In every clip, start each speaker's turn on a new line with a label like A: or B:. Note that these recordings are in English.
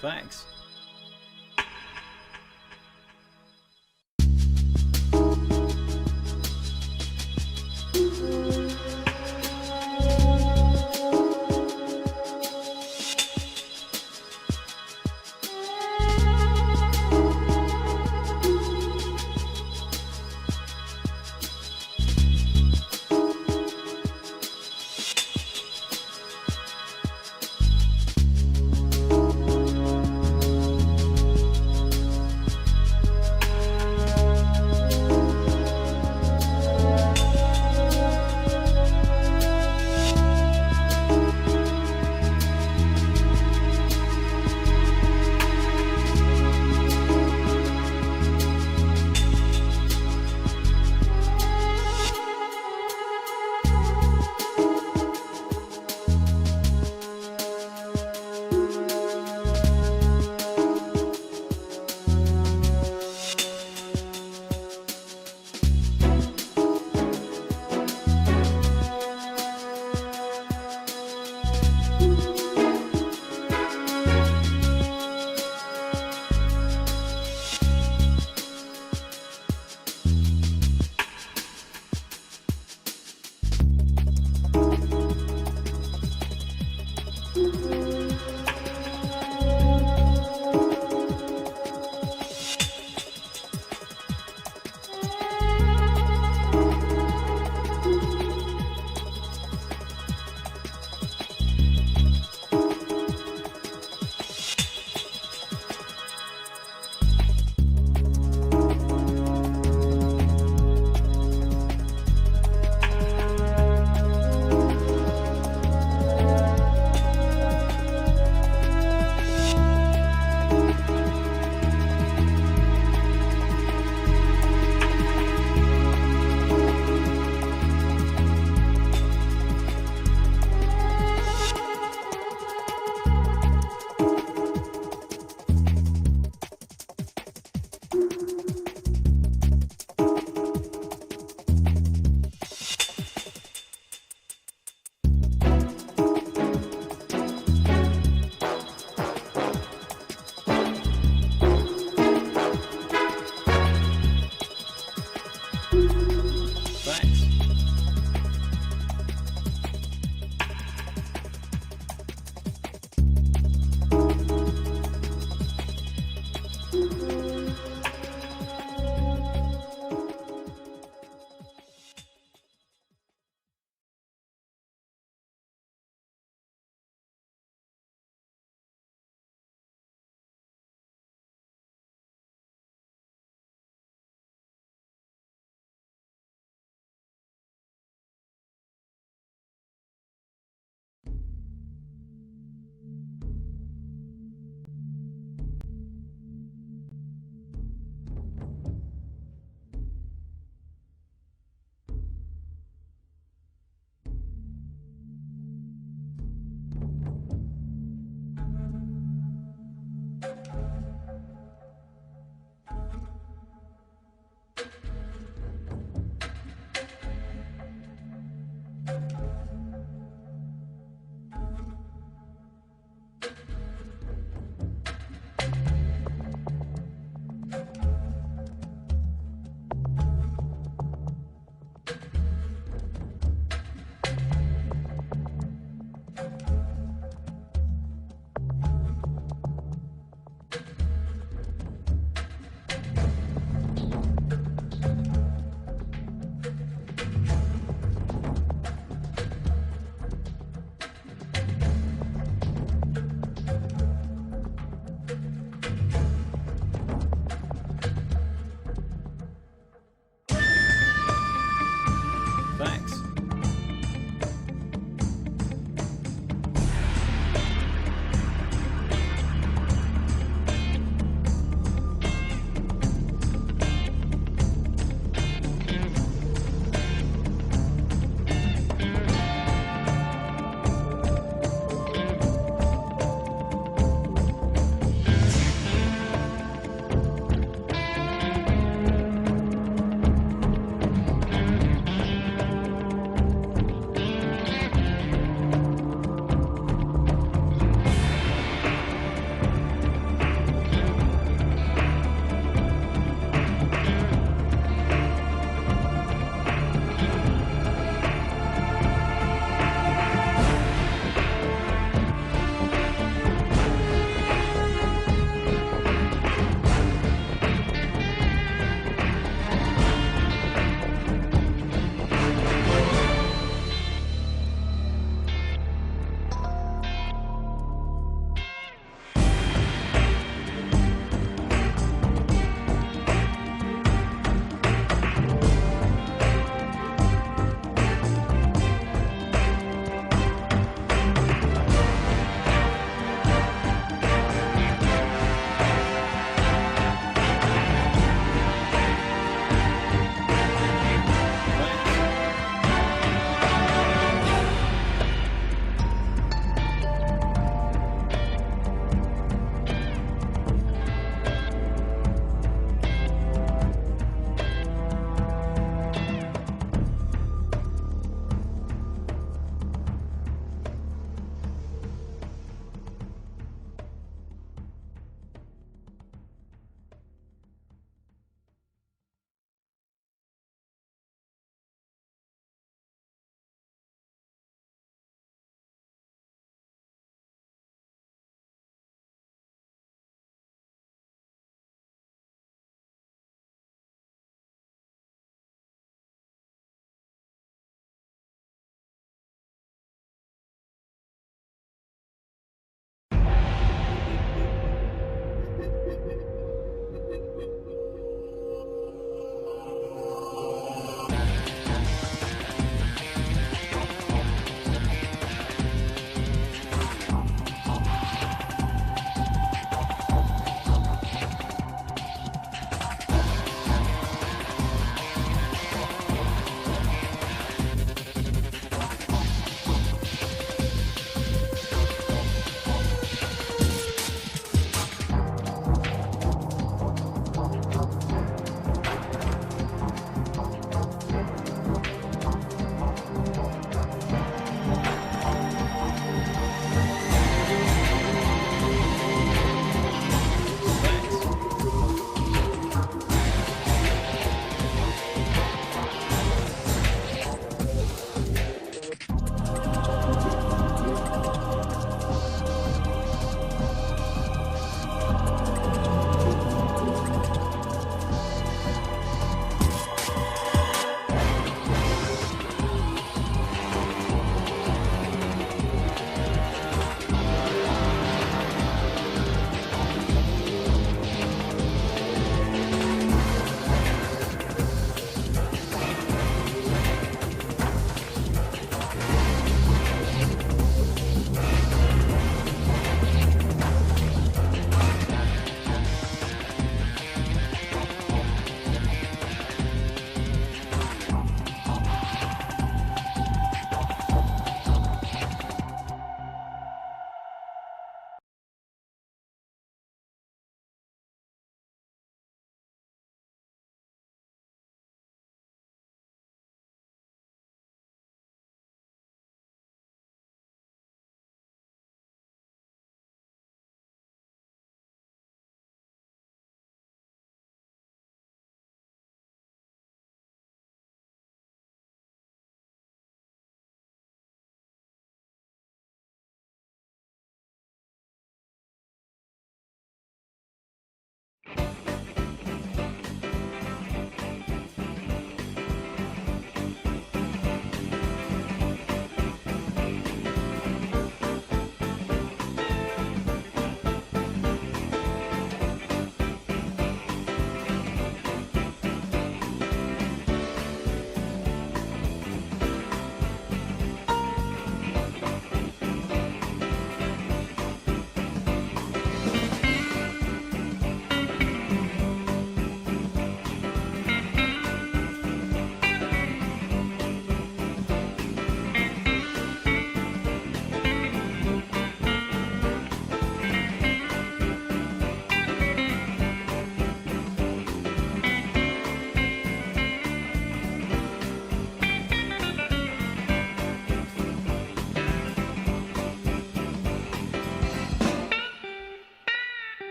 A: Thanks.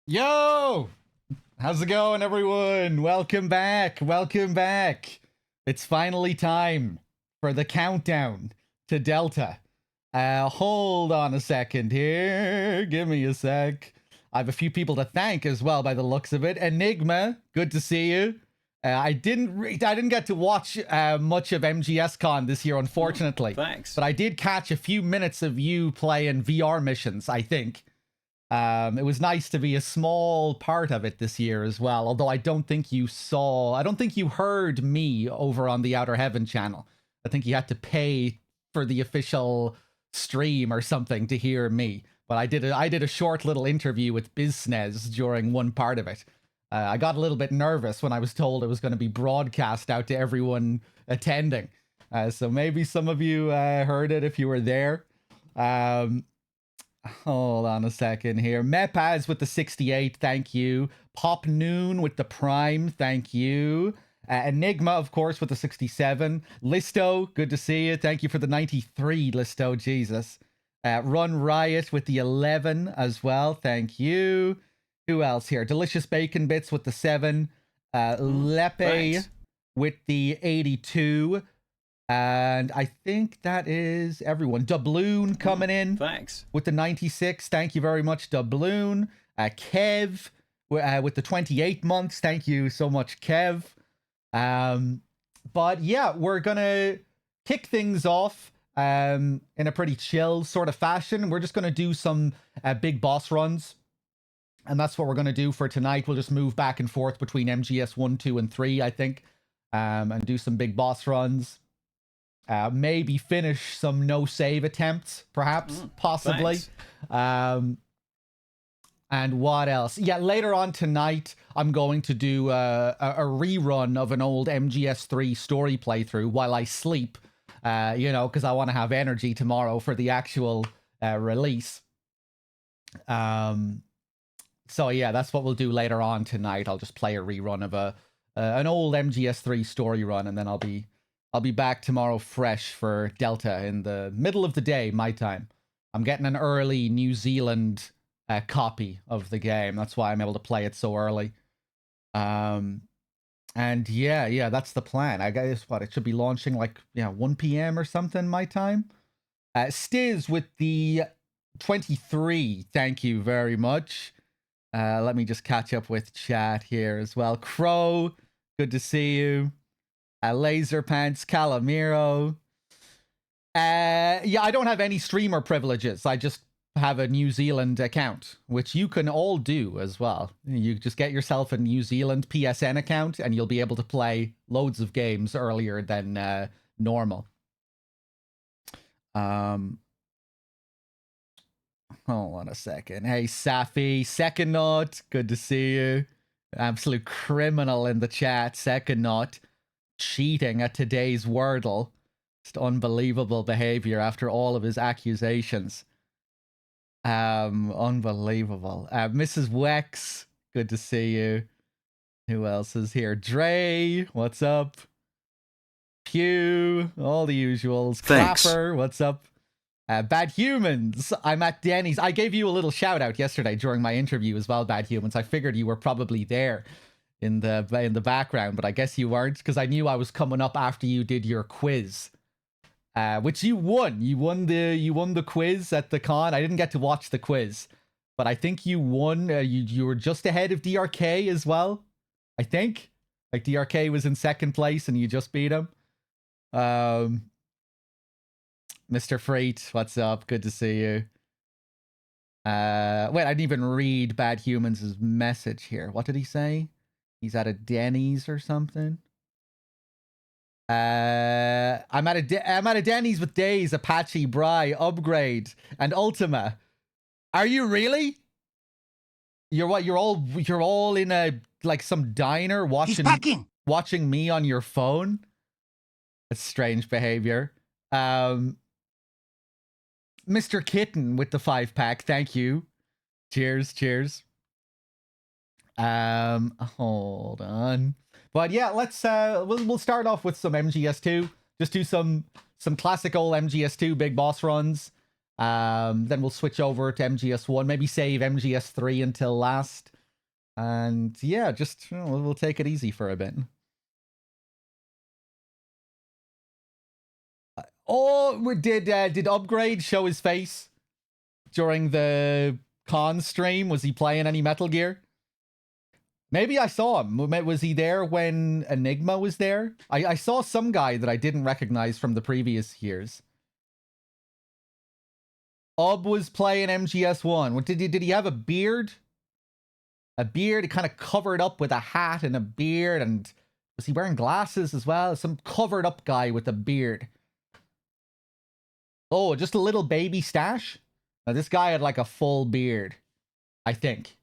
A: Yo! How's it going, everyone? Welcome back. Welcome back. It's finally time for the countdown to Delta. Hold on a second here. Give me a sec. I have a few people to thank as well, by the looks of it. Enigma, good to see you. I didn't get to watch much of MGSCon this year, unfortunately.
B: Thanks.
A: But I did catch a few minutes of you playing VR missions, I think. It was nice to be a small part of it this year as well, although I don't think you heard me over on the Outer Heaven channel. I think you had to pay for the official stream or something to hear me. But I did a short little interview with BizSnez during one part of it. I got a little bit nervous when I was told it was going to be broadcast out to everyone attending. So maybe some of you heard it if you were there. Hold on a second here. Mepaz with the 68, thank you. Pop Noon with the Prime, thank you. Enigma, of course, with the 67. Listo, good to see you. Thank you for the 93, Listo, Jesus. Run Riot with the 11 as well, thank you. Who else here? Delicious Bacon Bits with the 7. Lepe
B: Thanks.
A: with the 82. And I think that is everyone. Doubloon coming in.
B: Thanks.
A: With the 96. Thank you very much, Doubloon. Kev with the 28 months. Thank you so much, Kev. But yeah, we're going to kick things off in a pretty chill sort of fashion. We're just going to do some big boss runs. And that's what we're going to do for tonight. We'll just move back and forth between MGS 1, 2, and 3, I think. and do some big boss runs. Maybe finish some no save attempts, perhaps, possibly. And what else? Yeah, later on tonight, I'm going to do a rerun of an old MGS3 story playthrough while I sleep, because I want to have energy tomorrow for the actual release. So yeah, that's what we'll do later on tonight. I'll just play a rerun of an old MGS3 story run, and then I'll be back tomorrow fresh for Delta in the middle of the day, my time. I'm getting an early New Zealand copy of the game. That's why I'm able to play it so early. And yeah, that's the plan. I guess it should be launching like 1 p.m. or something my time. Stiz with the 23. Thank you very much. Let me just catch up with chat here as well. Crow, good to see you. Laser Pants, Calamiro. Yeah, I don't have any streamer privileges. I just have a New Zealand account, which you can all do as well. You just get yourself a New Zealand PSN account, and you'll be able to play loads of games earlier than normal. Hold on a second. Hey, Safi, Second Note, good to see you. Absolute criminal in the chat, Second Note. Cheating at today's Wordle. Just unbelievable behavior after all of his accusations. Unbelievable. Mrs. Wex, good to see you. Who else is here? Dre, what's up? Pew, all the usuals.
B: Thanks.
A: Clapper, what's up? Bad Humans, I'm at Denny's. I gave you a little shout out yesterday during my interview as well, Bad Humans. I figured you were probably there in the background, but I guess you weren't, because I knew I was coming up after you did your quiz. Which you won. You won the quiz at the con. I didn't get to watch the quiz, but I think you won. You were just ahead of DRK as well. I think like DRK was in second place and you just beat him. Mr. Freight, what's up? Good to see you. Wait, I didn't even read Bad Humans' message here. What did he say? He's at a Denny's or something. I'm at a Denny's with Days, Apache, Bry, Upgrade, and Ultima. Are you really? You're what? You're all in a like some diner watching me on your phone. That's strange behavior. Mr. Kitten with the 5-pack. Thank you. Cheers. Hold on. But yeah, let's we'll start off with some MGS2. Just do some classic old MGS2 big boss runs. Then we'll switch over to MGS1. Maybe save MGS3 until last. And yeah, just we'll take it easy for a bit. Oh, did Upgrade show his face during the con stream? Was he playing any Metal Gear? Maybe I saw him. Was he there when Enigma was there? I saw some guy that I didn't recognize from the previous years. Ub was playing MGS1. Did he have a beard? A beard? He kind of covered up with a hat and a beard. And was he wearing glasses as well? Some covered up guy with a beard. Oh, just a little baby stash? Now, this guy had like a full beard. I think.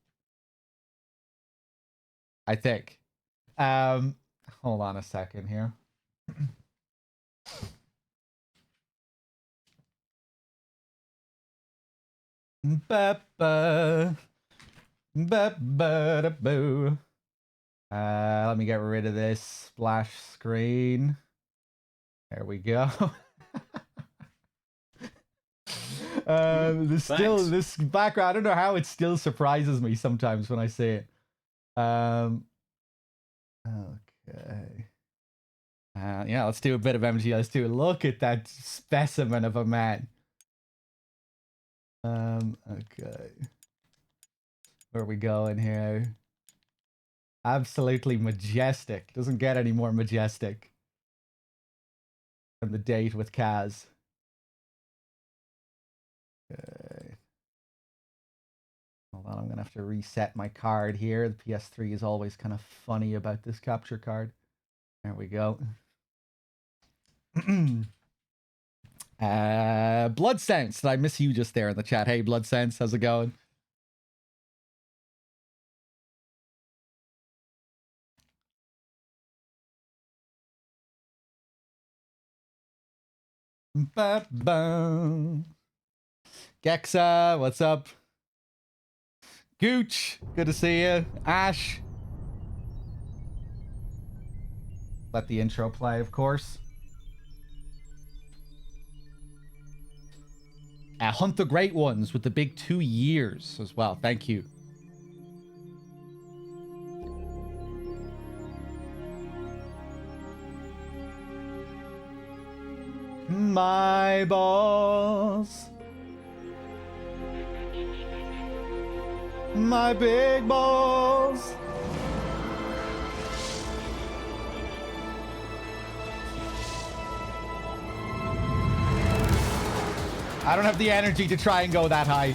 A: Hold on a second here. Let me get rid of this splash screen. There we go. This background, I don't know how it still surprises me sometimes when I see it. Okay. Yeah, let's do a bit of MGS2. Look at that specimen of a man. Okay. Where are we going here? Absolutely majestic. Doesn't get any more majestic than the date with Kaz. Okay. Hold on, I'm gonna have to reset my card here. The PS3 is always kind of funny about this capture card. There we go. Blood Sense. Did I miss you just there in the chat? Hey, Blood Sense, how's it going? Ba-ba. Gexa, what's up? Gooch, good to see you. Ash. Let the intro play, of course. Hunt the Great Ones with the big 2 years as well. Thank you. My balls. My big balls. I don't have the energy to try and go that high.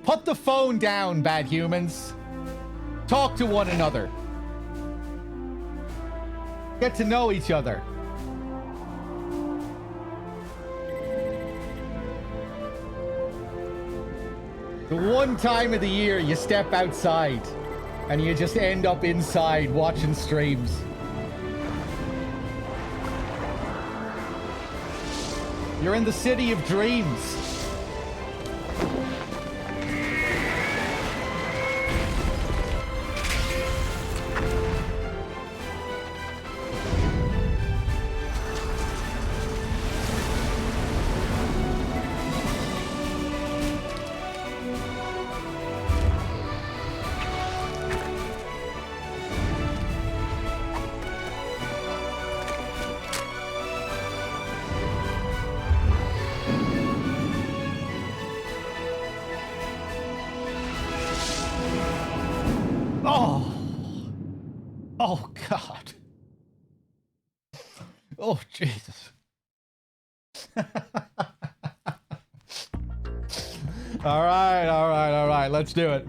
A: Put the phone down, bad humans. Talk to one another. Get to know each other. The one time of the year you step outside and you just end up inside watching streams. You're in the city of dreams. Oh, God. Oh, Jesus. All right. Let's do it.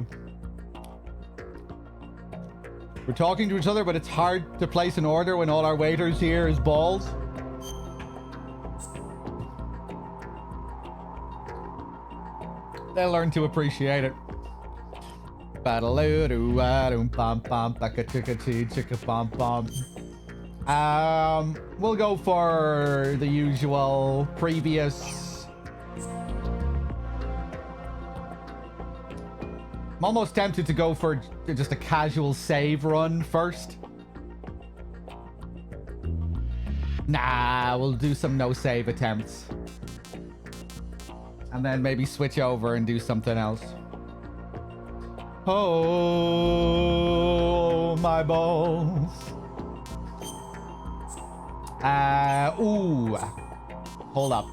A: We're talking to each other, but it's hard to place an order when all our waiters here is balls. They'll learn to appreciate it. We'll go for the usual previous. I'm almost tempted to go for just a casual save run first. Nah, we'll do some no save attempts. And then maybe switch over and do something else. Oh, my balls. Ooh. Hold up.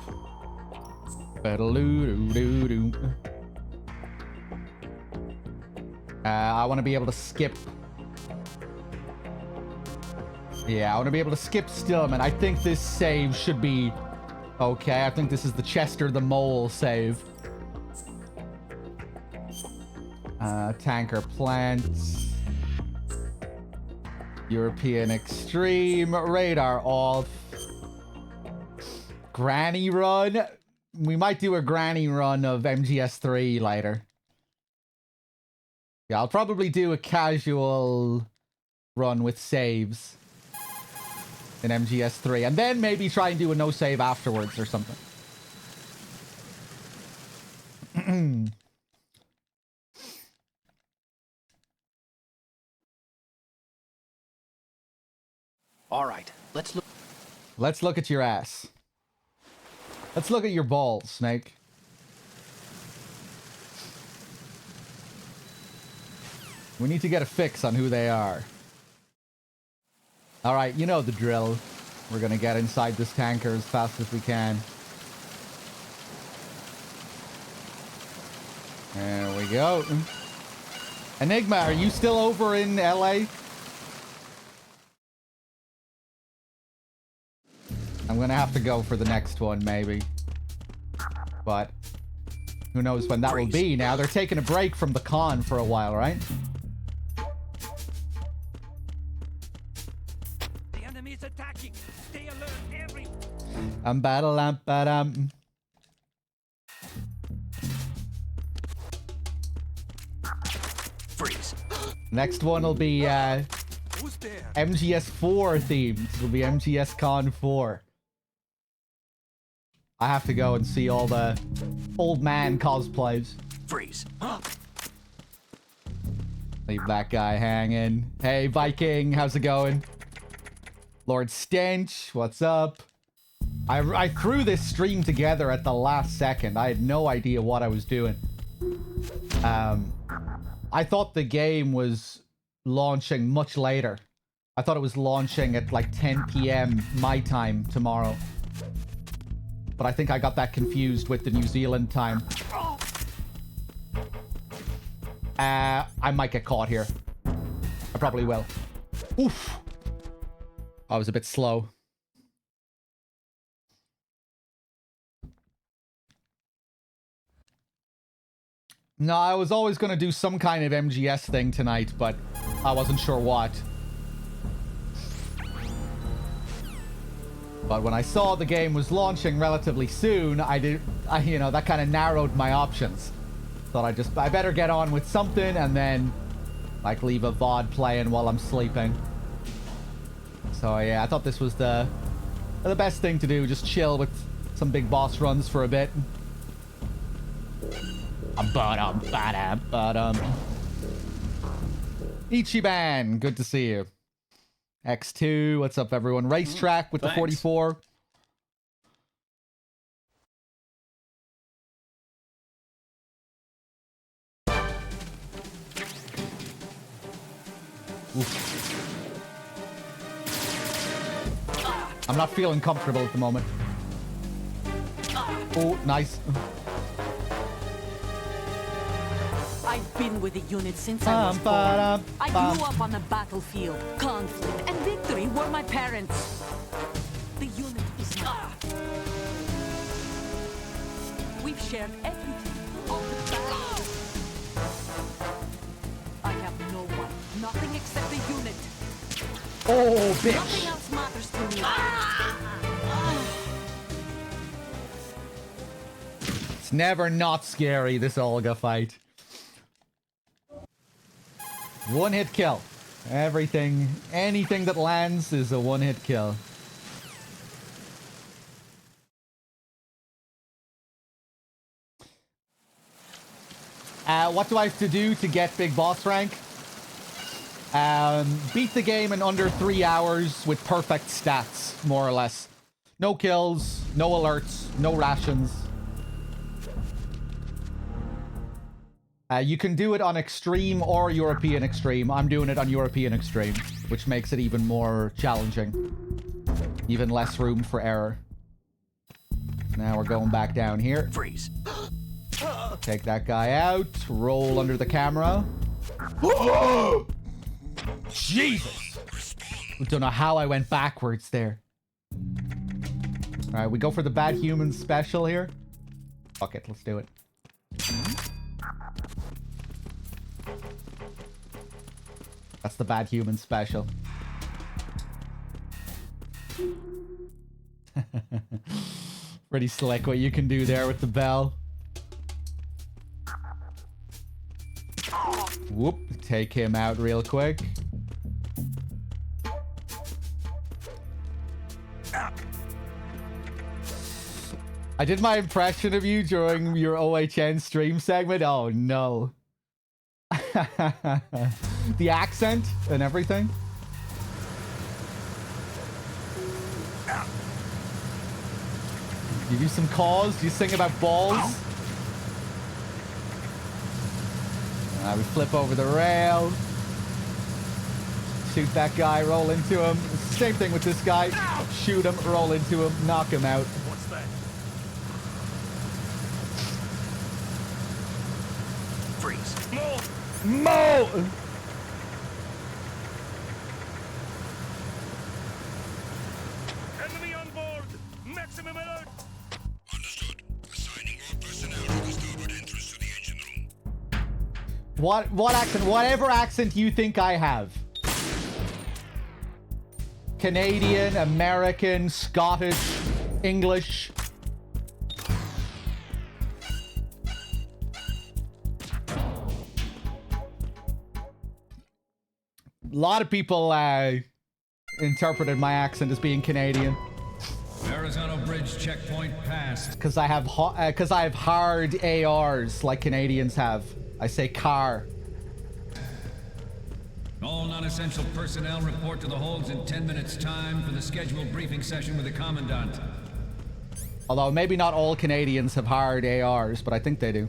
A: I want to be able to skip. Yeah, I want to be able to skip Stillman. I think this save should be okay. I think this is the Chester the Mole save. Tanker Plants. European Extreme. Radar off. Granny Run. we might do a granny run of MGS3 later. Yeah, I'll probably do a casual run with saves in MGS3, and then maybe try and do a no save afterwards or something.
B: All right, let's look.
A: Let's look at your ass. Let's look at your balls, Snake. We need to get a fix on who they are. All right, you know the drill. We're gonna get inside this tanker as fast as we can. There we go. Enigma, are you still over in LA? I'm gonna have to go for the next one, maybe. But who knows when that will be now. They're taking a break from the con for a while, right?
B: The enemy is attacking. Stay alert, every.
A: Battle.
B: Freeze.
A: Next one will be
B: Who's there?
A: MGS4 themed. It'll be MGS Con 4. I have to go and see all the old man cosplays.
B: Freeze.
A: Leave that guy hanging. Hey, Viking, how's it going? Lord Stench, what's up? I threw this stream together at the last second. I had no idea what I was doing. I thought the game was launching much later. I thought it was launching at like 10 p.m. my time tomorrow. But I think I got that confused with the New Zealand time. I might get caught here. I probably will. Oof. I was a bit slow. No, I was always going to do some kind of MGS thing tonight, but I wasn't sure what. But when I saw the game was launching relatively soon, you know, that kind of narrowed my options. Thought I better get on with something and then, like, leave a VOD playing while I'm sleeping. So yeah, I thought this was the best thing to do. Just chill with some big boss runs for a bit. Ichiban, good to see you. X2, what's up, everyone? Racetrack with the 44. Oof. I'm not feeling comfortable at the moment. Oh, nice.
C: I've been with the unit since I was born. I grew up on the battlefield. Conflict and victory were my parents. The unit is mine. We've shared everything. All the battles. I have no one. Nothing except the unit.
A: Oh, bitch.
C: Nothing else matters to me.
A: It's never not scary, this Olga fight. One hit kill. Everything, anything that lands is a one hit kill. What do I have to do to get big boss rank? Beat the game in under 3 hours with perfect stats, more or less. No kills, no alerts, no rations. You can do it on Extreme or European Extreme. I'm doing it on European Extreme, which makes it even more challenging. Even less room for error. Now we're going back down here.
B: Freeze.
A: Take that guy out. Roll under the camera. Jesus! I don't know how I went backwards there. Alright, we go for the bad human special here. Fuck it, let's do it. That's the bad human special. Pretty slick what you can do there with the bell. Whoop. Take him out real quick. I did my impression of you during your OHN stream segment. Oh, no. The accent and everything. Give you some calls. You sing about balls. We flip over the rail. Shoot that guy, roll into him. Same thing with this guy. Shoot him, roll into him, knock him out.
B: What's that? Freeze.
A: Mo!
B: Enemy on board. Maximum alert.
D: Understood. Assigning all personnel to the starboard entrance to the engine room.
A: What accent? Whatever accent you think I have. Canadian, American, Scottish, English. A lot of people interpreted my accent as being Canadian.
E: Arizona Bridge checkpoint passed.
A: Because I have hard ARs like Canadians have. I say car.
E: All non-essential personnel report to the holds in 10 minutes time for the scheduled briefing session with the Commandant.
A: Although maybe not all Canadians have hard ARs, but I think they do.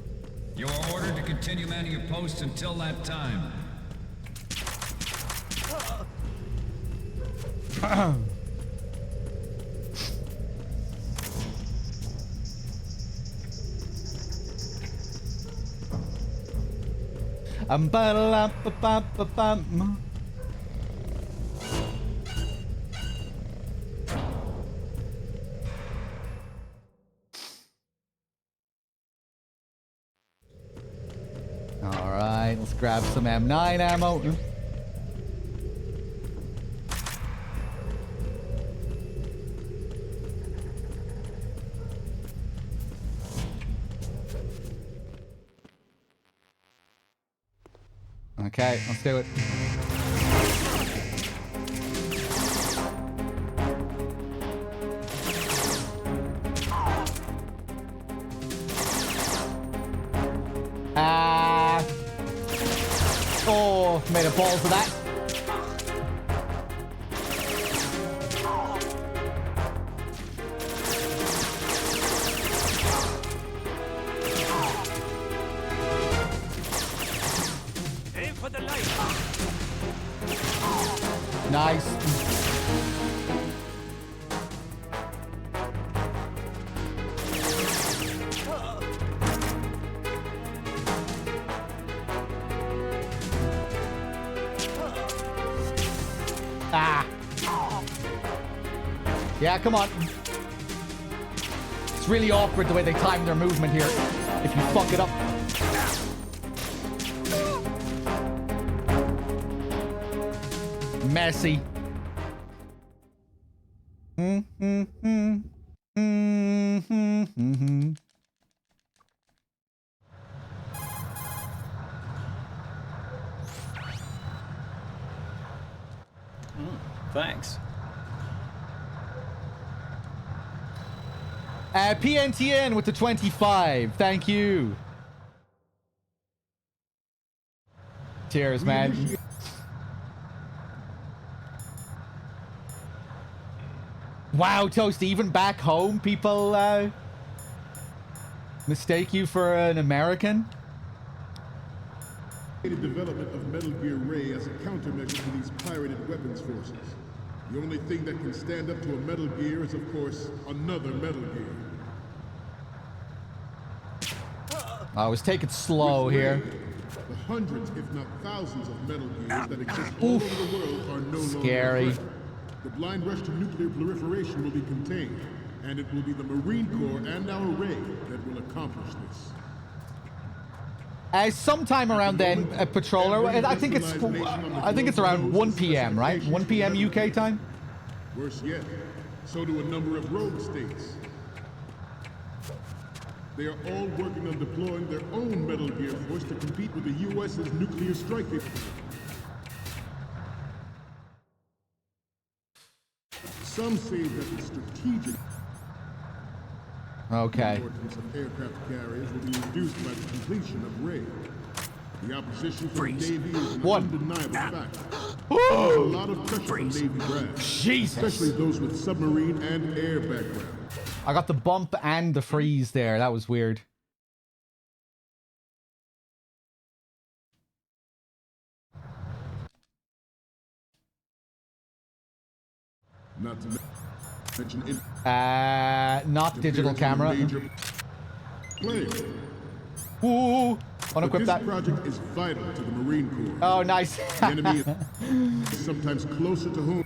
E: You are ordered to continue manning your posts until that time.
A: All right, let's grab some M9 ammo. Okay, let's do it. Oh, made a balls of that.
B: Aim for the light.
A: Nice. Ah. Yeah, come on. It's really awkward the way they time their movement here. If you fuck it up. Messy.
F: Thanks.
A: PNTN with the 25. Thank you. Cheers, man. Wow, Toasty, even back home, people mistake you for an American?
G: The development of Metal Gear Ray as a countermeasure to these pirated weapons forces. The only thing that can stand up to a Metal Gear is, of course, another Metal Gear.
A: I was taking it slow
G: With
A: here.
G: Ray, the hundreds, if not thousands, of Metal Gears that exist all over the world are no
A: Scary.
G: longer a threat. The blind rush to nuclear proliferation will be contained, and it will be the Marine Corps and our Ray that will accomplish this.
A: Sometime around then, Patroller. I think it's around 1 p.m. right? 1 p.m. UK time.
G: Worse yet, so do a number of rogue states. They are all working on deploying their own Metal Gear force to compete with the U.S.'s nuclear strike capability. Some say that the strategic importance of aircraft carriers will be reduced by the completion of Ray. The opposition from the Navy is an undeniable fact. There's a lot of pressure on Navy brass, especially those with submarine and air background.
A: I got the bump and the freeze there. That was weird.
G: Not to mention
A: not digital camera. Ooh, unequip
G: this
A: that.
G: project is vital to the Marine Corps.
A: Oh, nice.
G: The enemy is sometimes closer to home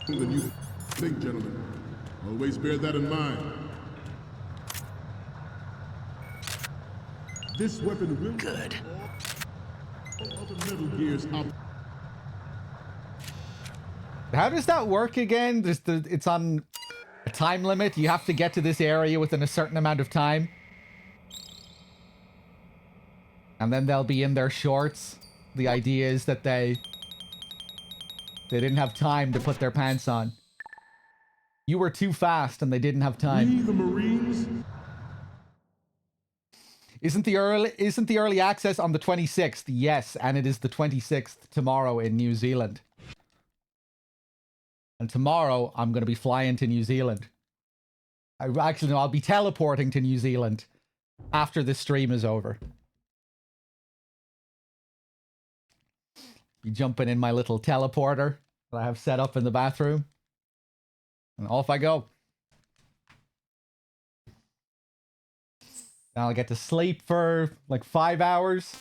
G: than you think, gentlemen. Always bear that in mind. This weapon will good. All other Metal Gears out.
A: How does that work again? It's on a time limit. You have to get to this area within a certain amount of time. And then they'll be in their shorts. The idea is that they didn't have time to put their pants on. You were too fast and they didn't have time.
G: We, the Marines?
A: Isn't the early access on the 26th? Yes, and it is the 26th tomorrow in New Zealand. And tomorrow, I'm going to be flying to New Zealand. I'll be teleporting to New Zealand after this stream is over. Be jumping in my little teleporter that I have set up in the bathroom. And off I go. Now I'll get to sleep for like 5 hours.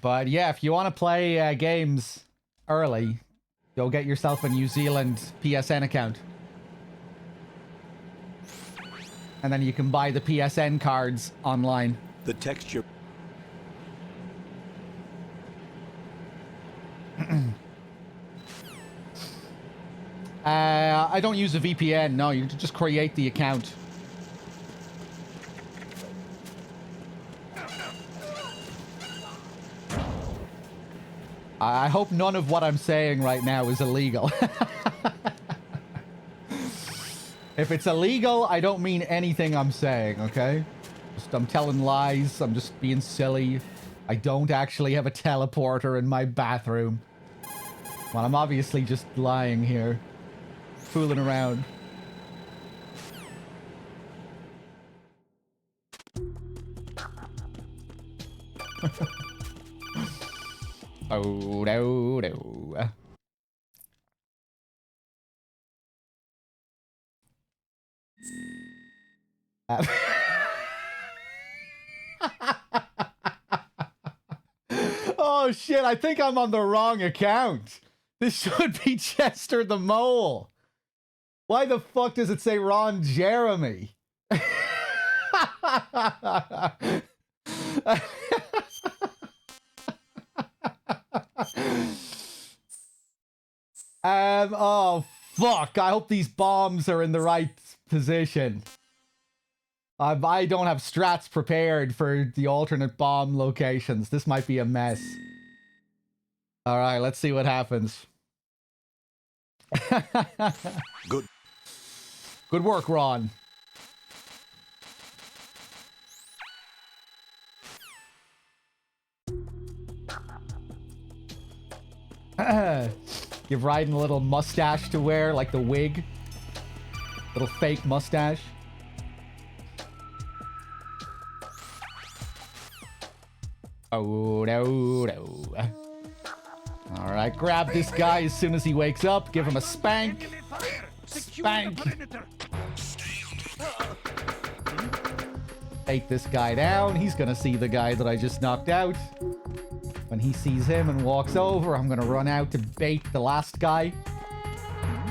A: But yeah, if you want to play games early, go get yourself a New Zealand PSN account. And then you can buy the PSN cards online.
B: The texture.
A: I don't use a VPN. No, you just create the account. I hope none of what I'm saying right now is illegal. If it's illegal, I don't mean anything I'm saying, okay? I'm telling lies. I'm just being silly. I don't actually have a teleporter in my bathroom. Well, I'm obviously just lying here. Fooling around. Oh, no, no. Oh, shit. I think I'm on the wrong account. This should be Chester the Mole. Why the fuck does it say Ron Jeremy? Oh, fuck. I hope these bombs are in the right position. I don't have strats prepared for the alternate bomb locations. This might be a mess. All right, let's see what happens.
B: Good.
A: Good work, Ron. Give Raiden a little mustache to wear, like the wig. Little fake mustache. Oh, no, no. Alright, grab this guy as soon as he wakes up. Give him a spank. Spank. Take this guy down. He's gonna see the guy that I just knocked out. When he sees him and walks over, I'm gonna run out to bait the last guy.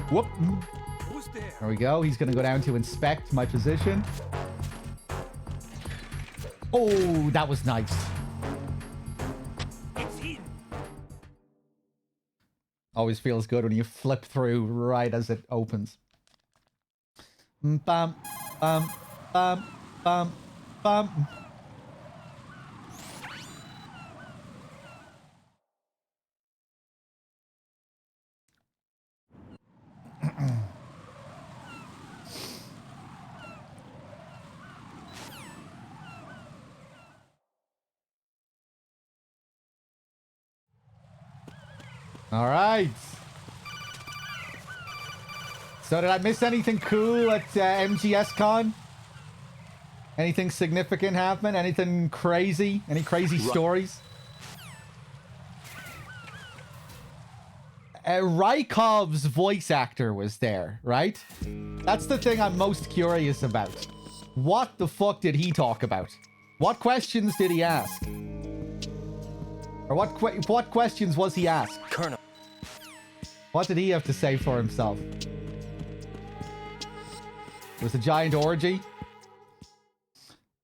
A: Whoop. There we go. He's gonna go down to inspect my position. Oh, that was nice. Always feels good when you flip through right as it opens. Bam, bam, bam, bam, bam. All right. So did I miss anything cool at MGS Con? Anything significant happen? Anything crazy? Any crazy stories? Rykov's voice actor was there, right? That's the thing I'm most curious about. What the fuck did he talk about? What questions did he ask? Or what questions was he asked?
B: Colonel.
A: What did he have to say for himself? It was a giant orgy?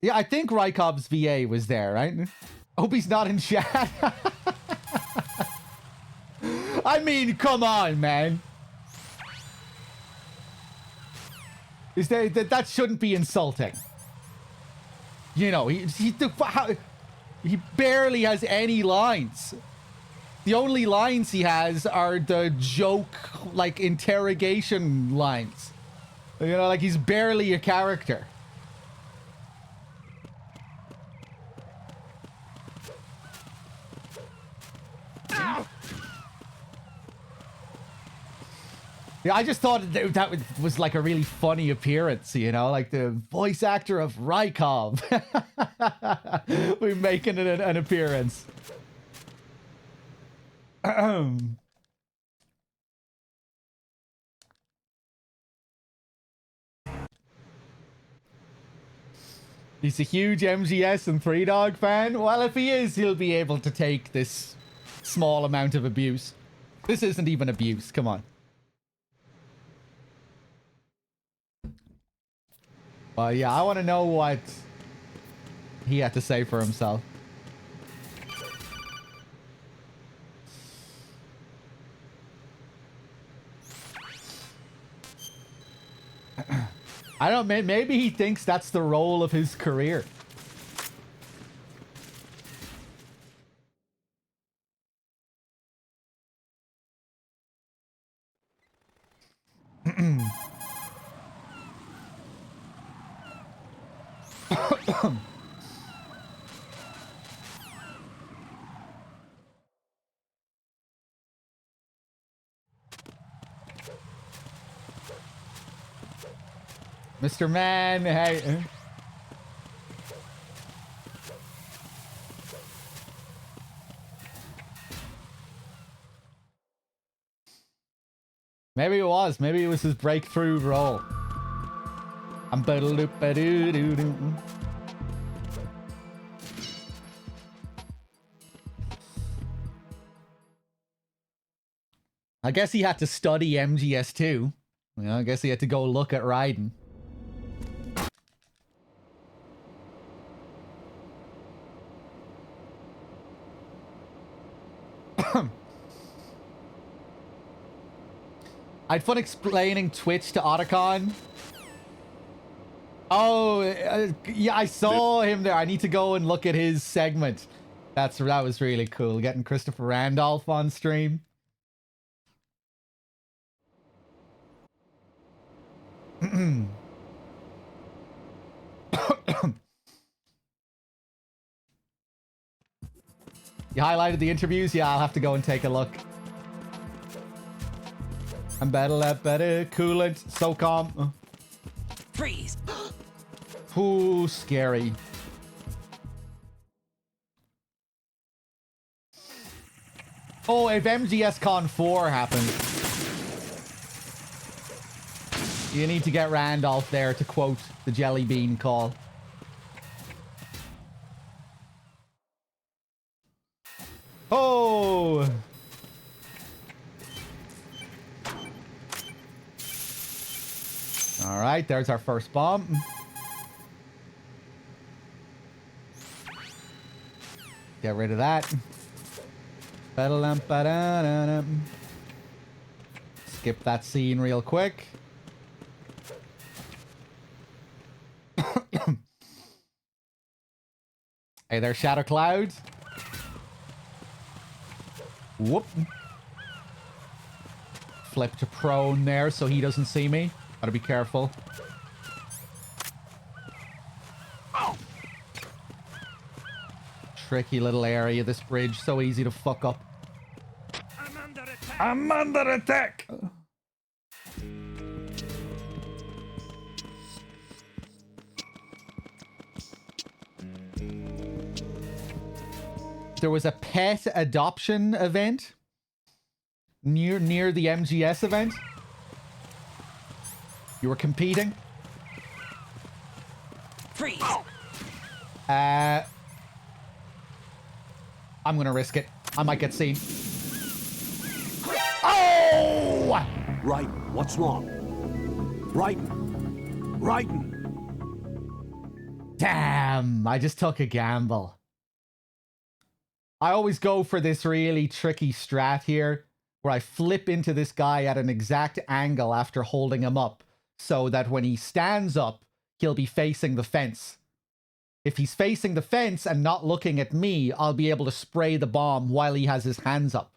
A: Yeah, I think Rykov's VA was there, right? Hope he's not in chat. I mean, come on, man. That shouldn't be insulting. You know, he barely has any lines. The only lines he has are the joke, like, interrogation lines. You know, like, he's barely a character. Ow! Yeah, I just thought that was like a really funny appearance, you know, like the voice actor of Rykov. We're making it an appearance. He's a huge MGS and Threedogg fan. Well, if he is, he'll be able to take this small amount of abuse. This isn't even abuse. Come on. Well, yeah, I want to know what he had to say for himself. I don't know, maybe he thinks that's the role of his career. Mr. Man, hey. Maybe it was. Maybe it was his breakthrough role. I guess he had to study MGS too. You know, I guess he had to go look at Raiden. I had fun explaining Twitch to Otacon. Oh, yeah, I saw him there. I need to go and look at his segment. That was really cool. Getting Christopher Randolph on stream. You highlighted the interviews? Yeah, I'll have to go and take a look. I'm better, coolant, so calm.
C: Freeze.
A: Ooh, scary. Oh, if MGS Con 4 happens, you need to get Randolph there to quote the Jelly Bean call. Oh! All right, there's our first bomb. Get rid of that. Ba-da-dum-ba-da-da-dum. Skip that scene real quick. Hey there, Shadow Cloud. Whoop. Flip to prone there so he doesn't see me. Gotta be careful. Tricky little area, this bridge. So easy to fuck up. I'm under attack! There was a pet adoption event near the MGS event. You were competing.
C: Freeze.
A: I'm gonna risk it. I might get seen. Oh!
B: Right. What's wrong? Right.
A: Damn! I just took a gamble. I always go for this really tricky strat here, where I flip into this guy at an exact angle after holding him up, so that when he stands up, he'll be facing the fence. If he's facing the fence and not looking at me, I'll be able to spray the bomb while he has his hands up.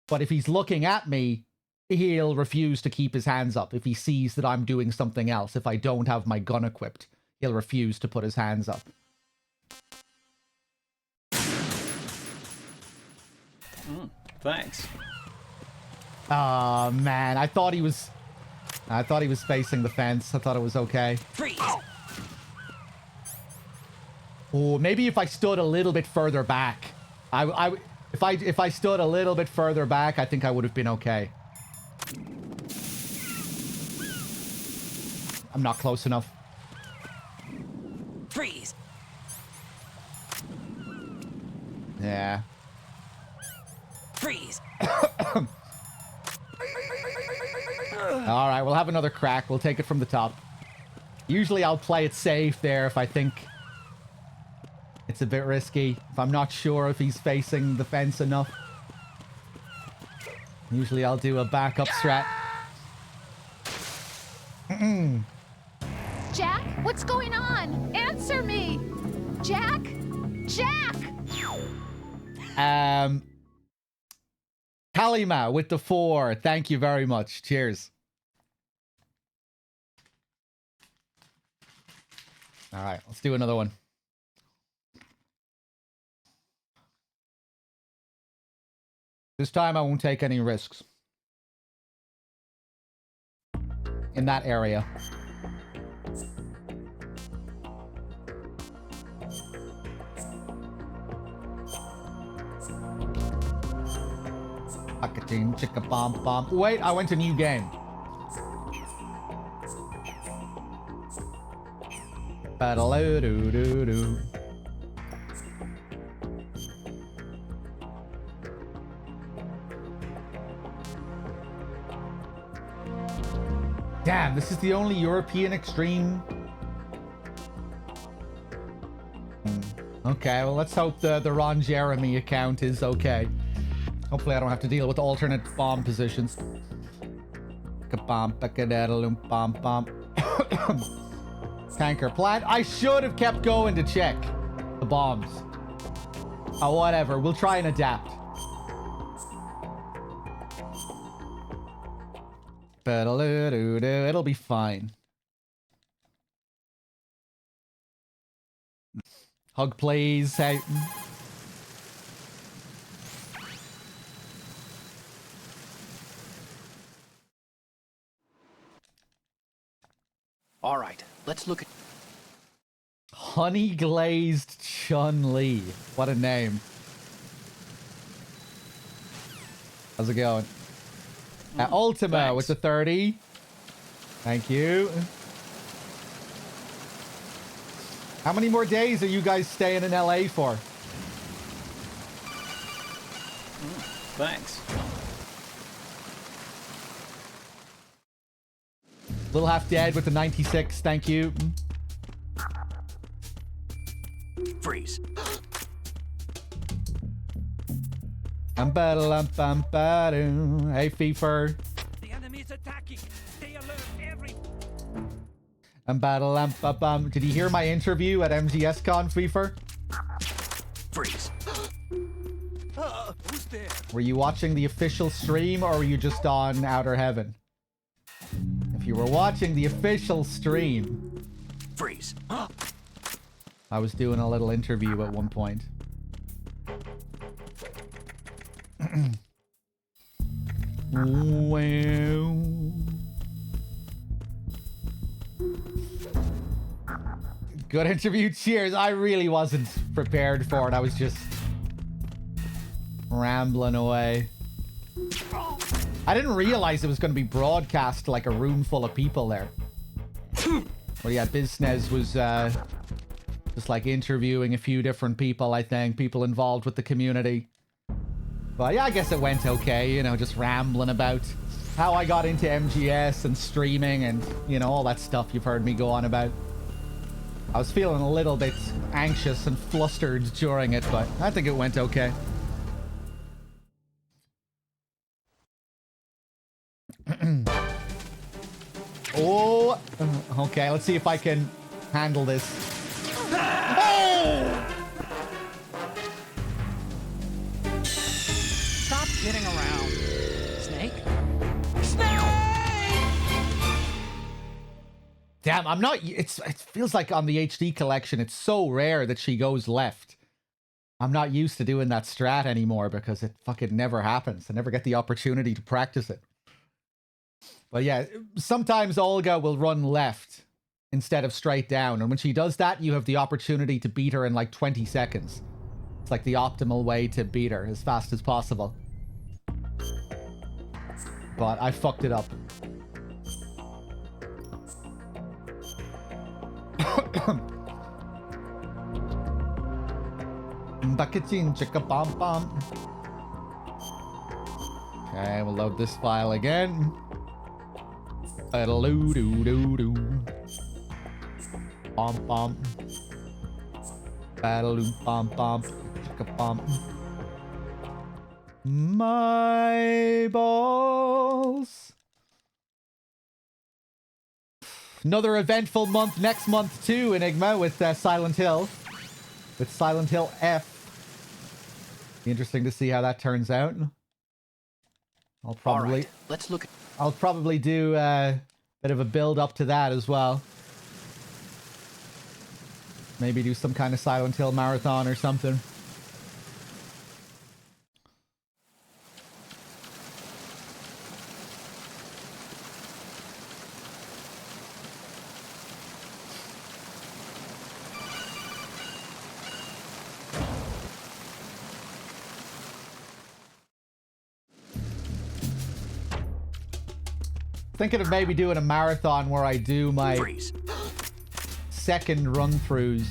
A: But if he's looking at me, he'll refuse to keep his hands up if he sees that I'm doing something else. If I don't have my gun equipped, he'll refuse to put his hands up.
F: Thanks.
A: Oh man, I thought he was facing the fence. I thought it was okay.
C: Freeze.
A: Oh, maybe if I stood a little bit further back. If I stood a little bit further back, I think I would have been okay. I'm not close enough.
C: Freeze.
A: Yeah.
C: Freeze.
A: All right, we'll have another crack. We'll take it from the top. Usually I'll play it safe there if I think it's a bit risky. If I'm not sure if he's facing the fence enough. Usually I'll do a backup strat.
H: Jack, what's going on? Answer me! Jack? Jack!
A: Kalima with the 4. Thank you very much. Cheers. All right, let's do another one. This time I won't take any risks. In that area. Chicka-ting, chicka-bomb-bomb. Wait, I went to new game. Ba-da-loo-doo-doo-doo. Damn, this is the only European Extreme. Okay, well, let's hope the Ron Jeremy account is okay. Hopefully I don't have to deal with alternate bomb positions. Tanker plant. I should have kept going to check the bombs. Oh, whatever. We'll try and adapt. It'll be fine. Hug, please. Hey.
B: All right. Let's look at.
A: Honey glazed Chun-Li. What a name. How's it going? Ultima
F: thanks.
A: with the 30. Thank you. How many more days are you guys staying in LA for?
F: Thanks.
A: Little Half Dead with the 96. Thank you.
B: Freeze.
A: Hey, Fever.
I: The enemy is attacking. Stay alert, every.
A: Did you hear my interview at MGSCon, Fever?
B: Freeze.
I: Who's there?
A: Were you watching the official stream or were you just on Outer Heaven? If you were watching the official stream,
B: Freeze.
A: I was doing a little interview at one point. Wow. Good interview. Cheers. I really wasn't prepared for it. I was just rambling away. I didn't realize it was going to be broadcast to like a room full of people there. Well, yeah, Biznez was just like interviewing a few different people, I think, people involved with the community. But yeah, I guess it went okay, you know, just rambling about how I got into MGS and streaming and, you know, all that stuff you've heard me go on about. I was feeling a little bit anxious and flustered during it, but I think it went okay. Oh, okay, let's see if I can handle this. Oh!
I: Stop kidding around. Snake? Snake!
A: Damn, I'm not... it feels like on the HD collection, it's so rare that she goes left. I'm not used to doing that strat anymore because it fucking never happens. I never get the opportunity to practice it. But yeah, sometimes Olga will run left instead of straight down. And when she does that, you have the opportunity to beat her in like 20 seconds. It's like the optimal way to beat her as fast as possible. But I fucked it up. Okay, we'll load this file again. Ba-da-loo-doo-doo-doo. Bom-bom. Ba-da-loo-bom-bom. Chicka-bom. My balls. Another eventful month next month too, Enigma, with Silent Hill. With Silent Hill F. Interesting to see how that turns out. I'll probably...
B: All right, let's look at...
A: I'll probably do a bit of a build up to that as well. Maybe do some kind of Silent Hill marathon or something. Thinking of maybe doing a marathon where I do my second run-throughs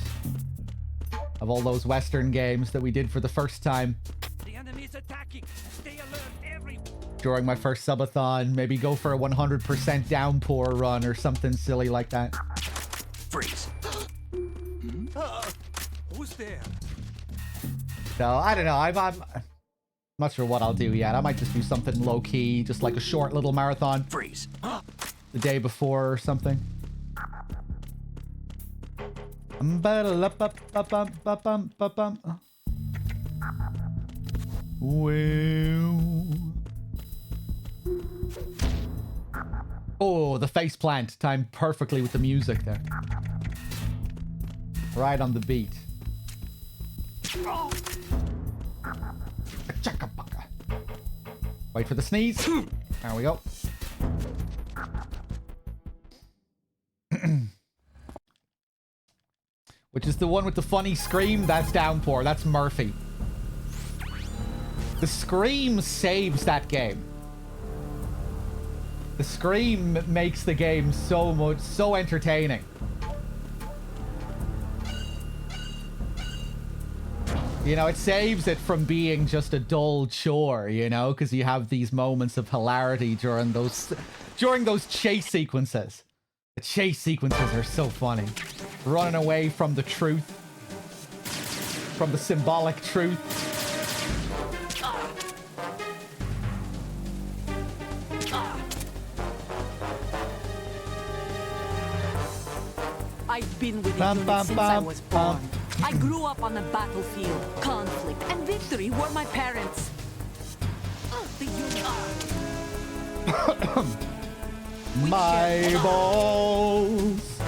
A: of all those Western games that we did for the first time.
I: The enemy is attacking. Stay alert, every.
A: During my first subathon, maybe go for a 100% downpour run or something silly like that.
B: Freeze.
I: Who's there?
A: So, I don't know, I'm not sure what I'll do yet. I might just do something low-key, just like a short little marathon.
B: Freeze.
A: The day before or something. Oh, the face plant timed perfectly with the music there. Right on the beat. Wait for the sneeze. There we go. Which is the one with the funny scream? That's Downpour. That's Murphy. The scream saves that game. The scream makes the game so entertaining. You know, it saves it from being just a dull chore, you know, because you have these moments of hilarity during those chase sequences. The chase sequences are so funny. Running away from the truth. From the symbolic truth.
C: I've been with the unit since I was born. I grew up on the battlefield. Conflict and victory were my parents. The unit.
A: My balls.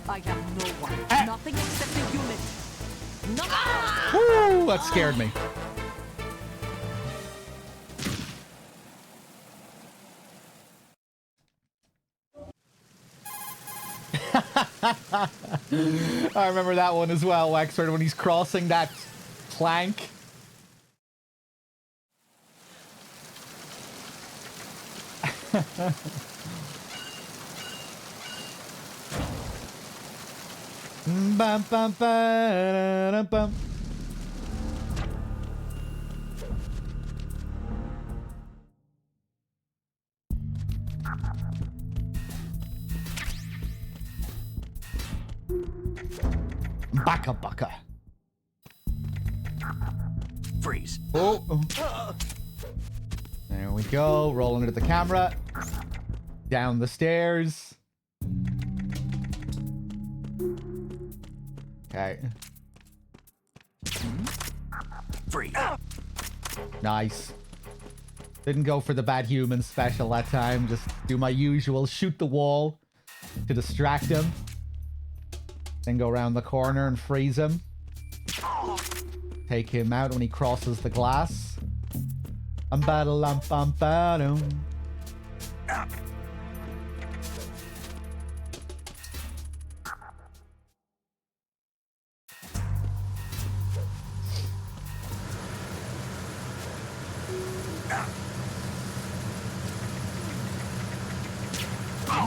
C: I have no one. Nothing except the unit. Nothing.
A: Woo, that scared me. I remember that one as well, Wexford, when he's crossing that plank. Bum, bum, ba, bum. Baka baka.
B: Freeze.
A: Oh. There we go. Rolling into the camera. Down the stairs. Okay.
B: Freeze.
A: Nice. Didn't go for the bad human special that time. Just do my usual shoot the wall to distract him. Then go around the corner and freeze him. Take him out when he crosses the glass.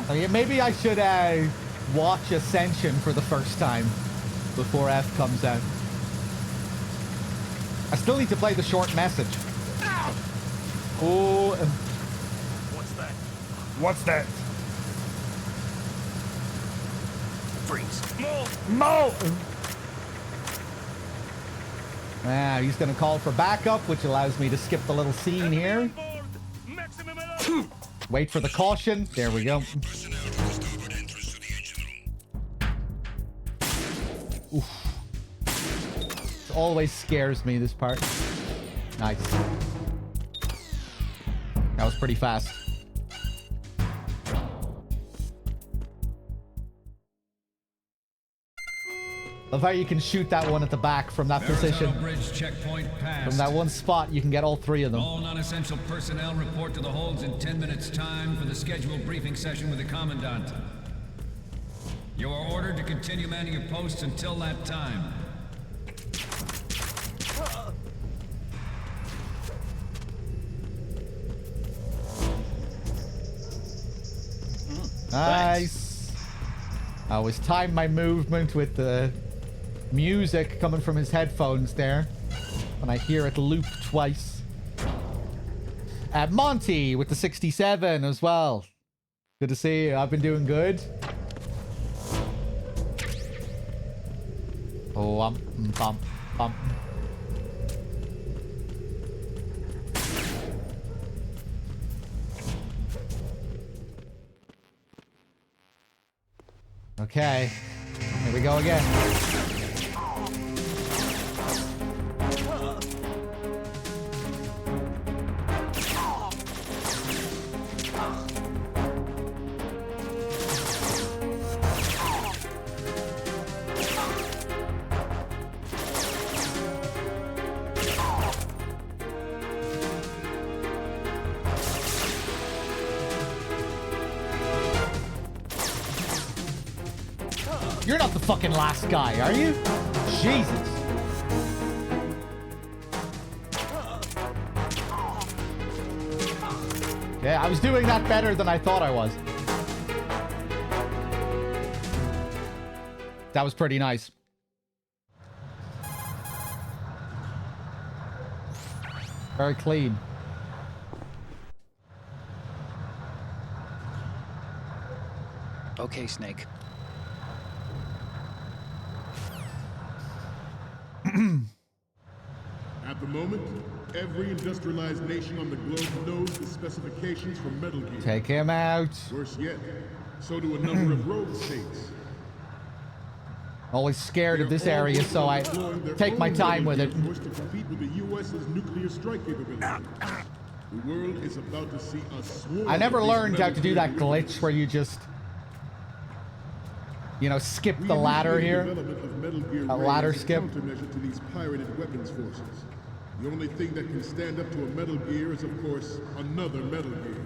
A: Oh, yeah, maybe I should watch Ascension for the first time before F comes out. I still need to play the short message. Oh.
B: What's that?
A: What's that?
B: Freeze.
A: Mo! Ah, he's going to call for backup, which allows me to skip the little scene here. Wait for the caution. There we go.
D: Personnel to the starboard entrance to the engine room.
A: Oof. It always scares me, this part. Nice. That was pretty fast. Love how you can shoot that one at the back from that position.
E: Bridge checkpoint passed.
A: From that one spot, you can get all three of them.
E: All non-essential personnel report to the holds in 10 minutes' time for the scheduled briefing session with the Commandant. You are ordered to continue manning your posts until that time.
A: Nice. I always time my movement with the music coming from his headphones there. When I hear it loop twice. Monty with the 67 as well. Good to see you. I've been doing good. Oh, bump, bump. Okay, here we go again. You're not the fucking last guy, are you? Jesus. Yeah, I was doing that better than I thought I was. That was pretty nice. Very clean.
B: Okay, Snake.
G: At the moment, every industrialized nation on the globe knows the specifications for Metal Gear.
A: Take him out.
G: Worse yet, so do a number of rogue states.
A: Always scared of this area, so I take my time with it.
G: To compete with the U.S.'s nuclear strike capability. The world is about to see a swarm.
A: I never
G: of these
A: learned how to do that
G: metal
A: glitch where you just, you know, skip the ladder here. A ladder skip.
G: Countermeasure to these pirated weapons forces. The only thing that can stand up to a Metal Gear is, of course, another Metal Gear.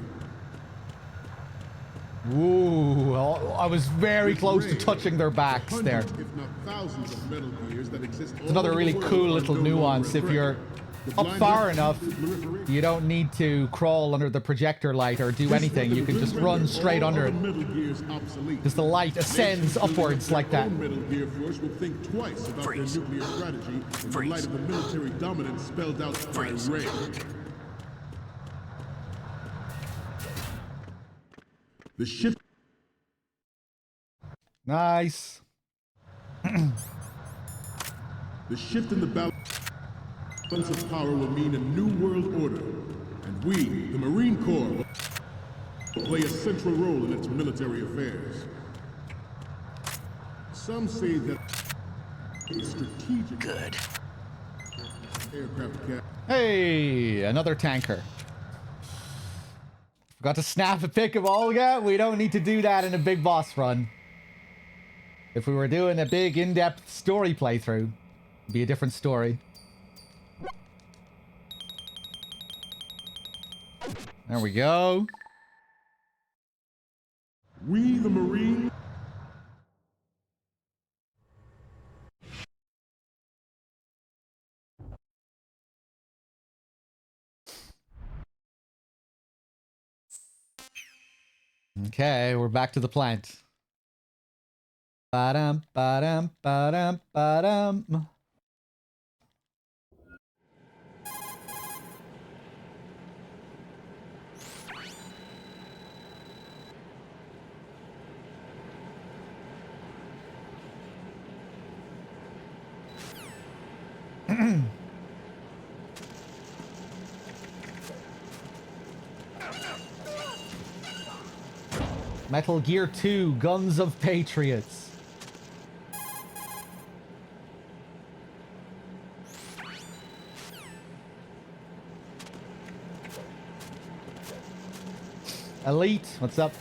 A: Ooh, I was very close to touching their backs there.
G: Hundreds, if not thousands, of Metal Gears that exist all
A: It's another
G: over
A: really
G: the world
A: cool
G: are
A: little
G: no longer
A: nuance.
G: a
A: If
G: threat.
A: you're
G: The
A: up
G: blind
A: far
G: rest
A: enough,
G: is proliferation.
A: you don't need to crawl under the projector light or do anything. You can just run straight under it.
G: Metal Gears obsolete.
A: Because the light ascends
G: Nations building
A: upwards
G: their
A: like that.
G: own Metal Gear Force will think twice about their nuclear strategy in the light of the military dominance spelled out by Ray. The shift.
A: Nice.
G: The shift in the balance of power will mean a new world order, and we, the Marine Corps, will play a central role in its military affairs. Some say that a strategic
B: Good.
G: aircraft carrier.
A: Hey, another tanker. Forgot to snap a pic of Olga. We don't need to do that in a big boss run. If we were doing a big in-depth story playthrough, it'd be a different story. There we go.
G: We, the Marine.
A: Okay, we're back to the plant. Ba-dum, ba-dum, ba-dum, ba-dum. Metal Gear 2, Guns of Patriots. Elite, what's up?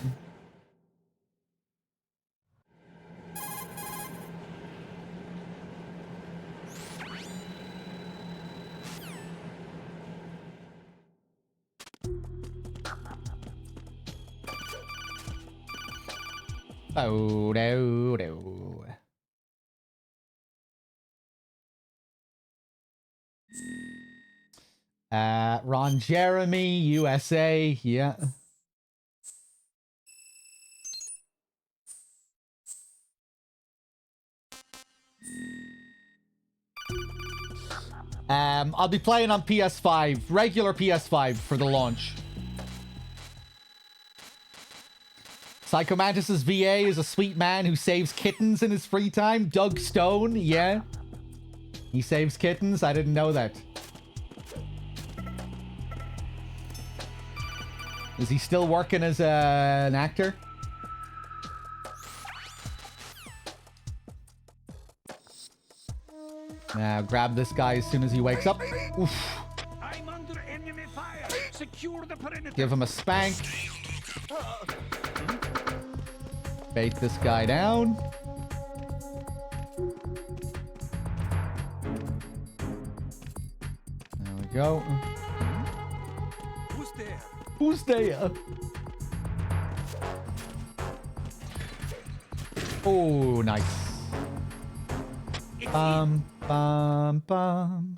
A: Oh, no, no. Ron Jeremy, USA, yeah. I'll be playing on PS5, regular PS5 for the launch. Psycho Mantis's VA is a sweet man who saves kittens in his free time. Doug Stone, yeah. He saves kittens? I didn't know that. Is he still working as an actor? Now grab this guy as soon as he wakes up. Oof.
I: I'm under enemy fire. Secure the perimeter.
A: Give him a spank. Bait this guy down. There we go.
I: Who's there?
A: Who's there? Oh, nice. Bum, bum, bum.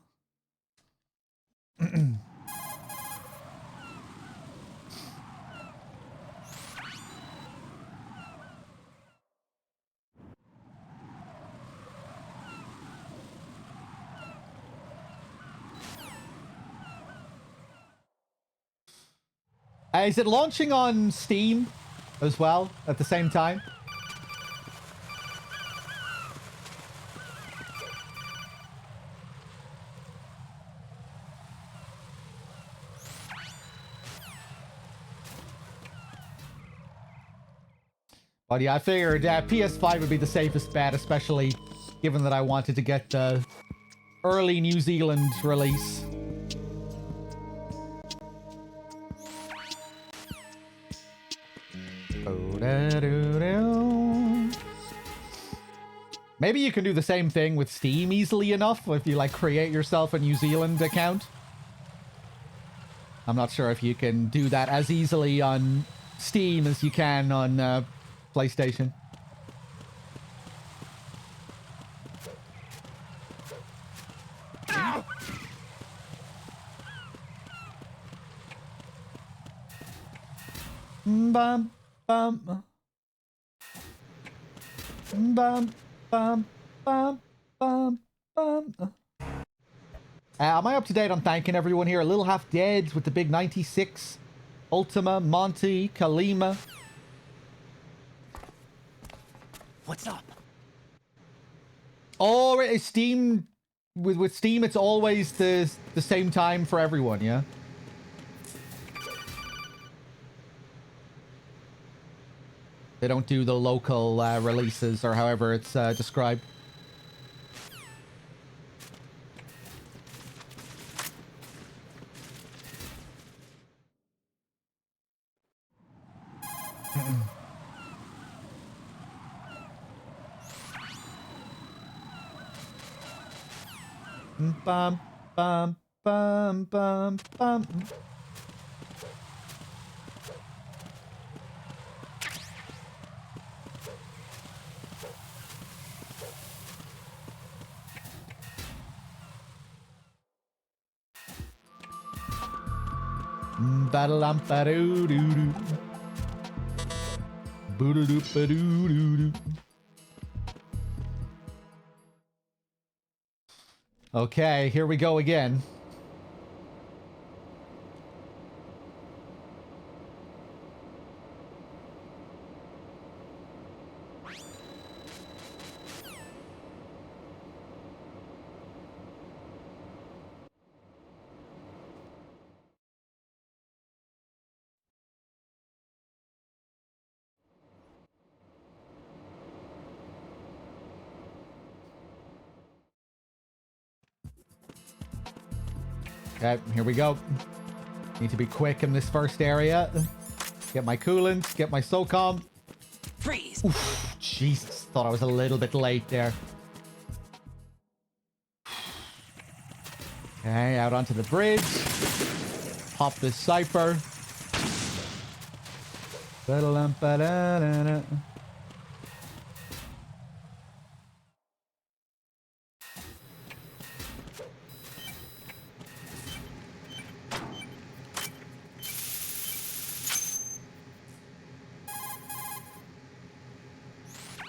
A: Is it launching on Steam as well at the same time? But yeah, I figured PS5 would be the safest bet, especially given that I wanted to get the early New Zealand release. Maybe you can do the same thing with Steam easily enough if you like create yourself a New Zealand account. I'm not sure if you can do that as easily on Steam as you can on PlayStation. Bum, bum. Bum, bum, bum, bum, bum. Am I up to date on thanking everyone here? A Little Half Dead with the big 96. Ultima, Monty, Kalima.
B: What's up?
A: Oh, it's Steam. With Steam, it's always the same time for everyone, yeah? They don't do the local releases or however it's described. Bum, bum, bum, bum, bum. Ba-da-lum-ba-doo-doo-doo. Boo-doo-doo-ba-doo-doo-doo. Okay, here we go again. Okay, here we go. Need to be quick in this first area. Get my coolant, get my SOCOM.
B: Freeze!
A: Oof, Jesus, thought I was a little bit late there. Okay, out onto the bridge. Pop this Cypher. Ba-da-lum-ba-da-da-da.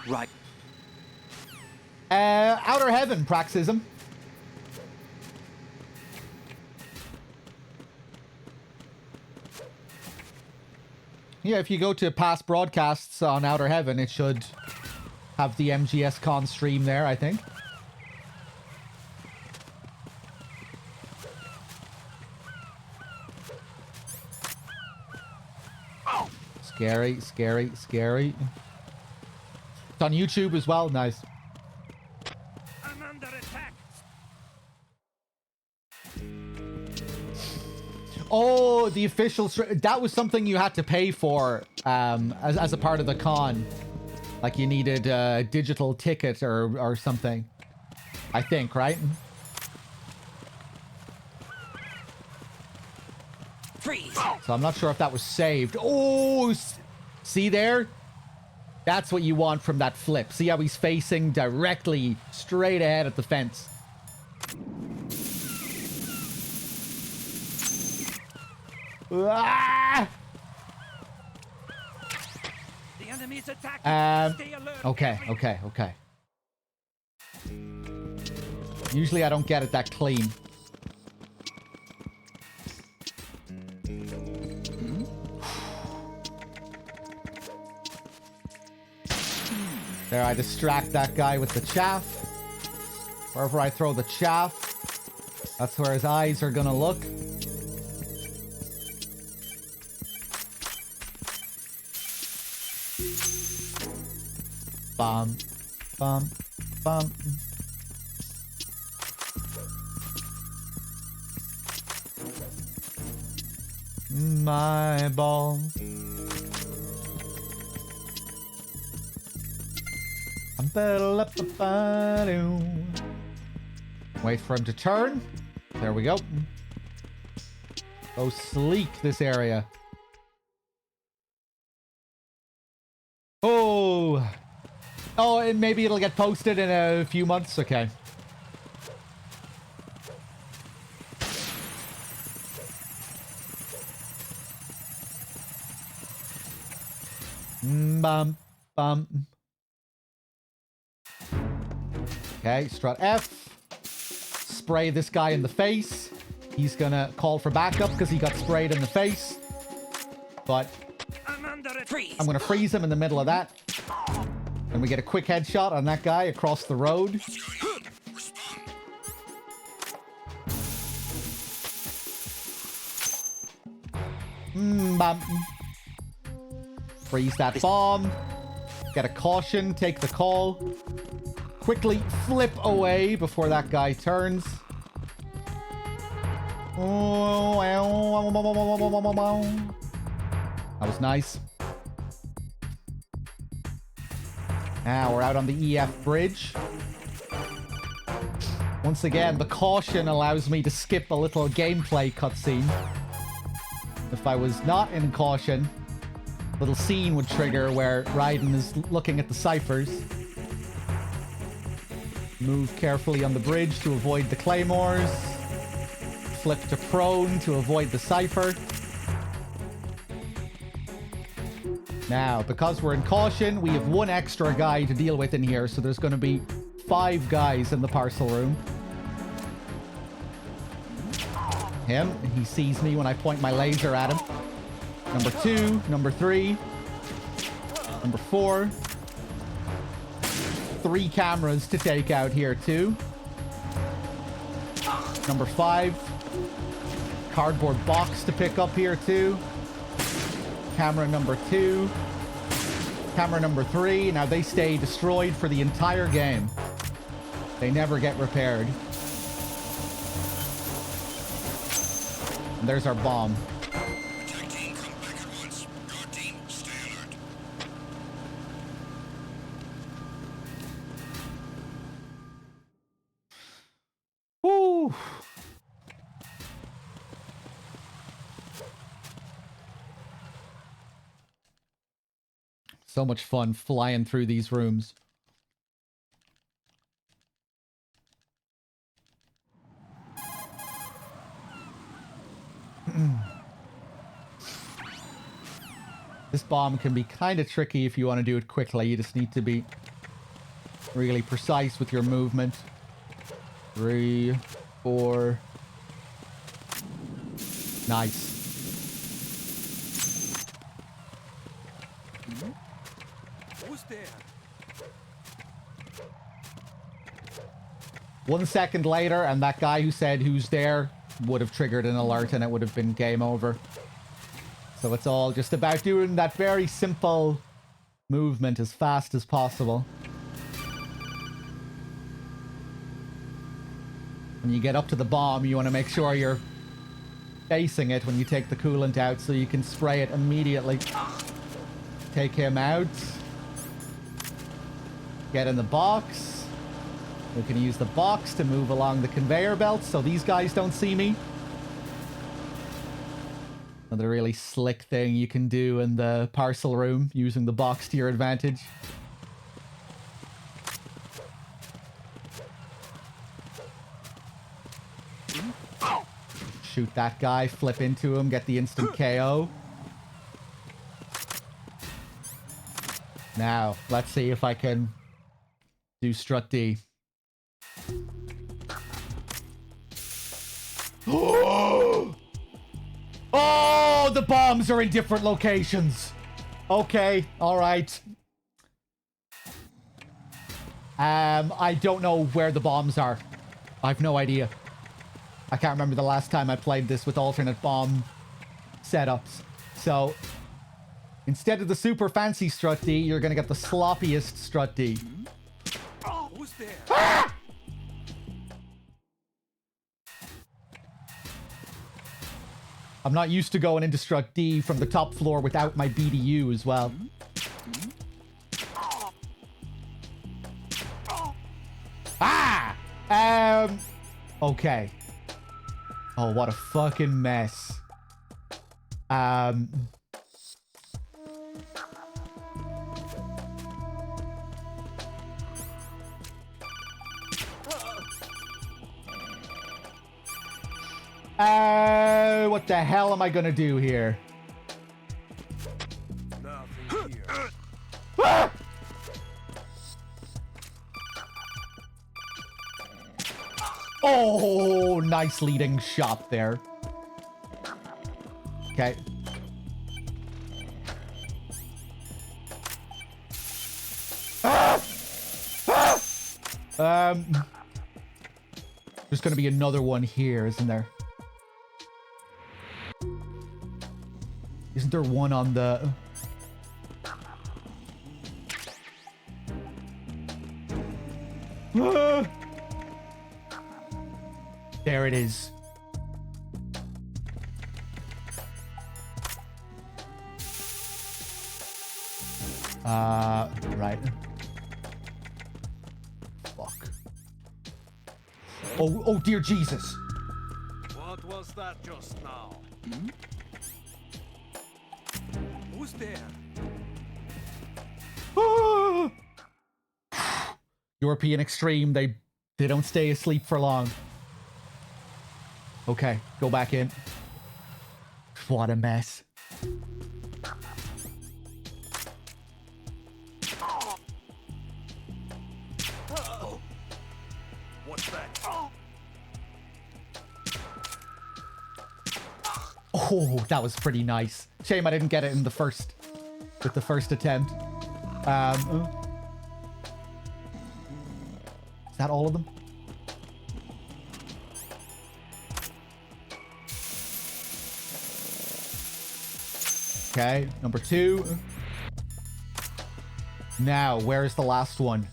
B: Right.
A: Outer Heaven, Praxism. Yeah, if you go to past broadcasts on Outer Heaven, it should have the MGS Con stream there, I think. Scary, scary, scary. It's on YouTube as well. Nice.
I: I'm under attack.
A: Oh, the official... That was something you had to pay for as a part of the con. Like you needed a digital ticket or something. I think, right?
B: Freeze!
A: So I'm not sure if that was saved. Oh, see there? That's what you want from that flip. See how he's facing directly straight ahead at the fence. Ah!
I: The enemy's attacking. Stay alert.
A: Okay. Usually I don't get it that clean. There, I distract that guy with the chaff. Wherever I throw the chaff, that's where his eyes are gonna look. Bum, bum, bum. My ball. Wait for him to turn. There we go. Go sleek this area. Oh. Oh, and maybe it'll get posted in a few months. Okay. Bum, bum. Okay, strut F. Spray this guy in the face. He's gonna call for backup because he got sprayed in the face. But I'm gonna freeze him in the middle of that. And we get a quick headshot on that guy across the road. Bum. Freeze that bomb. Get a caution. Take the call. Quickly flip away before that guy turns. That was nice. Now we're out on the EF bridge. Once again, the caution allows me to skip a little gameplay cutscene. If I was not in caution, a little scene would trigger where Raiden is looking at the ciphers. Move carefully on the bridge to avoid the claymores. Flip to prone to avoid the cipher. Now, because we're in caution, we have one extra guy to deal with in here, so there's going to be 5 guys in the parcel room. Him, he sees me when I point my laser at him. Number 2, number 3, number 4. 3 cameras to take out here too. Number 5. Cardboard box to pick up here too. Camera number 2. Camera number 3. Now they stay destroyed for the entire game. They never get repaired. And there's our bomb.
D: Attack team, come back at once. Guard team, stay alert.
A: Woo! So much fun flying through these rooms. This bomb can be kind of tricky if you want to do it quickly. You just need to be really precise with your movement. 3, 4. Nice.
I: Who's there?
A: 1 second later, and that guy who said who's there would have triggered an alert and it would have been game over. So it's all just about doing that very simple movement as fast as possible. When you get up to the bomb, you want to make sure you're facing it when you take the coolant out so you can spray it immediately. Take him out. Get in the box. We can use the box to move along the conveyor belt so these guys don't see me. Another really slick thing you can do in the parcel room, using the box to your advantage. Shoot that guy, flip into him, get the instant KO. Now, let's see if I can do strut D. Oh, the bombs are in different locations. Okay, all right. I don't know where the bombs are. I have no idea. I can't remember the last time I played this with alternate bomb setups. So, instead of the super fancy strut D, you're gonna get the sloppiest strut D.
I: there?
A: Ah! I'm not used to going into Strut D from the top floor without my BDU as well. Ah! Okay. Oh, what a fucking mess. What the hell am I gonna do here?
I: Nothing here.
A: Ah! Oh, nice leading shot there. Okay. Ah! Ah! There's gonna be another one here, isn't there? Isn't there one on the... Ah! There it is. Right. Fuck. Oh dear Jesus.
I: What was that just now? Who's there?
A: Ah! European Extreme, they don't stay asleep for long. Okay, go back in. What a mess.
I: What's that?
A: Oh, that was pretty nice. Shame I didn't get it in the first, with the first attempt. Is that all of them? Okay, number 2. Now, where's the last one?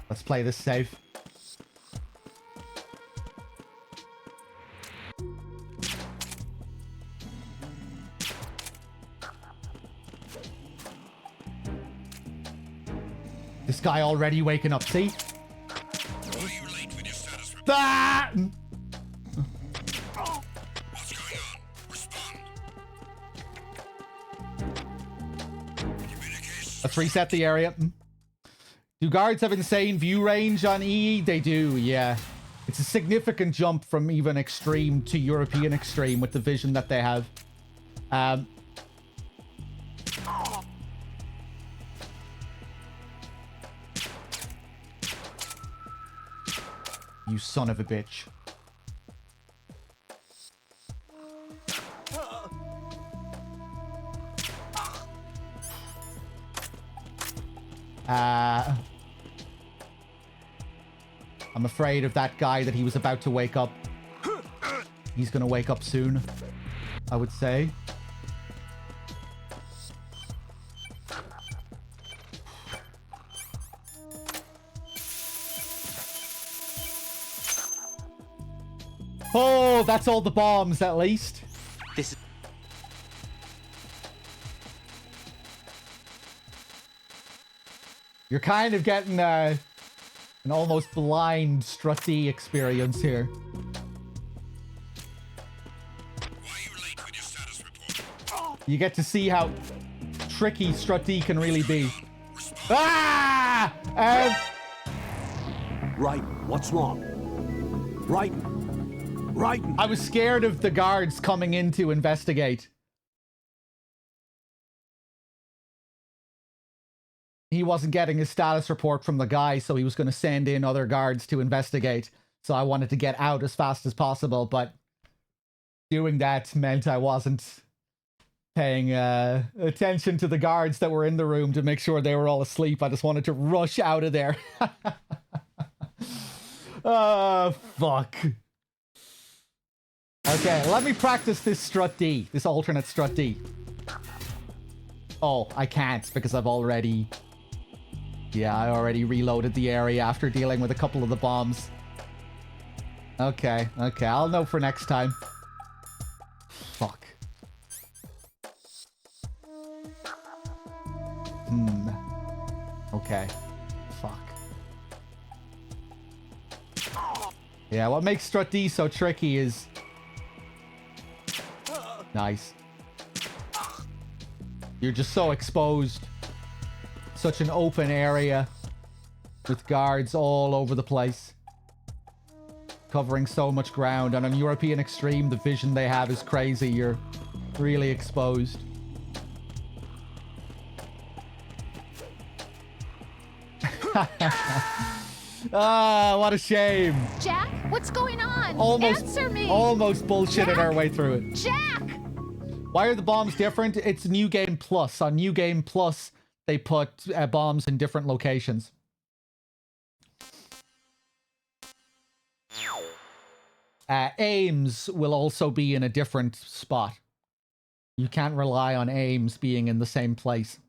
A: Let's play this safe. This guy already waking up, see?
D: Why are you late with your status report?
A: Ah!
D: What's going on? Respond. Communication.
A: Let's reset the area. Do guards have insane view range on EE? They do, yeah. It's a significant jump from even Extreme to European Extreme with the vision that they have. You son of a bitch. I'm afraid of that guy that he was about to wake up. He's gonna wake up soon, I would say. Oh, that's all the bombs, at least.
B: This is
A: You're kind of getting an almost blind Strut D experience here.
D: Why are you late with your status report?
A: You get to see how tricky Strut D can really be. Ah!
J: Right, what's wrong? Right.
A: I was scared of the guards coming in to investigate. He wasn't getting his status report from the guy, so he was going to send in other guards to investigate. So I wanted to get out as fast as possible, but doing that meant I wasn't paying attention to the guards that were in the room to make sure they were all asleep. I just wanted to rush out of there. Oh, fuck. Okay, let me practice this strut D, this alternate strut D. Oh, I can't because I've already... Yeah, I already reloaded the area after dealing with a couple of the bombs. Okay, I'll know for next time. Fuck. Okay. Fuck. Yeah, what makes strut D so tricky is... Nice. You're just so exposed. Such an open area with guards all over the place. Covering so much ground. And on European Extreme, the vision they have is crazy. You're really exposed. Ah, what a shame.
H: Jack, what's going on? Answer me.
A: Almost bullshitted
H: Jack?
A: our way through it.
H: Jack!
A: Why are the bombs different? It's New Game Plus. On New Game Plus, they put bombs in different locations. Aims will also be in a different spot. You can't rely on aims being in the same place.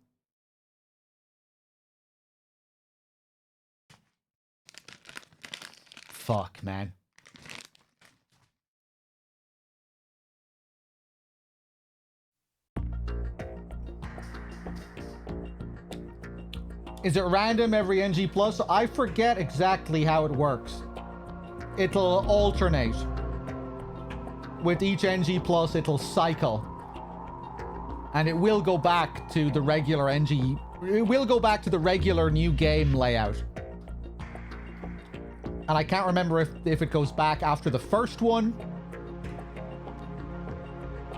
A: Fuck, man. Is it random every NG Plus? I forget exactly how it works. It'll alternate. With each NG Plus, it'll cycle. And it will go back to the regular NG... It will go back to the regular new game layout. And I can't remember if it goes back after the first one.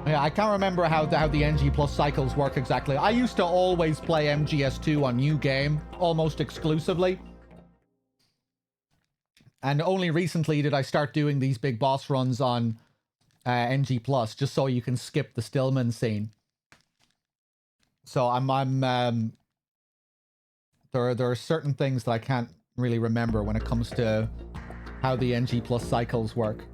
A: Yeah, I can't remember how the NG Plus cycles work exactly. I used to always play MGS2 on New Game, almost exclusively. And only recently did I start doing these big boss runs on NG Plus, just so you can skip the Stillman scene. So there are certain things that I can't really remember when it comes to how the NG Plus cycles work.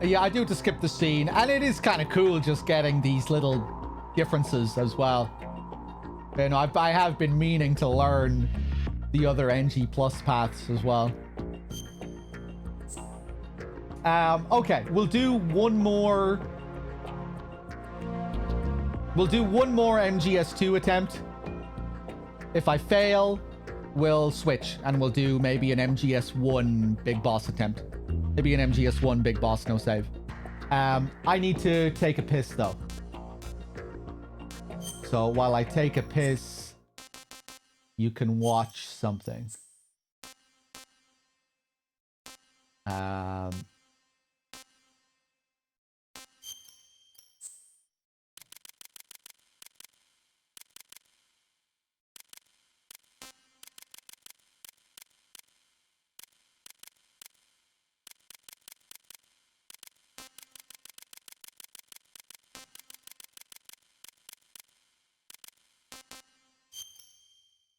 A: Yeah, I do have to skip the scene, and it is kind of cool just getting these little differences as well. You know, I have been meaning to learn the other NG Plus paths as well. Okay, we'll do one more. We'll do one more MGS2 attempt. If I fail, we'll switch, and we'll do maybe an MGS1 big boss attempt. Maybe an MGS1 big boss, no save. I need to take a piss, though. So while I take a piss, you can watch something.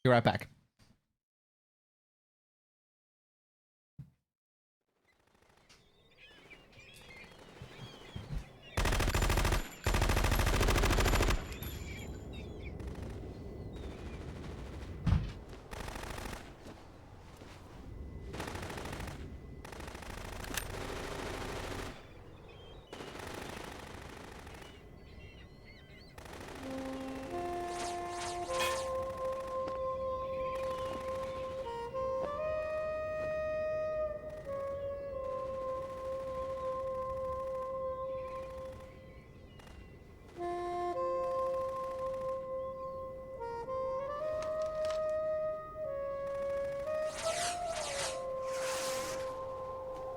A: Be right back.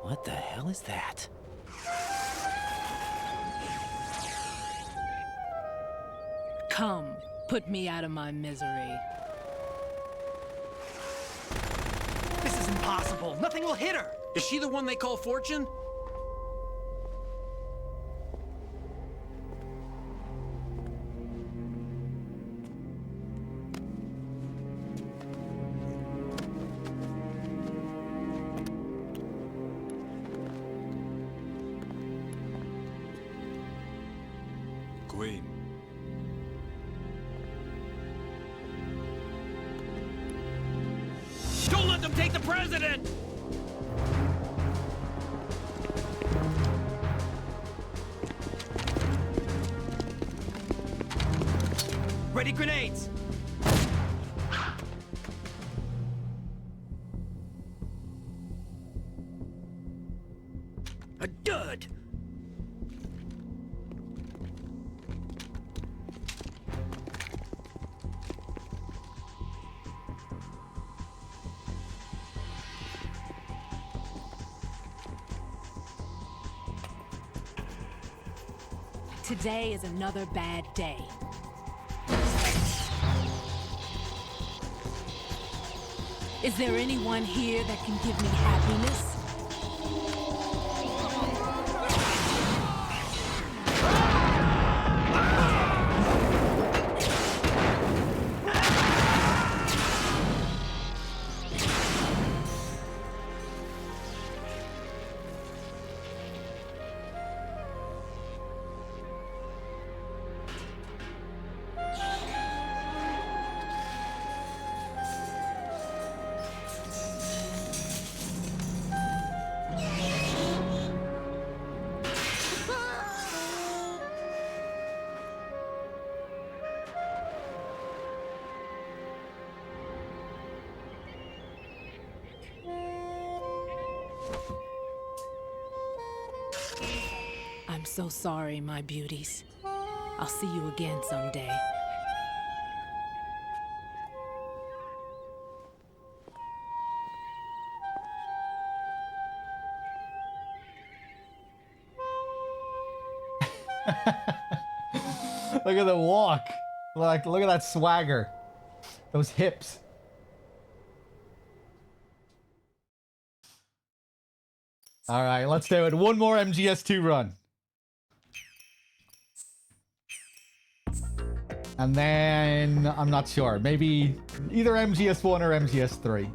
B: What the hell is that?
K: Come, put me out of my misery.
B: This is
I: It's impossible. Nothing will hit her.
B: Is she the one they call Fortune?
D: Queen.
I: Don't let them take the president! Ready grenades! A dud!
K: Today is another bad day. Is there anyone here that can give me happiness? I'm so sorry, my beauties. I'll see you again someday.
A: Look at the walk. Like, look at that swagger. Those hips. All right, let's do it. One more MGS2 run. And then, I'm not sure. Maybe either MGS1 or MGS3.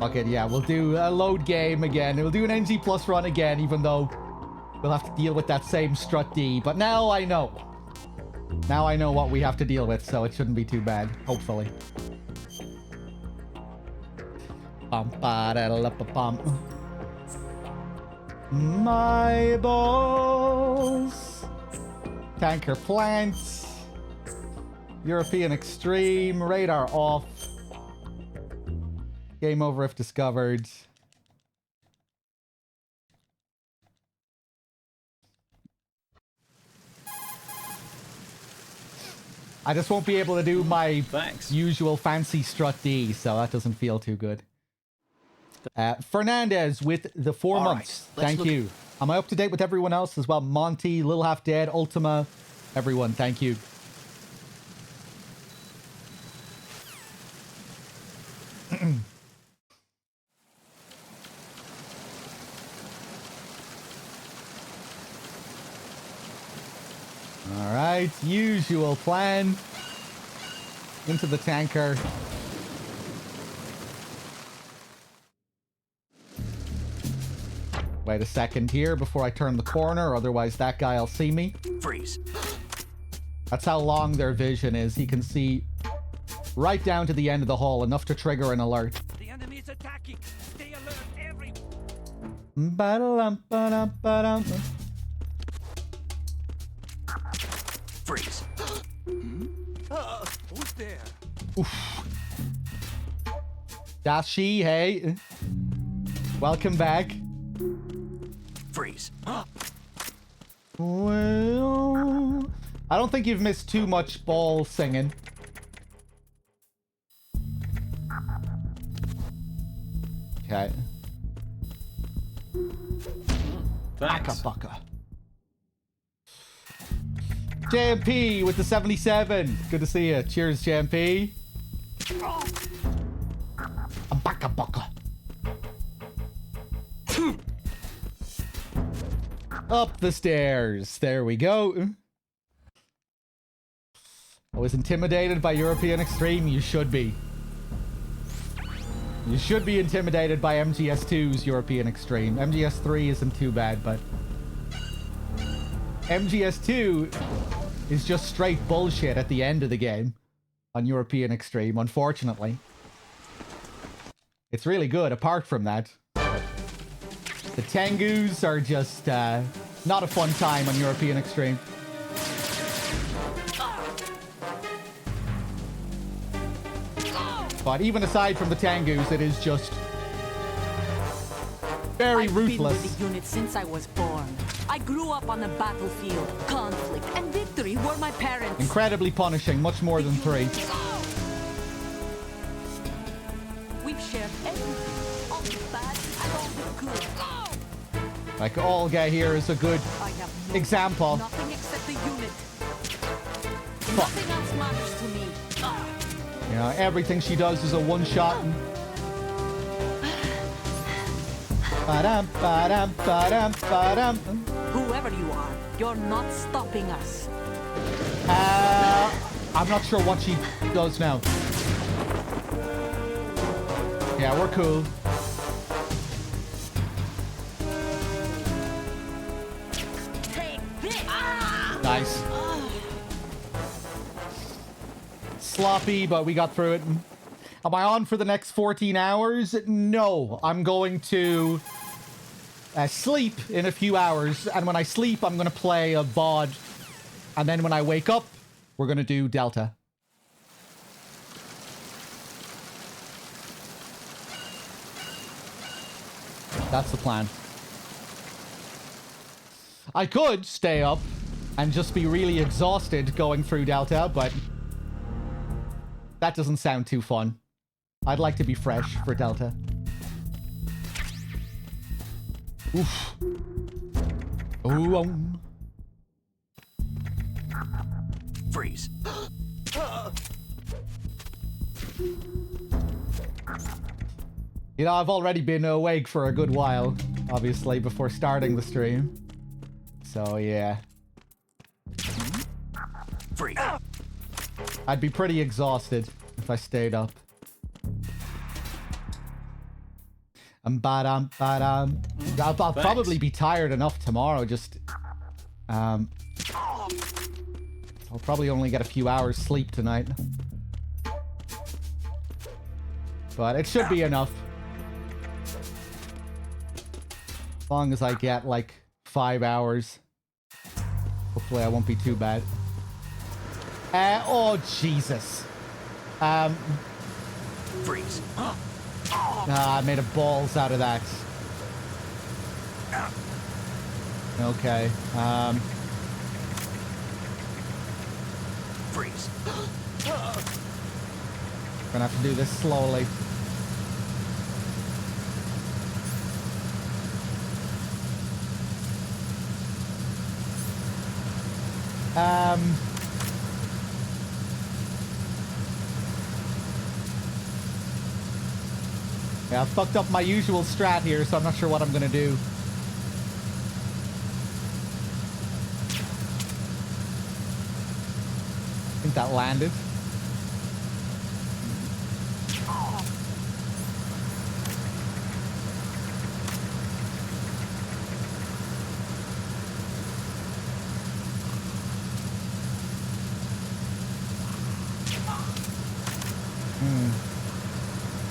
A: Okay, yeah, we'll do a load game again. We'll do an NG Plus run again, even though we'll have to deal with that same strut D. But now I know. Now I know what we have to deal with, so it shouldn't be too bad, hopefully. My balls. Tanker plants. European Extreme. Radar off. Game over if discovered. I just won't be able to do my usual fancy strut D, so that doesn't feel too good. Fernandez with the 4 months. Thank you. Am I up to date with everyone else as well? Monty, Little Half Dead, Ultima, everyone. Thank you. All right, usual plan. Into the tanker. Wait a second here before I turn the corner, otherwise that guy'll see me.
B: Freeze.
A: That's how long their vision is. He can see right down to the end of the hall, enough to trigger an alert.
I: The enemy is attacking. Stay alert, everyone.
B: Freeze.
I: Who's there?
A: Oof. Dashi, hey. Welcome back.
B: Freeze.
A: Well, I don't think you've missed too much ball singing. Okay.
F: Thanks.
A: Baka baka. JMP with the 77. Good to see you. Cheers, JMP. A baka baka. Up the stairs. There we go. I was intimidated by European Extreme. You should be. You should be intimidated by MGS2's European Extreme. MGS3 isn't too bad, but MGS2 is just straight bullshit at the end of the game on European Extreme, unfortunately. It's really good apart from that. The Tengus are just not a fun time on European Extreme. But even aside from the Tengus, it is just very ruthless.
C: I've been with the unit since I was born. I grew up on the battlefield. Conflict and victory were my parents.
A: Incredibly punishing, much more than 3.
C: We've shared everything, all the bad and all the good.
A: Like Olga here is a good example.
C: Nothing except the unit.
A: Fuck.
C: Nothing else matters to me.
A: You know, everything she does is a one-shot. Ba-dum, ba-dum, ba-dum, ba-dum.
C: Whoever you are, you're not stopping us.
A: I'm not sure what she does now. Yeah, we're cool. Nice. Sloppy, but we got through it. Am I on for the next 14 hours? No. I'm going to sleep in a few hours, and when I sleep, I'm going to play a VOD, and then when I wake up, we're going to do Delta. That's the plan. I could stay up and just be really exhausted going through Delta, but that doesn't sound too fun. I'd like to be fresh for Delta. Oof. Ooh.
B: Freeze.
A: You know, I've already been awake for a good while, obviously, before starting the stream. So, yeah.
B: Freeze.
A: I'd be pretty exhausted if I stayed up. I'll probably be tired enough tomorrow, just... I'll probably only get a few hours sleep tonight. But it should be enough. As long as I get, like, 5 hours. Hopefully I won't be too bad. Oh, Jesus.
B: Freeze.
A: I made a balls out of that. Okay.
B: Freeze.
A: Gonna have to do this slowly. Yeah, I fucked up my usual strat here, so I'm not sure what I'm gonna do. I think that landed.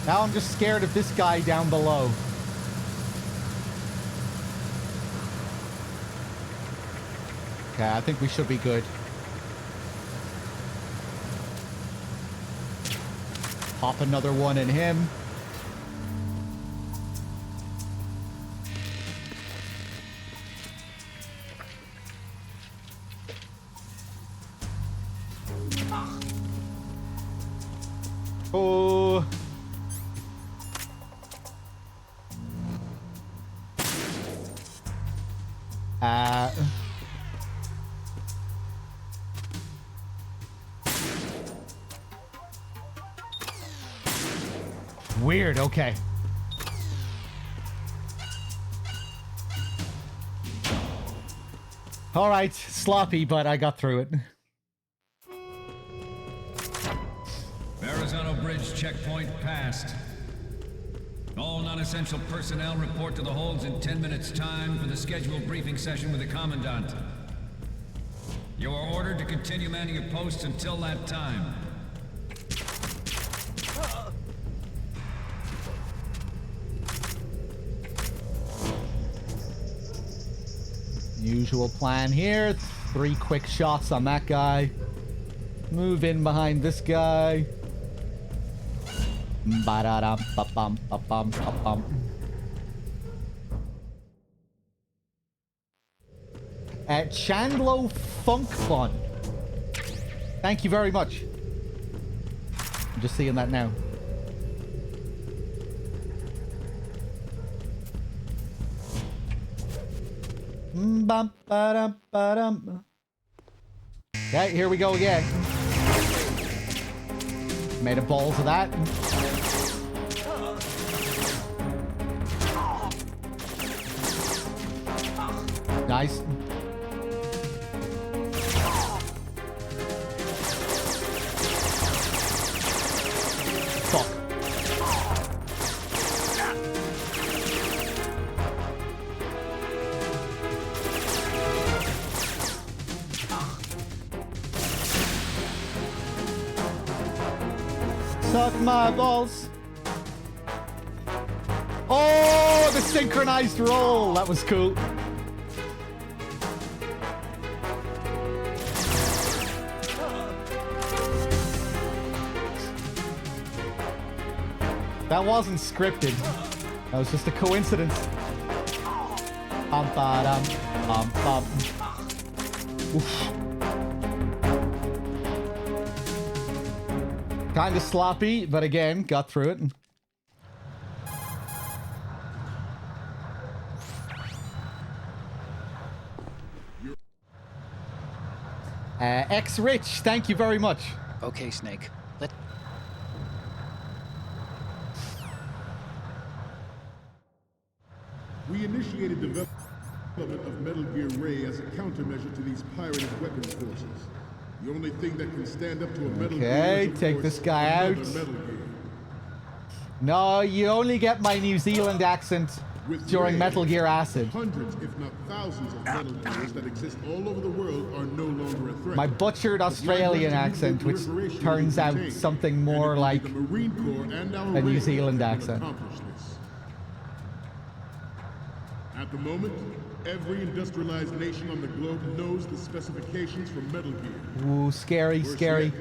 A: Now I'm just scared of this guy down below. Okay, I think we should be good. Pop another one in him. Oh. Weird, okay. Alright, sloppy, but I got through it.
E: Verrazano Bridge checkpoint passed. All non-essential personnel report to the holds in 10 minutes' time for the scheduled briefing session with the Commandant. You are ordered to continue manning your posts until that time.
A: Usual plan here. 3 quick shots on that guy. Move in behind this guy. Ba-da-dum, ba-bum, ba-bum, ba-bum. Chandlo Funk Fun. Thank you very much. I'm just seeing that now. Bum, ba-dum, ba-dum. Okay, here we go again. Made a balls of that. Nice. Fuck. Suck my balls. Oh, the synchronized roll. That was cool. That wasn't scripted. That was just a coincidence. Oof. Kind of sloppy, but again, got through it. X-Rich, thank you very much.
B: Okay, Snake.
G: We initiated development of Metal Gear Ray as a countermeasure to these pirated weapons forces. The only thing that can stand up to a Metal Gear
A: Okay,
G: is, of
A: take
G: course,
A: this guy out.
G: Metal Gear.
A: No, you only get my New Zealand accent during Metal Gear Acid.
G: Hundreds, if not thousands, of Metal Gears that exist all over the world are no longer a threat.
A: My butchered Australian accent, which turns out something more like
G: the Marine Corps and our
A: a New
G: Raiders
A: Zealand
G: that
A: accent.
G: accomplish this. At the moment, every industrialized nation on the globe knows the specifications for Metal Gear.
A: Ooh, scary,
G: Worse
A: scary.
G: yet,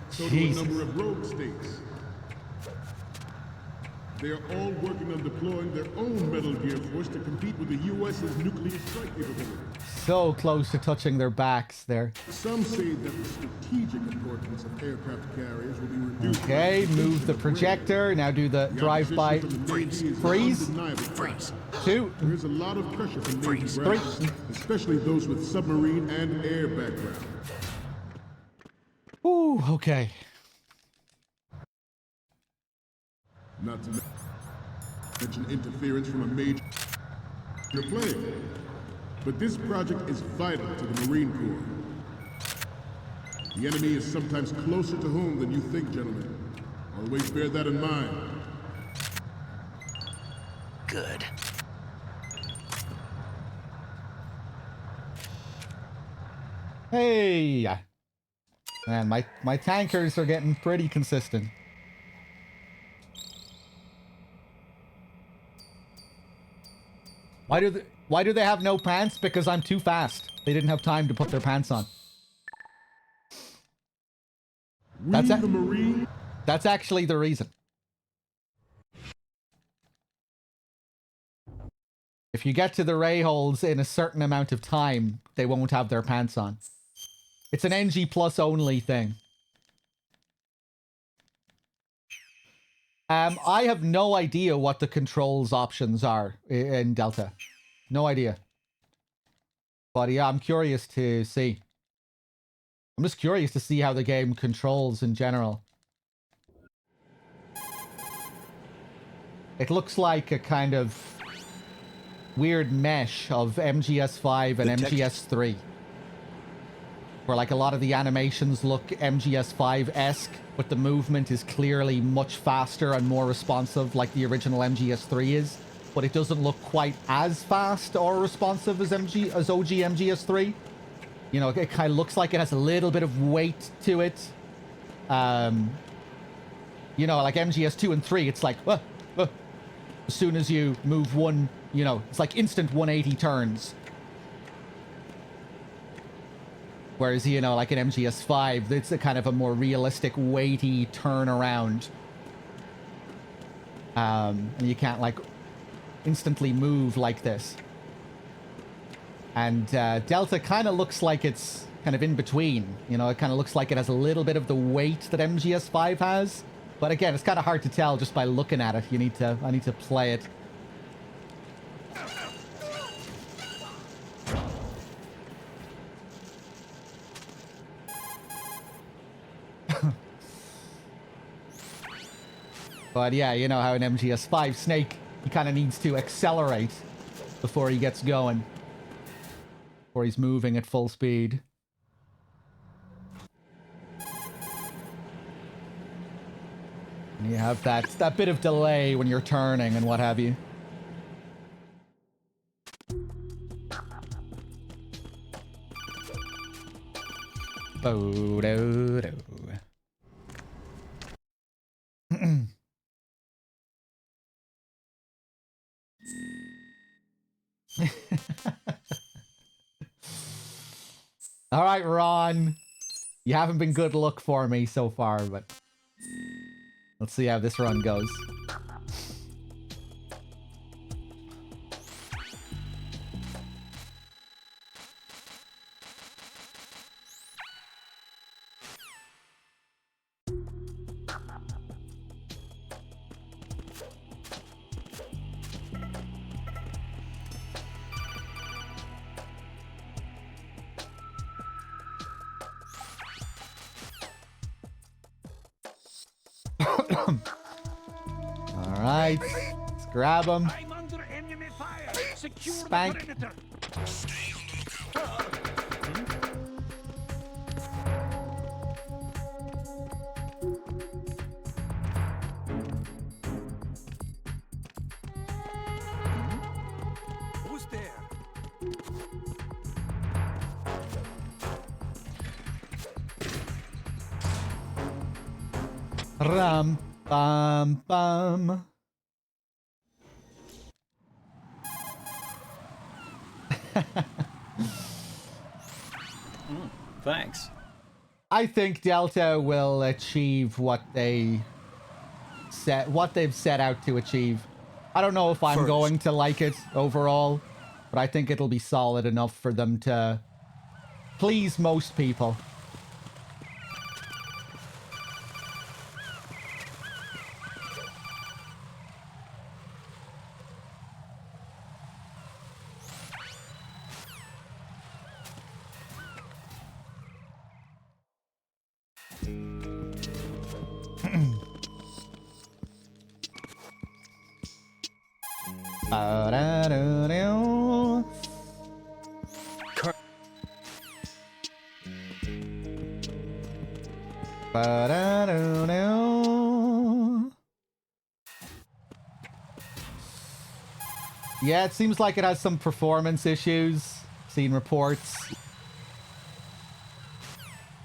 G: so do a
A: Jesus.
G: number of rogue states. They are all working on deploying their own Metal Gear force to compete with the U.S.'s nuclear strike capability.
A: So close to touching their backs there.
G: Some say that the strategic importance of aircraft carriers will be reduced.
A: Okay, move the projector. Now do the drive-by. Freeze. Freeze.
G: Freeze.
A: 2.
G: There's a lot of pressure from Navy brass, especially those with submarine and air background.
A: Ooh, okay.
G: Not to mention interference from a major player. But this project is vital to the Marine Corps. The enemy is sometimes closer to home than you think, gentlemen. Always bear that in mind.
B: Good.
A: Hey! Man, my tankers are getting pretty consistent. Why do they have no pants? Because I'm too fast. They didn't have time to put their pants on. That's actually the reason. If you get to the ray holes in a certain amount of time, they won't have their pants on. It's an NG plus only thing. I have no idea what the controls options are in Delta. No idea. But yeah, I'm curious to see. I'm just curious to see how the game controls in general. It looks like a kind of weird mesh of MGS5 and MGS3. Where like a lot of the animations look MGS5-esque, but the movement is clearly much faster and more responsive like the original MGS3 is. But it doesn't look quite as fast or responsive as OG MGS3. You know, it kind of looks like it has a little bit of weight to it. You know, like MGS2 and 3, it's like, as soon as you move one, you know, it's like instant 180 turns. Whereas, you know, like in MGS5, it's a kind of a more realistic, weighty turnaround. And you can't, like, instantly move like this. And Delta kind of looks like it's kind of in between. You know, it kind of looks like it has a little bit of the weight that MGS5 has. But again, it's kind of hard to tell just by looking at it. I need to play it. But yeah, you know how in MGS5, Snake, he kind of needs to accelerate before he gets going. Before he's moving at full speed. And you have that bit of delay when you're turning and what have you. Bo-do-do. All right, Ron. You haven't been good luck for me so far, but let's see how this run goes. All right, let's grab him.
I: I'm under enemy fire. Secure
A: Spank.
I: the perimeter.
D: Stay on the lookout.
I: Who's there?
A: Ram, bam, bam.
F: Thanks.
A: I think Delta will achieve what they've set out to achieve. I don't know if I'm going to like it overall, but I think it'll be solid enough for them to please most people. Ba-da-do-do. Ba-da-do-do. Yeah, it seems like it has some performance issues. Seen reports.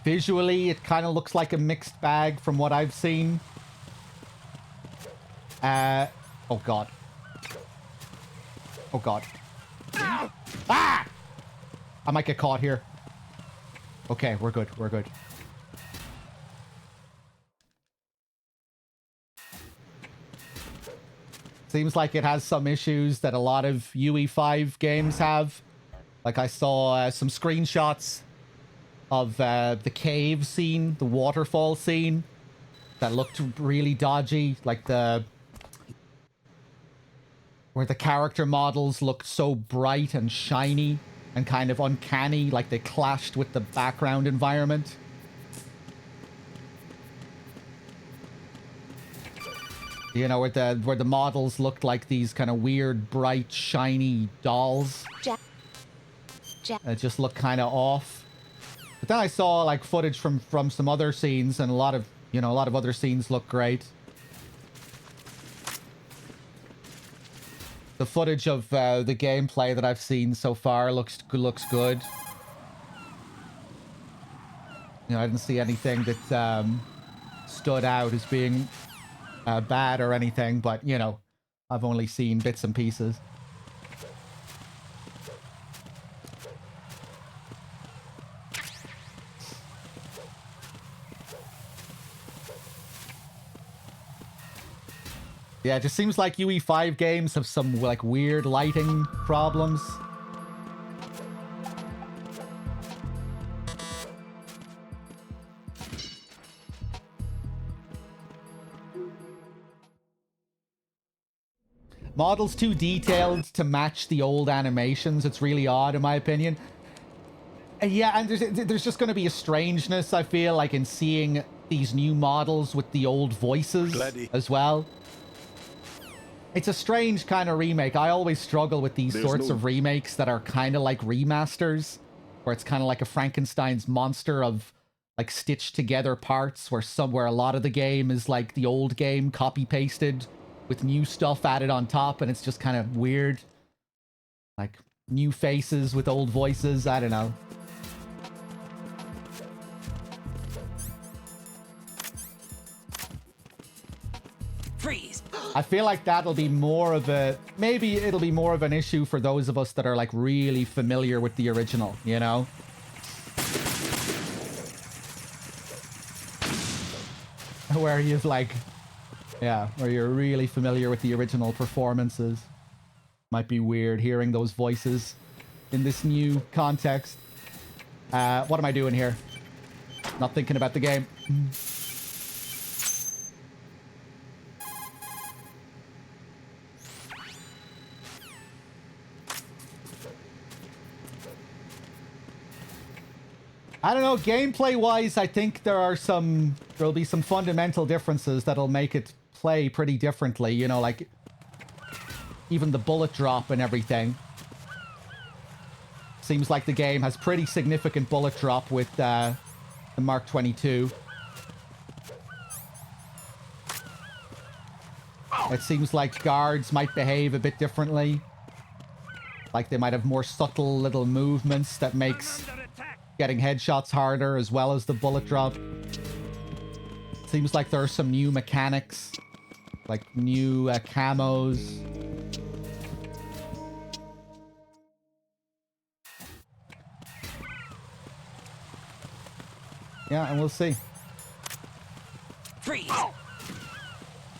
A: Visually, it kind of looks like a mixed bag from what I've seen. Oh god. Oh god. Ah! I might get caught here. Okay, we're good. We're good. Seems like it has some issues that a lot of UE5 games have. Like I saw some screenshots of the cave scene, the waterfall scene, that looked really dodgy. Like where the character models looked so bright and shiny and kind of uncanny, like they clashed with the background environment. You know, where the models looked like these kind of weird, bright, shiny dolls.
H: Jack.
A: It just looked kind of off. But then I saw like footage from some other scenes, and a lot of other scenes look great. The footage of the gameplay that I've seen so far looks good. You know, I didn't see anything that stood out as being bad or anything, but you know, I've only seen bits and pieces. Yeah, it just seems like UE5 games have some like weird lighting problems. Models too detailed to match the old animations. It's really odd, in my opinion. And yeah, and there's just going to be a strangeness, I feel, like in seeing these new models with the old voices as well. It's a strange kind of remake. I always struggle with these sorts of remakes that are kind of like remasters, where it's kind of like a Frankenstein's monster of like stitched together parts, where a lot of the game is like the old game copy pasted with new stuff added on top, and it's just kind of weird. Like new faces with old voices. I don't know.
B: Freeze.
A: I feel like that'll be more of a... Maybe it'll be more of an issue for those of us that are, like, really familiar with the original, you know? Where you've, like... Yeah, where you're really familiar with the original performances. Might be weird hearing those voices in this new context. What am I doing here? Not thinking about the game. I don't know, gameplay-wise, I think there'll be some fundamental differences that'll make it play pretty differently, you know, like even the bullet drop and everything. Seems like the game has pretty significant bullet drop with the Mark 22. It seems like guards might behave a bit differently. Like they might have more subtle little movements that makes getting headshots harder, as well as the bullet drop. Seems like there are some new mechanics, like new camos. Yeah, and we'll see.
B: Freeze.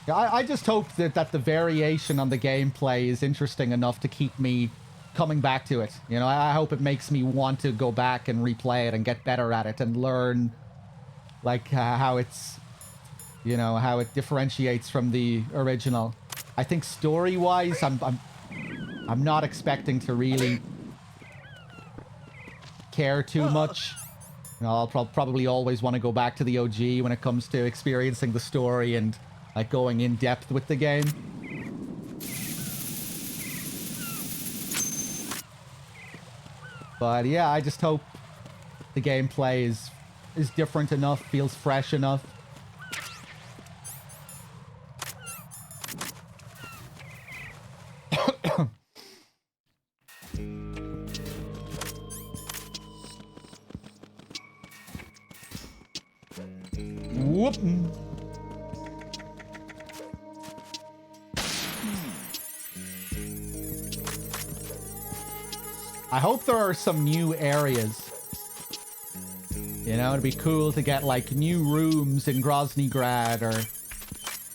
A: Yeah, I just hope that the variation on the gameplay is interesting enough to keep me coming back to it. You know, I hope it makes me want to go back and replay it and get better at it and learn like how it's, you know, how it differentiates from the original. I think story-wise, I'm not expecting to really care too much. You know, I'll probably always want to go back to the OG when it comes to experiencing the story and like going in depth with the game. But yeah, I just hope the gameplay is different enough, feels fresh enough. Whoop. I hope there are some new areas. You know, it'd be cool to get like new rooms in Groznygrad, or,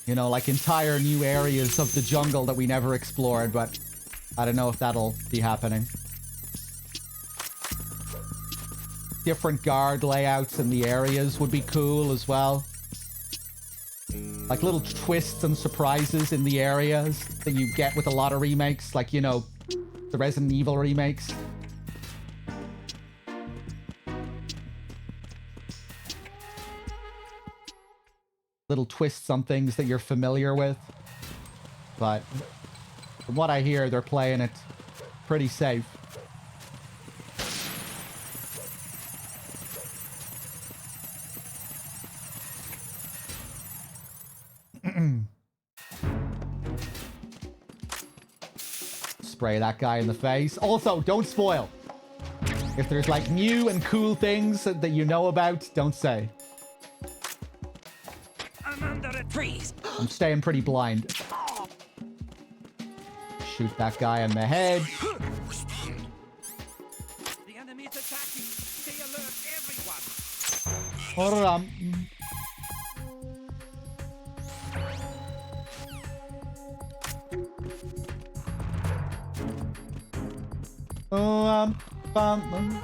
A: you know, like entire new areas of the jungle that we never explored, but I don't know if that'll be happening. Different guard layouts in the areas would be cool as well. Like little twists and surprises in the areas that you get with a lot of remakes, like, you know, the Resident Evil remakes. Little twists on things that you're familiar with. But from what I hear, they're playing it pretty safe. Spray that guy in the face. Also, don't spoil. If there's like new and cool things that you know about, don't say.
I: I'm under a freeze.
A: I'm staying pretty blind. Shoot that guy in the head.
I: The enemy's attacking. Stay alert, everyone.
A: Hold on. Bum.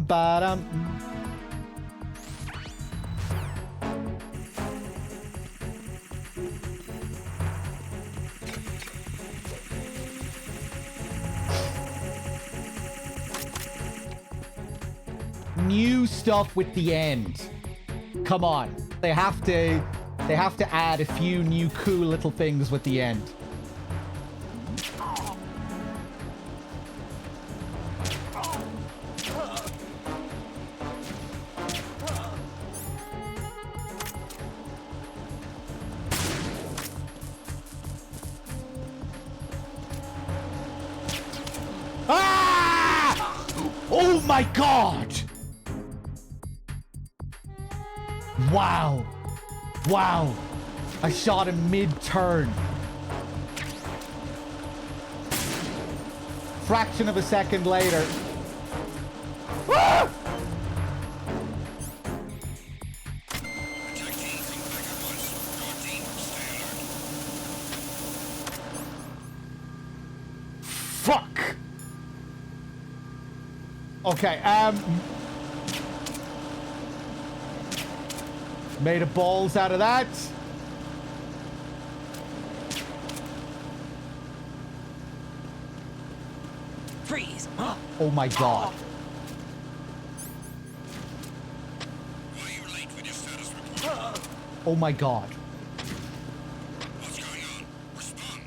A: Ba-dum. New stuff with the end. Come on. They have to add a few new cool little things with the end. Ah! Oh my god! Wow. Wow. I shot him mid-turn. Fraction of a second later. Ah! Fuck. Okay, made a balls out of that.
I: Freeze.
A: Oh my god.
D: Why are you late with your status report?
A: Oh my god.
D: What's going on? Respond.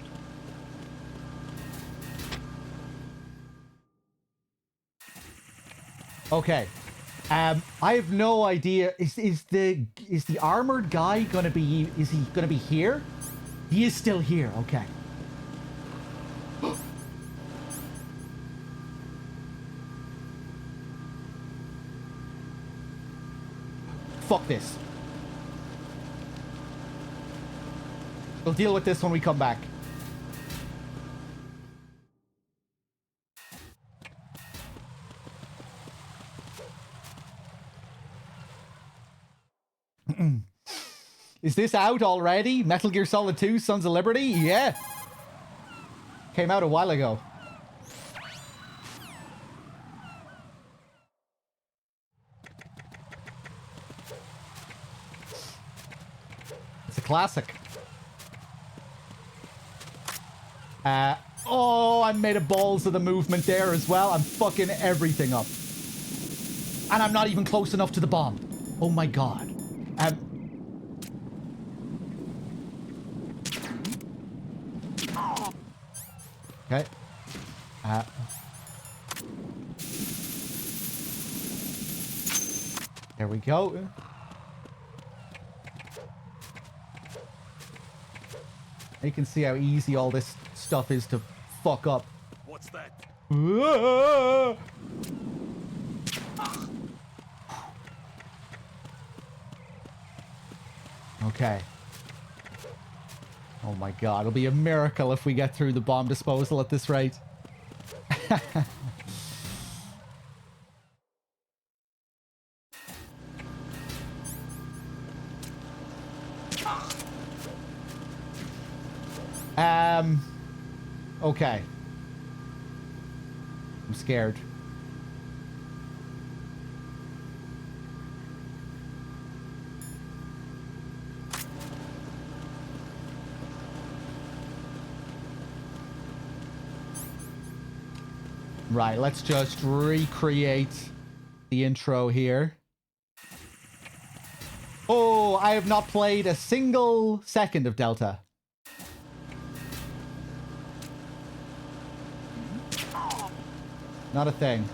A: Okay. I have no idea. Is the armored guy gonna be? Is he gonna be here? He is still here. Okay. Fuck this. We'll deal with this when we come back. Is this out already? Metal Gear Solid 2 Sons of Liberty? Yeah. Came out a while ago. It's a classic. Oh, I made a balls of the movement there as well. I'm fucking everything up. And I'm not even close enough to the bomb. Oh my god. Okay. There we go. You can see how easy all this stuff is to fuck up.
J: What's that?
A: Okay. Oh my god, it'll be a miracle if we get through the bomb disposal at this rate. Okay. I'm scared. Right, let's just recreate the intro here. Oh, I have not played a single second of Delta. Not a thing.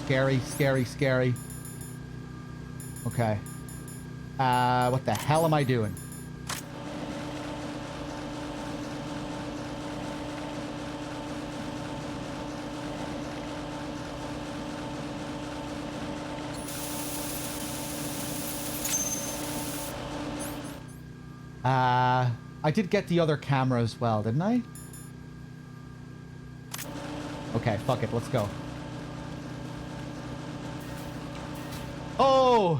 A: Scary, scary, scary. Okay. What the hell am I doing? I did get the other camera as well, didn't I? Okay, fuck it, let's go. Oh!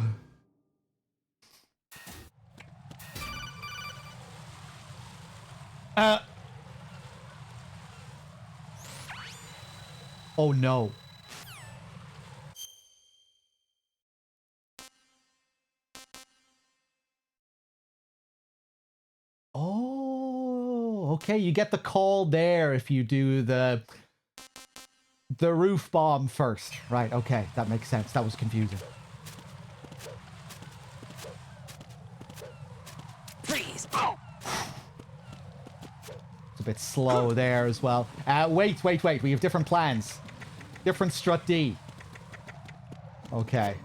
A: Oh no. Oh, okay, you get the call there if you do the roof bomb first. Right, okay, that makes sense. That was confusing.
B: Freeze! Oh!
A: It's a bit slow there as well. Wait. We have different plans. Different strut D. Okay.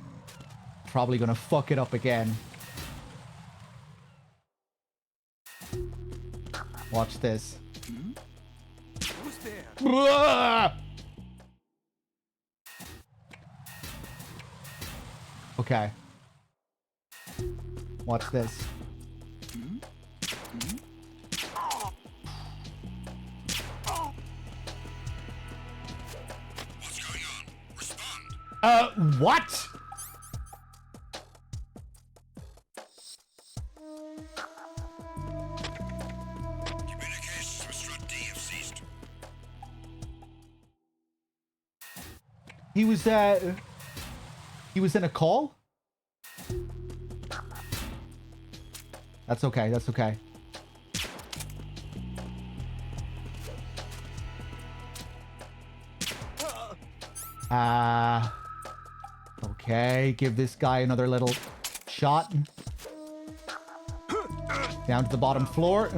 A: Probably gonna fuck it up again. Watch this.
B: Who's there?
A: Okay. Watch this.
D: What's going on? Respond.
A: What?
D: Communications with Strut D have ceased.
A: He was in a call? That's okay, that's okay. Okay, give this guy another little shot. Down to the bottom floor.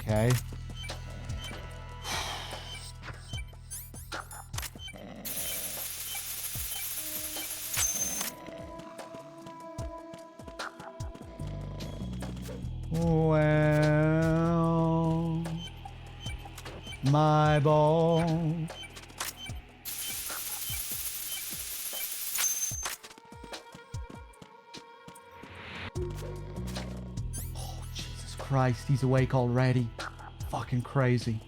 A: Okay. Well, my ball. Oh, Jesus Christ, he's awake already. Fucking crazy.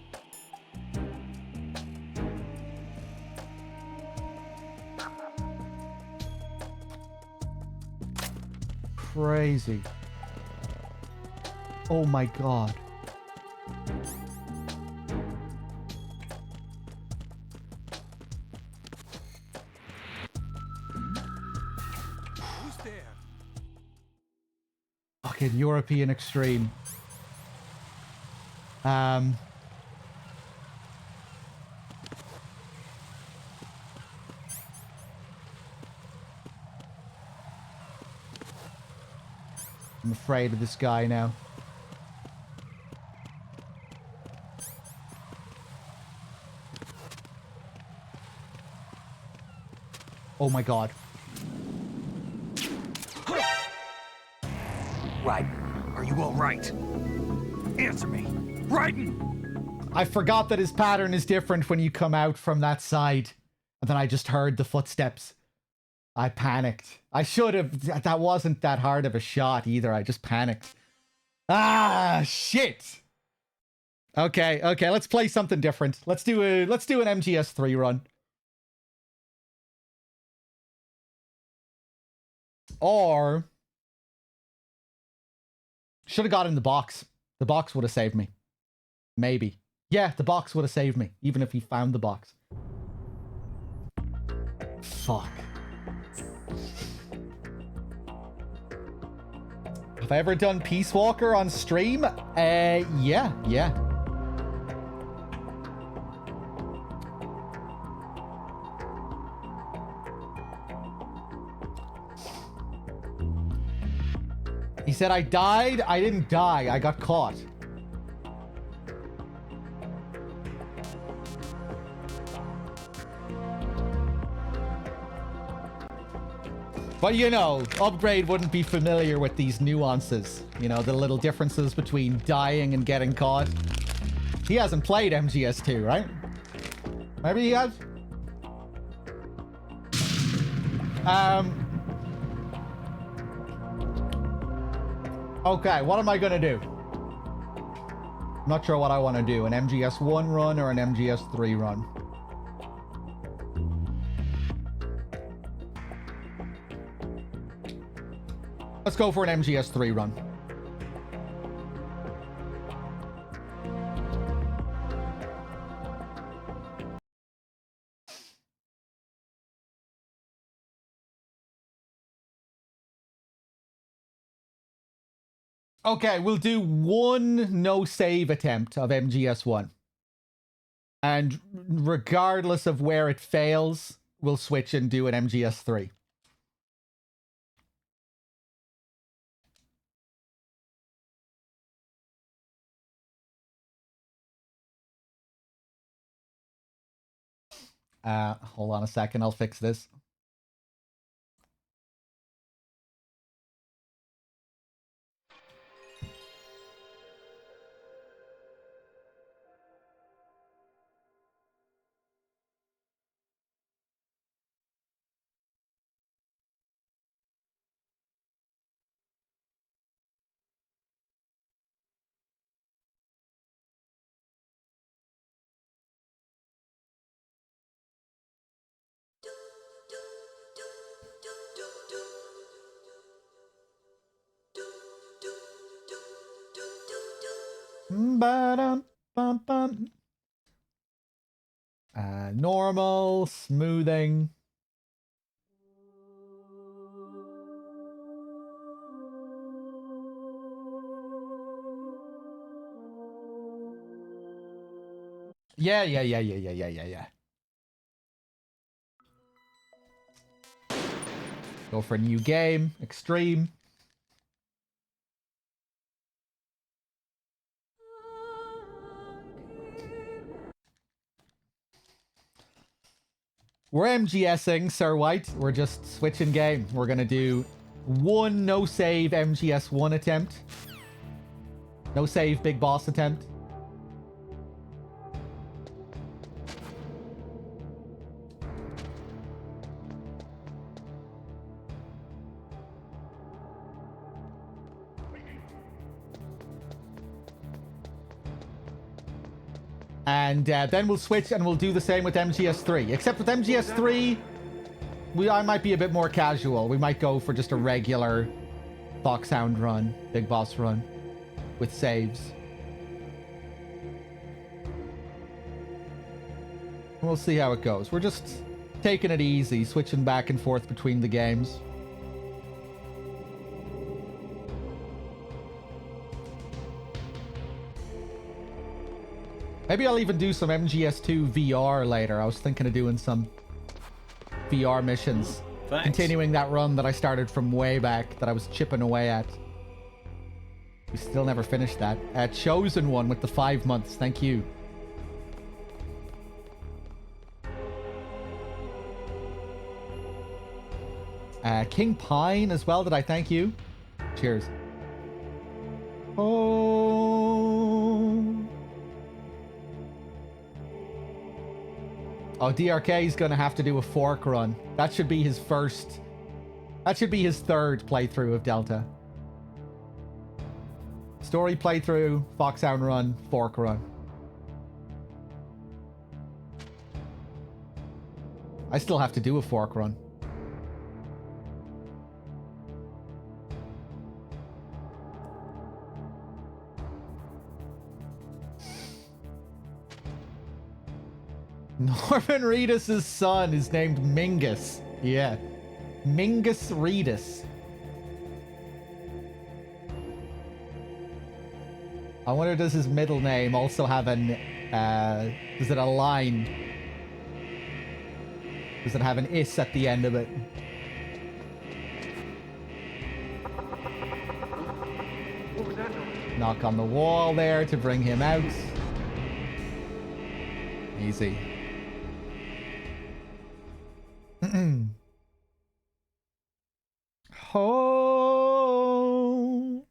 A: Crazy. Oh my god.
B: Who's there?
A: Fucking European extreme. I'm afraid of this guy now. Oh my god.
I: Right. Are you all right? Answer me. Raiden!
A: I forgot that his pattern is different when you come out from that side. And then I just heard the footsteps. I panicked. I should have. That wasn't that hard of a shot either. I just panicked. Ah, shit. Okay, let's play something different. Let's do an MGS3 run. Or should have got in the box. The box would have saved me. Maybe. Yeah, the box would have saved me, even if he found the box. Fuck. Have I ever done Peace Walker on stream? Yeah. He said, I died. I didn't die. I got caught. But you know, Upgrade wouldn't be familiar with these nuances. You know, the little differences between dying and getting caught. He hasn't played MGS2, right? Maybe he has? Okay, what am I gonna do? I'm not sure what I want to do. An MGS1 run or an MGS3 run? Let's go for an MGS3 run. Okay, we'll do one no save attempt of MGS1. And regardless of where it fails, we'll switch and do an MGS3. Hold on a second, I'll fix this. Normal, smoothing. Yeah. Go for a new game. Extreme. We're MGSing, Sir White. We're just switching game. We're going to do one no save MGS1 attempt. No save big boss attempt. And then we'll switch and we'll do the same with MGS3. Except with MGS3, I might be a bit more casual. We might go for just a regular Foxhound run, big boss run, with saves. We'll see how it goes. We're just taking it easy, switching back and forth between the games. Maybe I'll even do some MGS2 VR later. I was thinking of doing some VR missions.
F: Thanks.
A: Continuing that run that I started from way back, that I was chipping away at. We still never finished that. Chosen one with the 5 months. Thank you. King Pine as well. Did I thank you? Cheers. Oh, DRK is going to have to do a fork run. That should be his first... That should be his third playthrough of Delta. Story playthrough, Foxhound run, fork run. I still have to do a fork run. Norman Reedus' son is named Mingus. Yeah. Mingus Reedus. I wonder, does his middle name also have an, is it a line? Does it have an is at the end of it? Knock on the wall there to bring him out. Easy. Oh.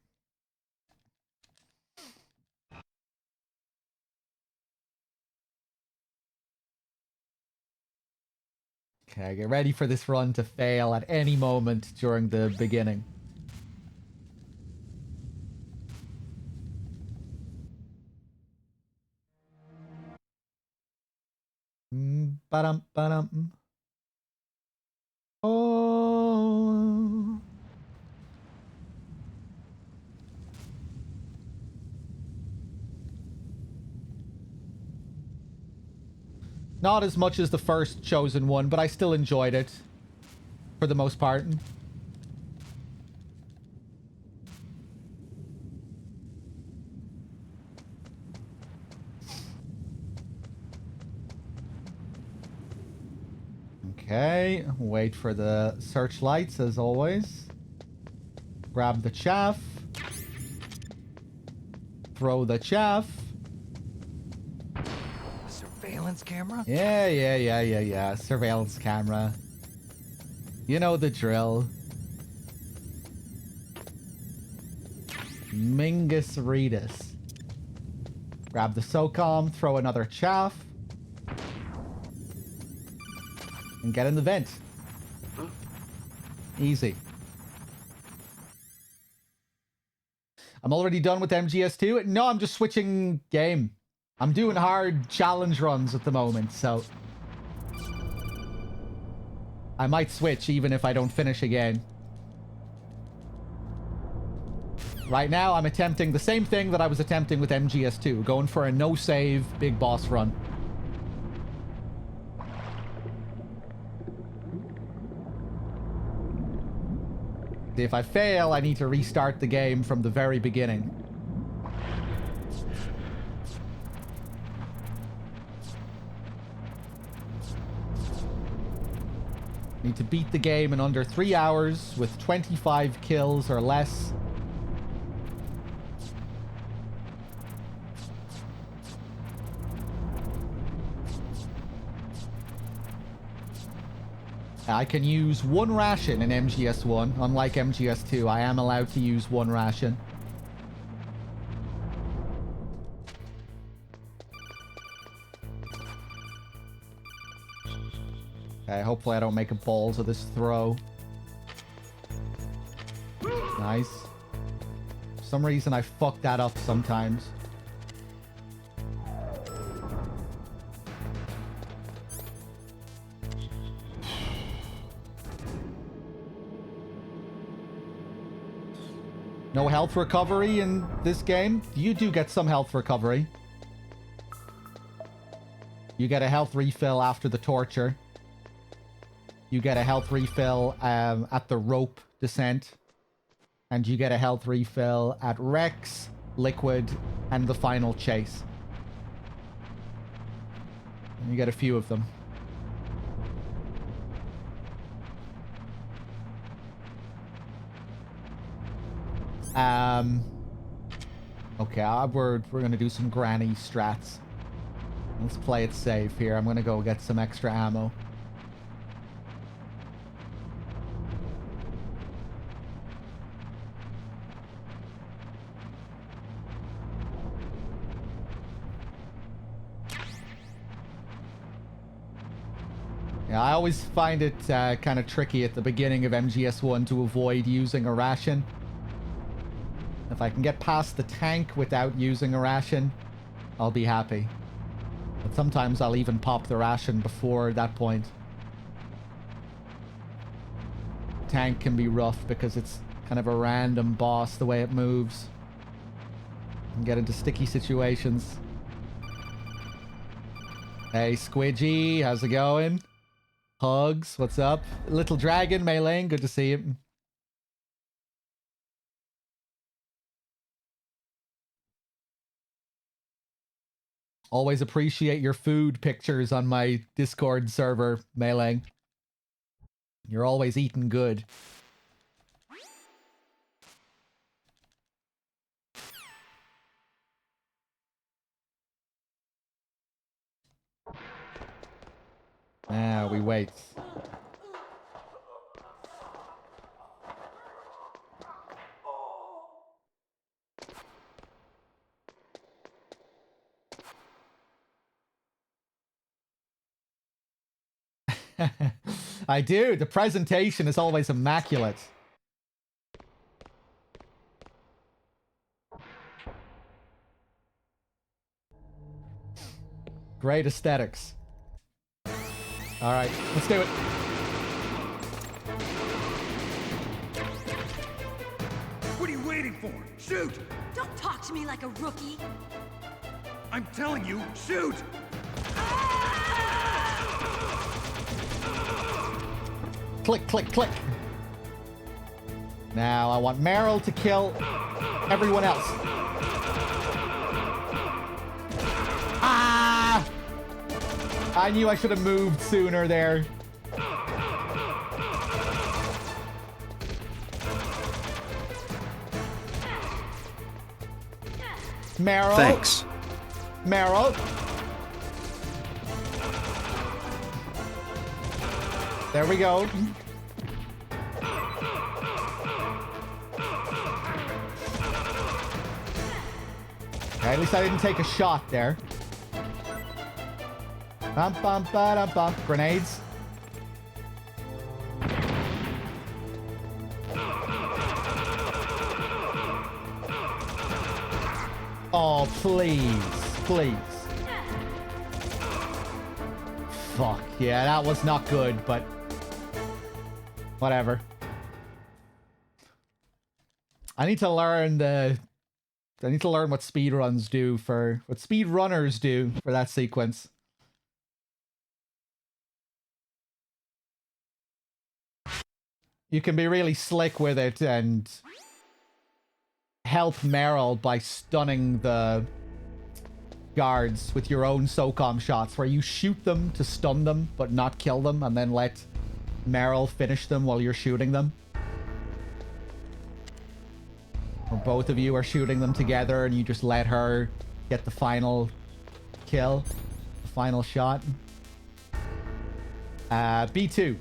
A: Okay, get ready for this run to fail at any moment during the beginning. Ba-dum, ba-dum. Oh. Not as much as the first chosen one, but I still enjoyed it for the most part. Okay, wait for the searchlights as always. Grab the chaff. Throw the chaff.
I: Surveillance camera?
A: Yeah. Surveillance camera. You know the drill. Mingus Reedus. Grab the SOCOM, throw another chaff. And get in the vent. Easy. I'm already done with MGS2. No, I'm just switching game. I'm doing hard challenge runs at the moment, so I might switch even if I don't finish again. Right now, I'm attempting the same thing that I was attempting with MGS2, going for a no-save big boss run. If I fail, I need to restart the game from the very beginning. Need to beat the game in under 3 hours with 25 kills or less. I can use one ration in MGS1. Unlike MGS2, I am allowed to use one ration. Okay, hopefully I don't make a balls of this throw. Nice. For some reason I fuck that up sometimes. No health recovery in this game? You do get some health recovery. You get a health refill after the torture. You get a health refill at the rope descent. And you get a health refill at Rex, Liquid, and the final chase. And you get a few of them. Okay, we're gonna do some granny strats. Let's play it safe here. I'm gonna go get some extra ammo. Yeah, I always find it kind of tricky at the beginning of MGS1 to avoid using a ration. If I can get past the tank without using a ration, I'll be happy. But sometimes I'll even pop the ration before that point. Tank can be rough because it's kind of a random boss the way it moves. You can get into sticky situations. Hey, Squidgy, how's it going? Hugs, what's up? Little Dragon, Mei Ling, good to see you. Always appreciate your food pictures on my Discord server, Mei Ling. You're always eating good. Now we wait. I do. The presentation is always immaculate. Great aesthetics. All right, let's do it.
I: What are you waiting for? Shoot!
C: Don't talk to me like a rookie.
I: I'm telling you, shoot!
A: Click, click, click. Now I want Meryl to kill everyone else. Ah! I knew I should have moved sooner there. Meryl.
B: Thanks.
A: Meryl. There we go. Okay, at least I didn't take a shot there. Bum, bum, ba, bum. Grenades. Oh, please. Please. Fuck. Yeah, that was not good, but... whatever. I need to learn what speedruns do for... what speedrunners do for that sequence. You can be really slick with it and help Meryl by stunning the guards with your own SOCOM shots, where you shoot them to stun them but not kill them, and then let Meryl finish them while you're shooting them. Or both of you are shooting them together and you just let her get the final kill, the final shot. B2.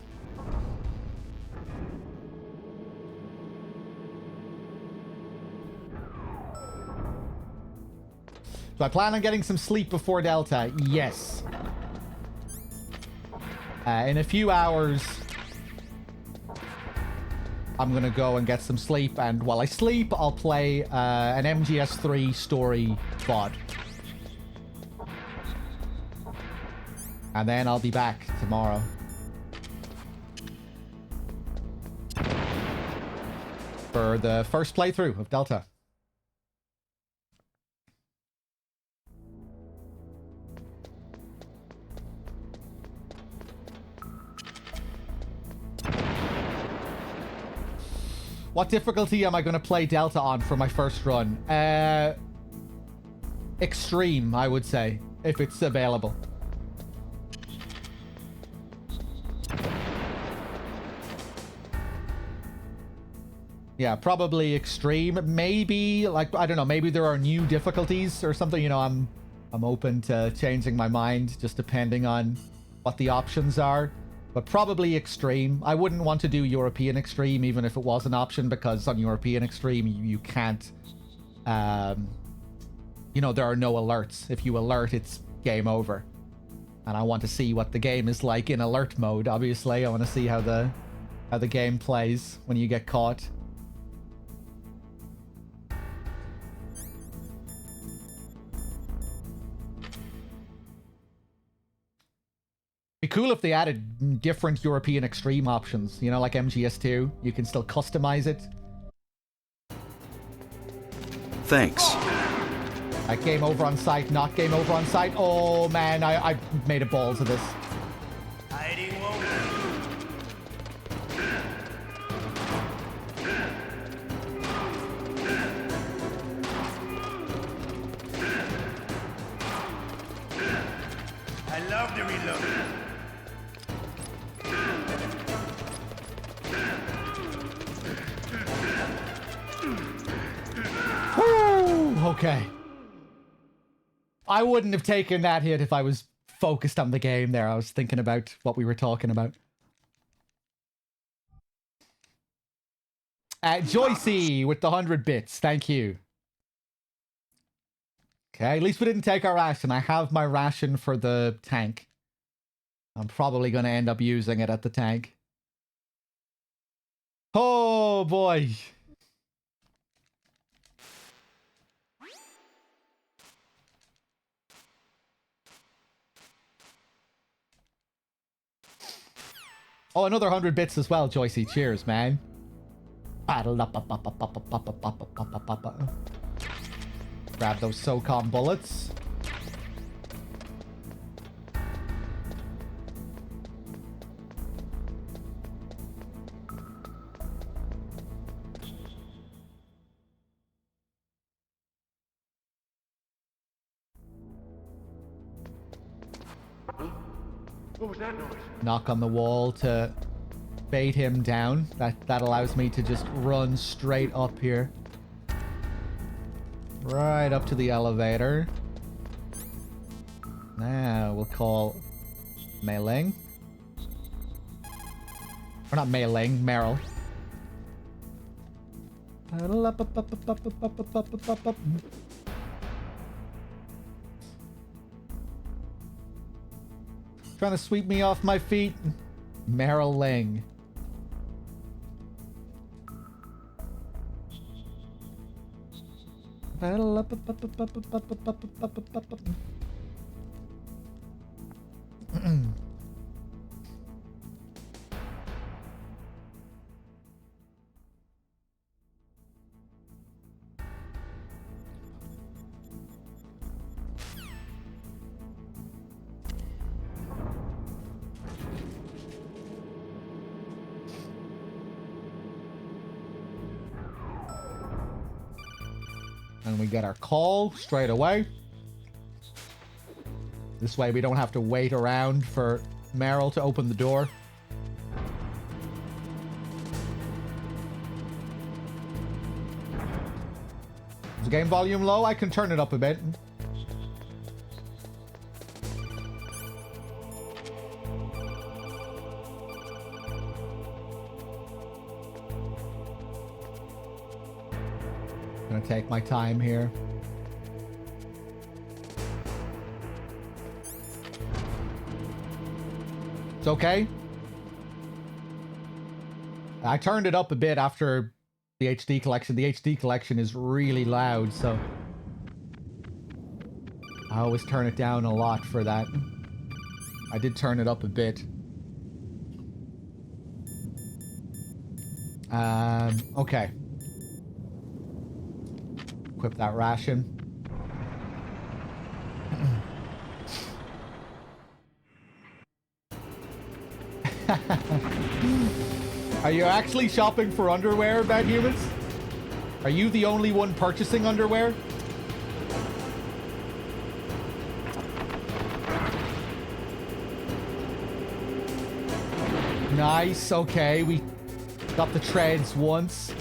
A: Do I plan on getting some sleep before Delta? Yes. In a few hours, I'm gonna go and get some sleep, and while I sleep, I'll play an MGS3 story VOD. And then I'll be back tomorrow. For the first playthrough of Delta. What difficulty am I going to play Delta on for my first run? Extreme, I would say, if it's available. Yeah, probably extreme. Maybe, like, I don't know, maybe there are new difficulties or something. You know, I'm open to changing my mind just depending on what the options are. But probably extreme. I wouldn't want to do European extreme even if it was an option, because on European extreme you can't, you know, there are no alerts. If you alert, it's game over. And I want to see what the game is like in alert mode, obviously. I want to see how the game plays when you get caught. Be cool if they added different European extreme options, you know, like MGS2. You can still customize it.
B: Thanks.
A: Game over on sight, not game over on sight. Oh man, I made a balls of this.
I: Hiding won't. I love to reload.
A: Whew, okay. I wouldn't have taken that hit if I was focused on the game there. I was thinking about what we were talking about. Joycey with the 100 bits. Thank you. Okay, at least we didn't take our ration. I have my ration for the tank. I'm probably going to end up using it at the tank. Oh, boy. Oh, another 100 bits as well, Joycey. Cheers, man. Grab those SOCOM bullets.
I: What was that noise?
A: Knock on the wall to bait him down. That allows me to just run straight up here. Right up to the elevator. Now we'll call Mei-Ling. Or not Mei-Ling, Meryl. Trying to sweep me off my feet. Meryl Ling. And we get our call straight away. This way we don't have to wait around for Meryl to open the door. Is the game volume low? I can turn it up a bit. Gonna take my time here. It's okay. I turned it up a bit after the HD collection. The HD collection is really loud, so I always turn it down a lot for that. I did turn it up a bit. Okay. Equip that ration. Are you actually shopping for underwear, Bad Humans? Are you the only one purchasing underwear? Nice, okay, we got the treads once.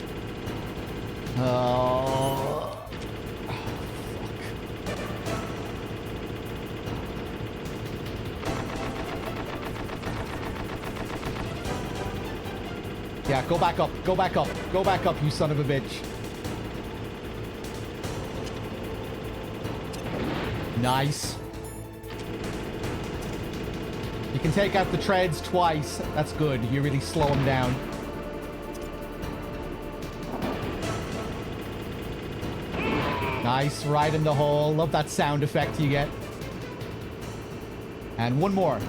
A: Yeah, go back up, go back up, go back up, you son of a bitch. Nice. You can take out the treads twice. That's good. You really slow them down. Nice, right in the hole. Love that sound effect you get. And one more.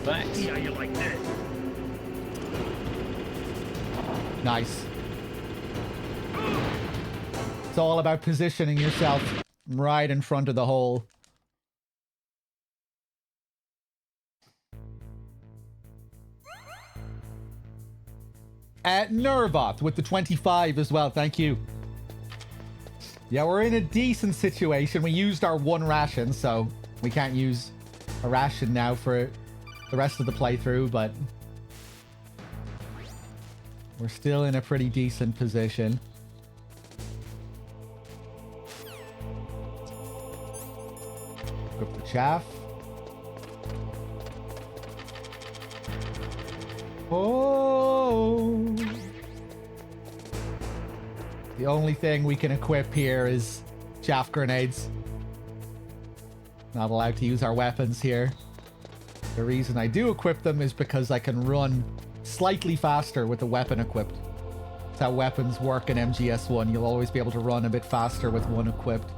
F: Thanks.
I: Yeah, you like this.
A: Nice. It's all about positioning yourself. right in front of the hole. Nervoth with the 25 as well. Thank you. Yeah, we're in a decent situation. We used our one ration, so we can't use a ration now for the rest of the playthrough, but we're still in a pretty decent position. Equip the chaff. Oh! The only thing we can equip here is chaff grenades. Not allowed to use our weapons here. The reason I do equip them is because I can run slightly faster with the weapon equipped. That's how weapons work in MGS1. You'll always be able to run a bit faster with one equipped.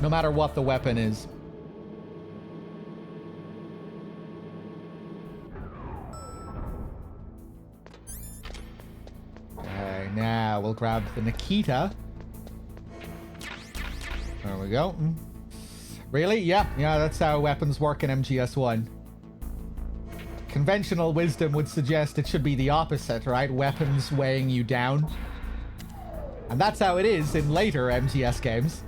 A: No matter what the weapon is. Okay, now we'll grab the Nikita. There we go. Really? Yeah, that's how weapons work in MGS1. Conventional wisdom would suggest it should be the opposite, right? Weapons weighing you down. And that's how it is in later MGS games.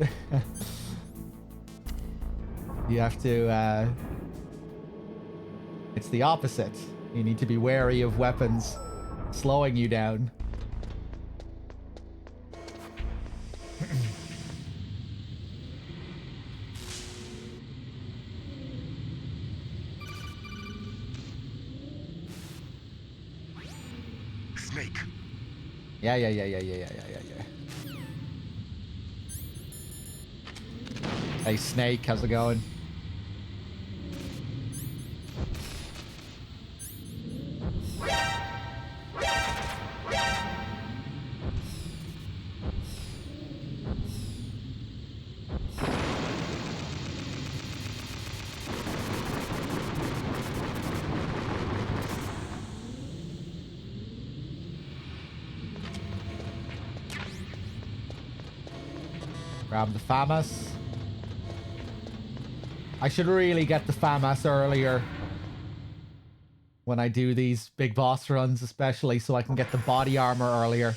A: You have to, it's the opposite. You need to be wary of weapons slowing you down.
I: Snake.
A: Yeah. Hey, Snake, how's it going? Grab the FAMAS. I should really get the FAMAS earlier when I do these big boss runs, especially so I can get the body armor earlier.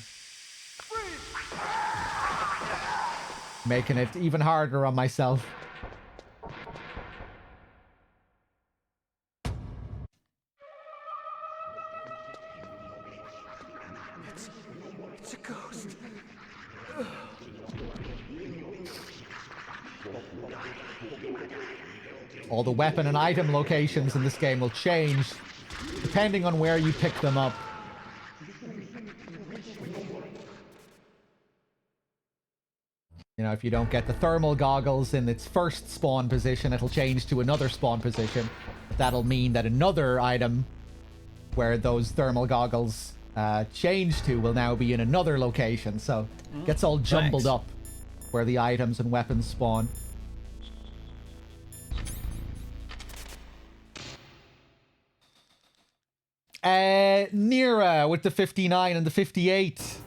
A: Making it even harder on myself.
I: It's a ghost.
A: All the weapon and item locations in this game will change depending on where you pick them up. You know, if you don't get the thermal goggles in its first spawn position, it'll change to another spawn position. That'll mean that another item where those thermal goggles change to will now be in another location. So it gets all jumbled up where the items and weapons spawn. Nira with the 59 and the 58.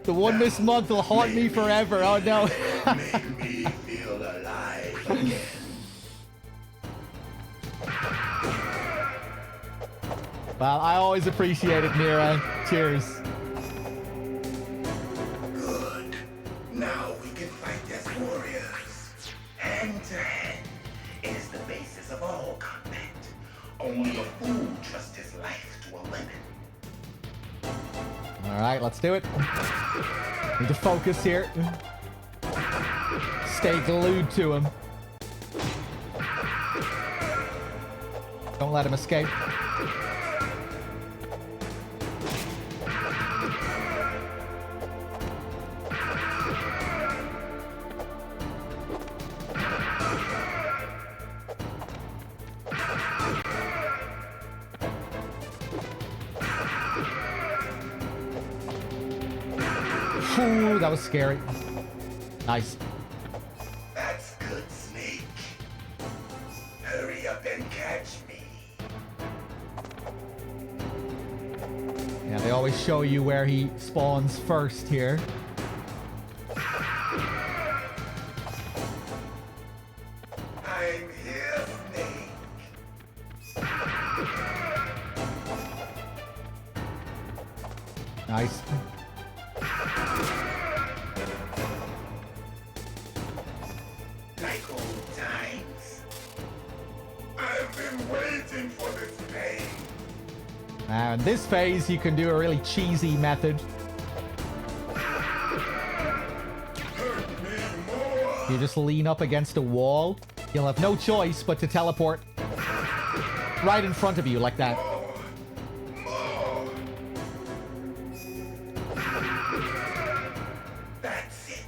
A: The one this month will haunt me forever. Oh no.
L: Make me feel alive again.
A: Well, I always appreciate it, Nira. Cheers.
L: Good. Now we can fight as warriors. Hand to hand. It is the basis of all combat. Only a fool trusts his life to a weapon.
A: Alright, let's do it. Need to focus here. Stay glued to him. Don't let him escape. Ooh, that was scary. Nice.
L: That's good, Snake. Hurry up and catch me.
A: Yeah, they always show you where he spawns first here. Nice.
L: Like old times. I've been waiting for this day.
A: Now in this phase, you can do a really cheesy method. You just lean up against a wall. You'll have no choice but to teleport right in front of you like that.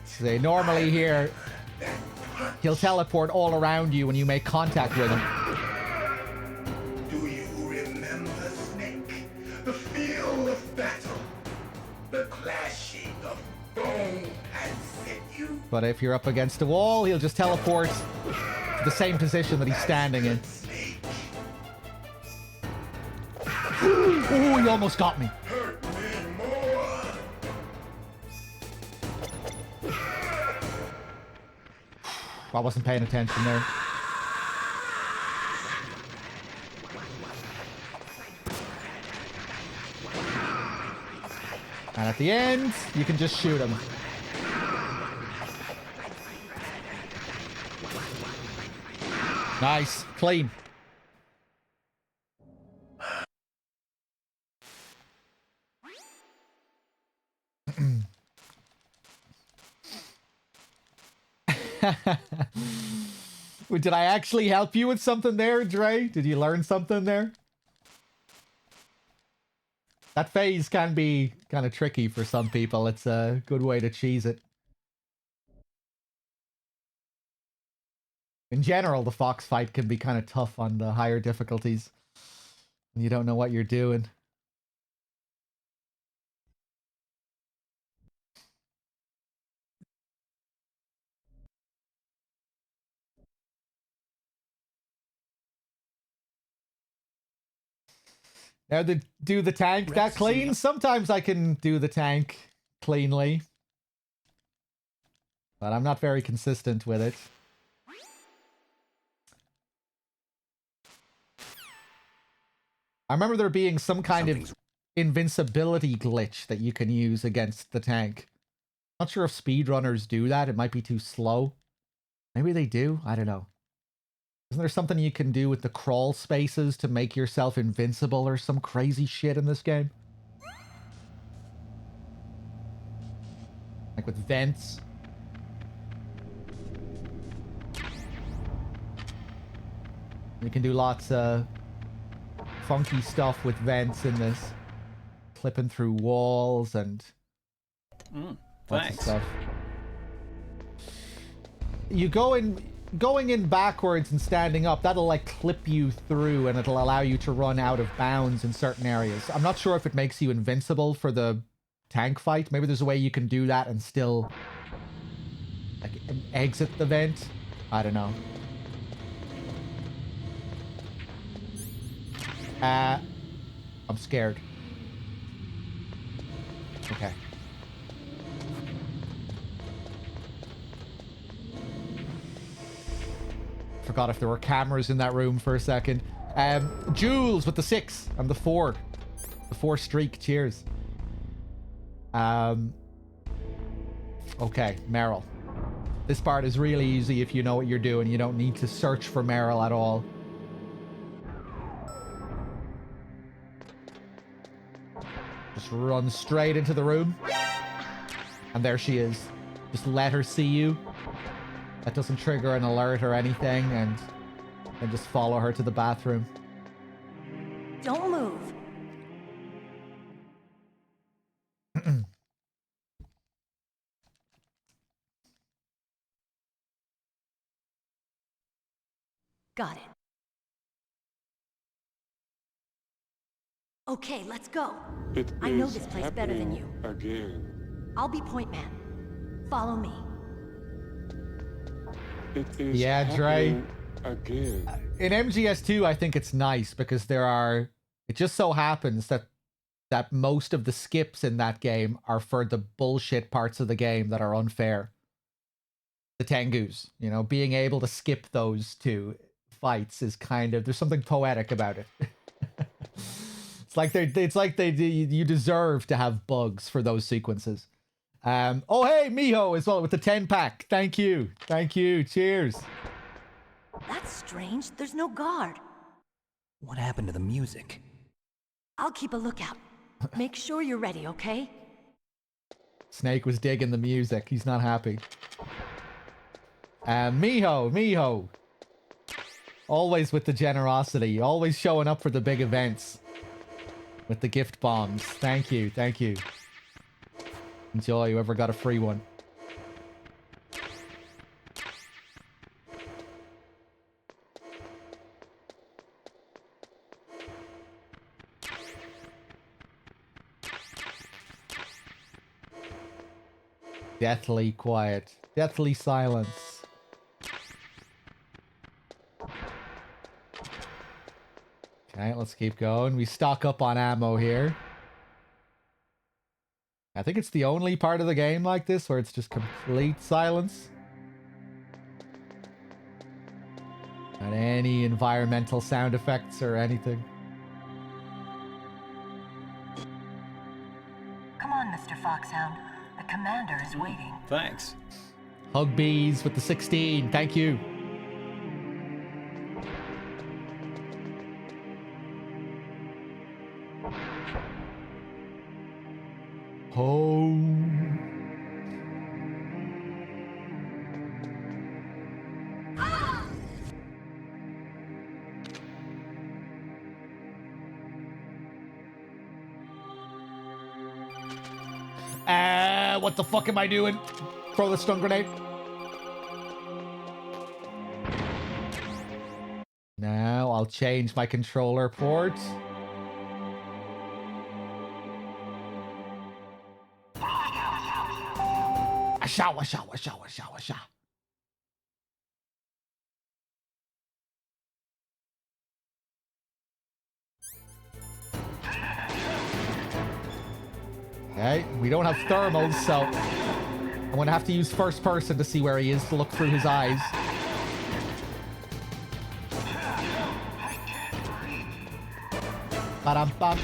A: So they normally here, he'll teleport all around you when you make contact with him.
L: Do you remember, Snake? The feel of battle. The clashing of bone and sinew.
A: But if you're up against a wall, he'll just teleport to the same position that he's standing in. Oh, he almost got me.
L: Hurt me more.
A: I wasn't paying attention there. And at the end, you can just shoot him. Nice. Clean. Did I actually help you with something there, Dre? Did you learn something there? That phase can be kind of tricky for some people. It's a good way to cheese it. In general, the fox fight can be kind of tough on the higher difficulties. You don't know what you're doing. Now to do the tank that clean, sometimes I can do the tank cleanly. But I'm not very consistent with it. I remember there being some kind of invincibility glitch that you can use against the tank. Not sure if speedrunners do that. It might be too slow. Maybe they do. I don't know. Isn't there something you can do with the crawl spaces to make yourself invincible or some crazy shit in this game? Like with vents. You can do lots of funky stuff with vents in this. Clipping through walls and lots of stuff. You going in backwards and standing up, that'll like clip you through and it'll allow you to run out of bounds in certain areas. I'm not sure if it makes you invincible for the tank fight. Maybe there's a way you can do that and still like exit the vent. I don't know. I'm scared. Okay. Forgot if there were cameras in that room for a second. Jules with the 6 and the 4. The 4 streak. Cheers. Okay, Meryl. This part is really easy if you know what you're doing. You don't need to search for Meryl at all. Just run straight into the room. And there she is. Just let her see you. That doesn't trigger an alert or anything, and then just follow her to the bathroom.
M: Don't move. Got it. Okay, let's go. I know this place better than you.
N: Again.
M: I'll be point man. Follow me.
A: Yeah, Dre.
N: Again.
A: In MGS2, I think it's nice because it just so happens that most of the skips in that game are for the bullshit parts of the game that are unfair. The Tengus, you know, being able to skip those two fights is kind of, there's something poetic about it. It's like you deserve to have bugs for those sequences. Oh hey, Miho as well with the 10-pack. Thank you. Cheers.
M: That's strange. There's no guard.
B: What happened to the music?
M: I'll keep a lookout. Make sure you're ready, okay?
A: Snake was digging the music. He's not happy. Miho. Always with the generosity. Always showing up for the big events. With the gift bombs. Thank you. Enjoy whoever got a free one. Deathly quiet. Deathly silence. Okay, let's keep going. We stock up on ammo here. I think it's the only part of the game like this where it's just complete silence. Not any environmental sound effects or anything.
O: Come on, Mr. Foxhound. The commander is waiting.
F: Thanks.
A: Hug bees with the 16. Thank you. Home. What the fuck am I doing? Throw the stun grenade. Now I'll change my controller port. Asha. Okay, we don't have thermals, so I'm gonna have to use first person to see where he is to look through his eyes. Ba-dum-bum.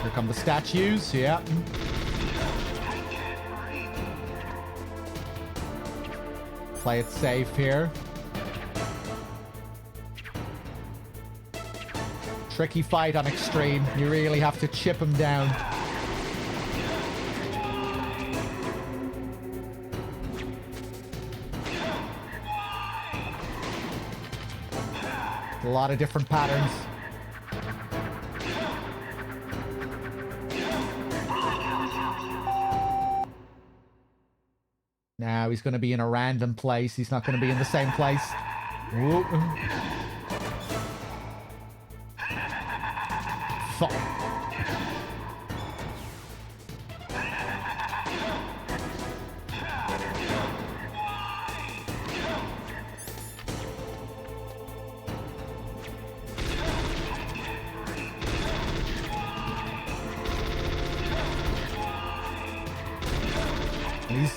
A: Here come the statues, yeah. Play it safe here. Tricky fight on Extreme. You really have to chip him down. A lot of different patterns. Now he's going to be in a random place. He's not going to be in the same place. Whoop. Fuck.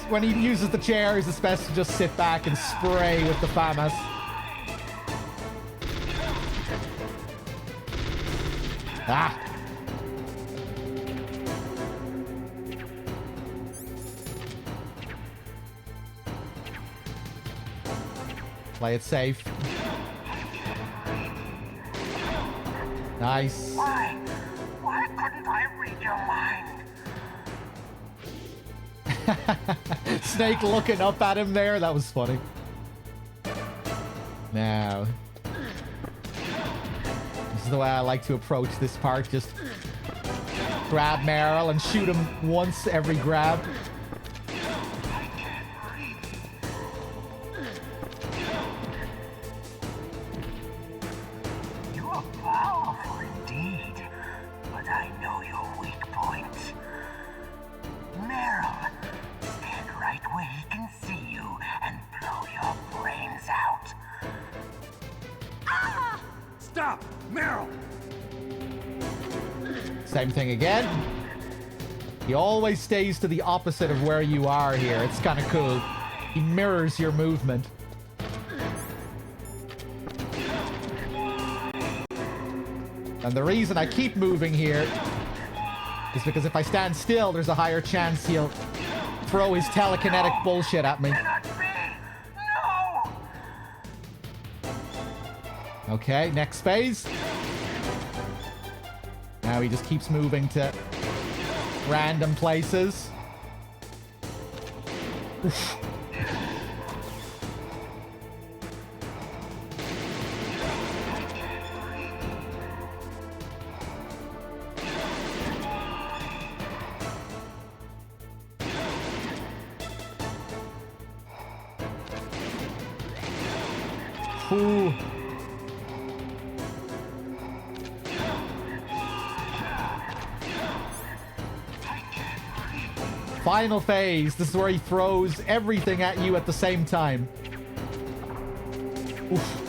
A: When he uses the chairs, it's best to just sit back and spray with the FAMAS. Ah! Play it safe. Nice.
O: Why couldn't I read your mind?
A: Snake looking up at him there. That was funny. Now, this is the way I like to approach this part. Just grab Meryl and shoot him once every grab.
O: You are powerful indeed, but I know your weak point. Meryl, stand right where he can see you and blow your brains out. Ah!
I: Stop! Meryl!
A: Same thing again. He always stays to the opposite of where you are here. It's kind of cool. He mirrors your movement. And the reason I keep moving here is because if I stand still, there's a higher chance he'll throw his telekinetic bullshit at me. Okay, next phase. Now he just keeps moving to random places. Oof. Ooh. Final phase. This is where he throws everything at you at the same time. Oof.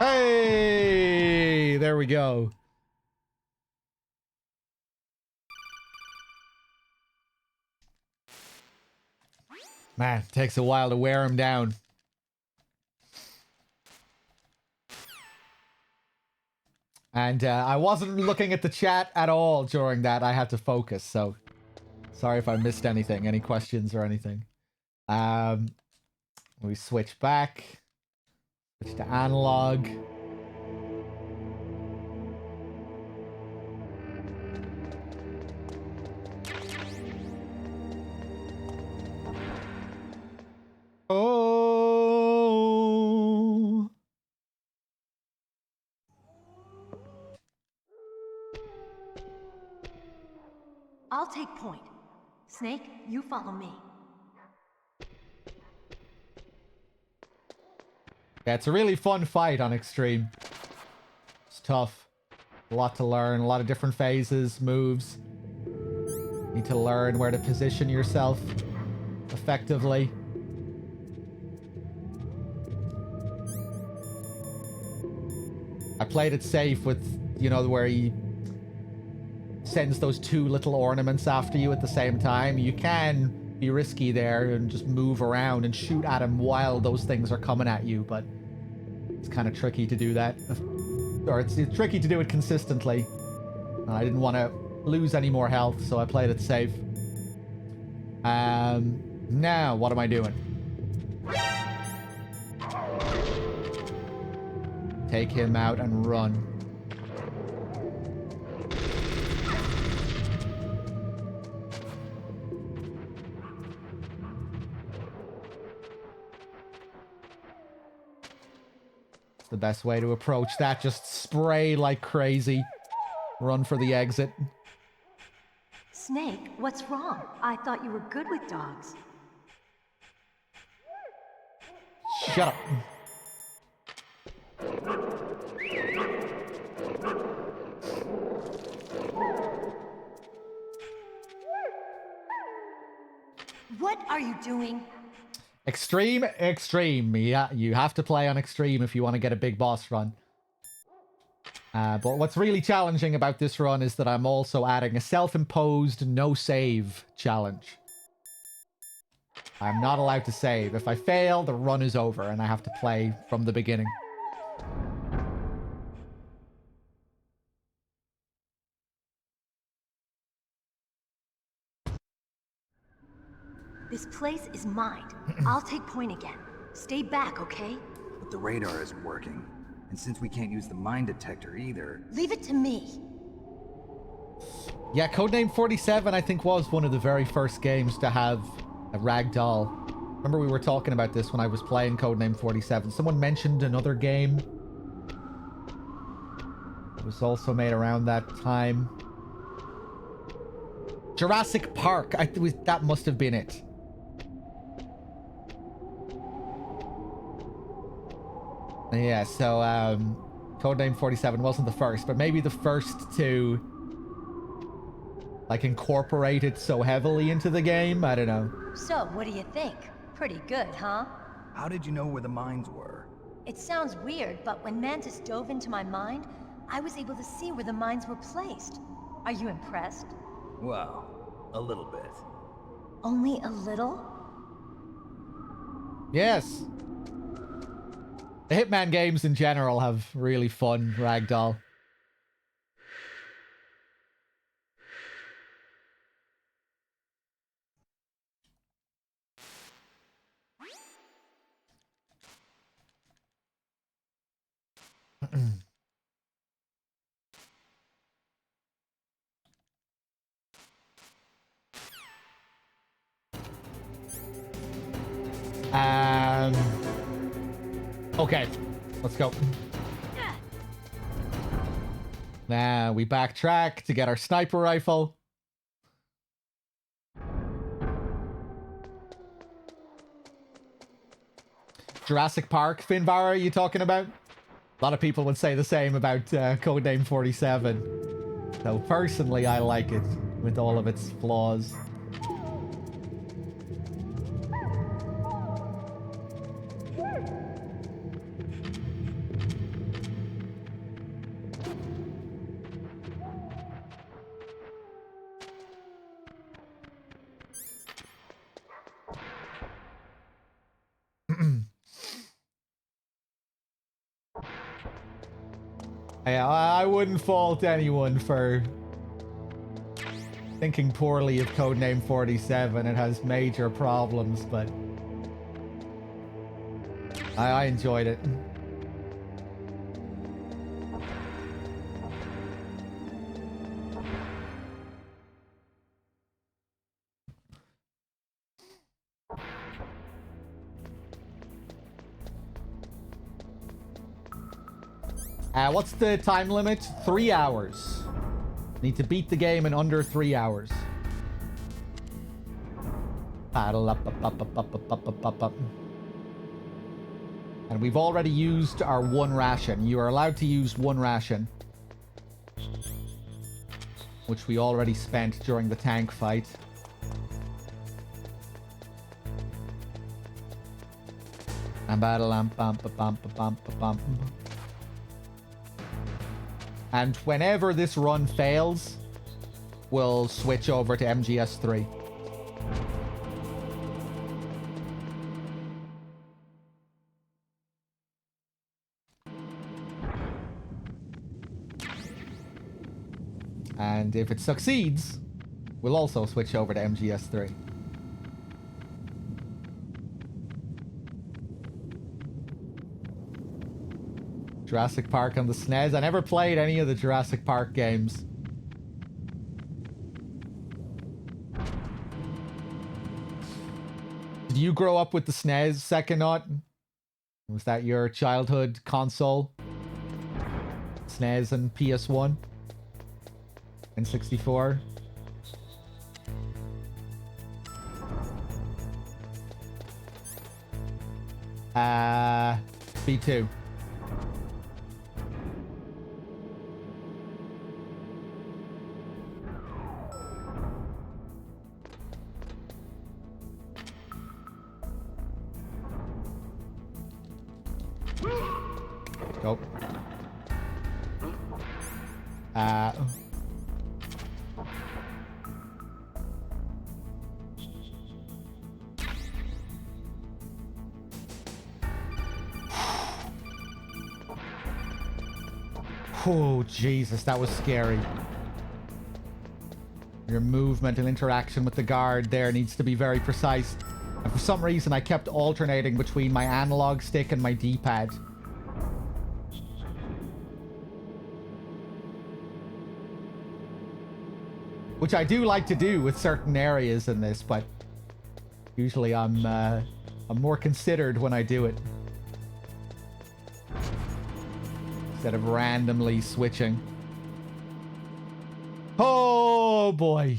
A: Hey, there we go. Man, it takes a while to wear him down. And I wasn't looking at the chat at all during that. I had to focus, so sorry if I missed anything, any questions or anything. We switch back. Switch to analog. Oh.
M: I'll take point. Snake, you follow me.
A: Yeah, it's a really fun fight on Extreme. It's tough. A lot to learn, a lot of different phases, moves. Need to learn where to position yourself effectively. I played it safe with, you know, where he sends those two little ornaments after you at the same time. You can be risky there and just move around and shoot at him while those things are coming at you, but it's kind of tricky to do that. Or it's tricky to do it consistently. I didn't want to lose any more health, so I played it safe. Now, what am I doing? Take him out and run. It's the best way to approach that. Just spray like crazy. Run for the exit.
M: Snake, what's wrong? I thought you were good with dogs.
A: Shut up.
M: What are you doing?
A: Extreme. Yeah, you have to play on Extreme if you want to get a big boss run. But what's really challenging about this run is that I'm also adding a self-imposed no-save challenge. I'm not allowed to save. If I fail, the run is over and I have to play from the beginning.
M: This place is mine. I'll take point again. Stay back, okay?
P: But the radar isn't working. And since we can't use the mine detector either...
M: Leave it to me.
A: Yeah, Codename 47 I think was one of the very first games to have a ragdoll. Remember we were talking about this when I was playing Codename 47. Someone mentioned another game. It was also made around that time. Jurassic Park. That must have been it. Yeah, so, Codename 47 wasn't the first, but maybe the first to like incorporate it so heavily into the game. I don't know.
M: So, what do you think? Pretty good, huh?
P: How did you know where the mines were?
M: It sounds weird, but when Mantis dove into my mind, I was able to see where the mines were placed. Are you impressed?
P: Well, a little bit.
M: Only a little?
A: Yes. The Hitman games in general have really fun ragdoll. Okay, let's go. Now we backtrack to get our sniper rifle. Jurassic Park, Finbar, are you talking about? A lot of people would say the same about Codename 47. So personally, I like it with all of its flaws. Yeah, I wouldn't fault anyone for thinking poorly of Codename 47. It has major problems, but I enjoyed it. What's the time limit? 3 hours. Need to beat the game in under 3 hours. And we've already used our 1 ration. You are allowed to use 1 ration, which we already spent during the tank fight. And whenever this run fails, we'll switch over to MGS3. And if it succeeds, we'll also switch over to MGS3. Jurassic Park on the SNES. I never played any of the Jurassic Park games. Did you grow up with the SNES, Second? Was that your childhood console? SNES and PS1? And 64? B2. Go. Oh, Jesus, that was scary. Your movement and interaction with the guard there needs to be very precise. And for some reason, I kept alternating between my analog stick and my D-pad. Which I do like to do with certain areas in this, but usually I'm more considered when I do it. Instead of randomly switching. Oh boy.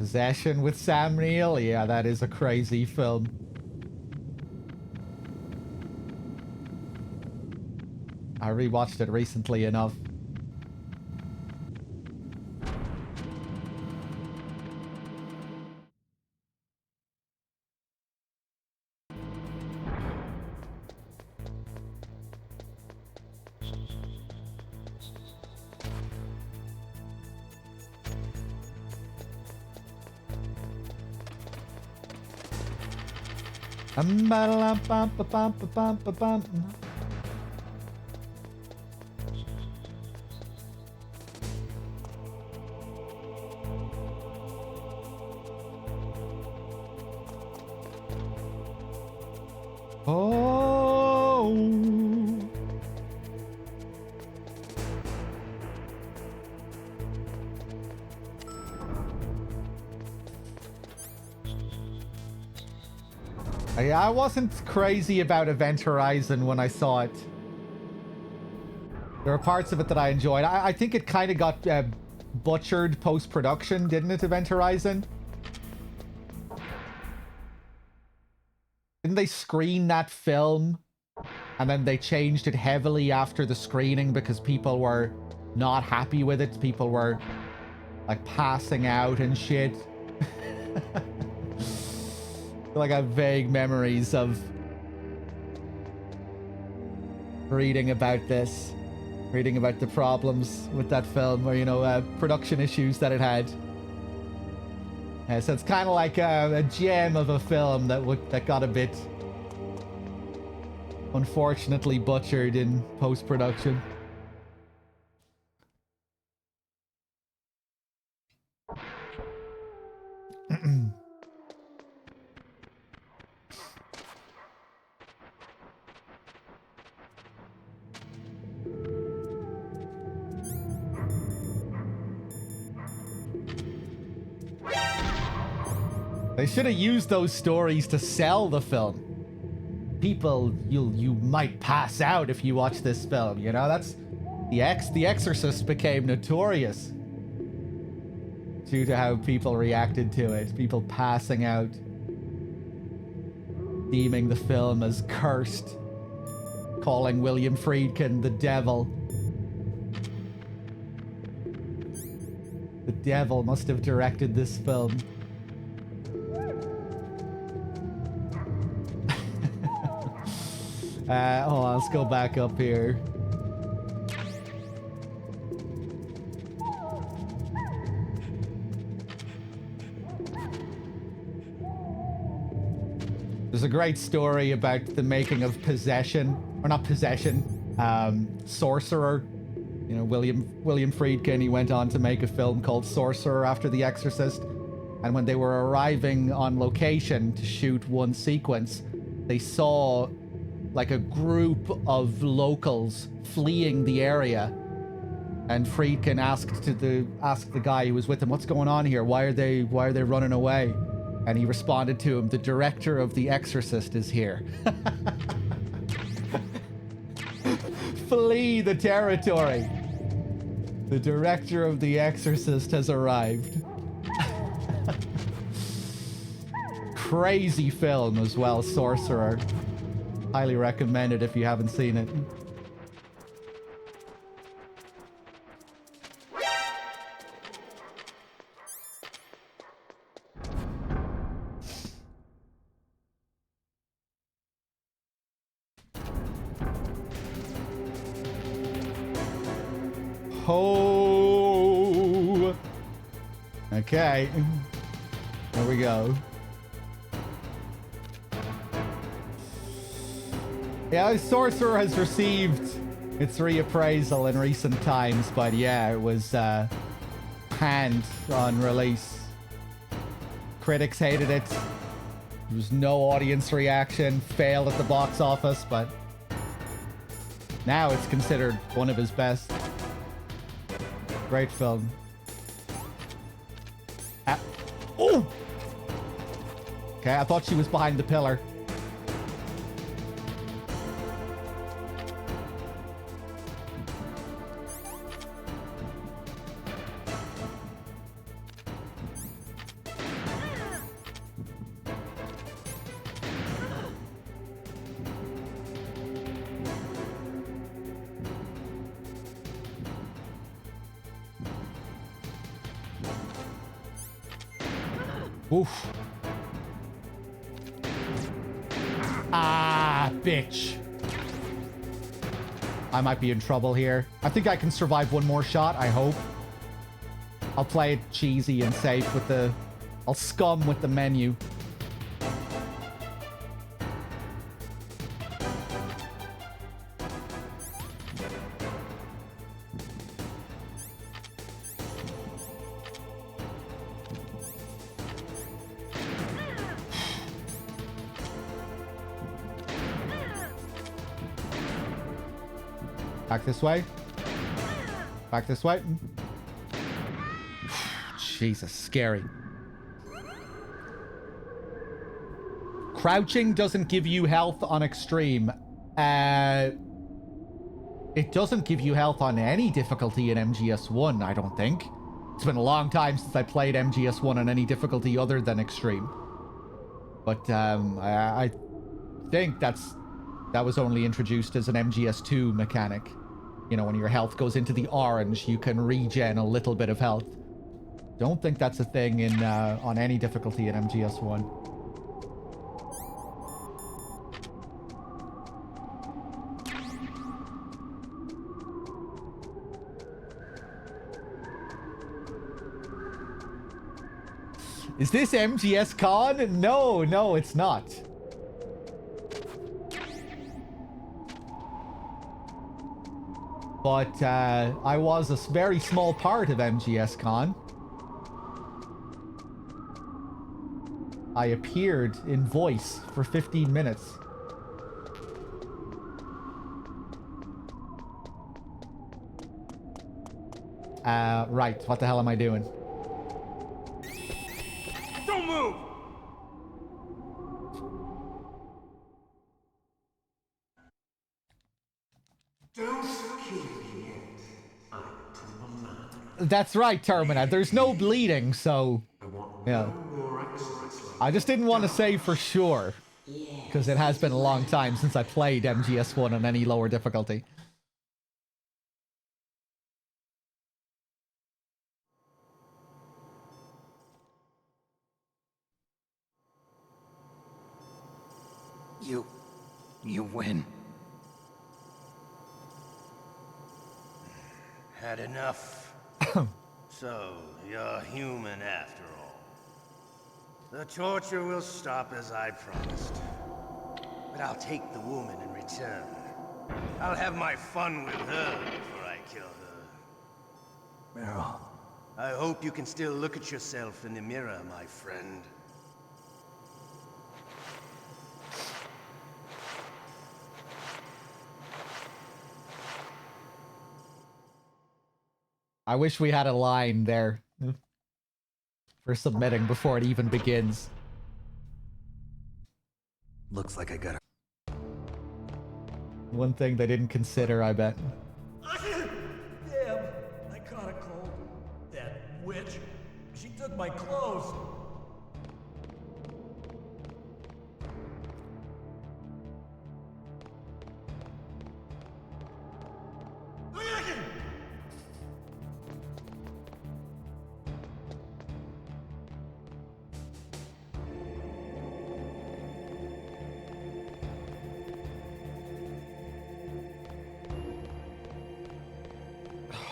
A: Possession with Sam Neill? Yeah, that is a crazy film. I rewatched it recently enough. Oh. I wasn't crazy about Event Horizon when I saw it. There are parts of it that I enjoyed. I think it kind of got butchered post-production, didn't it, Event Horizon? Didn't they screen that film and then they changed it heavily after the screening because people were not happy with it? People were like passing out and shit. Like I have vague memories of reading about this, reading about the problems with that film, or, you know, production issues that it had. So it's kind of like a gem of a film that got a bit unfortunately butchered in post-production. They should have used those stories to sell the film. People, you might pass out if you watch this film, you know? That's The Exorcist became notorious due to how people reacted to it. People passing out, deeming the film as cursed, calling William Friedkin the devil. The devil must have directed this film. Hold on, let's go back up here. There's a great story about the making of Possession, or not Possession, Sorcerer. You know, William Friedkin, he went on to make a film called Sorcerer after The Exorcist. And when they were arriving on location to shoot one sequence, they saw like a group of locals fleeing the area, and Friedkin asked the guy who was with him, "What's going on here? Why are they running away?" And he responded to him, "The director of The Exorcist is here." Flee the territory. The director of The Exorcist has arrived. Crazy film as well, Sorcerer. Highly recommend it if you haven't seen it. Oh. Okay. There we go. Yeah, Sorcerer has received its reappraisal in recent times, but yeah, it was panned on release. Critics hated it. There was no audience reaction, failed at the box office, but now it's considered one of his best. Great film. Oh! Okay, I thought she was behind the pillar. Oof. Ah, bitch. I might be in trouble here. I think I can survive one more shot, I hope. I'll play it cheesy and safe with the... I'll scum with the menu. Back this way. Back this way. Jesus, scary. Crouching doesn't give you health on extreme. It doesn't give you health on any difficulty in MGS1, I don't think. It's been a long time since I played MGS1 on any difficulty other than extreme. But I think that was only introduced as an MGS2 mechanic. You know, when your health goes into the orange, you can regen a little bit of health. Don't think that's a thing in on any difficulty in MGS1. Is this MGS Con? No, it's not. But I was a very small part of MGS Con. I appeared in voice for 15 minutes. Right, what the hell am I doing?
I: Don't move!
L: Don't kill me yet. I'm Timberman.
A: That's right, Termina. There's no bleeding, so... Yeah. I just didn't want to say for sure. Because it has been a long time since I played MGS1 on any lower difficulty.
I: You win.
Q: Had enough? So, you're human after all. The torture will stop as I promised. But I'll take the woman in return. I'll have my fun with her before I kill her.
I: Meryl.
Q: I hope you can still look at yourself in the mirror, my friend.
A: I wish we had a line there for submitting before it even begins.
P: Looks like I got a...
A: One thing they didn't consider, I bet.
R: Damn, I caught a cold. That witch, she took my clothes.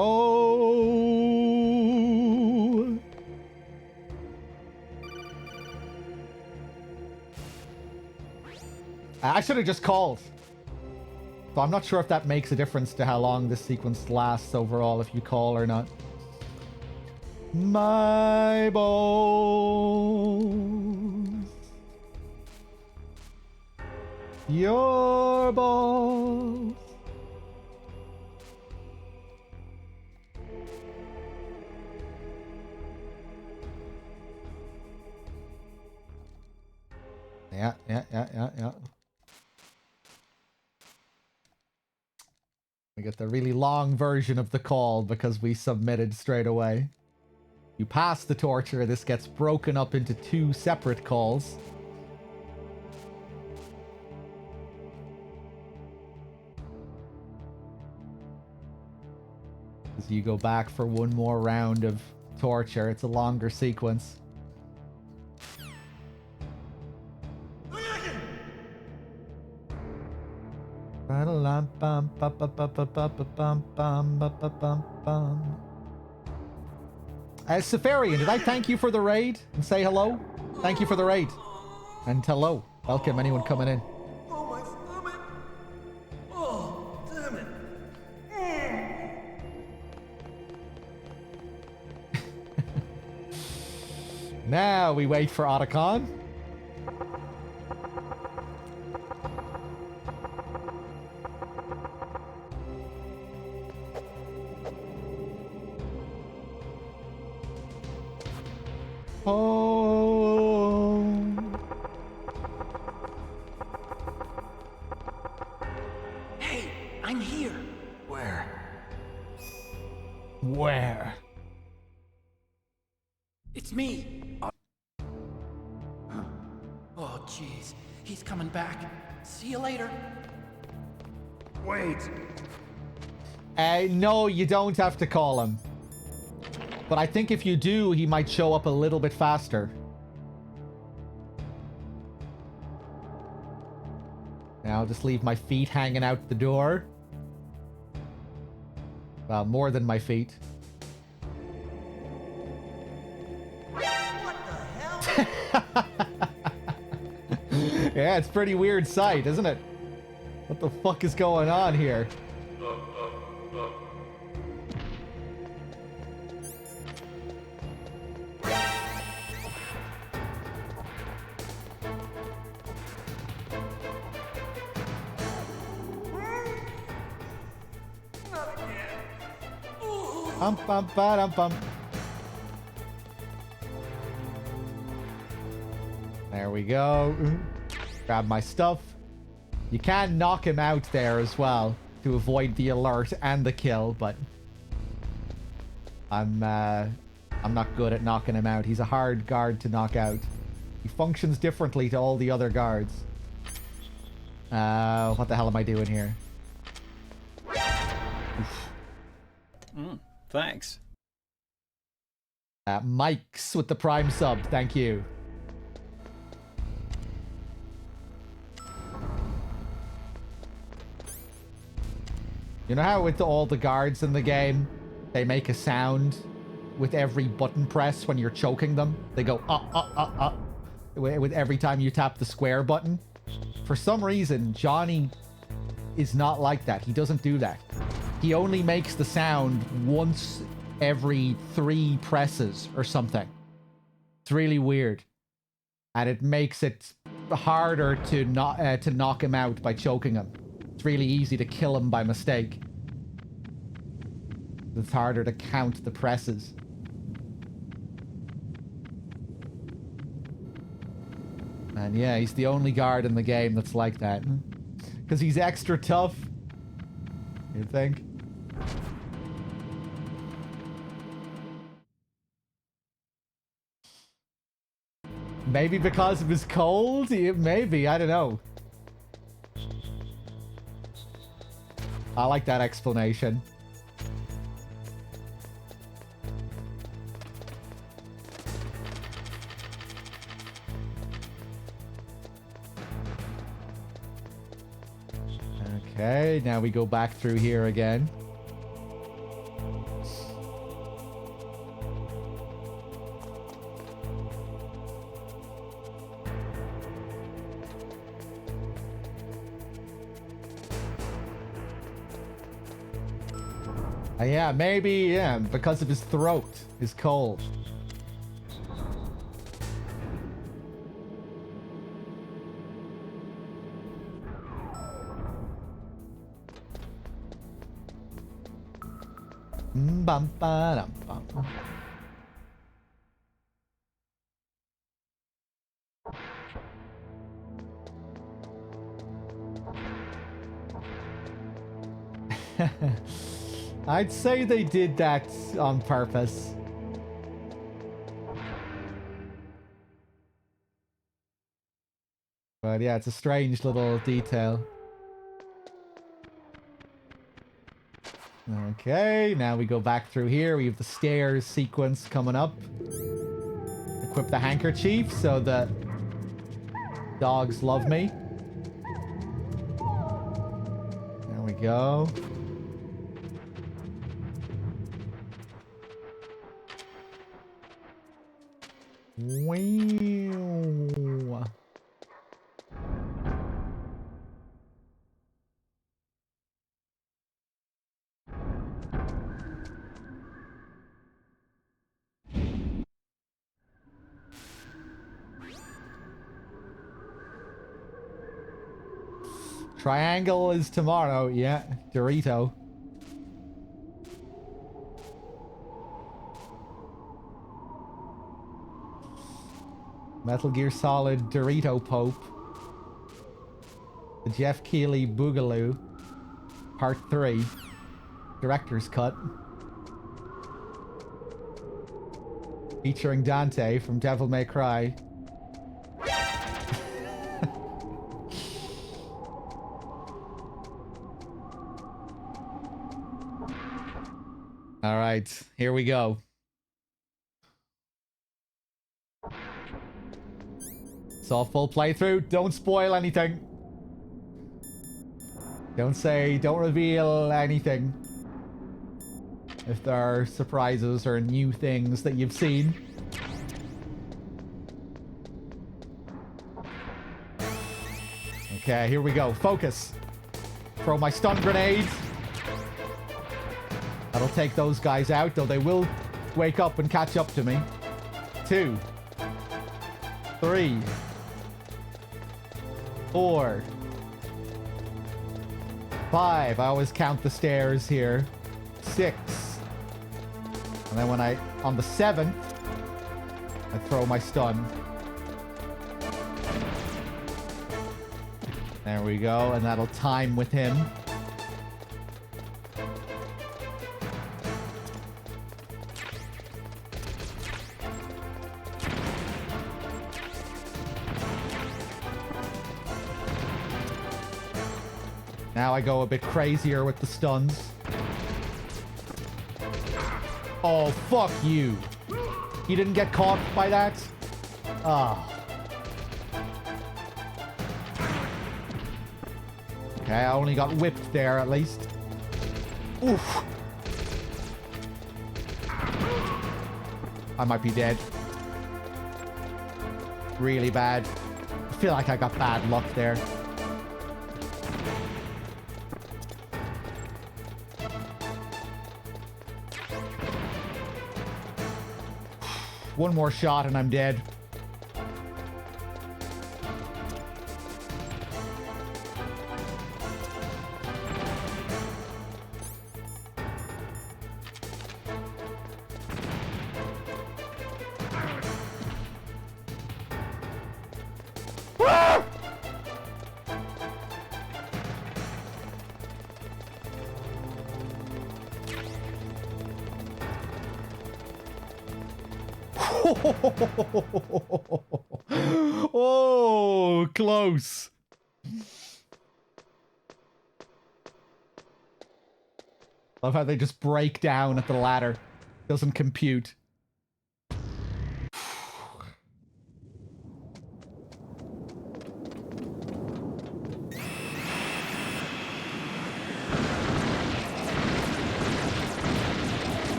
A: Oh. I should have just called. So I'm not sure if that makes a difference to how long this sequence lasts overall, if you call or not. My bones. Your bones. Yeah. We get the really long version of the call because we submitted straight away. You pass the torture, this gets broken up into 2 separate calls. As you go back for one more round of torture, it's a longer sequence. Safarian, did I thank you for the raid and say hello? Thank you for the raid. And hello. Welcome anyone coming in.
R: Oh, my stomach! Oh, damn it!
A: Now we wait for Otacon. Oh.
B: Hey, I'm here. Where?
A: Where?
B: It's me. Oh, jeez. He's coming back. See you later.
I: Wait.
A: No, you don't have to call him. But I think if you do, he might show up a little bit faster. Now I'll just leave my feet hanging out the door. Well, more than my feet.
R: What the hell?
A: Yeah, it's a pretty weird sight, isn't it? What the fuck is going on here? Bum. There we go. Grab my stuff. You can knock him out there as well to avoid the alert and the kill, but I'm not good at knocking him out. He's a hard guard to knock out. He functions differently to all the other guards. What the hell am I doing here?
F: Thanks.
A: Mike's with the Prime sub. Thank you. You know how with all the guards in the game, they make a sound with every button press when you're choking them? They go, with every time you tap the square button? For some reason, Johnny is not like that. He doesn't do that. He only makes the sound once every 3 presses or something. It's really weird. And it makes it harder to knock him out by choking him. It's really easy to kill him by mistake. It's harder to count the presses. And yeah, he's the only guard in the game that's like that. Because he's extra tough. You think? Maybe because of his cold? Maybe, I don't know. I like that explanation. Okay, now we go back through here again. Yeah, maybe, yeah, because of his throat, his cold. Bum, ba, dum, bum. I'd say they did that on purpose. But yeah, it's a strange little detail. Okay, now we go back through here. We have the stairs sequence coming up. Equip the handkerchief so the dogs love me. go. Wow. Triangle is tomorrow, yeah. Dorito. Metal Gear Solid Dorito Pope. The Jeff Keighley Boogaloo. Part 3. Director's Cut. Featuring Dante from Devil May Cry. Alright, here we go. It's all full playthrough. Don't spoil anything. Don't reveal anything. If there are surprises or new things that you've seen. Okay, here we go. Focus. Throw my stun grenade. That'll take those guys out, though they will wake up and catch up to me. 2, 3, 4, 5. I always count the stairs here. 6. And then when on the 7th, I throw my stun. There we go, and that'll time with him. Now I go a bit crazier with the stuns. Oh, fuck you. You didn't get caught by that? Ah. Okay, I only got whipped there at least. Oof. I might be dead. Really bad. I feel like I got bad luck there. One more shot and I'm dead. Oh, close. Love how they just break down at the ladder. Doesn't compute.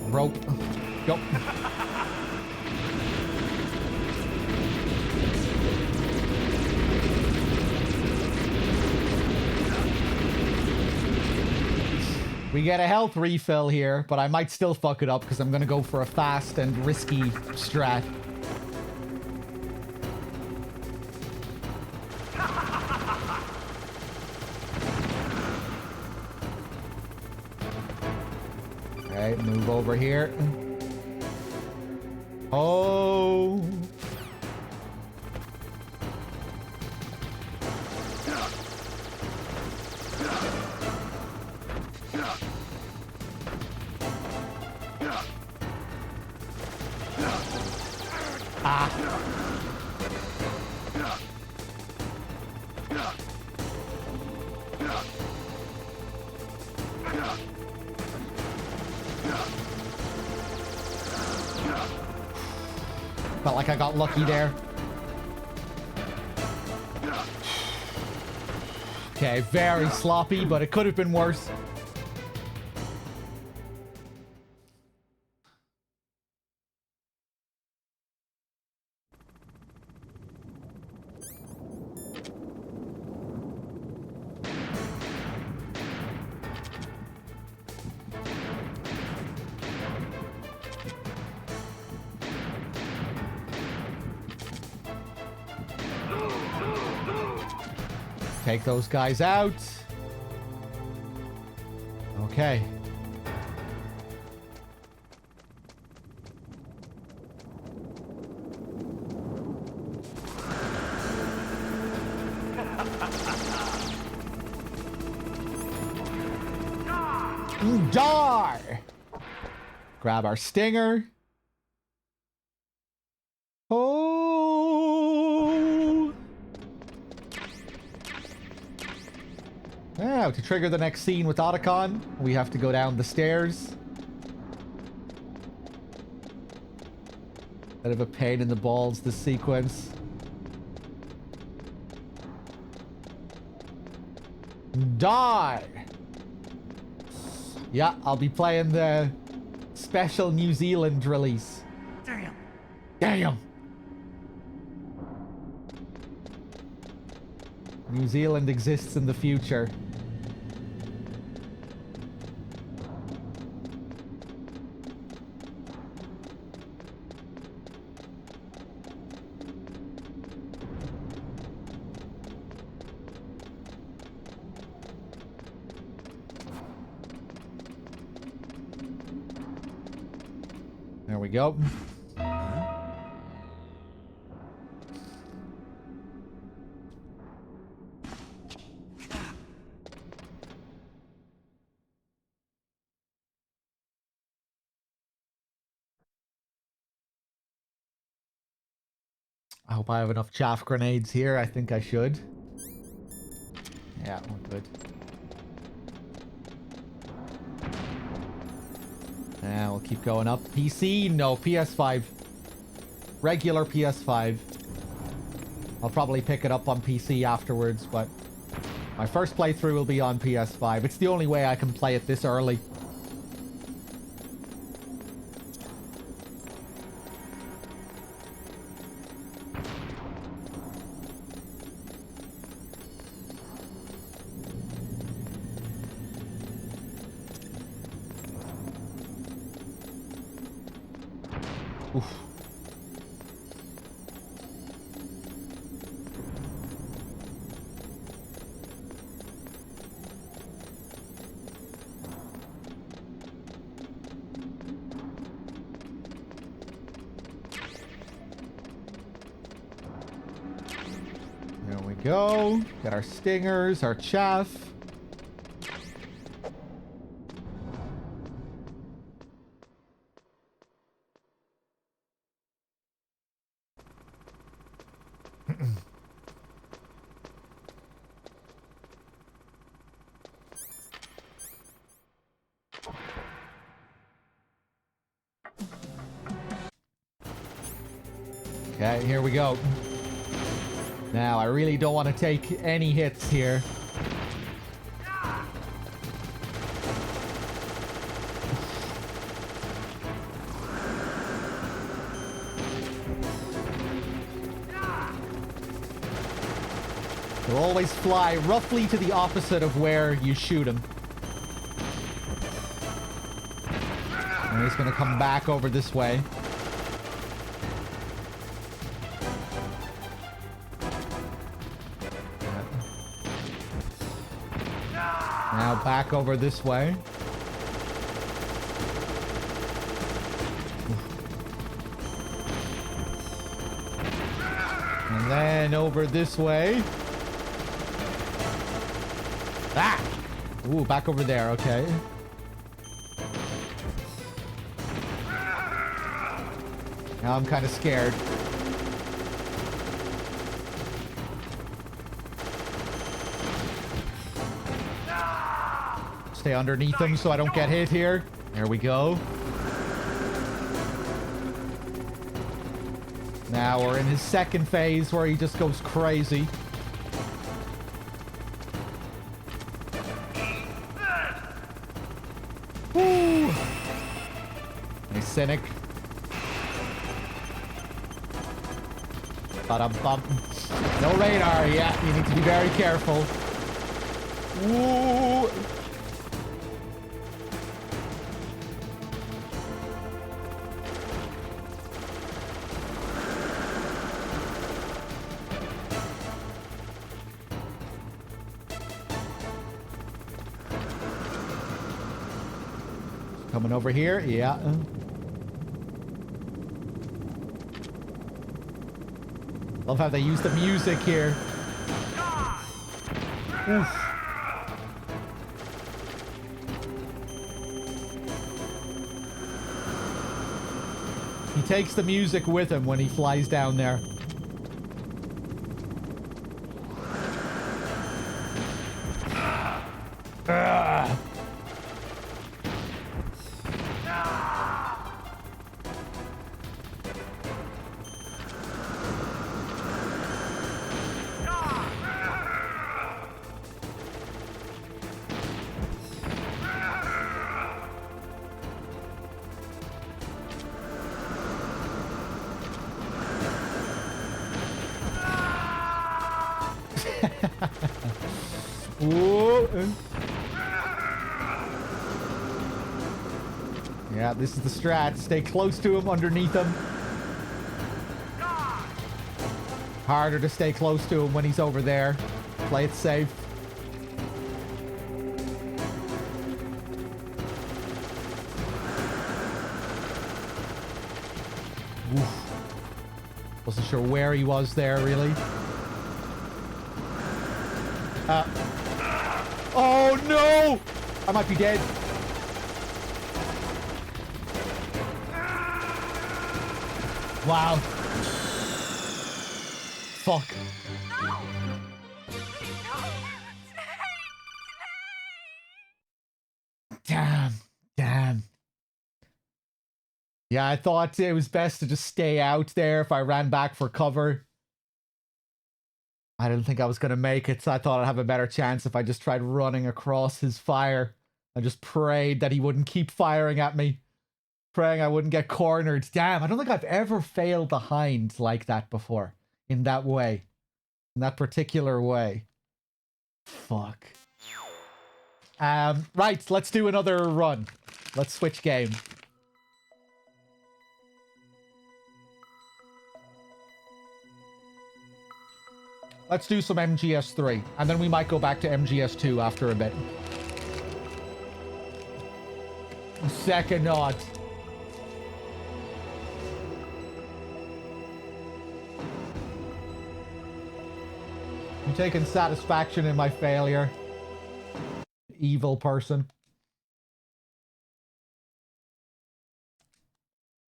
A: Rope. Go. We get a health refill here, but I might still fuck it up because I'm going to go for a fast and risky strat. Okay, move over here. Oh. Felt like I got lucky there. Okay, very sloppy, but it could have been worse. Take those guys out. Okay. Die! Grab our stinger. Oh! Now, to trigger the next scene with Otacon, we have to go down the stairs. Bit of a pain in the balls, this sequence. Die! Yeah, I'll be playing the special New Zealand release.
I: Damn.
A: Damn! New Zealand exists in the future. There we go. I hope I have enough chaff grenades here. I think I should. Yeah, we're good. Yeah, we'll keep going up. PC? No, PS5. Regular PS5. I'll probably pick it up on PC afterwards, but my first playthrough will be on PS5. It's the only way I can play it this early. Oof. There we go. Got our stingers, our chaff. Okay, here we go. Now, I really don't want to take any hits here. They'll always fly roughly to the opposite of where you shoot them. And he's gonna come back over this way. Now back over this way. And then over this way. Ah! Ooh, back over there, okay. Now I'm kind of scared. Stay underneath them so I don't get hit here. There we go. Now we're in his second phase where he just goes crazy. Woo! Nice cynic. Ba-dum-bum. No radar, yeah, you need to be very careful. Woo! Coming over here, yeah. Love how they use the music here. Oof. He takes the music with him when he flies down there. Yeah, this is the strat. Stay close to him, underneath him. Harder to stay close to him when he's over there. Play it safe. Oof. Wasn't sure where he was there, really. Oh no! I might be dead. Wow. Fuck. Damn. Damn. Yeah, I thought it was best to just stay out there if I ran back for cover. I didn't think I was going to make it, so I thought I'd have a better chance if I just tried running across his fire. I just prayed that he wouldn't keep firing at me. Praying I wouldn't get cornered. Damn, I don't think I've ever failed the hind like that before. In that way. In that particular way. Fuck. Right, let's do another run. Let's switch game. Let's do some MGS3, and then we might go back to MGS2 after a bit. Second nod. I'm taking satisfaction in my failure. Evil person.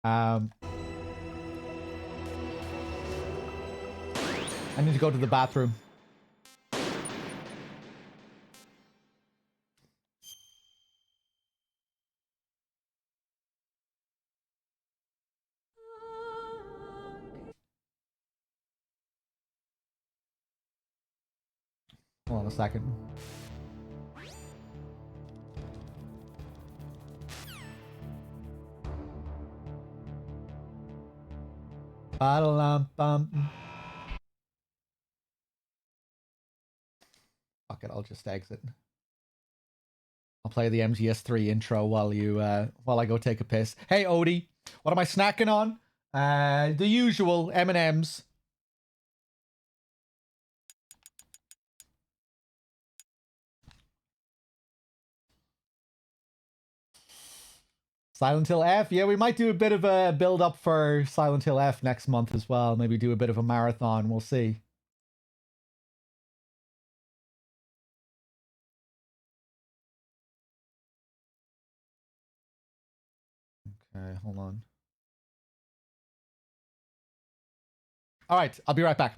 A: I need to go to the bathroom. Hold on a second. Ba-da-lam-bum. Fuck it, I'll just exit. I'll play the MGS3 intro while you while I go take a piss. Hey Odie, what am I snacking on? The usual M&Ms. Silent Hill F. Yeah, we might do a bit of a build up for Silent Hill F next month as well. Maybe do a bit of a marathon. We'll see. Okay, hold on. All right, I'll be right back.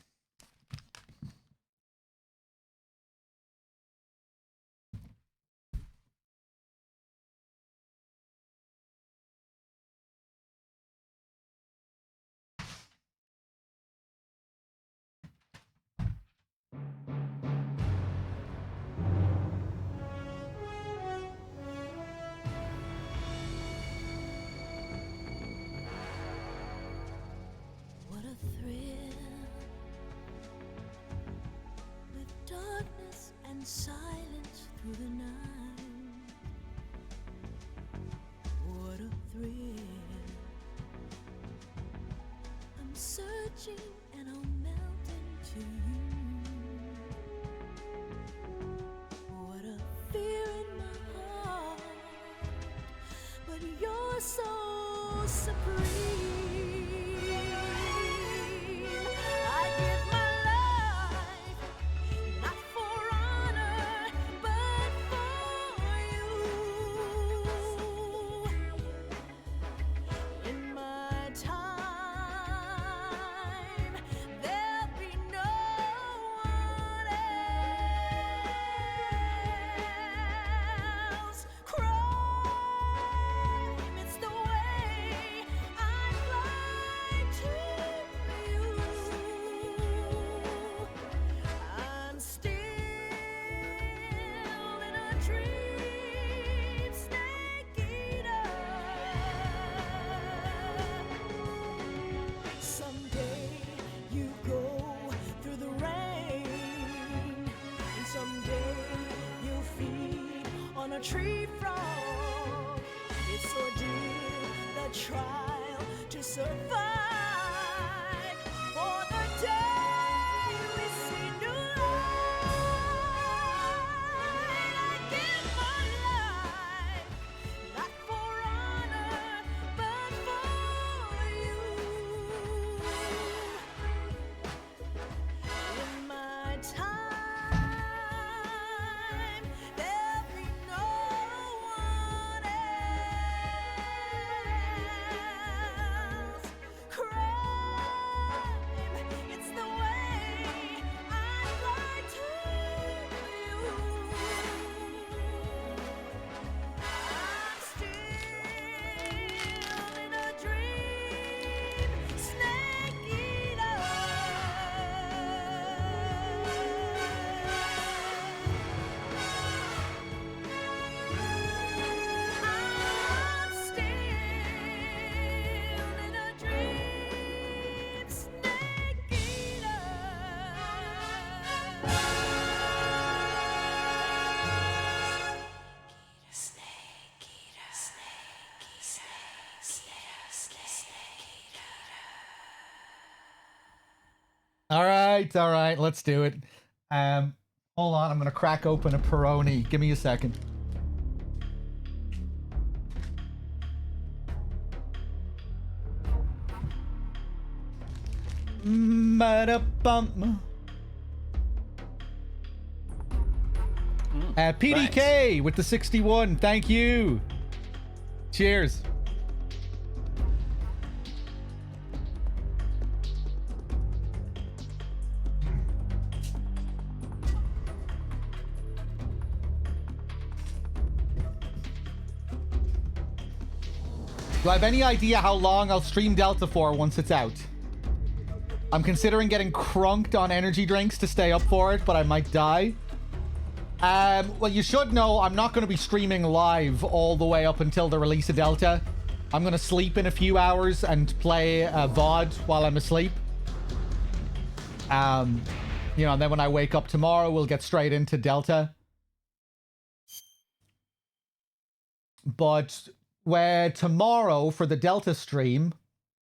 S: touching and I'll melt into you. What a fear in my heart, but you're so supreme. I give my life, not for honor, but for you. In my time, there'll be no one else. Crime, it's the way I fly to you. I'm still in a dream, snake eater. Someday you go through the rain, and someday you'll feed on a tree frog. It's ordeal, the trial to survive. For the day we see new light, I give my life, not for honor, but for you. In my time, there'll be no one else. Crime, it's the way I fly to you. I'm still in a dream, snake eater. I'm still in a dream, snake eater. Snake eater, snake eater, snake eater.
A: All right, let's do it. Hold on, I'm gonna crack open a Peroni. Give me a second. Ba-da-bum. PDK with the 61. Thank you. Cheers. Do I have any idea how long I'll stream Delta for once it's out? I'm considering getting crunked on energy drinks to stay up for it, but I might die. Well, you should know I'm not going to be streaming live all the way up until the release of Delta. I'm going to sleep in a few hours and play VOD while I'm asleep. You know, and then when I wake up tomorrow, we'll get straight into Delta. But where tomorrow for the Delta stream,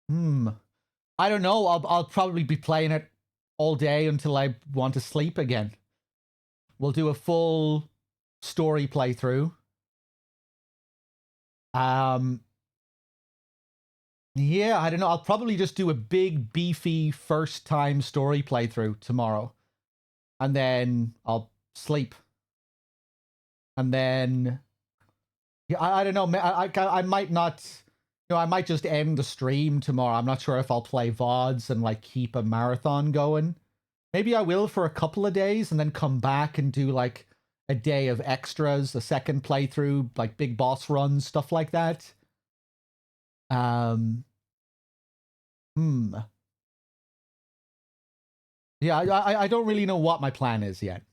A: I don't know. I'll probably be playing it all day until I want to sleep again. We'll do a full story playthrough. Yeah, I don't know. I'll probably just do a big, beefy first-time story playthrough tomorrow. And then I'll sleep. And then... Yeah, I don't know. I might not... You know, I might just end the stream tomorrow. I'm not sure if I'll play VODs and, like, keep a marathon going. Maybe I will for a couple of days and then come back and do, like, a day of extras, a second playthrough, like, big boss runs, stuff like that. Yeah, I don't really know what my plan is yet.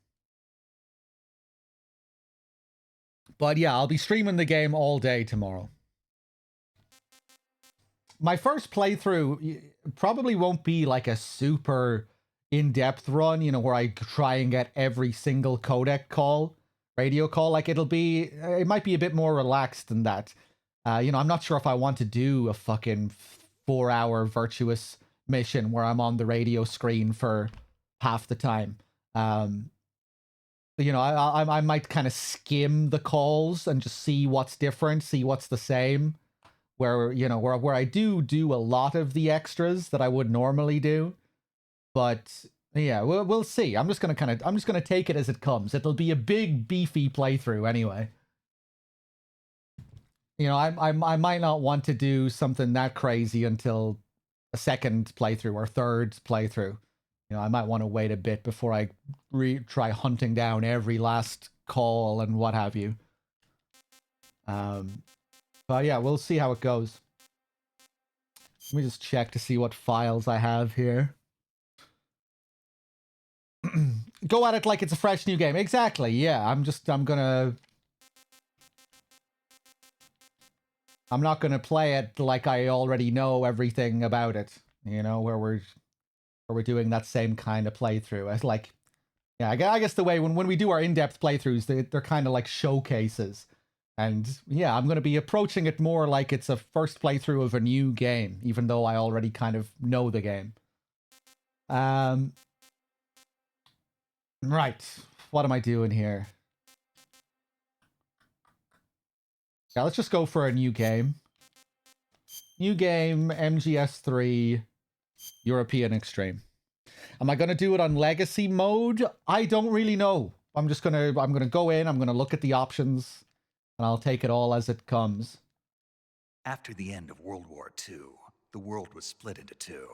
A: But yeah, I'll be streaming the game all day tomorrow. My first playthrough probably won't be like a super in-depth run, you know, where I try and get every single codec call, radio call. Like it might be a bit more relaxed than that. You know, I'm not sure if I want to do a fucking 4-hour virtuous mission where I'm on the radio screen for half the time. You know, I might kind of skim the calls and just see what's different, see what's the same. Where, you know, where I do a lot of the extras that I would normally do. But yeah, we'll see. I'm just gonna take it as it comes. It'll be a big beefy playthrough anyway. You know, I might not want to do something that crazy until a second playthrough or third playthrough. You know, I might want to wait a bit before I try hunting down every last call and what have you. But yeah, we'll see how it goes. Let me just check to see what files I have here. Go at it like it's a fresh new game. Exactly, yeah. I'm not gonna play it like I already know everything about it. You know, where we're doing that same kind of playthrough. It's like, yeah, I guess the way when we do our in-depth playthroughs, they're kind of like showcases. And yeah, I'm going to be approaching it more like it's a first playthrough of a new game, even though I already kind of know the game. Right. What am I doing here? Yeah, let's just go for a new game. New game, MGS3, European Extreme. Am I going to do it on Legacy mode? I don't really know. I'm going to go in, I'm going to look at the options, and I'll take it all as it comes.
P: After the end of World War II, the world was split into two,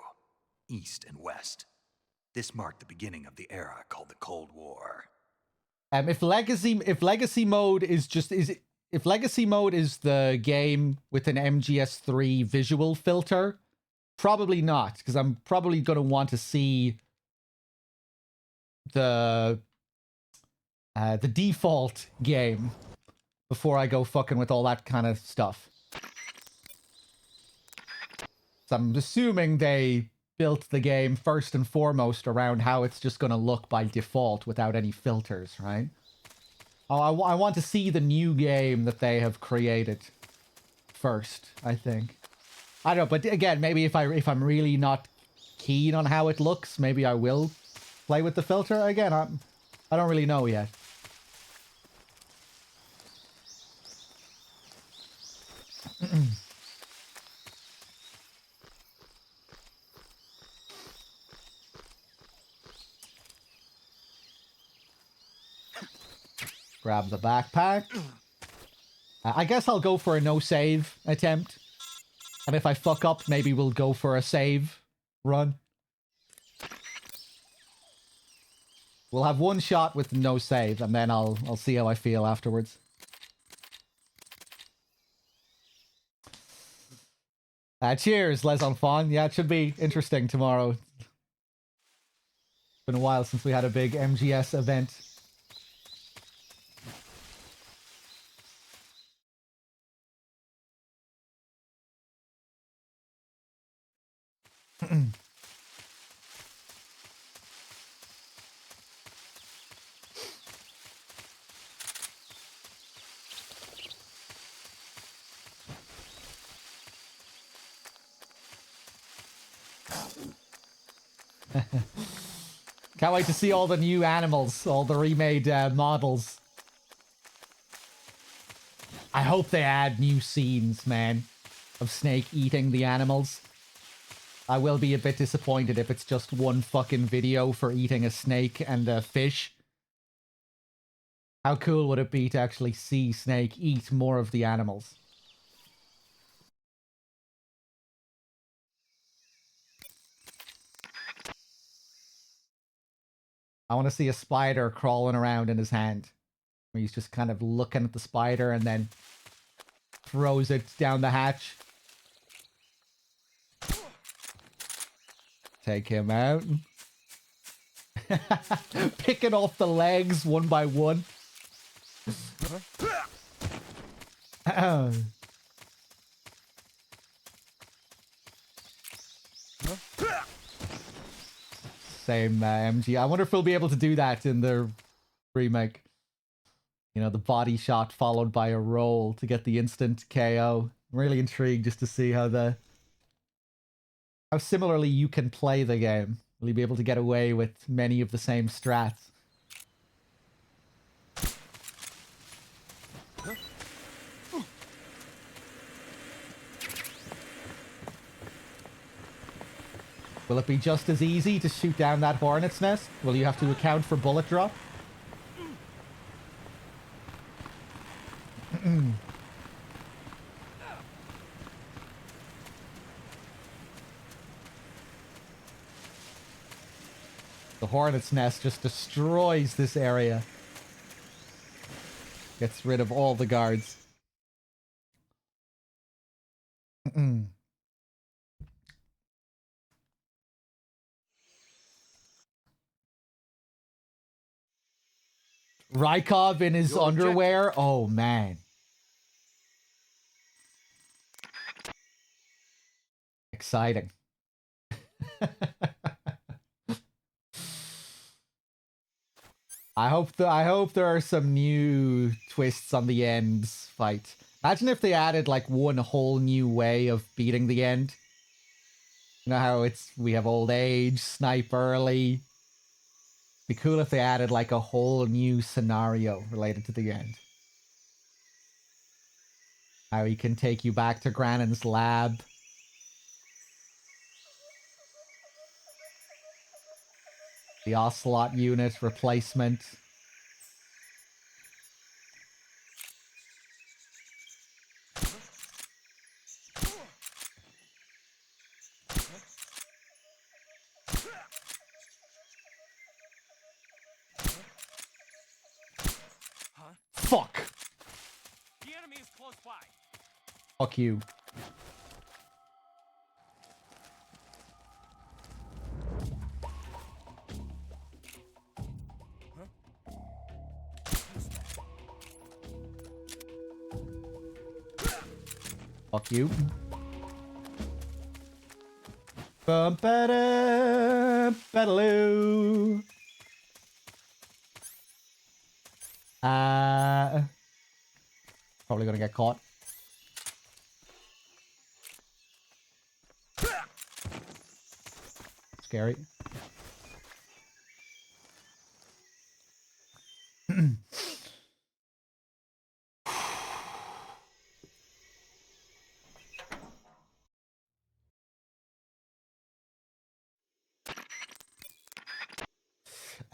P: East and West. This marked the beginning of the era called the Cold War.
A: If legacy mode is the game with an MGS3 visual filter, probably not, because I'm probably going to want to see the default game before I go fucking with all that kind of stuff. So I'm assuming they built the game first and foremost around how it's just going to look by default without any filters, right? Oh, I want to see the new game that they have created first, I think. I don't know, but again, maybe if I'm really not keen on how it looks, maybe I will play with the filter. Again, I don't really know yet. Grab the backpack. I guess I'll go for a no save attempt. And if I fuck up, maybe we'll go for a save run. We'll have one shot with no save, and then I'll see how I feel afterwards. Cheers, Les Enfants. Yeah, it should be interesting tomorrow. It's been a while since we had a big MGS event. Can't wait to see all the new animals, all the remade models. I hope they add new scenes, man, of Snake eating the animals. I will be a bit disappointed if it's just one fucking video for eating a snake and a fish. How cool would it be to actually see Snake eat more of the animals? I want to see a spider crawling around in his hand. He's just kind of looking at the spider and then throws it down the hatch. Take him out. Picking off the legs one by one. Same MG. I wonder if we'll be able to do that in the remake. You know, the body shot followed by a roll to get the instant KO. I'm really intrigued just to see how the how similarly you can play the game. Will you be able to get away with many of the same strats? Will it be just as easy to shoot down that hornet's nest? Will you have to account for bullet drop? The hornet's nest just destroys this area. Gets rid of all the guards. Rykov in his underwear? Oh, man. Exciting. I hope there are some new twists on the end fight. Imagine if they added like one whole new way of beating the end. You know how we have old age, snipe early. Be cool if they added like a whole new scenario related to the end. How he can take you back to Granon's lab. The Ocelot unit replacement. Fuck!
I: The enemy is close by.
A: Fuck you. Fuck you. Bum ba da badaloo. Probably gonna get caught. Scary.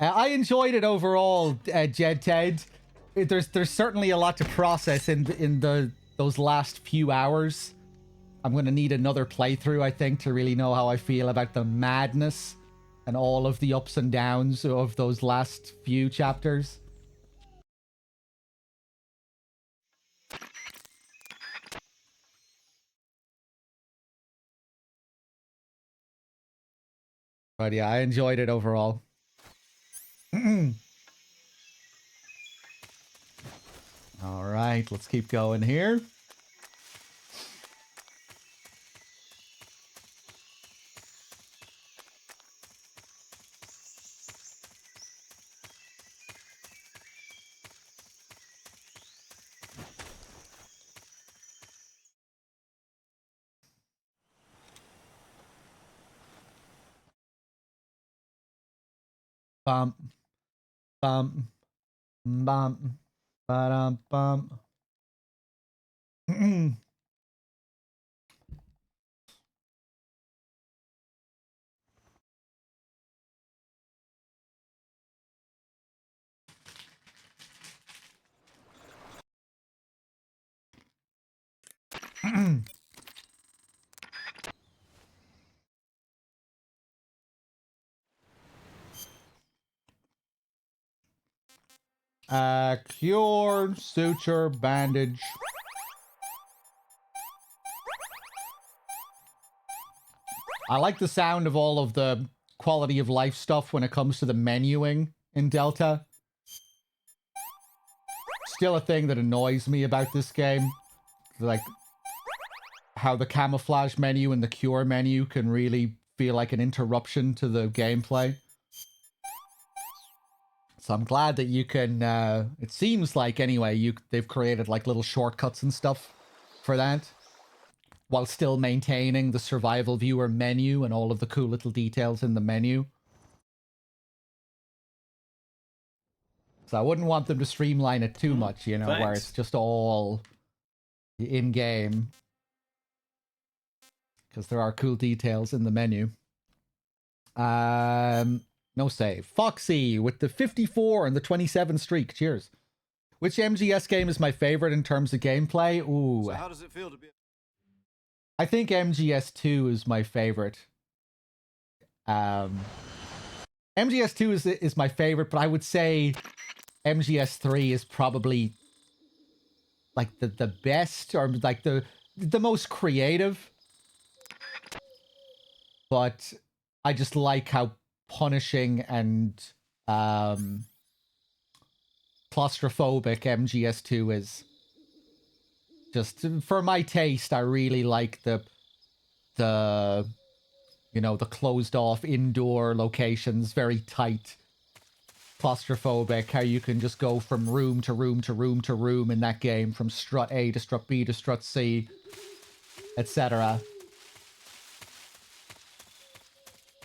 A: I enjoyed it overall, Jed Ted. There's certainly a lot to process in those last few hours. I'm gonna need another playthrough, I think, to really know how I feel about the madness and all of the ups and downs of those last few chapters. But yeah, I enjoyed it overall. All right, let's keep going here. Bump, bump, bump, ba-dum, bump. Cure, suture, bandage. I like the sound of all of the quality of life stuff when it comes to the menuing in Delta. Still a thing that annoys me about this game. Like, how the camouflage menu and the cure menu can really feel like an interruption to the gameplay. So I'm glad that you can, it seems like anyway, they've created like little shortcuts and stuff for that. while still maintaining the survival viewer menu and all of the cool little details in the menu. So I wouldn't want them to streamline it too much, you know, where it's just all in-game. Because there are cool details in the menu. No save. Foxy with the 54 and the 27 streak. Cheers. Which MGS game is my favorite in terms of gameplay? Ooh.
T: So how does it feel to be...
A: I think MGS2 is my favorite. MGS2 is my favorite, but I would say MGS3 is probably like the best, or like the most creative. But I just like how punishing and claustrophobic MGS2 is. Just for my taste, I really like the you know, the closed off indoor locations, very tight, claustrophobic, how you can just go from room to room to room to room in that game, from strut A to strut B to strut C, etc.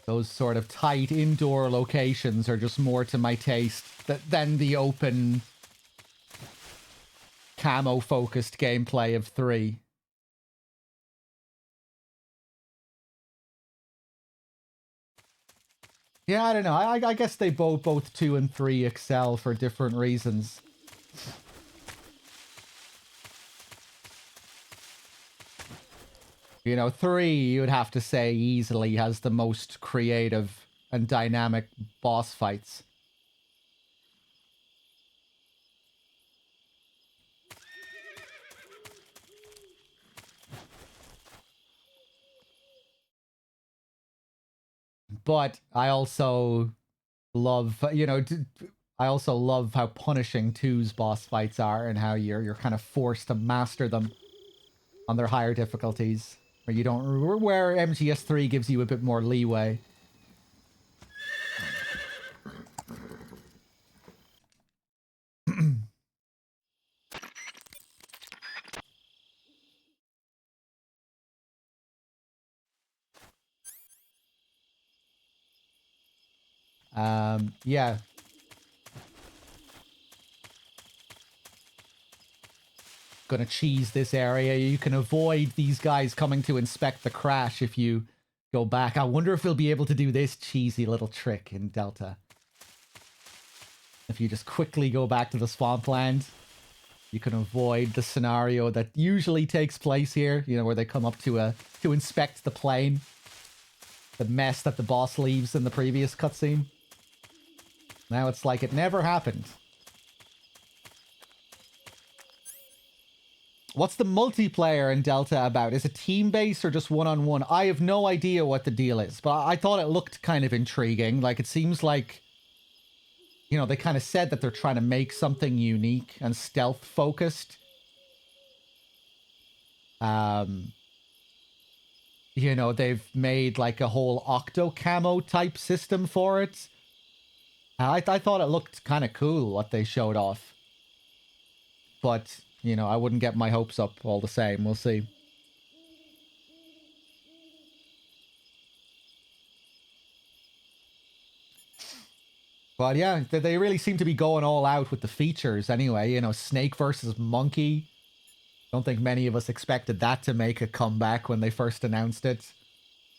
A: Those sort of tight indoor locations are just more to my taste than the open camo-focused gameplay of 3. Yeah, I don't know. I guess they both 2 and 3 excel for different reasons. You know, 3, you would have to say, easily has the most creative and dynamic boss fights. But I also love, you know, I also love how punishing 2's boss fights are, and how you're kind of forced to master them on their higher difficulties, where you don't, where MGS3 gives you a bit more leeway. Yeah. Gonna cheese this area. You can avoid these guys coming to inspect the crash if you go back. I wonder if we'll be able to do this cheesy little trick in Delta. If you just quickly go back to the swampland, you can avoid the scenario that usually takes place here, you know, where they come up to inspect the plane. The mess that the boss leaves in the previous cutscene. Now it's like it never happened. What's the multiplayer in Delta about? Is it team-based or just one-on-one? I have no idea what the deal is, but I thought it looked kind of intriguing. Like, it seems like, you know, they kind of said that they're trying to make something unique and stealth-focused. You know, they've made like a whole octo camo type system for it. I thought it looked kind of cool what they showed off. But, you know, I wouldn't get my hopes up all the same. We'll see. But yeah, they really seem to be going all out with the features anyway. You know, Snake versus Monkey. Don't think many of us expected that to make a comeback when they first announced it.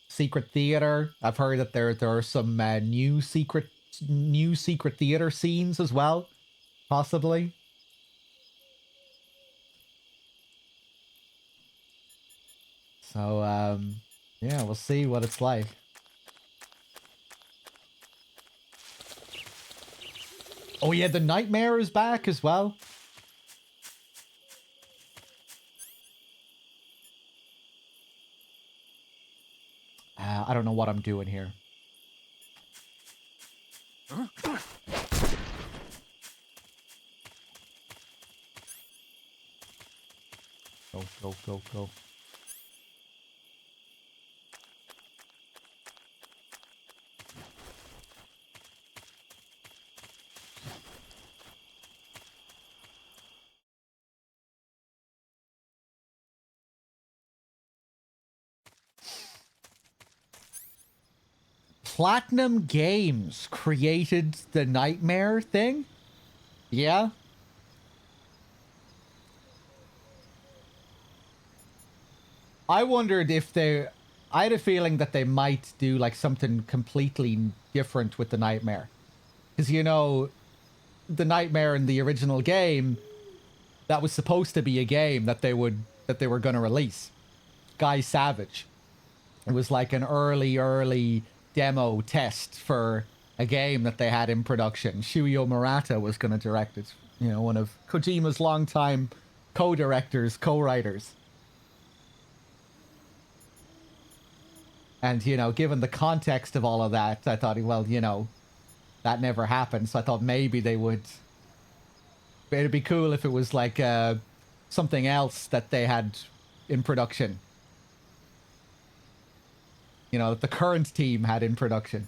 A: Secret Theater. I've heard that there are some new secret theater scenes as well, possibly. So yeah, we'll see what it's like. Oh yeah, the Nightmare is back as well. I don't know what I'm doing here. Go. Platinum Games created the Nightmare thing? Yeah? I wondered if they... I had a feeling that they might do like something completely different with the Nightmare. Because, you know, the Nightmare in the original game, that was supposed to be a game that they were going to release. Guy Savage. It was like an early demo test for a game that they had in production. Shuyo Murata was going to direct it. You know, one of Kojima's longtime co-directors, co-writers. And, you know, given the context of all of that, I thought, well, you know, that never happened. So I thought maybe they would... It'd be cool if it was like something else that they had in production. You know, that the current team had in production.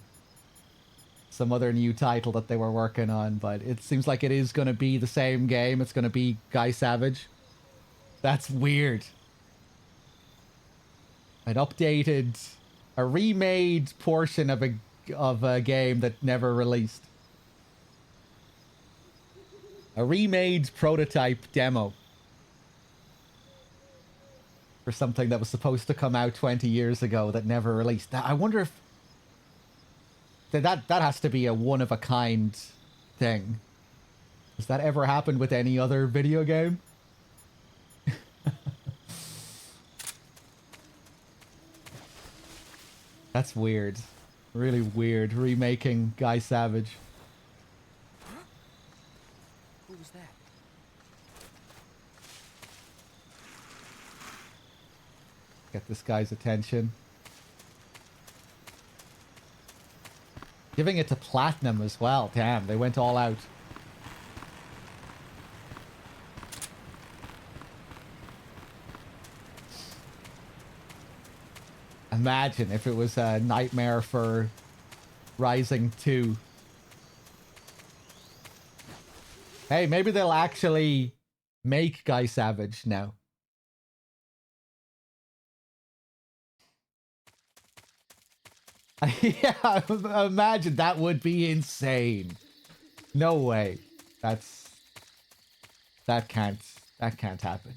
A: Some other new title that they were working on. But it seems like it is going to be the same game. It's going to be Guy Savage. That's weird. An updated... A remade portion of a game that never released. A remade prototype demo. For something that was supposed to come out 20 years ago that never released. I wonder if... That has to be a one-of-a-kind thing. Has that ever happened with any other video game? That's weird. Really weird. Remaking Guy Savage.
B: Who was that?
A: Get this guy's attention. Giving it to Platinum as well. Damn, they went all out. Imagine if it was a Nightmare for Rising 2. Hey, maybe they'll actually make Guy Savage now. Yeah, imagine that would be insane. No way. That can't happen.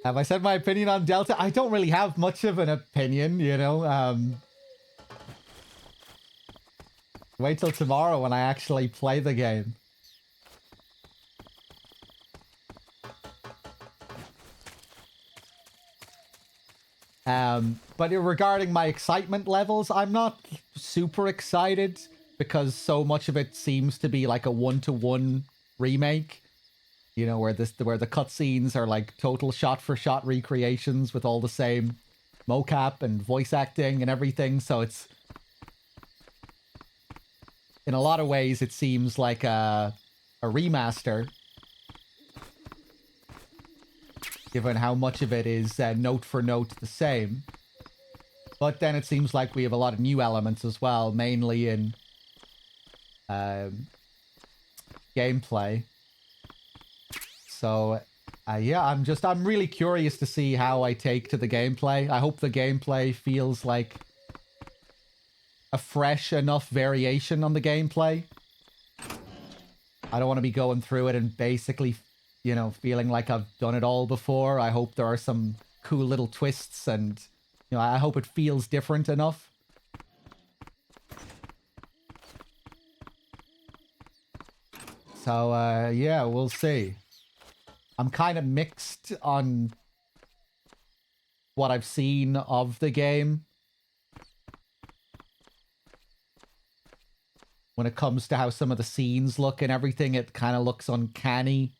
A: Have I said my opinion on Delta? I don't really have much of an opinion, you know. Wait till tomorrow when I actually play the game. But regarding my excitement levels, I'm not super excited because so much of it seems to be like a one-to-one remake. You know, where the cutscenes are like total shot-for-shot recreations with all the same mocap and voice acting and everything. So it's... In a lot of ways, it seems like a remaster. Given how much of it is note for note the same. But then it seems like we have a lot of new elements as well, mainly in gameplay. So, yeah, I'm really curious to see how I take to the gameplay. I hope the gameplay feels like a fresh enough variation on the gameplay. I don't want to be going through it and basically, you know, feeling like I've done it all before. I hope there are some cool little twists and, you know, I hope it feels different enough. So, yeah, we'll see. I'm kind of mixed on what I've seen of the game. When it comes to how some of the scenes look and everything, it kind of looks uncanny.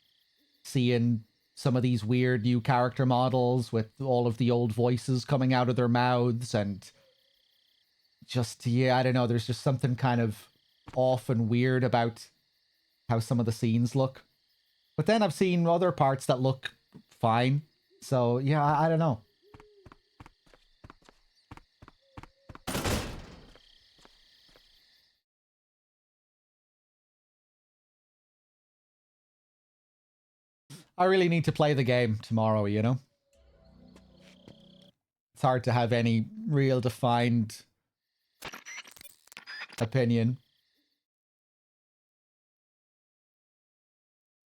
A: Seeing some of these weird new character models with all of the old voices coming out of their mouths and just, yeah, I don't know. There's just something kind of off and weird about how some of the scenes look. But then I've seen other parts that look fine. So, yeah, I don't know. I really need to play the game tomorrow, you know? It's hard to have any real defined opinion.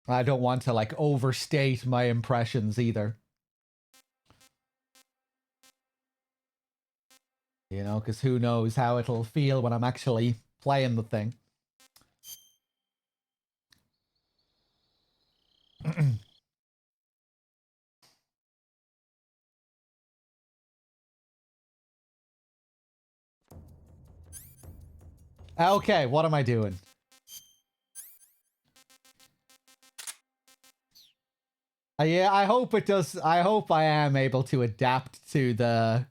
A: I don't want to, like, overstate my impressions either. You know, because who knows how it'll feel when I'm actually playing the thing. Okay, what am I doing? Yeah, I hope it does. I hope I am able to adapt to the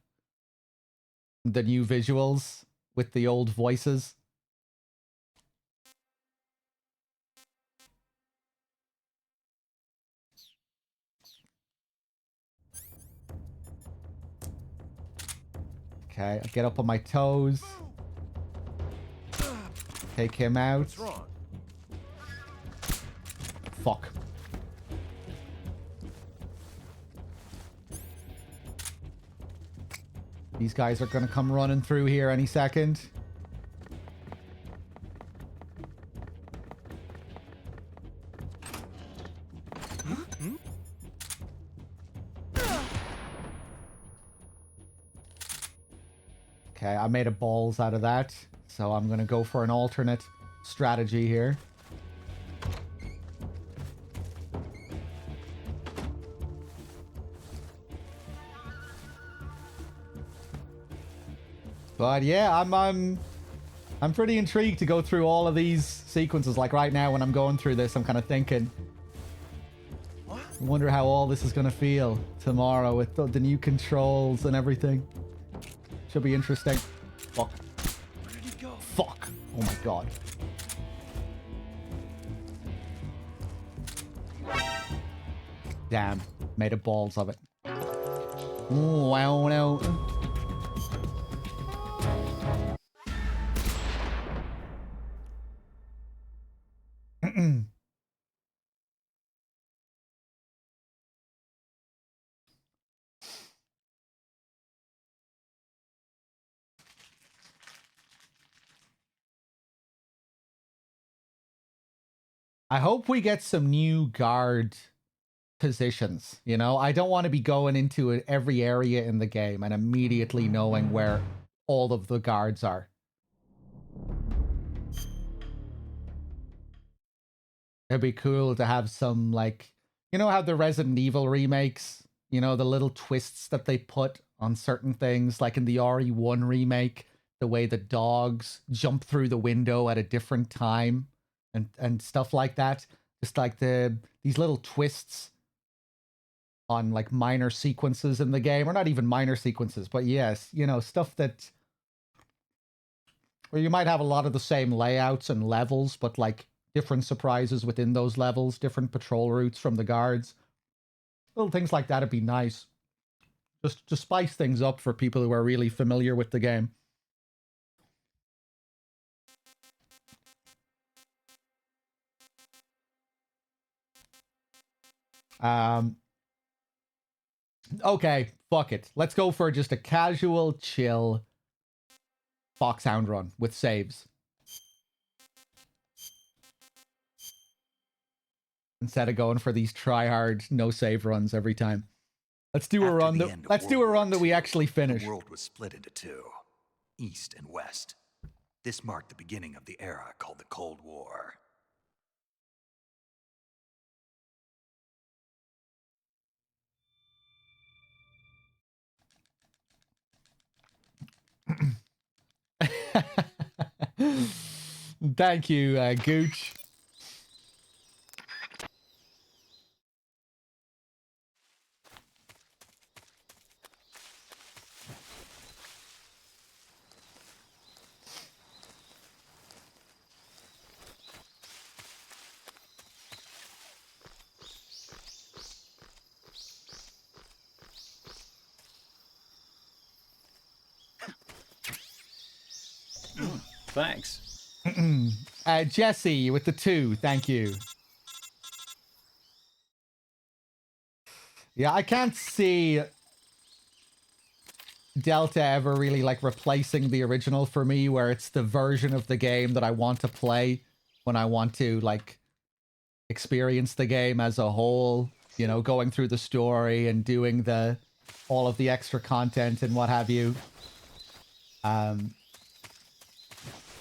A: new visuals with the old voices. Okay, I get up on my toes. Take him out.
I: What's wrong?
A: Fuck. These guys are gonna come running through here any second. Okay, I made a balls out of that, so I'm gonna go for an alternate strategy here. But yeah, I'm pretty intrigued to go through all of these sequences. Like right now when I'm going through this, I'm kind of thinking, I wonder how all this is going to feel tomorrow with the new controls and everything. Should be interesting. Fuck.
I: Where did he go?
A: Fuck. Oh my god. Damn. Made a balls of it. Ooh, wow, no. I hope we get some new guard positions, you know? I don't want to be going into every area in the game and immediately knowing where all of the guards are. It'd be cool to have some, like, you know how the Resident Evil remakes, you know, the little twists that they put on certain things, like in the RE1 remake, the way the dogs jump through the window at a different time and stuff like that. Just like these little twists on like minor sequences in the game, or not even minor sequences, but yes, you know, stuff that where you might have a lot of the same layouts and levels, but like different surprises within those levels, different patrol routes from the guards. Little things like that would be nice. Just to spice things up for people who are really familiar with the game. Okay, fuck it. Let's go for just a casual, chill Foxhound run with saves. Instead of going for these try-hard, no-save runs every time. Let's do a run that we actually finish.
P: The world was split into two, East and West. This marked the beginning of the era called the Cold War.
A: Thank you, Gooch.
F: Thanks.
A: Jesse with the 2, thank you. Yeah, I can't see Delta ever really like replacing the original for me, where it's the version of the game that I want to play when I want to like experience the game as a whole, you know, going through the story and doing the all of the extra content and what have you.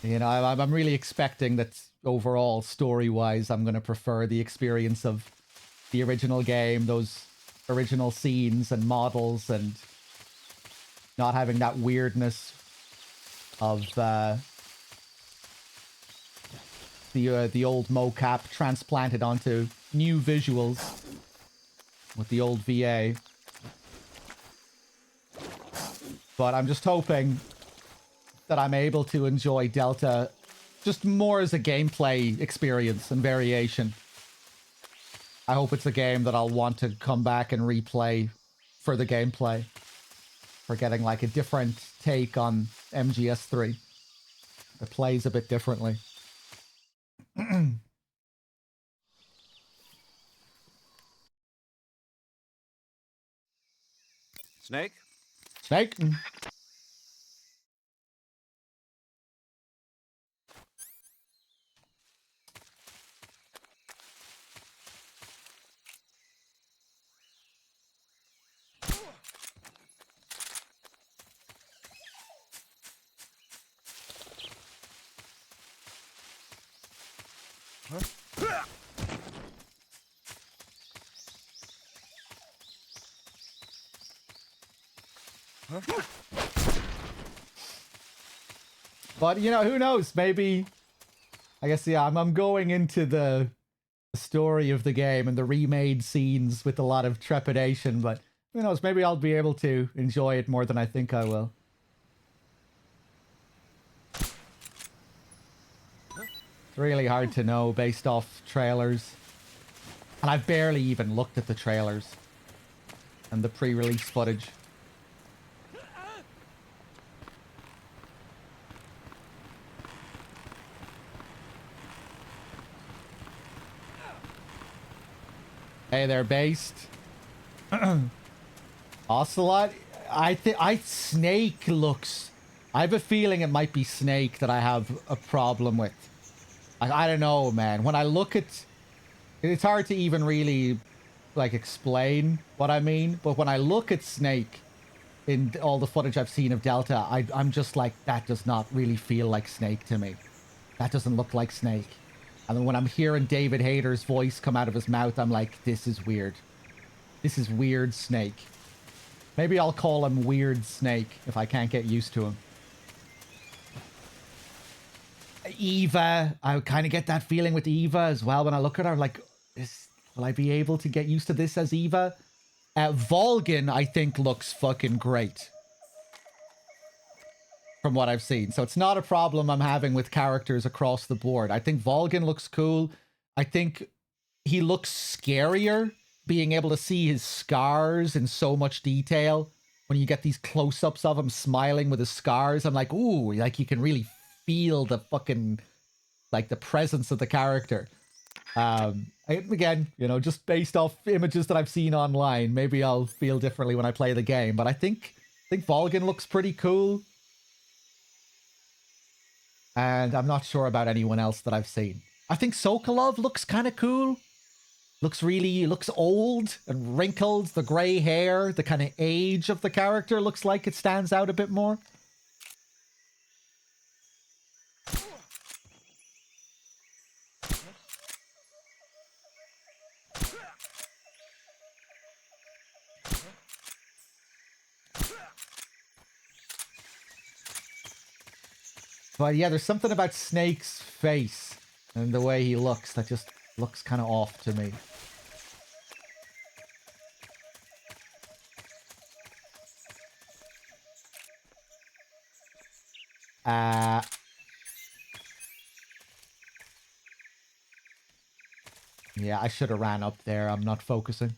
A: You know, I'm really expecting that overall, story-wise, I'm going to prefer the experience of the original game, those original scenes and models, and not having that weirdness of the old mocap transplanted onto new visuals with the old VA. But I'm just hoping that I'm able to enjoy Delta just more as a gameplay experience and variation. I hope it's a game that I'll want to come back and replay for the gameplay, for getting like a different take on MGS3. It plays a bit differently.
B: Snake?
A: Snake? But, you know, who knows? Maybe, I guess, yeah, I'm going into the story of the game and the remade scenes with a lot of trepidation, but who knows? Maybe I'll be able to enjoy it more than I think I will. It's really hard to know based off trailers. And I've barely even looked at the trailers and the pre-release footage. Hey there, Based. Ocelot? Snake looks... I have a feeling it might be Snake that I have a problem with. I don't know, man. When I look at... It's hard to even really, like, explain what I mean. But when I look at Snake in all the footage I've seen of Delta, I'm just like, that does not really feel like Snake to me. That doesn't look like Snake. And then when I'm hearing David Hayter's voice come out of his mouth, I'm like, this is weird. This is weird Snake. Maybe I'll call him Weird Snake if I can't get used to him. Eva, I kind of get that feeling with Eva as well. When I look at her, I'm like, will I be able to get used to this as Eva? Volgin, I think, looks fucking great. From what I've seen. So it's not a problem I'm having with characters across the board. I think Volgin looks cool. I think he looks scarier, being able to see his scars in so much detail. When you get these close-ups of him smiling with his scars, I'm like, ooh, like you can really feel the fucking, like the presence of the character. Again, you know, just based off images that I've seen online, maybe I'll feel differently when I play the game. But I think Volgin looks pretty cool. And I'm not sure about anyone else that I've seen. I think Sokolov looks kind of cool. Looks old and wrinkled. The gray hair, the kind of age of the character looks like it stands out a bit more. But yeah, there's something about Snake's face and the way he looks that just looks kind of off to me. Yeah, I should have ran up there. I'm not focusing.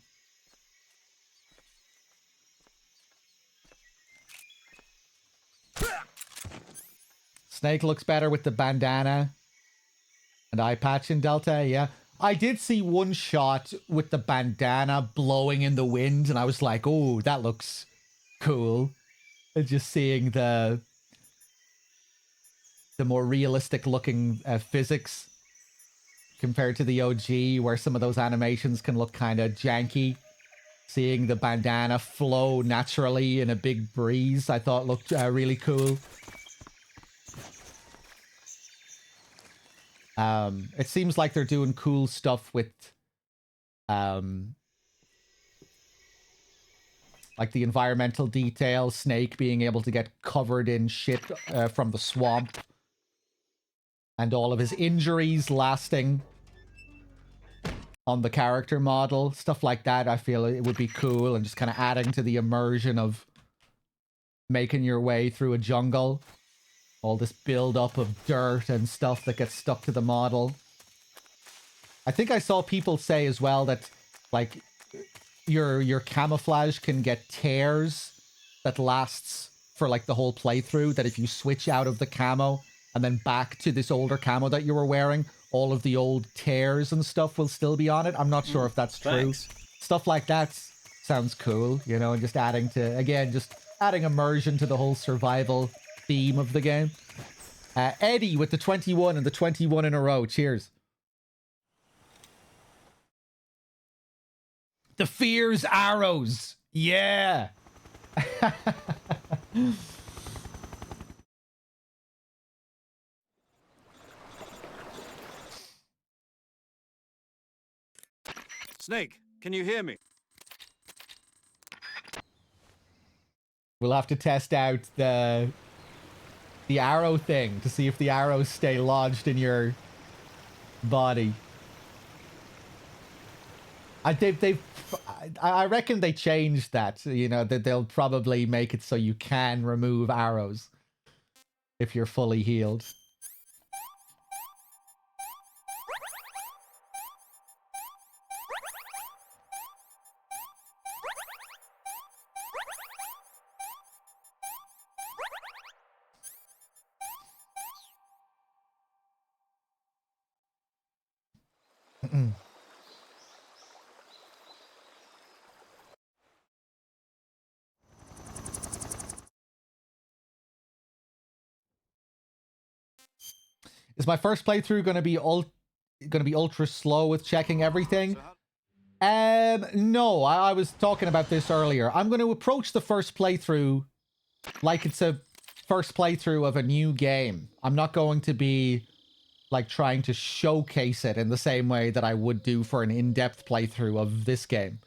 A: Snake looks better with the bandana and eye patch in Delta, yeah. I did see one shot with the bandana blowing in the wind, and I was like, oh, that looks cool. And just seeing the more realistic looking physics compared to the OG, where some of those animations can look kind of janky. Seeing the bandana flow naturally in a big breeze, I thought looked really cool. It seems like they're doing cool stuff with like the environmental detail, Snake being able to get covered in shit from the swamp, and all of his injuries lasting on the character model. Stuff like that, I feel it would be cool, and just kind of adding to the immersion of making your way through a jungle. All this build-up of dirt and stuff that gets stuck to the model. I think I saw people say as well that, like, your camouflage can get tears that lasts for, like, the whole playthrough, that if you switch out of the camo and then back to this older camo that you were wearing, all of the old tears and stuff will still be on it. I'm not sure if that's true. Stuff like that sounds cool, you know, and just adding to, again, just adding immersion to the whole survival theme of the game. Eddie with the 21 and the 21 in a row. Cheers. The Fear's Arrows. Yeah.
I: Snake, can you hear me?
A: We'll have to test out the arrow thing to see if the arrows stay lodged in your body. I reckon they changed that. You know, that they'll probably make it so you can remove arrows if you're fully healed. Is my first playthrough going to be ultra slow with checking everything? No, I was talking about this earlier. I'm going to approach the first playthrough like it's a first playthrough of a new game. I'm not going to be like trying to showcase it in the same way that I would do for an in-depth playthrough of this game.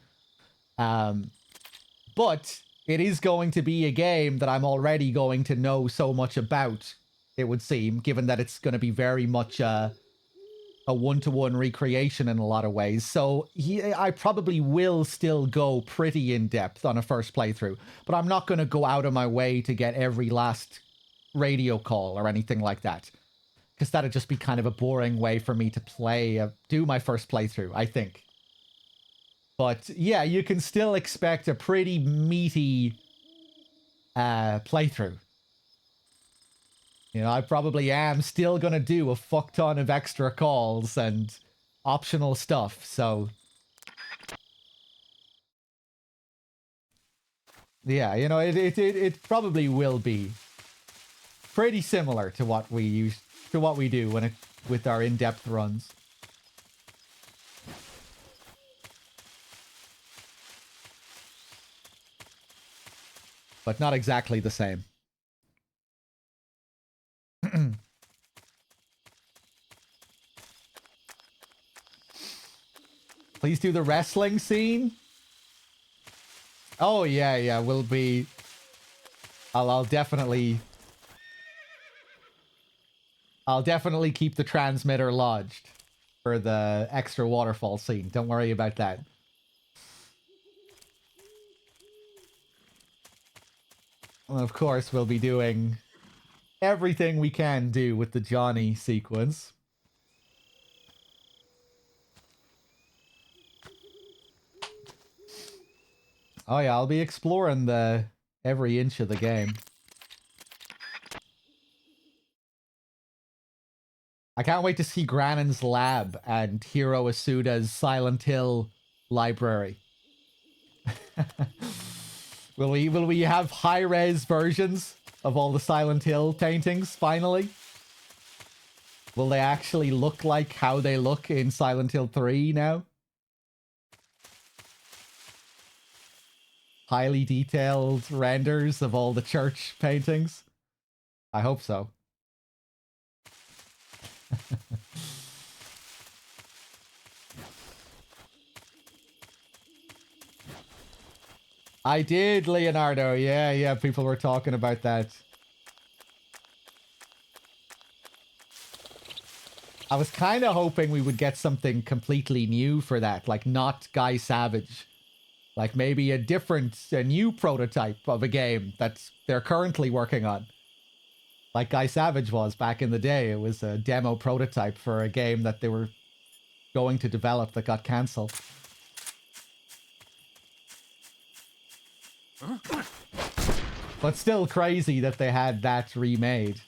A: But it is going to be a game that I'm already going to know so much about, it would seem, given that it's going to be very much a one-to-one recreation in a lot of ways. So I probably will still go pretty in-depth on a first playthrough, but I'm not going to go out of my way to get every last radio call or anything like that, because that'd just be kind of a boring way for me to do my first playthrough, I think. But yeah, you can still expect a pretty meaty playthrough. You know, I probably am still going to do a fuck ton of extra calls and optional stuff, so... yeah, you know, it probably will be pretty similar to what we do with our in-depth runs. But not exactly the same. Please do the wrestling scene. Oh yeah, we'll be. I'll definitely keep the transmitter lodged for the extra waterfall scene. Don't worry about that. And of course, we'll be doing everything we can do with the Johnny sequence. Oh yeah, I'll be exploring every inch of the game. I can't wait to see Granon's lab and Hiro Asuda's Silent Hill library. Will we have high-res versions of all the Silent Hill paintings, finally? Will they actually look like how they look in Silent Hill 3 now? Highly detailed renders of all the church paintings? I hope so. I did, Leonardo. Yeah, people were talking about that. I was kind of hoping we would get something completely new for that, like not Guy Savage. Like maybe a new prototype of a game that they're currently working on. Like Guy Savage was back in the day. It was a demo prototype for a game that they were going to develop that got cancelled. But still crazy that they had that remade.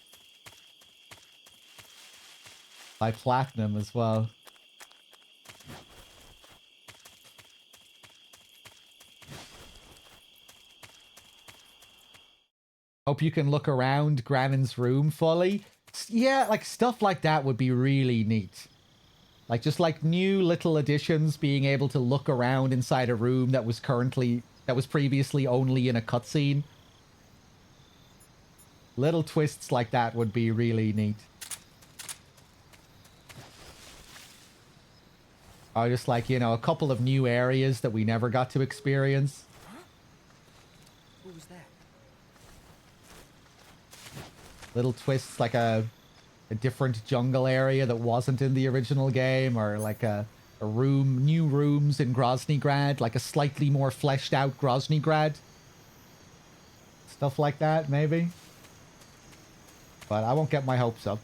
A: By Platinum as well. Hope you can look around Granon's room fully. Yeah, like stuff like that would be really neat. Like just like new little additions, being able to look around inside a room that was previously only in a cutscene. Little twists like that would be really neat. Or just like, you know, a couple of new areas that we never got to experience.
B: Who was that?
A: Little twists like a different jungle area that wasn't in the original game, or like a room, new rooms in Groznygrad, like a slightly more fleshed out Groznygrad. Stuff like that, maybe. But I won't get my hopes up.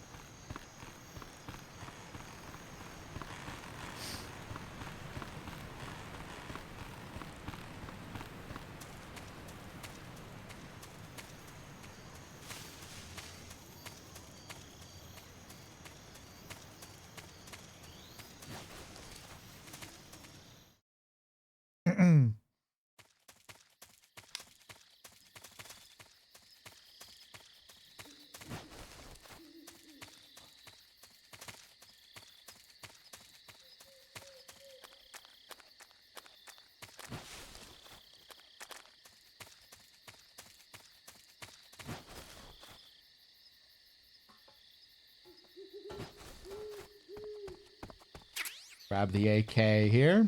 A: Grab the AK here.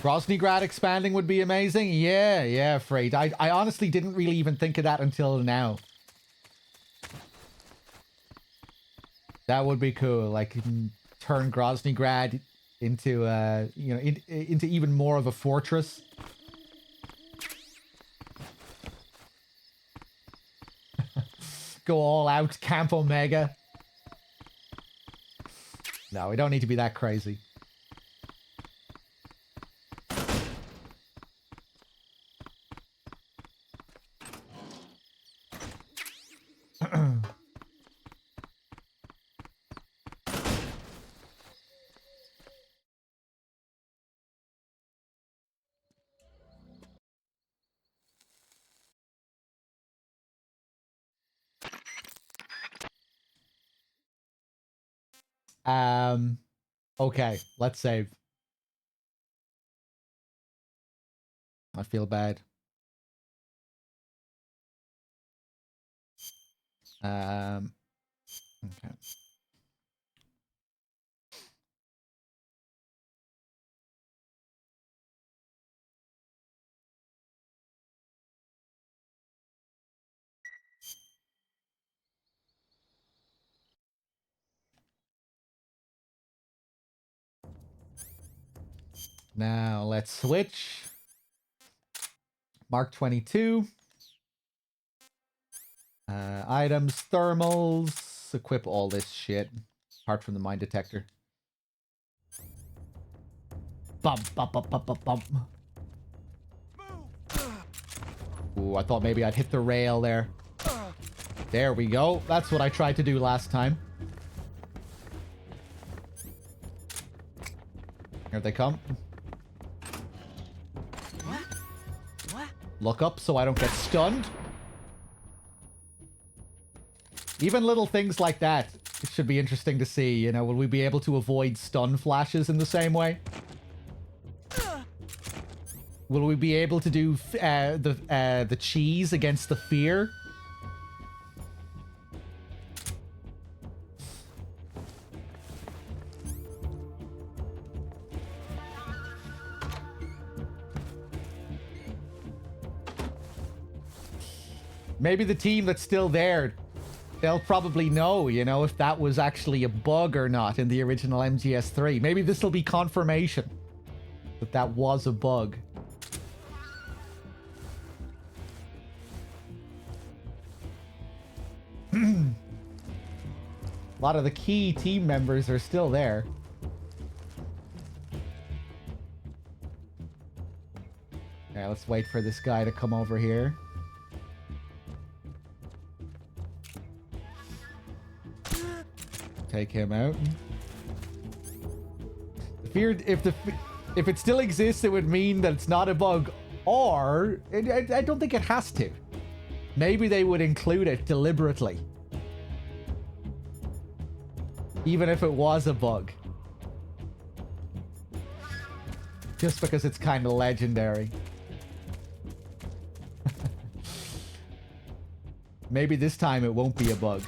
A: Groznygrad expanding would be amazing. Yeah, Freight. I honestly didn't really even think of that until now. That would be cool. Like, turn Groznygrad into, you know, into even more of a fortress. Go all out, Camp Omega. No, we don't need to be that crazy. Okay, let's save. I feel bad. Okay. Now let's switch. Mark 22. Items, thermals. Equip all this shit. Apart from the mine detector. Bump, bump, bump, bump, bump, bump. Ooh, I thought maybe I'd hit the rail there. There we go. That's what I tried to do last time. Here they come.
C: What?
A: Look up so I don't get stunned. Even little things like that should be interesting to see. You know, will we be able to avoid stun flashes in the same way? Will we be able to do the cheese against the fear? Maybe the team that's still there, they'll probably know, you know, if that was actually a bug or not in the original MGS3. Maybe this will be confirmation that that was a bug. A lot of the key team members are still there. Okay, let's wait for this guy to come over here. Take him out. If it still exists, it would mean that it's not a bug, or I don't think it has to. Maybe they would include it deliberately, even if it was a bug, just because it's kind of legendary. Maybe this time it won't be a bug.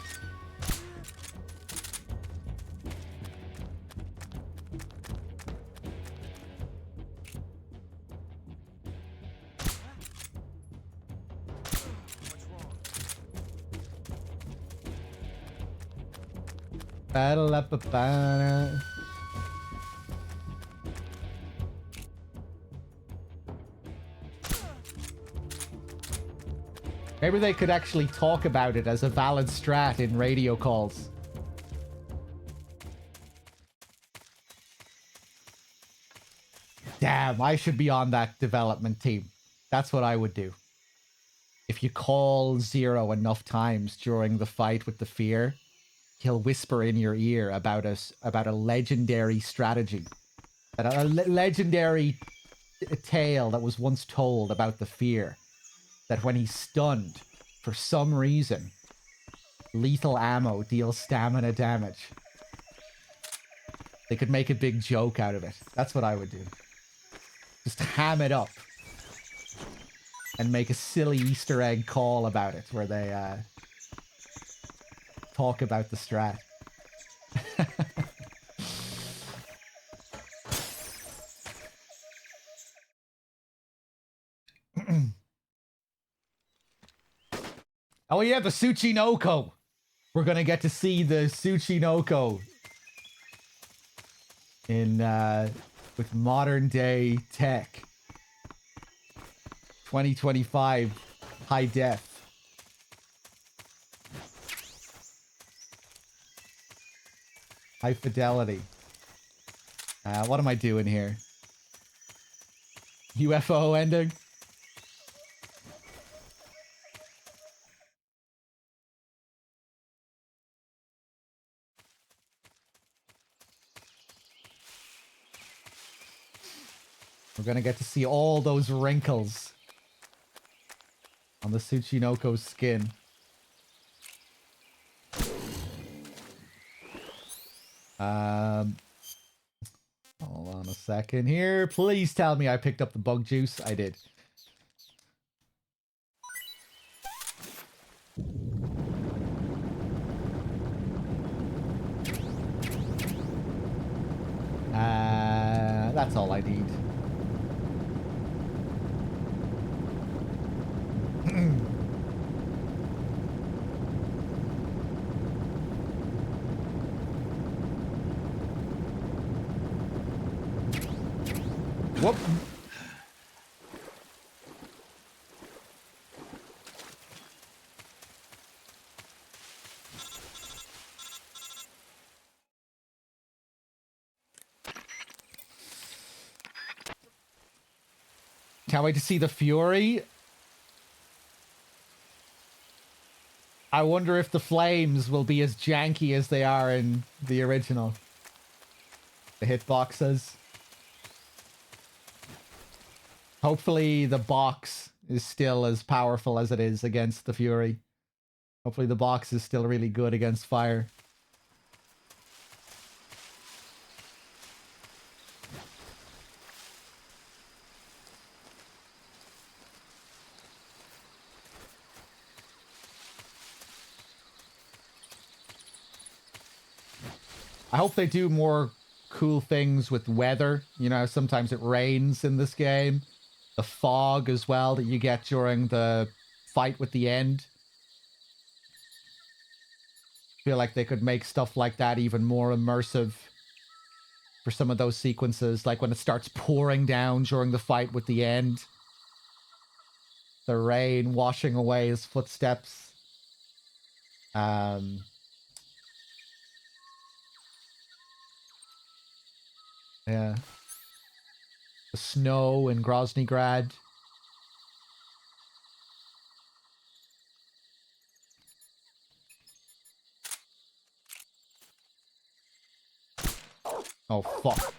A: Maybe they could actually talk about it as a valid strat in radio calls. Damn, I should be on that development team. That's what I would do. If you call Zero enough times during the fight with the fear, he'll whisper in your ear about a legendary strategy, a legendary tale that was once told about the fear, that when he's stunned, for some reason, lethal ammo deals stamina damage. They could make a big joke out of it. That's what I would do. Just ham it up and make a silly Easter egg call about it where they talk about the strat. Oh yeah, the Tsuchinoko. We're gonna get to see the Tsuchinoko in with modern day tech. 2025 high def. High fidelity. What am I doing here? UFO ending? We're gonna get to see all those wrinkles on the Tsuchinoko's skin. Hold on a second here. Please tell me I picked up the bug juice. I did. That's all I need. Whoop. Can't wait to see the Fury. I wonder if the flames will be as janky as they are in the original. The hitboxes. Hopefully the box is still as powerful as it is against the Fury. Hopefully the box is still really good against fire. I hope they do more cool things with weather. You know, sometimes it rains in this game. The fog as well that you get during the fight with the end. Feel like they could make stuff like that even more immersive for some of those sequences, like when it starts pouring down during the fight with the end. The rain washing away his footsteps. Yeah. The snow in Groznygrad. Oh, fuck.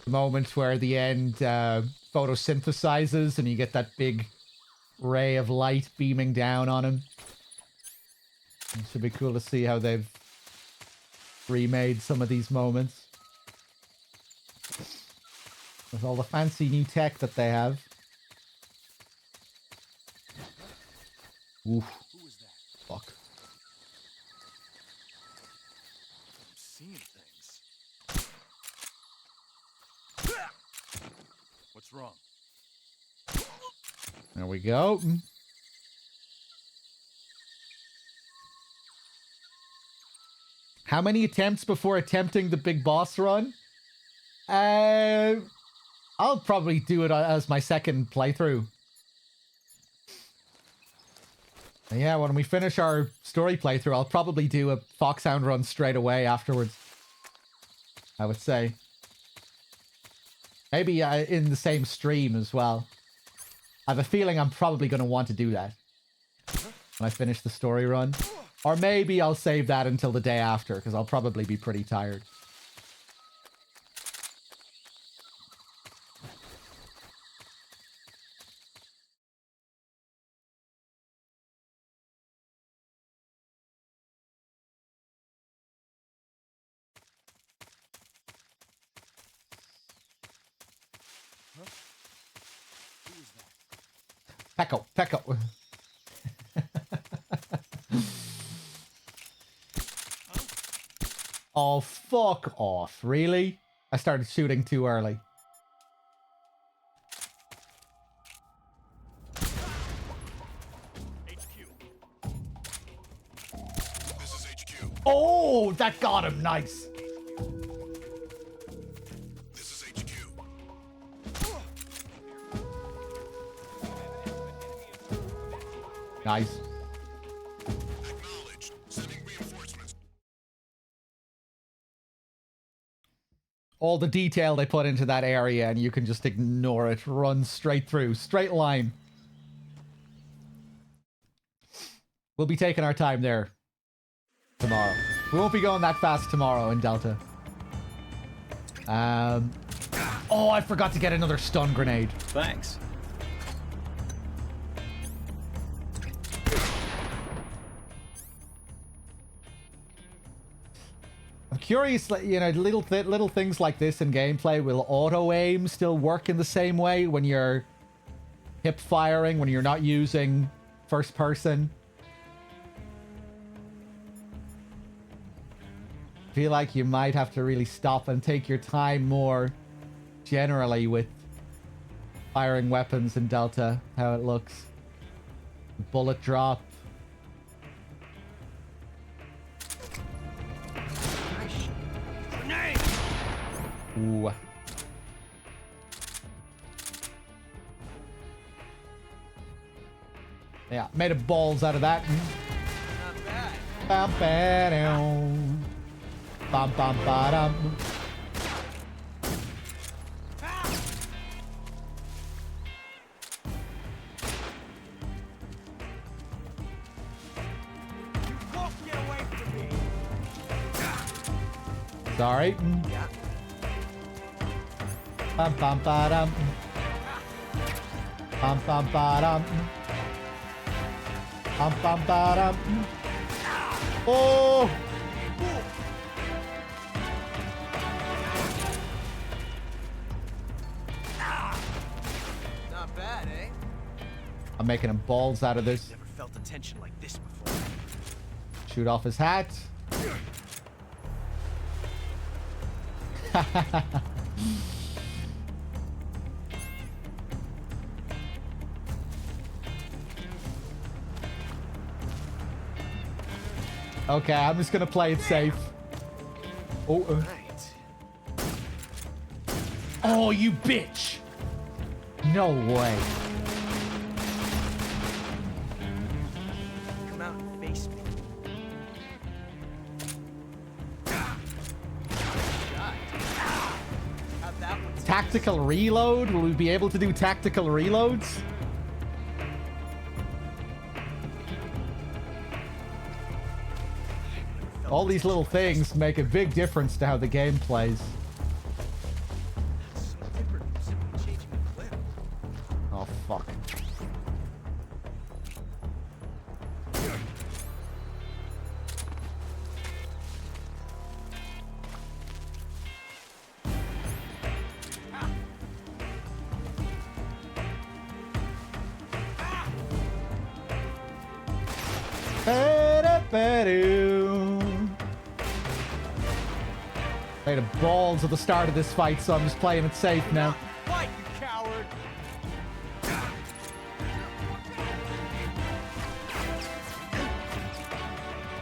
A: The moment where the end photosynthesizes and you get that big ray of light beaming down on him. It should be cool to see how they've remade some of these moments. With all the fancy new tech that they have. Oof. Fuck.
I: I'm seeing things. What's wrong?
A: There we go. How many attempts before attempting the big boss run? I'll probably do it as my second playthrough. Yeah, when we finish our story playthrough, I'll probably do a Foxhound run straight away afterwards. I would say. Maybe in the same stream as well. I have a feeling I'm probably going to want to do that when I finish the story run. Or maybe I'll save that until the day after, because I'll probably be pretty tired. Pecco, Pecco. Oh, fuck off. Really? I started shooting too early.
D: This is HQ.
A: Oh, that got him. Nice.
D: This is HQ.
A: Nice.
D: Acknowledged. Sending reinforcements.
A: All the detail they put into that area, and you can just ignore it. Run straight through. Straight line. We'll be taking our time there tomorrow. We won't be going that fast tomorrow in Delta. Oh, I forgot to get another stun grenade.
F: Thanks.
A: I'm curious, you know, little things like this in gameplay. Will auto-aim still work in the same way when you're hip firing, when you're not using first person? I feel like you might have to really stop and take your time more generally with firing weapons in Delta, how it looks. Bullet drop. Ooh. Yeah, made a balls out of that.
I: Not bad.
A: Bam, ba-dum. Bam, bam, ba-dum.
I: Won't get away from me.
A: Sorry.
I: Yeah.
A: Bum bum ba-dum. Bum bum ba-dum. Bum bum ba-dum. Oh!
B: Not bad, eh?
A: I'm making him balls out of this.
B: Never felt a tension like this before.
A: Shoot off his hat. Okay, I'm just gonna play it safe. Oh, oh, you bitch! No way.
B: Come out and face me. How'd that one taste?
A: Tactical reload? Will we be able to do tactical reloads? All these little things make a big difference to how the game plays.
B: So different from simply changing the clip.
A: Oh, fuck. Made a balls at the start of this fight, so I'm just playing it safe now.
B: Fight, you coward!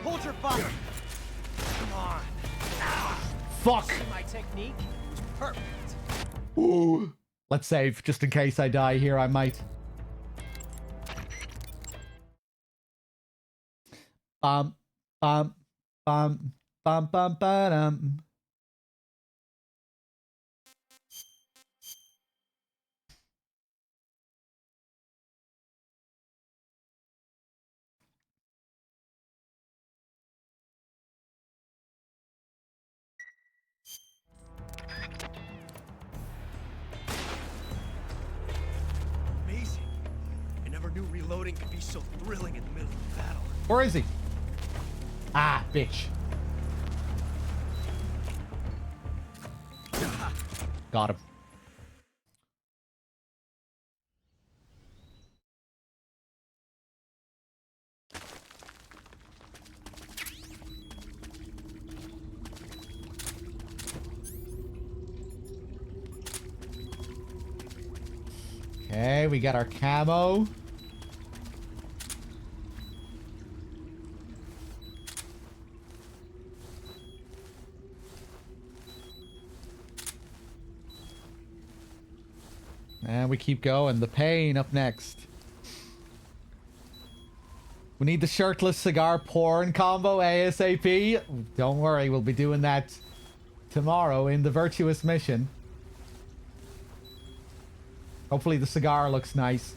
B: Hold your fire! Come on!
A: Fuck!
B: See my technique? It was perfect.
A: Ooh. Let's save, just in case I die here, I might. Bum, bum, bum, bum, bum, ba-dum.
B: Amazing. I never knew reloading could be so thrilling in the middle of a battle.
A: Where is he? Ah, bitch. Got him. Okay, we got our camo. And we keep going. The pain up next. We need the shirtless cigar porn combo ASAP. Don't worry, we'll be doing that tomorrow in the virtuous mission. Hopefully the cigar looks nice.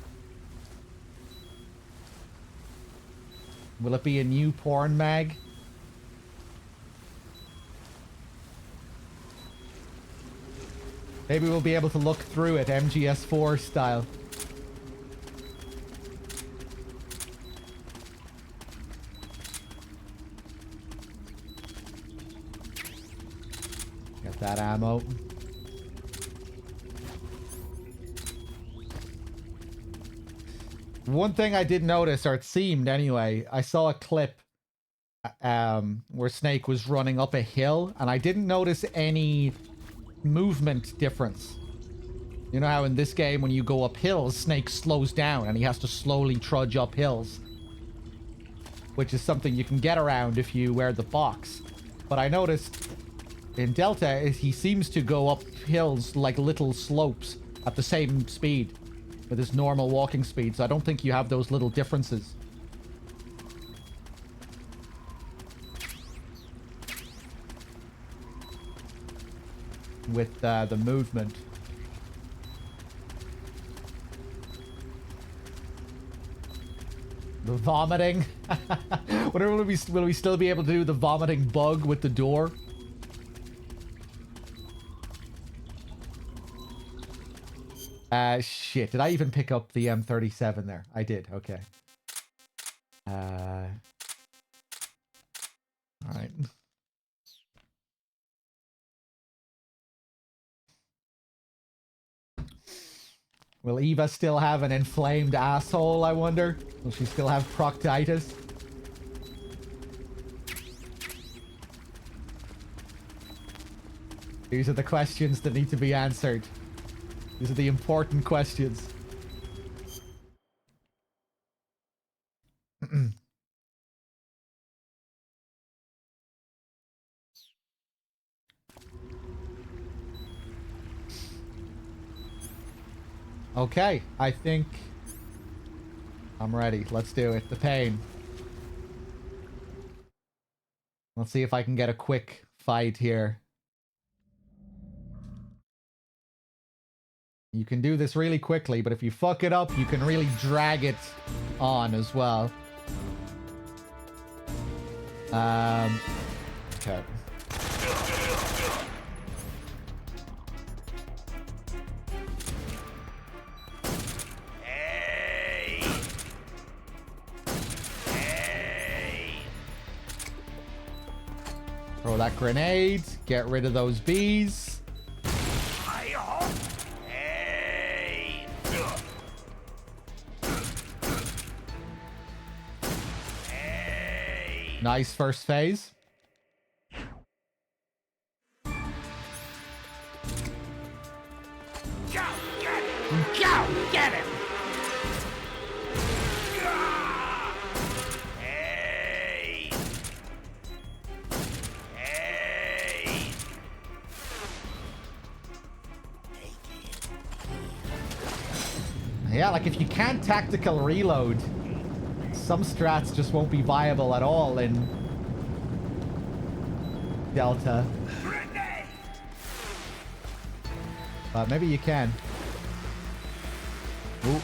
A: Will it be a new porn mag? Maybe we'll be able to look through it MGS4 style. Get that ammo. One thing I did notice, or it seemed anyway, I saw a clip where Snake was running up a hill, and I didn't notice any movement difference. You know how in this game when you go up hills, Snake slows down and he has to slowly trudge up hills, which is something you can get around if you wear the box. But I noticed in Delta he seems to go up hills like little slopes at the same speed with his normal walking speed, so I don't think you have those little differences. With the movement. The vomiting. Whatever, will we still be able to do the vomiting bug with the door? Shit. Did I even pick up the M37 there? I did. Okay. Alright. Will Eva still have an inflamed asshole, I wonder? Will she still have proctitis? These are the questions that need to be answered. These are the important questions. Okay, I think I'm ready. Let's do it. The pain. Let's see if I can get a quick fight here. You can do this really quickly, but if you fuck it up, you can really drag it on as well. Okay. Throw that grenade. Get rid of those bees. Nice first phase.
I: Go get him! Go get him! Hey! Hey!
A: Yeah, like if you can't tactical reload, some strats just won't be viable at all in Delta. But maybe you can. Ooh.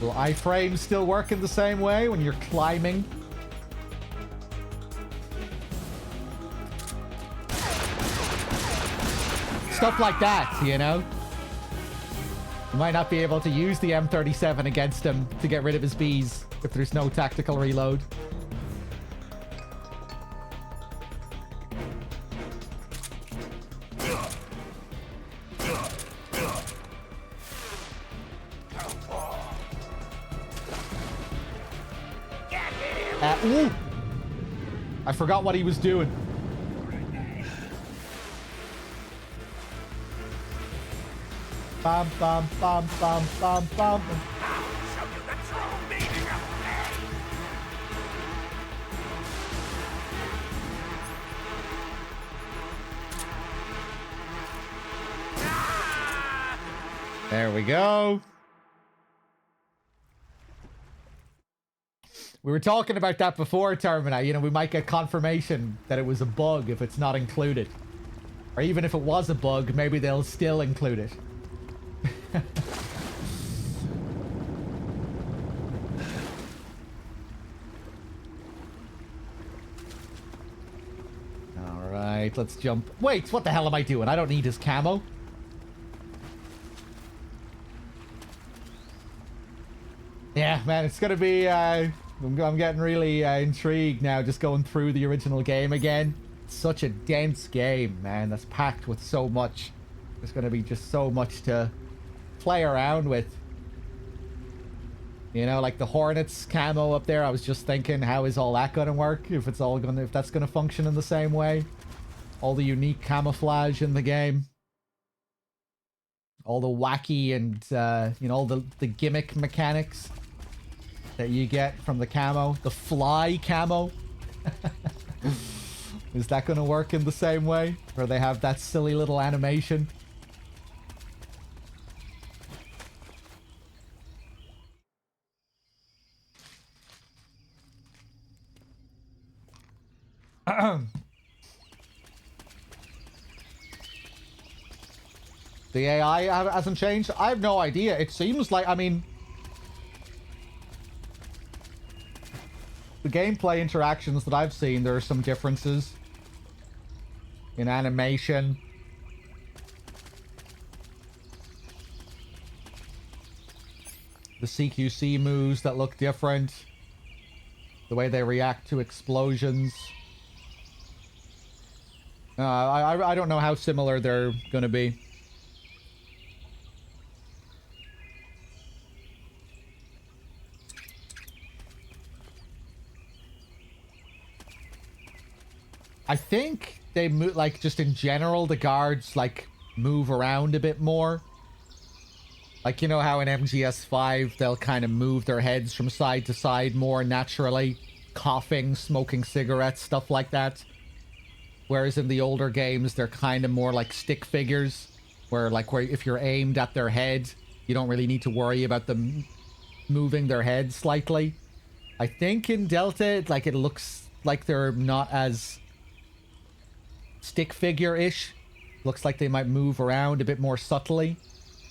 A: Will iframes still work in the same way when you're climbing? Stuff like that, you know? You might not be able to use the M37 against him to get rid of his bees if there's no tactical reload. Ooh! I forgot what he was doing. Bam, bam, bam, bam, bam, bam. There we go. We were talking about that before, Termina. You know, we might get confirmation that it was a bug if it's not included. Or even if it was a bug, maybe they'll still include it. Alright, let's jump. Wait, what the hell am I doing? I don't need his camo. Yeah, man, it's gonna be, I'm getting really intrigued now just going through the original game again. It's such a dense game, man, that's packed with so much. There's gonna be just so much to play around with. You know, like the Hornets camo up there, I was just thinking, how is all that gonna work? If that's gonna function in the same way? All the unique camouflage in the game. All the wacky and, you know, all the gimmick mechanics that you get from the camo. The fly camo. Is that gonna work in the same way? Where they have that silly little animation? The AI hasn't changed? I have no idea. It seems like, I mean... the gameplay interactions that I've seen, there are some differences in animation. The CQC moves that look different. The way they react to explosions. I don't know how similar they're going to be. I think they move, like, just in general, the guards, like, move around a bit more. Like, you know how in MGS5, they'll kind of move their heads from side to side more naturally. Coughing, smoking cigarettes, stuff like that. Whereas in the older games, they're kind of more like stick figures. Where if you're aimed at their head, you don't really need to worry about them moving their head slightly. I think in Delta, like, it looks like they're not as stick figure-ish. Looks like they might move around a bit more subtly.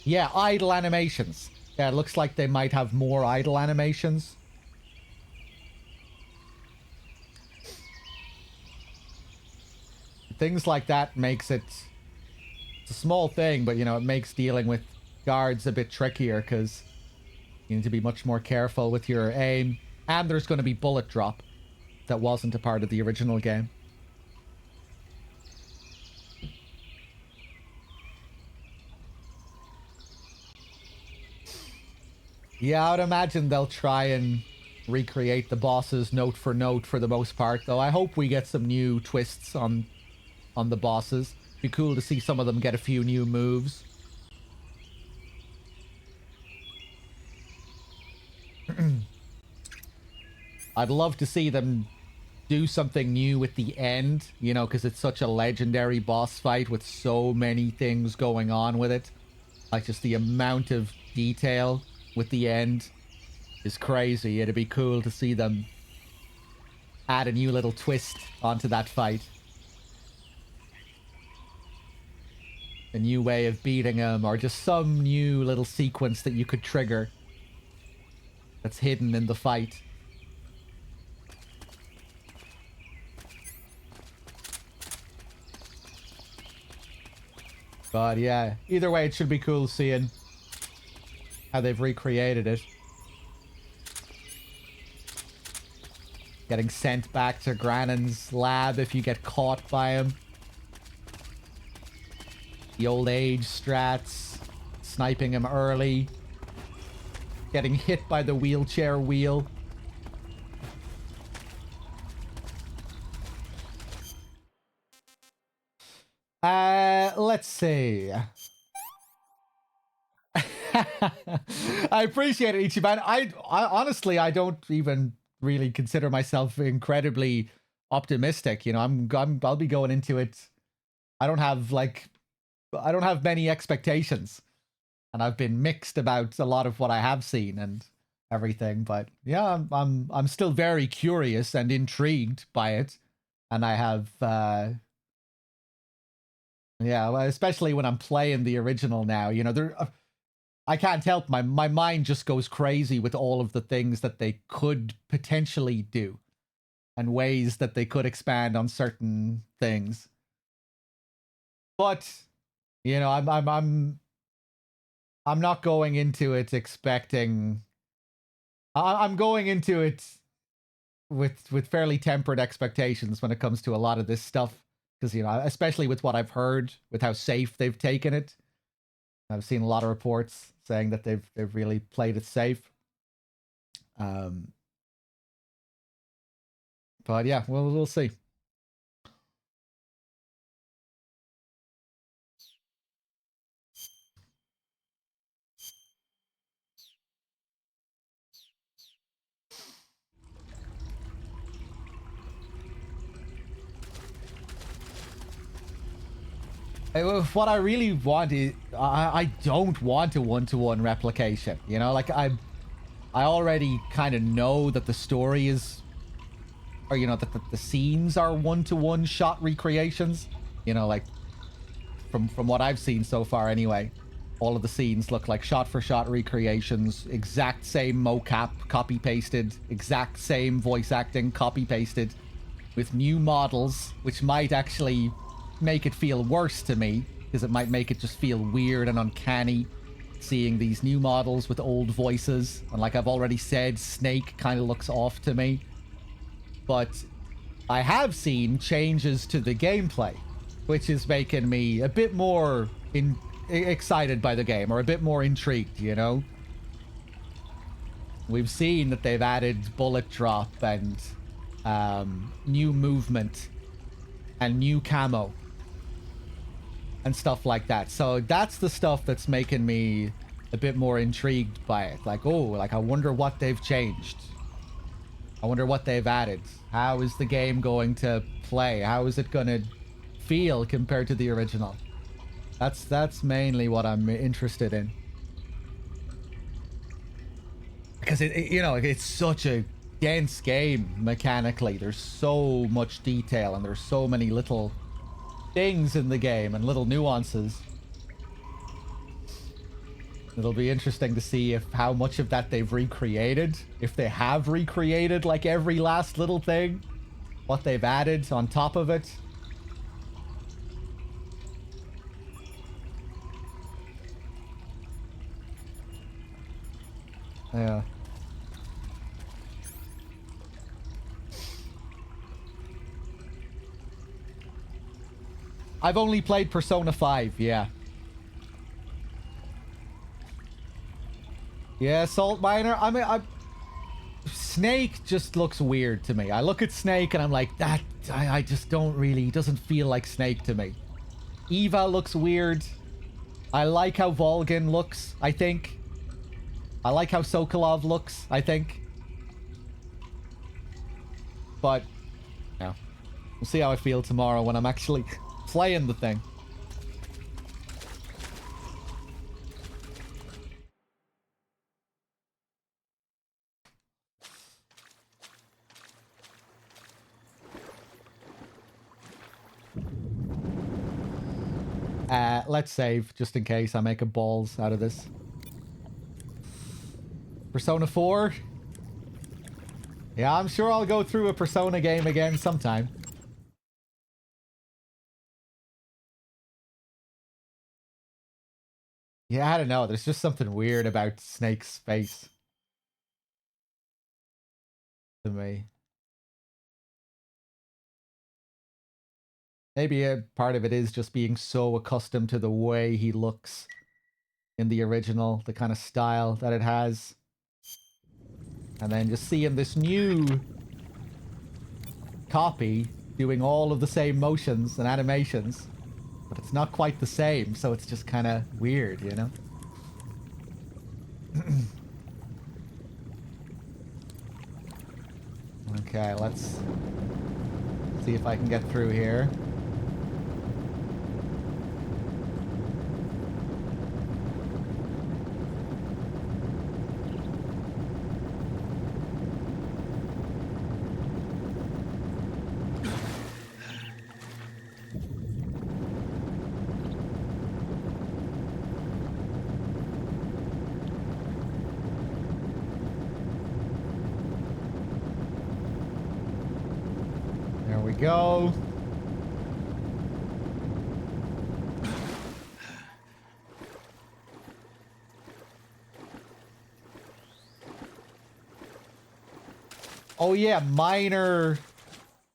A: Yeah, idle animations. Yeah, it looks like they might have more idle animations. Things like that makes it... It's a small thing, but, you know, it makes dealing with guards a bit trickier, because you need to be much more careful with your aim. And there's going to be bullet drop. That wasn't a part of the original game. Yeah, I would imagine they'll try and recreate the bosses note for note for the most part, though. I hope we get some new twists on the bosses. Be cool to see some of them get a few new moves. I'd love to see them do something new with the end, you know, because it's such a legendary boss fight with so many things going on with it. Like, just the amount of detail with the end is crazy. It'd be cool to see them add a new little twist onto that fight. A new way of beating him, or just some new little sequence that you could trigger that's hidden in the fight. But yeah, either way, it should be cool seeing how they've recreated it. Getting sent back to Grannon's lab if you get caught by him. The old age strats. Sniping him early. Getting hit by the wheelchair wheel. Let's see. I appreciate it, Ichiban. I honestly, I don't even really consider myself incredibly optimistic. You know, I'll be going into it. I don't have many expectations, and I've been mixed about a lot of what I have seen and everything. But yeah, I'm still very curious and intrigued by it, and I have yeah, well, especially when I'm playing the original now. You know, I can't help my mind just goes crazy with all of the things that they could potentially do and ways that they could expand on certain things. But you know, I'm not going into it expecting. I'm going into it with fairly tempered expectations when it comes to a lot of this stuff, because you know, especially with what I've heard, with how safe they've taken it. I've seen a lot of reports saying that they've really played it safe. But yeah, we'll see. What I really want is I don't want a one-to-one replication. You know, like I already kind of know that the story is, or you know, that the scenes are one-to-one shot recreations. You know, like from what I've seen so far, anyway. All of the scenes look like shot-for-shot recreations, exact same mocap, copy-pasted, exact same voice acting, copy-pasted, with new models, which might actually make it feel worse to me, because it might make it just feel weird and uncanny, seeing these new models with old voices. And like I've already said, Snake kind of looks off to me. But I have seen changes to the gameplay, which is making me a bit more excited by the game, or a bit more intrigued, you know? We've seen that they've added bullet drop and new movement and new camo and stuff like that. So that's the stuff that's making me a bit more intrigued by it. Like, oh, like I wonder what they've changed. I wonder what they've added. How is the game going to play? How is it going to feel compared to the original? That's mainly what I'm interested in. Because you know, it's such a dense game mechanically. There's so much detail and there's so many little things in the game and little nuances. It'll be interesting to see if how much of that they've recreated. If they have recreated like every last little thing. What they've added on top of it. Yeah. I've only played Persona 5, yeah. Yeah, Salt Miner. I mean, Snake just looks weird to me. I look at Snake and I'm like, that, I just don't really, he doesn't feel like Snake to me. Eva looks weird. I like how Volgin looks, I think. I like how Sokolov looks, I think. But, yeah. We'll see how I feel tomorrow when I'm actually playing the thing. Let's save, just in case I make a balls out of this. Persona 4? Yeah, I'm sure I'll go through a Persona game again sometime. Yeah, I don't know. There's just something weird about Snake's face. To me. Maybe a part of it is just being so accustomed to the way he looks in the original, the kind of style that it has. And then just seeing this new copy doing all of the same motions and animations, but it's not quite the same, so it's just kind of weird, you know? Okay, let's see if I can get through here. Go. Oh yeah, minor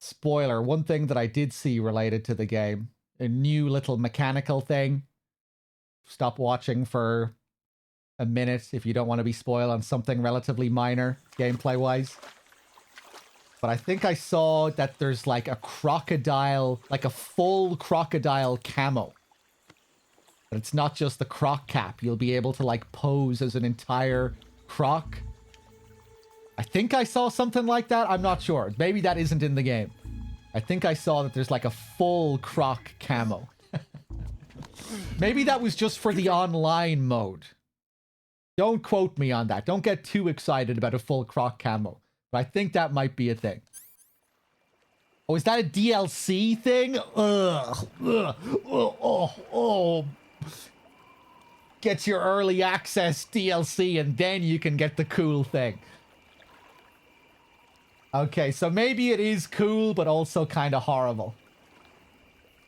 A: spoiler. One thing that I did see related to the game. A new little mechanical thing. Stop watching for a minute if you don't want to be spoiled on something relatively minor, gameplay-wise. But I think I saw that there's like a crocodile, like a full crocodile camo. But it's not just the croc cap. You'll be able to like pose as an entire croc. I think I saw something like that. I'm not sure. Maybe that isn't in the game. I think I saw that there's like a full croc camo. Maybe that was just for the online mode. Don't quote me on that. Don't get too excited about a full croc camo. But I think that might be a thing. Oh, is that a DLC thing? Ugh. Ugh. Oh, oh, oh. get your early access DLC, and then you can get the cool thing. Okay, so maybe it is cool, but also kind of horrible.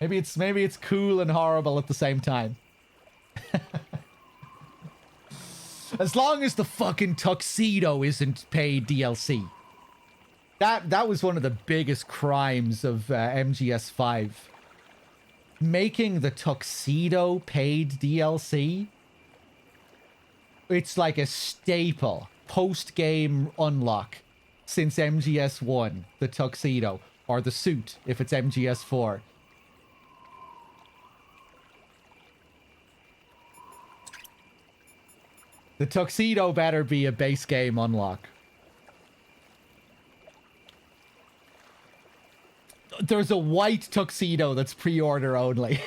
A: Maybe it's cool and horrible at the same time. As long as the fucking tuxedo isn't paid DLC. That was one of the biggest crimes of MGS5. Making the tuxedo paid DLC. It's like a staple post-game unlock since MGS1, the tuxedo, or the suit if it's MGS4. The tuxedo better be a base game unlock. There's a white tuxedo that's pre-order only.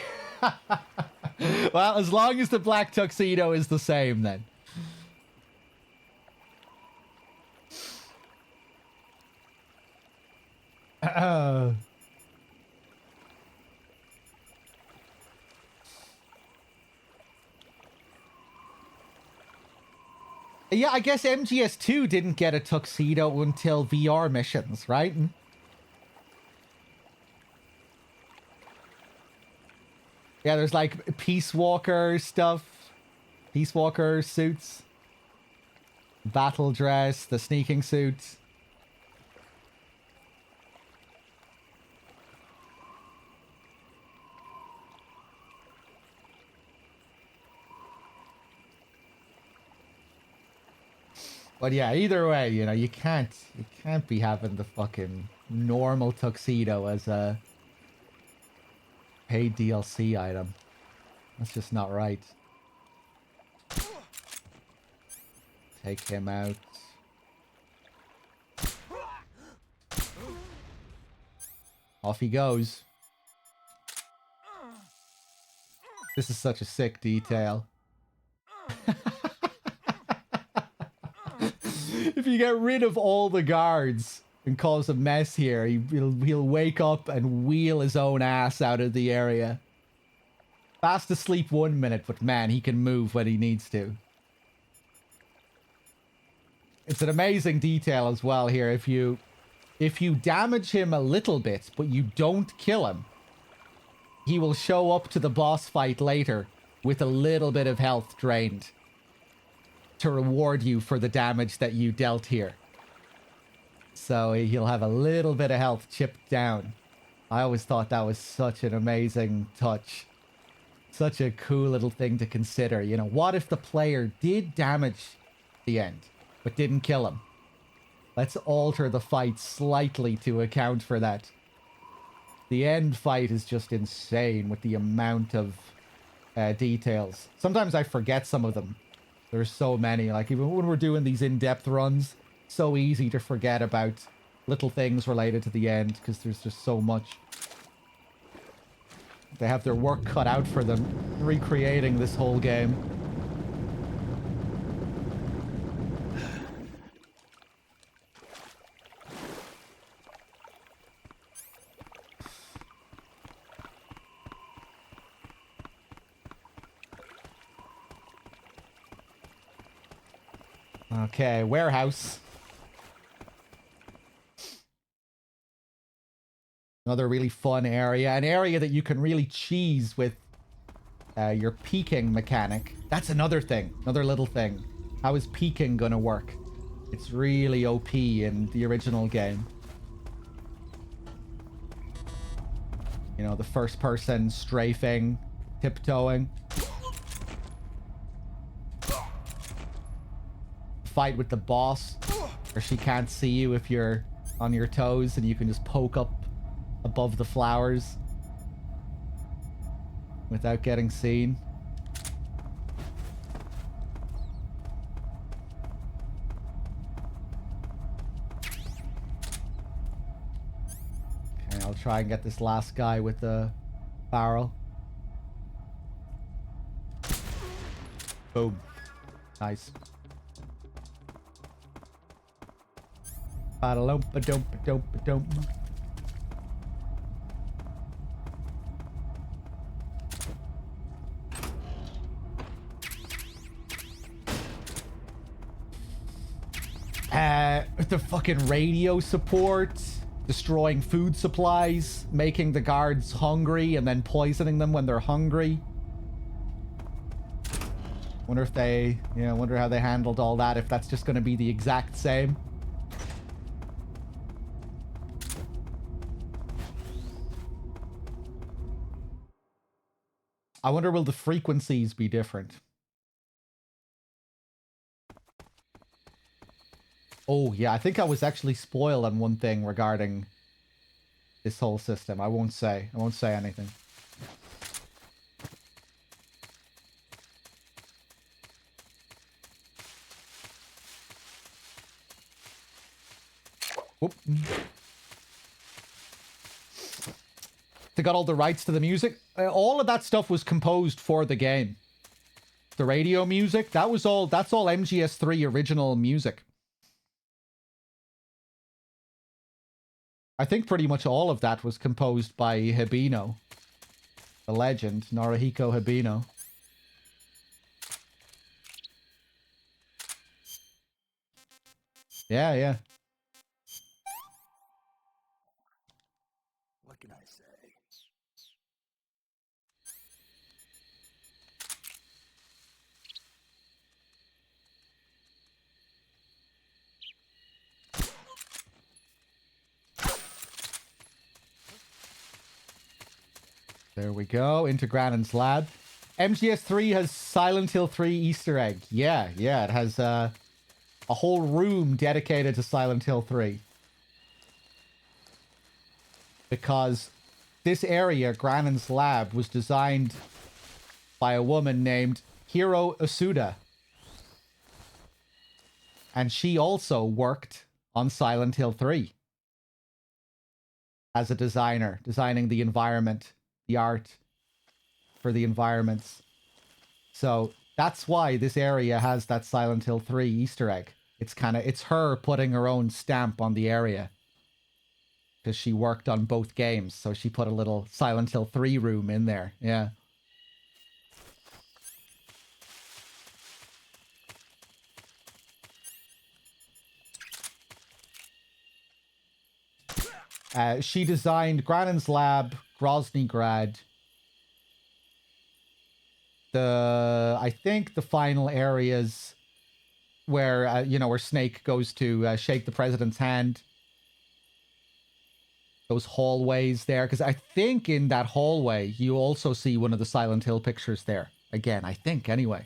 A: Well, as long as the black tuxedo is the same, then. Yeah, I guess MGS2 didn't get a tuxedo until VR missions, right? Yeah, there's like Peace Walker stuff. Peace Walker suits. Battle dress, the sneaking suit. But yeah, either way, you know, you can't be having the fucking normal tuxedo as a paid DLC item. That's just not right. Take him out. Off he goes. This is such a sick detail. If you get rid of all the guards and cause a mess here, he'll wake up and wheel his own ass out of the area. Fast asleep 1 minute, but man, he can move when he needs to. It's an amazing detail as well here. If you damage him a little bit, but you don't kill him, he will show up to the boss fight later with a little bit of health drained to reward you for the damage that you dealt here. So he'll have a little bit of health chipped down. I always thought that was such an amazing touch. Such a cool little thing to consider. You know, what if the player did damage the end, but didn't kill him? Let's alter the fight slightly to account for that. The end fight is just insane with the amount of details. Sometimes I forget some of them. There's so many. Like, even when we're doing these in-depth runs, so easy to forget about little things related to the end because there's just so much. They have their work cut out for them recreating this whole game. Okay, warehouse. Another really fun area. An area that you can really cheese with your peeking mechanic. That's another thing. Another little thing. How is peeking gonna work? It's really OP in the original game. You know, the first person strafing, tiptoeing. Fight with the boss, where she can't see you if you're on your toes and you can just poke up above the flowers without getting seen. Okay, I'll try and get this last guy with the barrel. Boom. Nice. Ba-da-lump-a-dump-a-dump-a-dump. The fucking radio support, destroying food supplies, making the guards hungry and then poisoning them when they're hungry. Wonder if they, wonder how they handled all that, if that's just going to be the exact same. I wonder, will the frequencies be different? Oh, yeah, I think I was actually spoiled on one thing regarding this whole system. I won't say anything. Whoop. They got all the rights to the music. All of that stuff was composed for the game. The radio music, that's all MGS3 original music. I think pretty much all of that was composed by Hibino. The legend, Norihiko Hibino. Yeah, yeah.
J: What can I say?
A: There we go, into Grannon's lab. MGS3 has Silent Hill 3 Easter egg. Yeah, it has a whole room dedicated to Silent Hill 3. Because this area, Grannon's lab, was designed by a woman named Hiro Asuda. And she also worked on Silent Hill 3 as a designer, designing the environment, the art for the environments. So that's why this area has that Silent Hill 3 Easter egg. It's her putting her own stamp on the area. Because she worked on both games, so she put a little Silent Hill 3 room in there. Yeah. She designed Grannon's lab, Groznygrad. I think the final areas where, where Snake goes to shake the president's hand. Those hallways there, because I think in that hallway you also see one of the Silent Hill pictures there. Again, I think, anyway.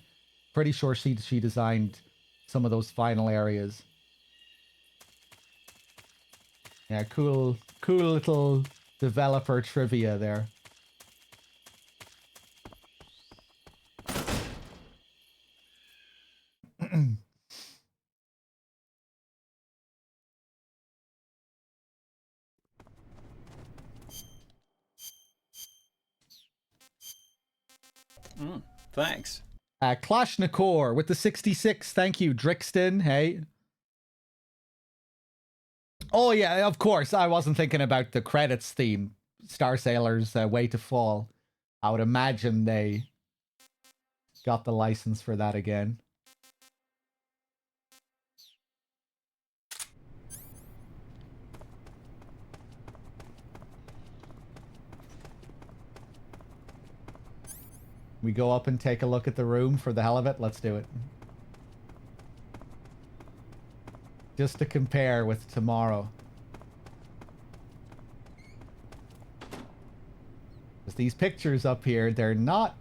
A: Pretty sure she designed some of those final areas. Yeah, cool little developer trivia there.
F: Thanks.
A: Klashnikor with the 66. Thank you, Drixton. Hey. Oh, yeah, of course. I wasn't thinking about the credits theme. Star Sailor's Way to Fall. I would imagine they got the license for that again. We go up and take a look at the room for the hell of it. Let's do it. Just to compare with tomorrow. Because these pictures up here, they're not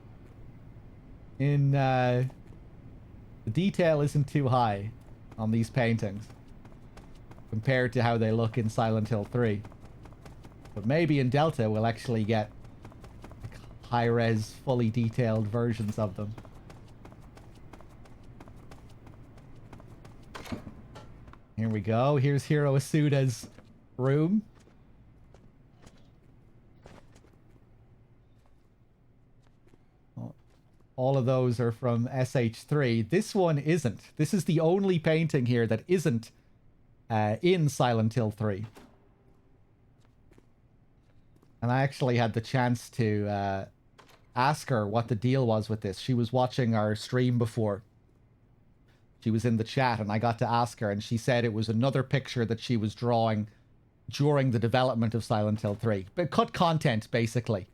A: in... the detail isn't too high on these paintings. Compared to how they look in Silent Hill 3. But maybe in Delta we'll actually get high-res, fully detailed versions of them. Here we go. Here's Hiro Asuda's room. All of those are from SH3. This one isn't. This is the only painting here that isn't in Silent Hill 3. And I actually had the chance to ask her what the deal was with this. She was watching our stream before. She was in the chat and I got to ask her, and she said it was another picture that she was drawing during the development of Silent Hill 3. But cut content, basically,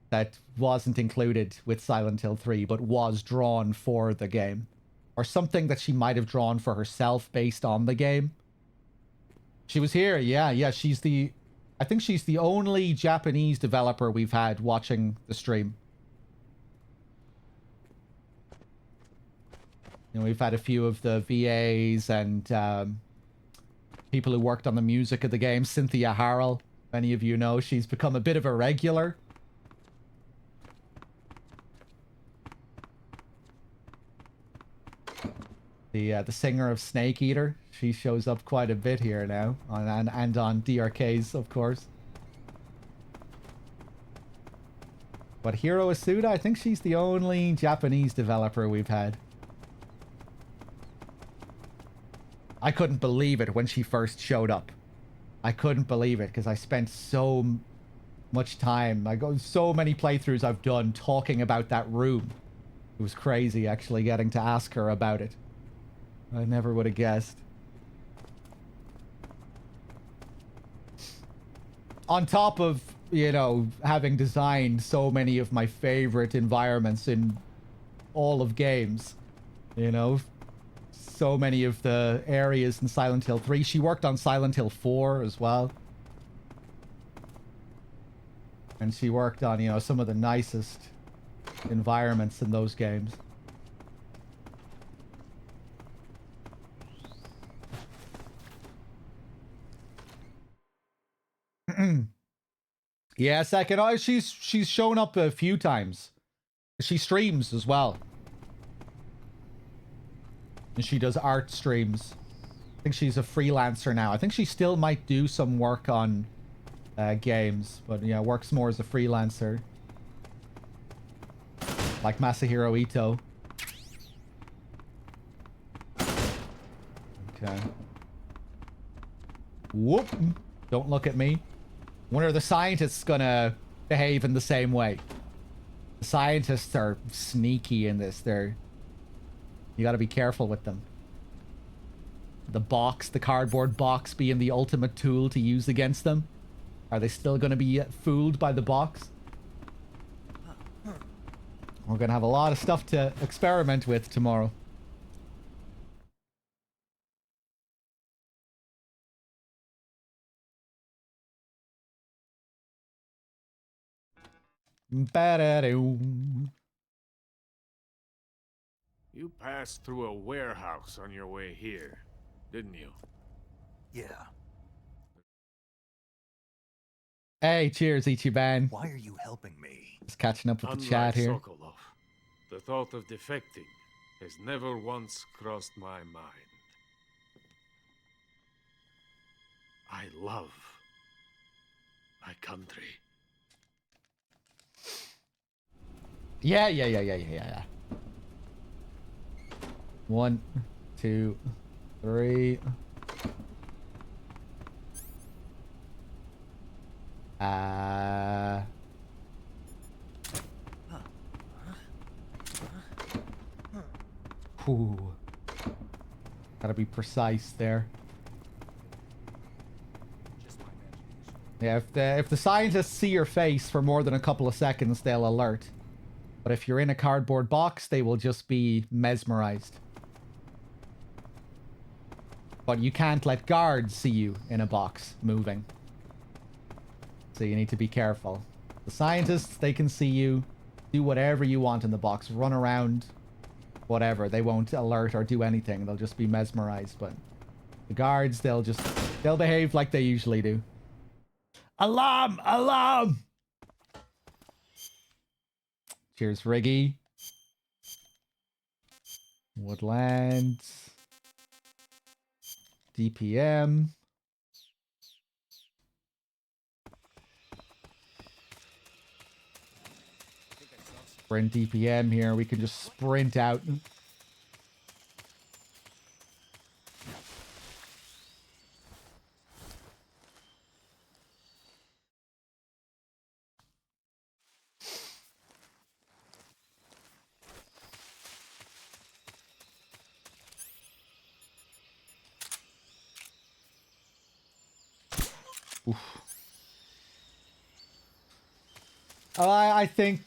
A: that wasn't included with Silent Hill 3, but was drawn for the game. Or something that she might have drawn for herself based on the game. She was here, yeah, she's the... I think she's the only Japanese developer we've had watching the stream. You know, we've had a few of the VAs and people who worked on the music of the game. Cynthia Harrell, many of you know, she's become a bit of a regular. The singer of Snake Eater, she shows up quite a bit here now, and on DRKs, of course. But Hiro Asuda, I think she's the only Japanese developer we've had. I couldn't believe it when she first showed up. I couldn't believe it because I spent so much time, so many playthroughs I've done talking about that room. It was crazy actually getting to ask her about it. I never would have guessed. On top of, you know, having designed so many of my favorite environments in all of games, you know, so many of the areas in Silent Hill 3. She worked on Silent Hill 4 as well. And she worked on, you know, some of the nicest environments in those games. Yeah, second. Oh, she's shown up a few times. She streams as well. And she does art streams. I think she's a freelancer now. I think she still might do some work on games, but yeah, works more as a freelancer. Like Masahiro Ito. Okay. Whoop. Don't look at me. When are the scientists gonna behave in the same way? The scientists are sneaky in this. You gotta be careful with them. The box, the cardboard box being the ultimate tool to use against them. Are they still gonna be fooled by the box? We're gonna have a lot of stuff to experiment with tomorrow.
T: You passed through a warehouse on your way here, didn't you?
P: Yeah.
A: Hey, cheers, Ichiban.
P: Why are you helping me?
A: Just catching up with the
T: Unlike
A: chat here.
T: Sokolov, the thought of defecting has never once crossed my mind. I love my country.
A: Yeah. 1, 2, 3. Whew. Gotta be precise there. Yeah, if the scientists see your face for more than a couple of seconds, they'll alert. But if you're in a cardboard box, they will just be mesmerized. But you can't let guards see you in a box moving. So you need to be careful. The scientists, they can see you. Do whatever you want in the box. Run around. Whatever. They won't alert or do anything. They'll just be mesmerized. But the guards, they'll behave like they usually do. Alarm! Alarm! Cheers, Riggy. Woodlands. DPM. Sprint DPM here. We can just sprint out. I think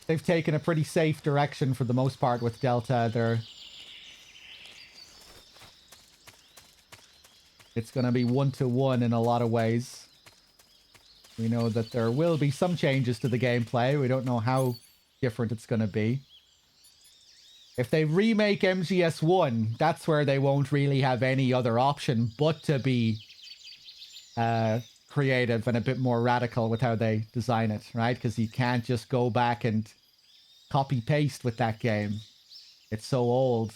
A: they've taken a pretty safe direction for the most part with Delta. It's going to be 1-to-1 in a lot of ways. We know that there will be some changes to the gameplay. We don't know how different it's going to be. If they remake MGS1, that's where they won't really have any other option but to be creative and a bit more radical with how they design it, right? Because you can't just go back and copy-paste with that game. It's so old.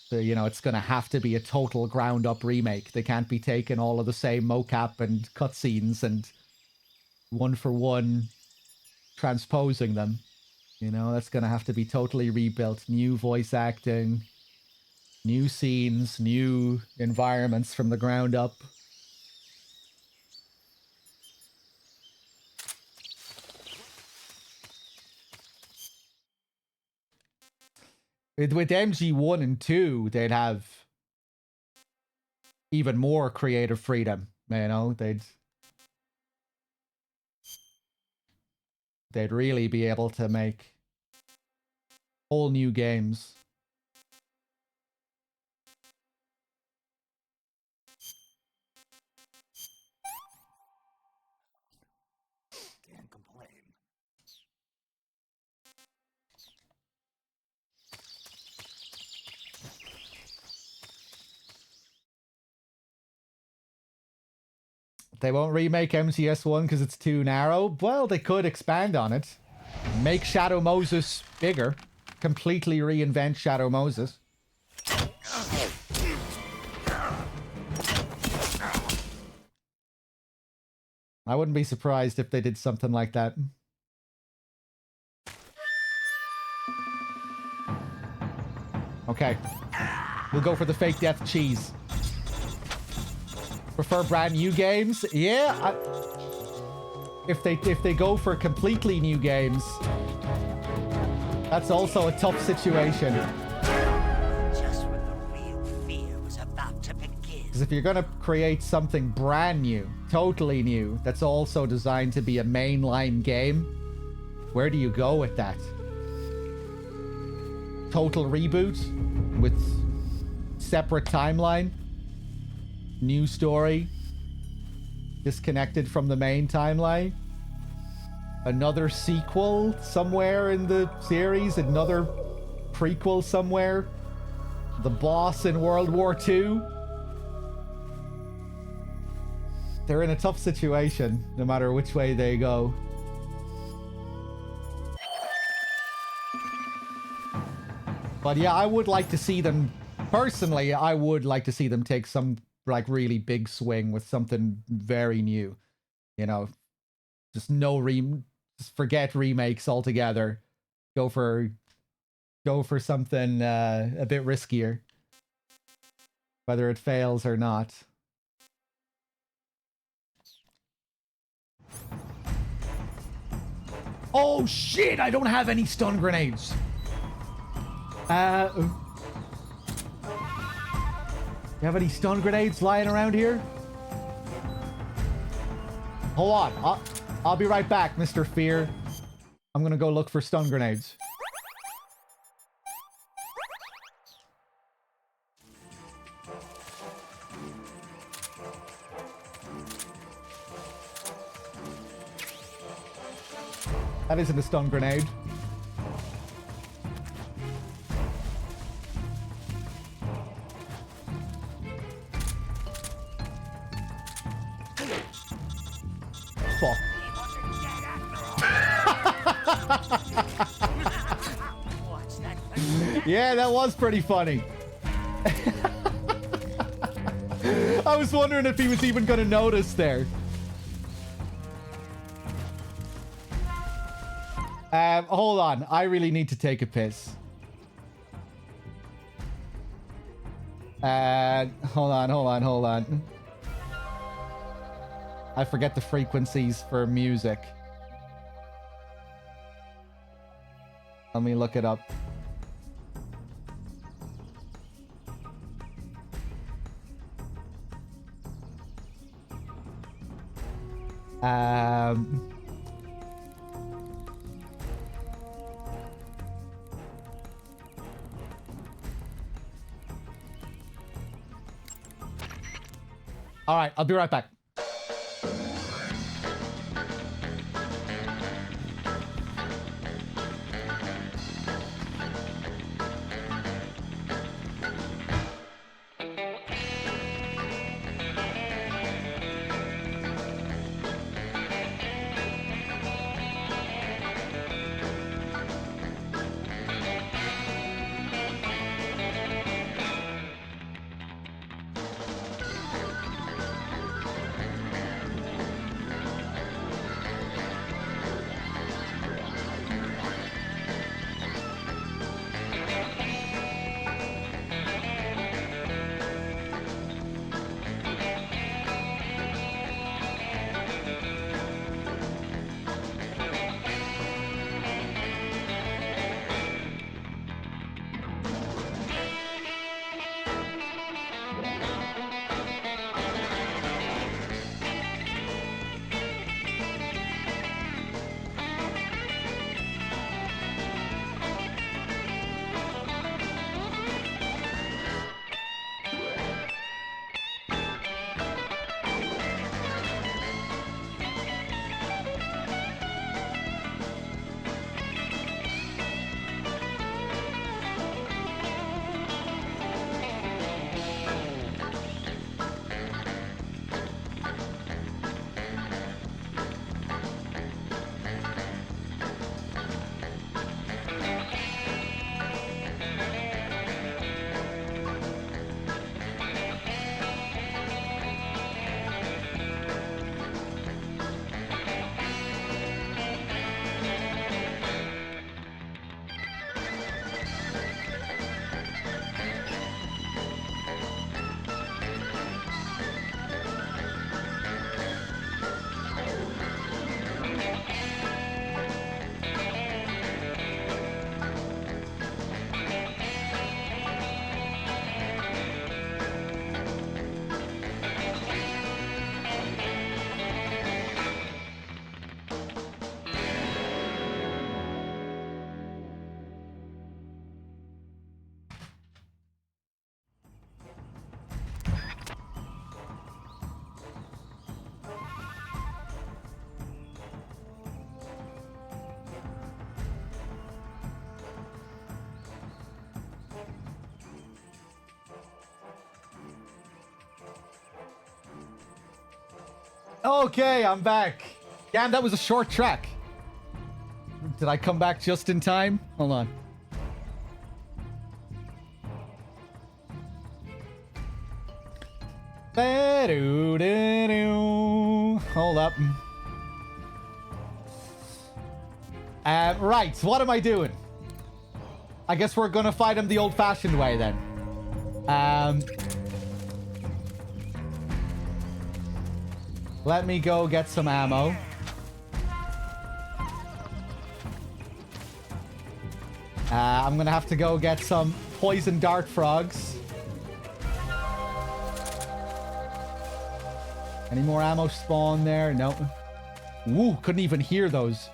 A: So, you know, it's going to have to be a total ground-up remake. They can't be taking all of the same mocap and cutscenes and one-for-one transposing them. You know, that's going to have to be totally rebuilt. New voice acting, new scenes, new environments from the ground up. With MG1 and 2, they'd have even more creative freedom, you know? They'd really be able to make whole new games.
P: Can't complain.
A: They won't remake MGS1 because it's too narrow. Well, they could expand on it. Make Shadow Moses bigger. Completely reinvent Shadow Moses. I wouldn't be surprised if they did something like that. Okay. We'll go for the fake death cheese. Prefer brand new games? Yeah. If they go for completely new games, that's also a tough situation.
O: Just when the real fear was about to begin.
A: Because if you're going to create something brand new, totally new, that's also designed to be a mainline game, where do you go with that? Total reboot with separate timeline? New story, disconnected from the main timeline, another sequel somewhere in the series, another prequel somewhere, the boss in World War II. They're in a tough situation, no matter which way they go. But yeah, I would like to see them, personally, I would like to see them take some like really big swing with something very new, you know, just just forget remakes altogether. Go for something a bit riskier, whether it fails or not. Oh shit! I don't have any stun grenades. You have any stun grenades lying around here? Hold on. I'll be right back, Mr. Fear. I'm gonna go look for stun grenades. That isn't a stun grenade. Fuck. Yeah, that was pretty funny. I was wondering if he was even going to notice there. Hold on. I really need to take a piss. Hold on. I forget the frequencies for music. Let me look it up. All right, I'll be right back. Okay, I'm back. Damn, that was a short track. Did I come back just in time? Hold on. Hold up. Right, what am I doing? I guess we're gonna fight him the old-fashioned way then. Let me go get some ammo. I'm gonna have to go get some poison dart frogs. Any more ammo spawn there? No. Woo, couldn't even hear those.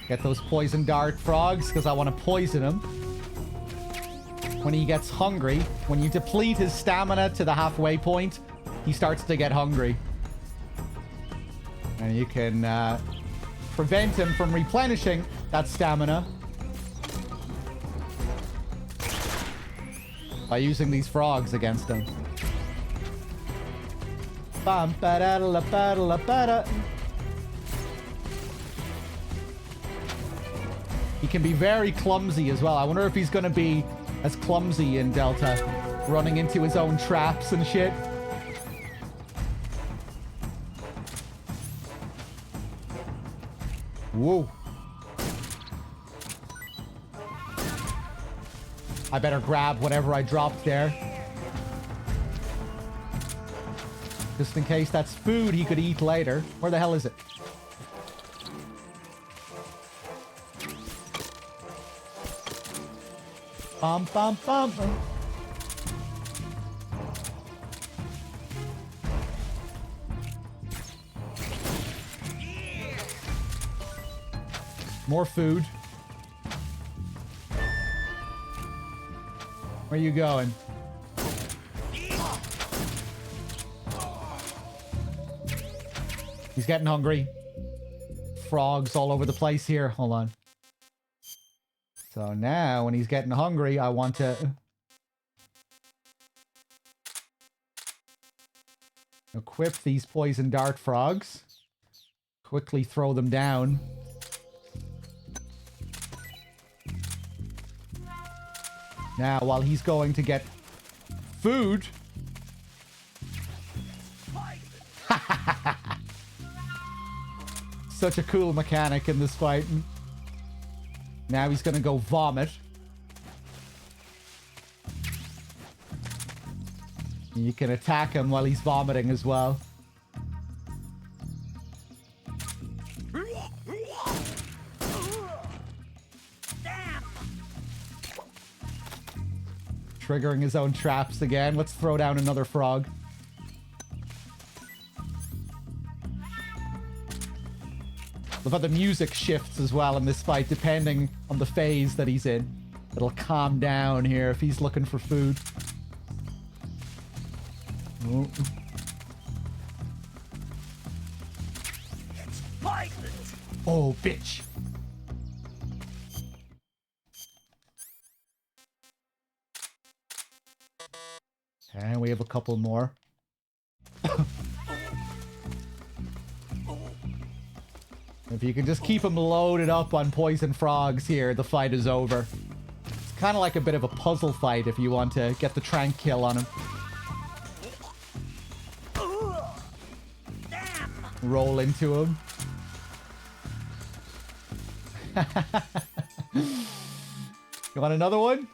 A: Get those poison dart frogs because I want to poison him. When he gets hungry, when you deplete his stamina to the halfway point, he starts to get hungry. And you can prevent him from replenishing that stamina by using these frogs against him. He can be very clumsy as well. I wonder if he's going to be as clumsy in Delta, running into his own traps and shit. Whoa. I better grab whatever I dropped there. Just in case that's food he could eat later. Where the hell is it? Bum, bum, bum. More food. Where are you going? He's getting hungry. Frogs all over the place here. Hold on. So now, when he's getting hungry, I want to equip these poison dart frogs. Quickly throw them down. Now, while he's going to get food... Such a cool mechanic in this fight. Now he's gonna go vomit. You can attack him while he's vomiting as well. Triggering his own traps again. Let's throw down another frog. Love how the music shifts as well in this fight, depending on the phase that he's in. It'll calm down here if he's looking for food. Oh.
I: It's poison.
A: Oh, bitch. And we have a couple more. If you can just keep him loaded up on poison frogs here, the fight is over. It's kind of like a bit of a puzzle fight if you want to get the trank kill on him. Roll into him. You want another one?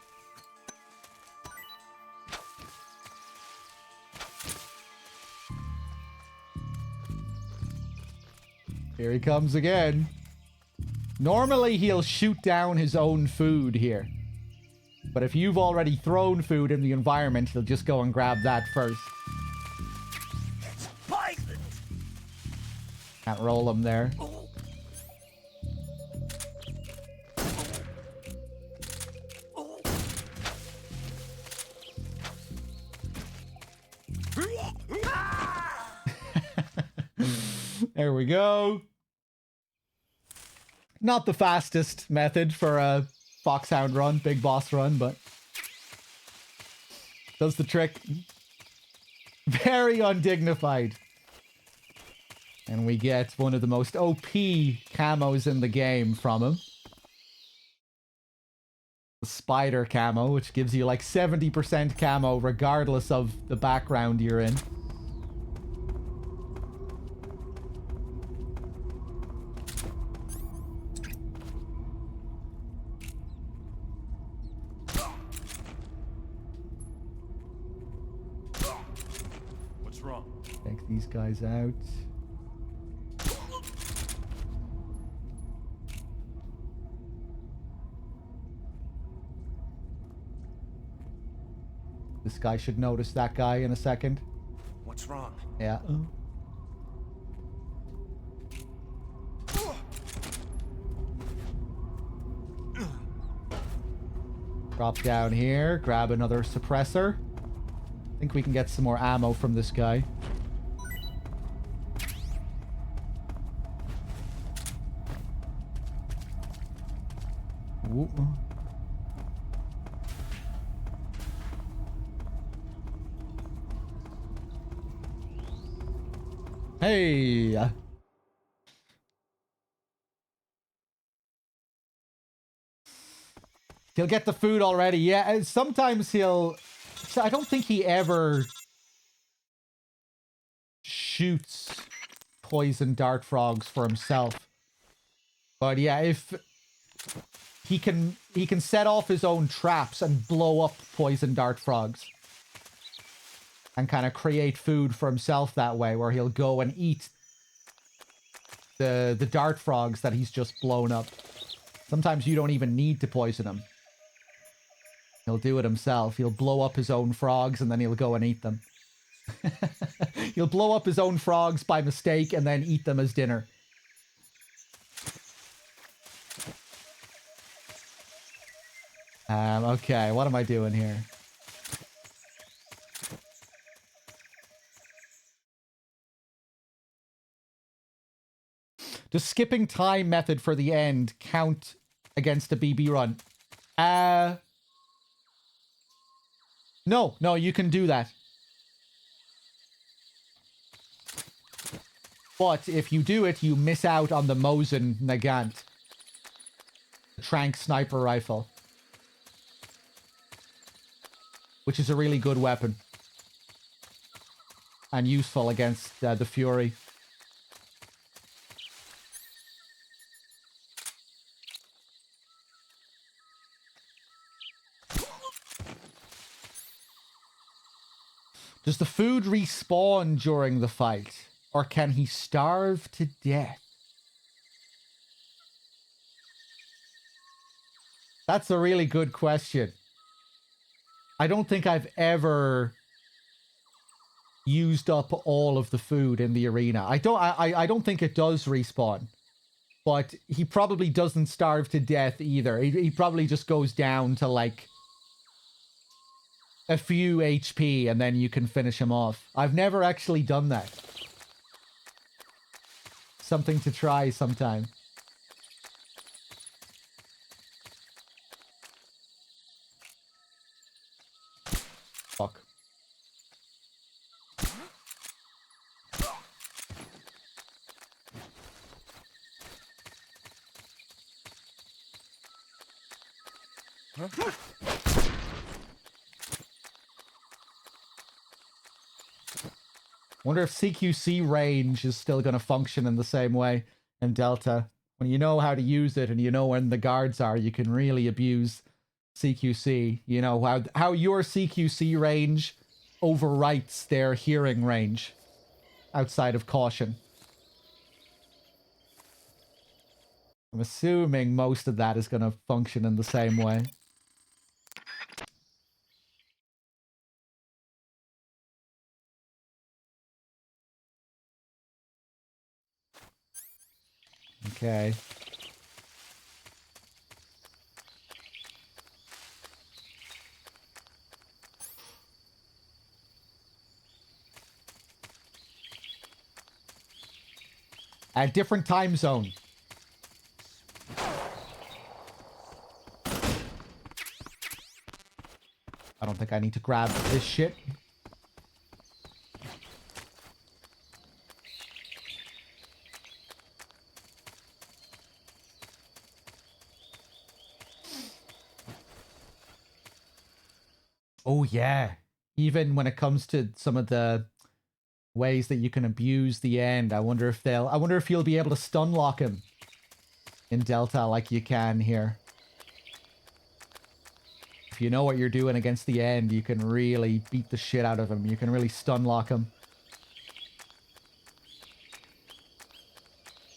A: Here he comes again. Normally he'll shoot down his own food here. But if you've already thrown food in the environment, he'll just go and grab that first.
I: It's poison.
A: Can't roll him there. There we go. Not the fastest method for a Foxhound run, big boss run, but does the trick. Very undignified. And we get one of the most OP camos in the game from him. The spider camo, which gives you like 70% camo regardless of the background you're in. Take these guys out. This guy should notice that guy in a second.
Q: What's wrong?
A: Yeah. Drop down here, grab another suppressor. I think we can get some more ammo from this guy. Ooh. Hey! He'll get the food already. Yeah, sometimes he'll... I don't think he ever shoots poison dart frogs for himself. But yeah, if... He can set off his own traps and blow up poison dart frogs. And kind of create food for himself that way, where he'll go and eat the dart frogs that he's just blown up. Sometimes you don't even need to poison them. He'll do it himself. He'll blow up his own frogs and then he'll go and eat them. He'll blow up his own frogs by mistake and then eat them as dinner. Okay, what am I doing here? Does skipping time method for the end count against a BB run? No, you can do that. But if you do it, you miss out on the Mosin Nagant. The Trank sniper rifle. Which is a really good weapon. And useful against the Fury. Does the food respawn during the fight? Or can he starve to death? That's a really good question. I don't think I've ever used up all of the food in the arena. I don't think it does respawn. But he probably doesn't starve to death either. He probably just goes down to like a few HP and then you can finish him off. I've never actually done that. Something to try sometime. Fuck. Wonder if CQC range is still going to function in the same way in Delta. When you know how to use it and you know when the guards are, you can really abuse CQC. You know, how your CQC range overwrites their hearing range outside of caution. I'm assuming most of that is going to function in the same way. Okay. A different time zone. I don't think I need to grab this shit. Oh yeah. Even when it comes to some of the ways that you can abuse the end, I wonder if you'll be able to stun lock him in Delta like you can here. If you know what you're doing against the end, you can really beat the shit out of him. You can really stun lock him.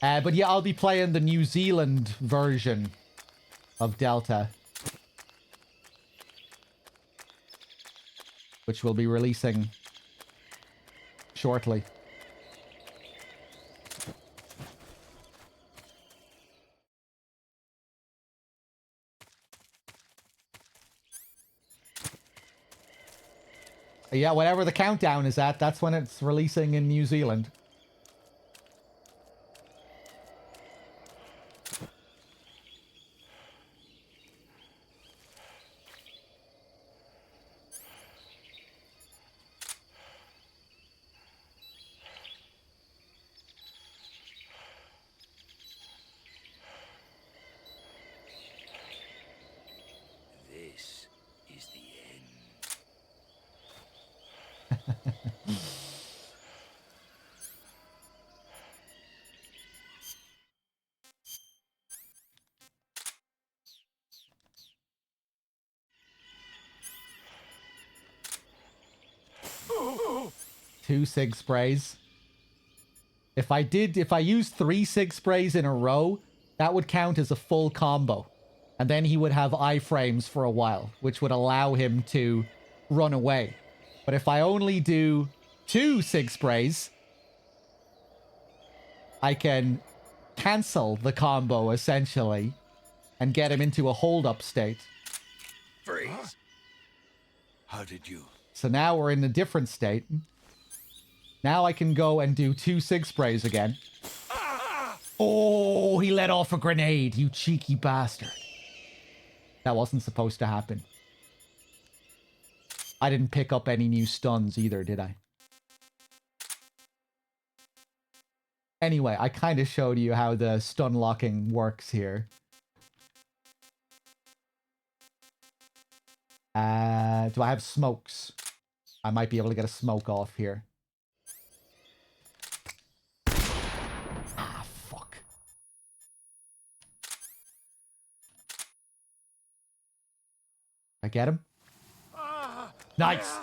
A: But yeah, I'll be playing the New Zealand version of Delta, which will be releasing shortly. Yeah, whatever the countdown is at, that's when it's releasing in New Zealand.
L: This is the end.
A: Two sig sprays. If I used 3 sig sprays in a row, that would count as a full combo. And then he would have iframes for a while, which would allow him to run away. But if I only do 2 Sig Sprays, I can cancel the combo, essentially, and get him into a hold-up state.
I: Freeze. How did you?
A: So now we're in a different state. Now I can go and do 2 Sig Sprays again. Oh, he let off a grenade, you cheeky bastard. That wasn't supposed to happen. I didn't pick up any new stuns either, did I? Anyway, I kind of showed you how the stun locking works here. Do I have smokes? I might be able to get a smoke off here. Ah, fuck. I get him? Nice!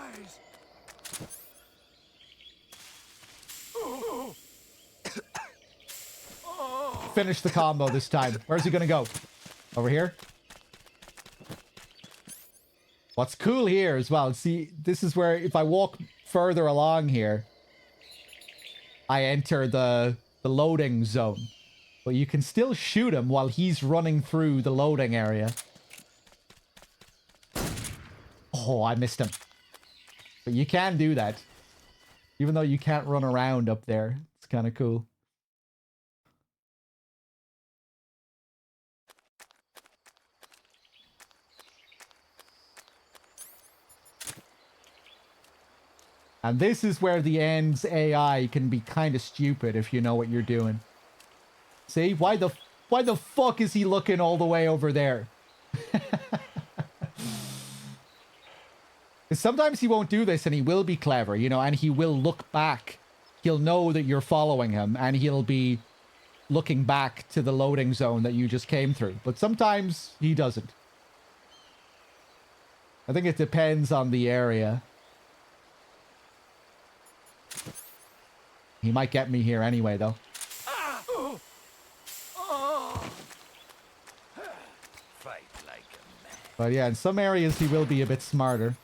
A: Finish the combo this time. Where's he gonna go? Over here? What's cool here as well, see, this is where if I walk further along here, I enter the loading zone. But you can still shoot him while he's running through the loading area. Oh, I missed him. But you can do that. Even though you can't run around up there. It's kind of cool. And this is where the end's AI can be kind of stupid if you know what you're doing. See? Why the fuck is he looking all the way over there? Sometimes he won't do this and he will be clever, you know, and he will look back. He'll know that you're following him and he'll be looking back to the loading zone that you just came through. But sometimes he doesn't. I think it depends on the area. He might get me here anyway, though.
I: Fight like a man.
A: But yeah, in some areas he will be a bit smarter.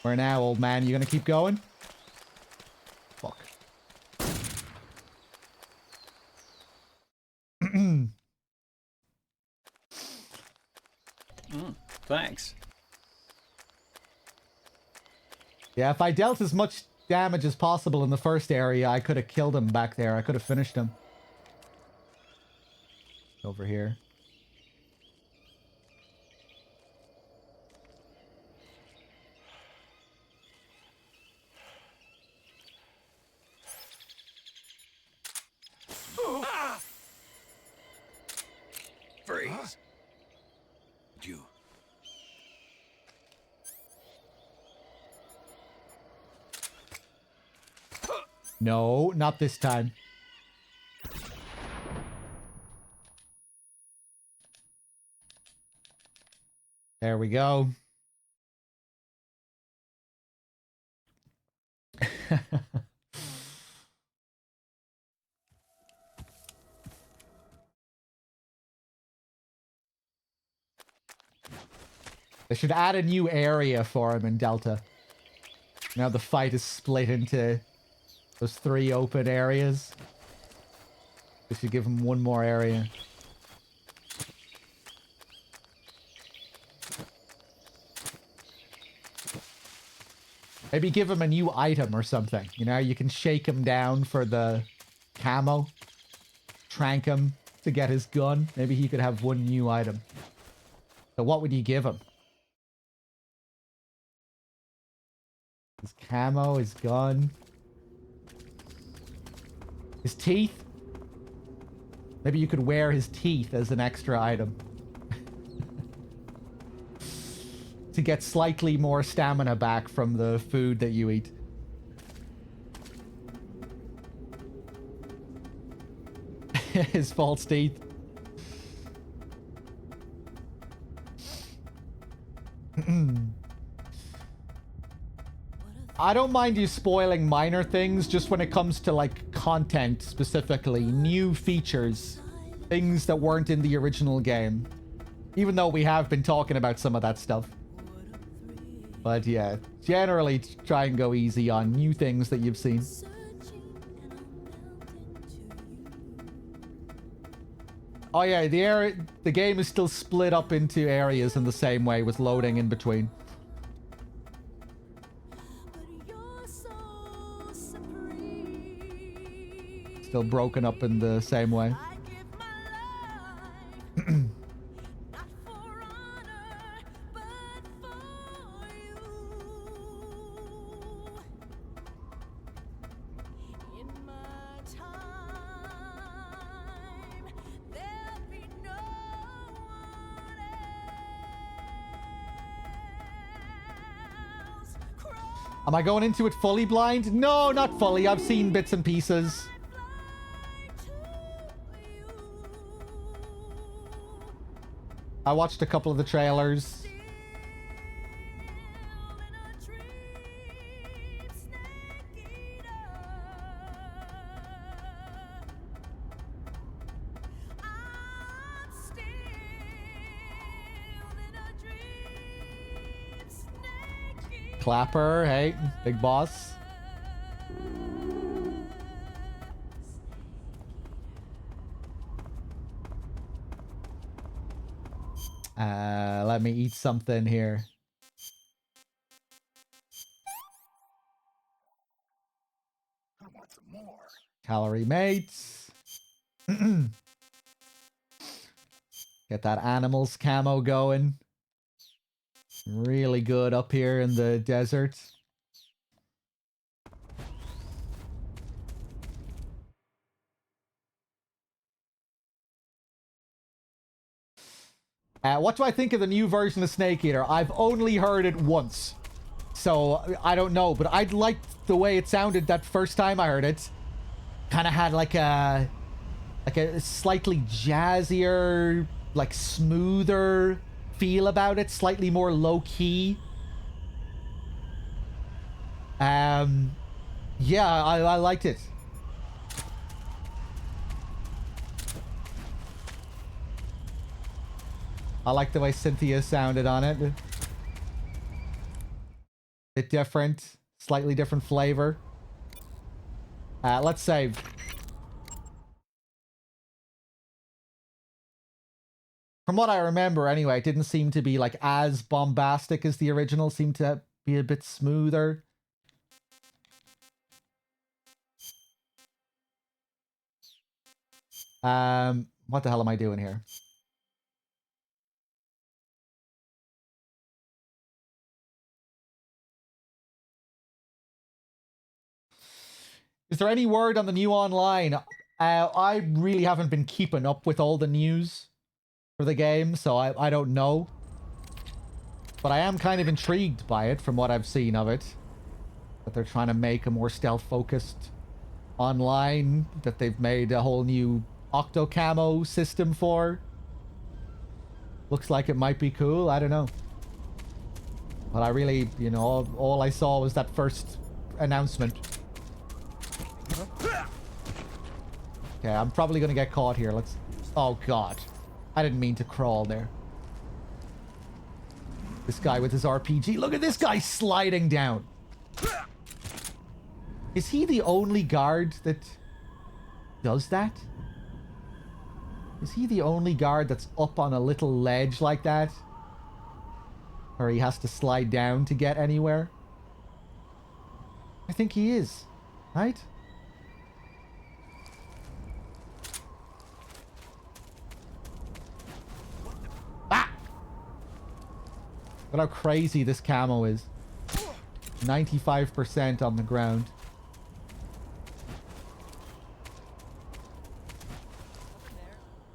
A: Where now, old man? You gonna keep going? Fuck.
F: Thanks.
A: Yeah, if I dealt as much damage as possible in the first area, I could have killed him back there. I could have finished him. Over here.
I: Freeze. You.
A: No, not this time. There we go. They should add a new area for him in Delta. Now the fight is split into those 3 open areas. They should give him one more area. Maybe give him a new item or something. You know, you can shake him down for the camo. Trank him to get his gun. Maybe he could have one new item. So what would you give him? His camo, his gun. His teeth? Maybe you could wear his teeth as an extra item. To get slightly more stamina back from the food that you eat. His false teeth. I don't mind you spoiling minor things, just when it comes to, like, content specifically. New features. Things that weren't in the original game. Even though we have been talking about some of that stuff. But yeah, generally try and go easy on new things that you've seen. Oh yeah, the game is still split up into areas in the same way with loading in between. Still broken up in the same way. Am I going into it fully blind? No, not fully. I've seen bits and pieces. I watched a couple of the trailers. Clapper, hey, big boss. Let me eat something here.
L: I want some more.
A: Calorie mates. Get that animals camo going. Really good up here in the desert. What do I think of the new version of Snake Eater? I've only heard it once. So, I don't know. But I liked the way it sounded that first time I heard it. Kind of had like a slightly jazzier, like smoother feel about it. Slightly more low-key. Yeah, I liked it. I like the way Cynthia sounded on it. Bit different. Slightly different flavor. Let's save. From what I remember, anyway, it didn't seem to be like as bombastic as the original. Seemed to be a bit smoother. What the hell am I doing here? Is there any word on the new online? I really haven't been keeping up with all the news for the game, so I don't know. But I am kind of intrigued by it from what I've seen of it. That they're trying to make a more stealth-focused online, that they've made a whole new Octo Camo system for. Looks like it might be cool, I don't know. But I really, you know, all I saw was that first announcement. Okay, I'm probably gonna get caught here. Let's... Oh, God. I didn't mean to crawl there. This guy with his RPG. Look at this guy sliding down. Is he the only guard that does that? Is he the only guard that's up on a little ledge like that? Or he has to slide down to get anywhere? I think he is. Right? Ah! Look how crazy this camo is. 95% on the ground.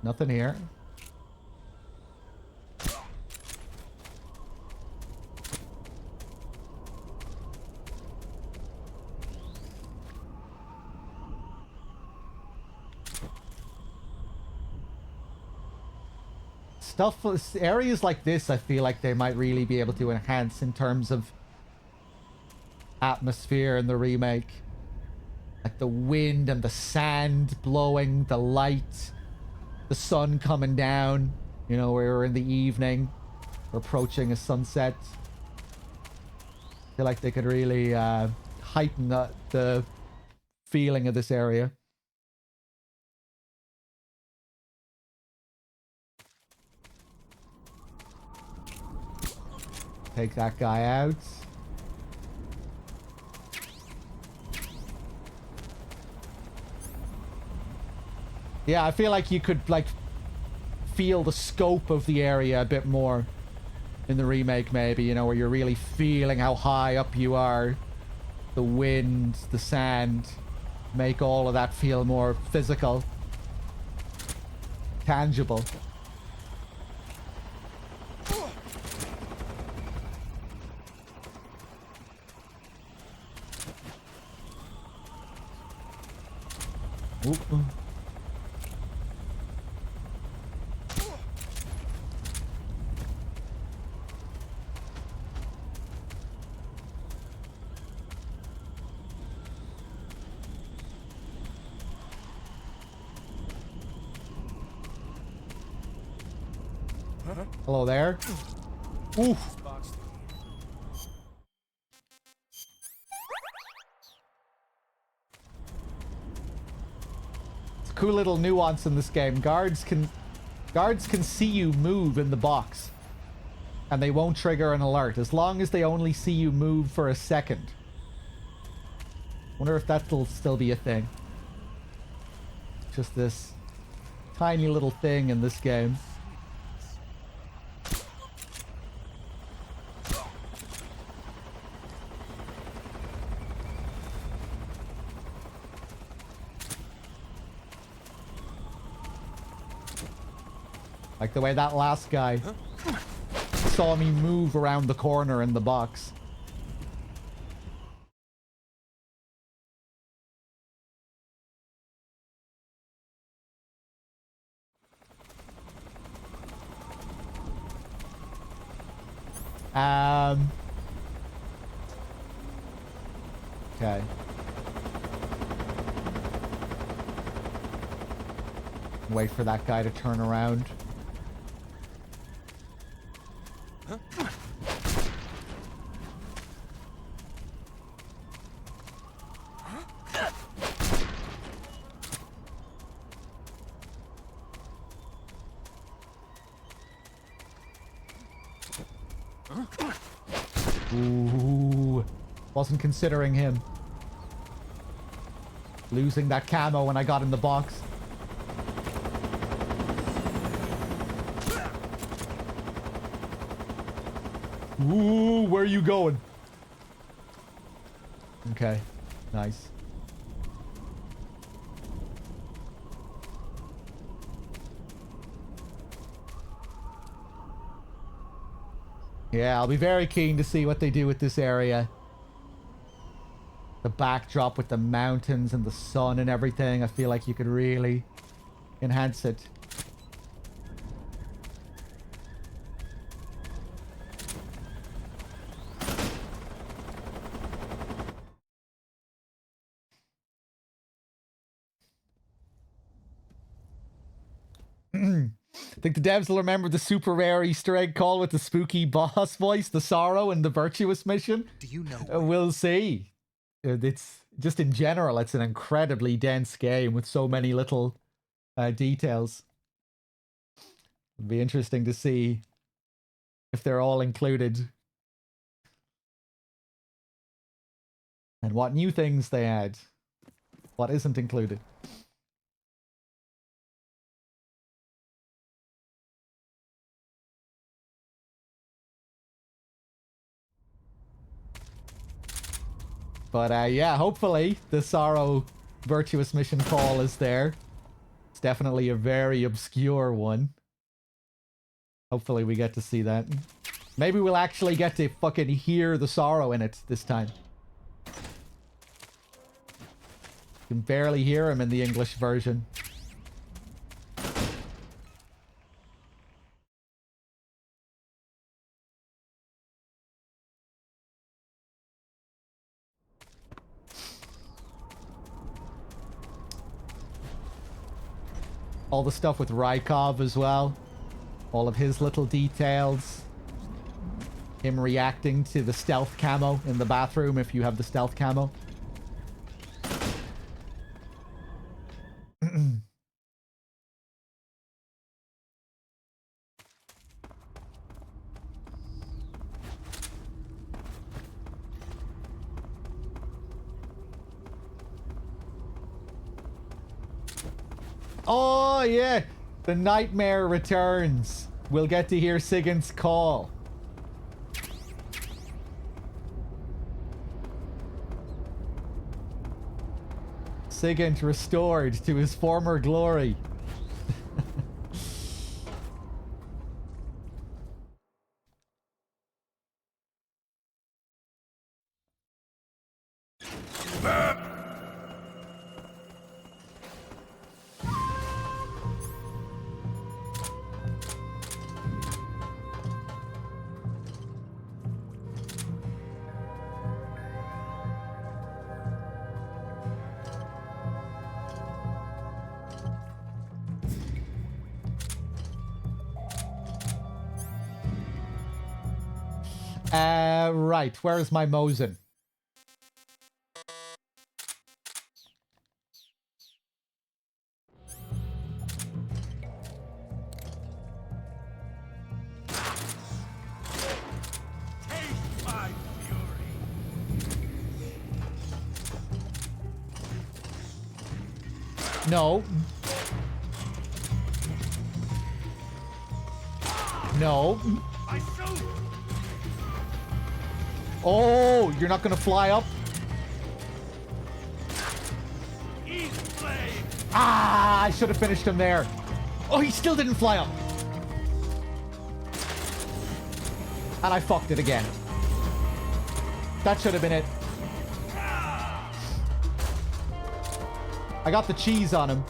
A: Nothing here. Stuff, areas like this, I feel like they might really be able to enhance in terms of atmosphere in the remake. Like the wind and the sand blowing, the light, the sun coming down. You know, we're in the evening. We're approaching a sunset. I feel like they could really heighten the feeling of this area. Take that guy out. Yeah, I feel like you could, like, feel the scope of the area a bit more in the remake, maybe, you know, where you're really feeling how high up you are. The wind, the sand, make all of that feel more physical, tangible. Ooh. Hello there. Oof. It's a cool little nuance in this game. Guards can see you move in the box, and they won't trigger an alert as long as they only see you move for a second. Wonder if that'll still be a thing. Just this tiny little thing in this game. Like the way that last guy saw me move around the corner in the box. Okay. Wait for that guy to turn around. Ooh, wasn't considering him. Losing that camo when I got in the box. Ooh, where are you going? Okay, nice. Yeah, I'll be very keen to see what they do with this area. The backdrop with the mountains and the sun and everything. I feel like you could really enhance it. I think the devs will remember the super rare Easter egg call with the spooky boss voice, the sorrow, and the virtuous mission.
P: Do you know?
A: We'll see. It's just in general, it's an incredibly dense game with so many little details. It'll be interesting to see if they're all included. And what new things they add. What isn't included. But yeah, hopefully the Sorrow Virtuous Mission call is there. It's definitely a very obscure one. Hopefully we get to see that. Maybe we'll actually get to fucking hear the Sorrow in it this time. You can barely hear him in the English version. All the stuff with Rykov as well. All of his little details. Him reacting to the stealth camo in the bathroom if you have the stealth camo. Oh, yeah. The nightmare returns. We'll get to hear Sigurd's call. Sigurd restored to his former glory. Right. Where is my Mosin?
B: Taste my fury.
A: No. No.
B: I shoot.
A: Oh, you're not gonna fly up? Ah, I should have finished him there. Oh, he still didn't fly up. And I fucked it again. That should have been it. I got the cheese on him.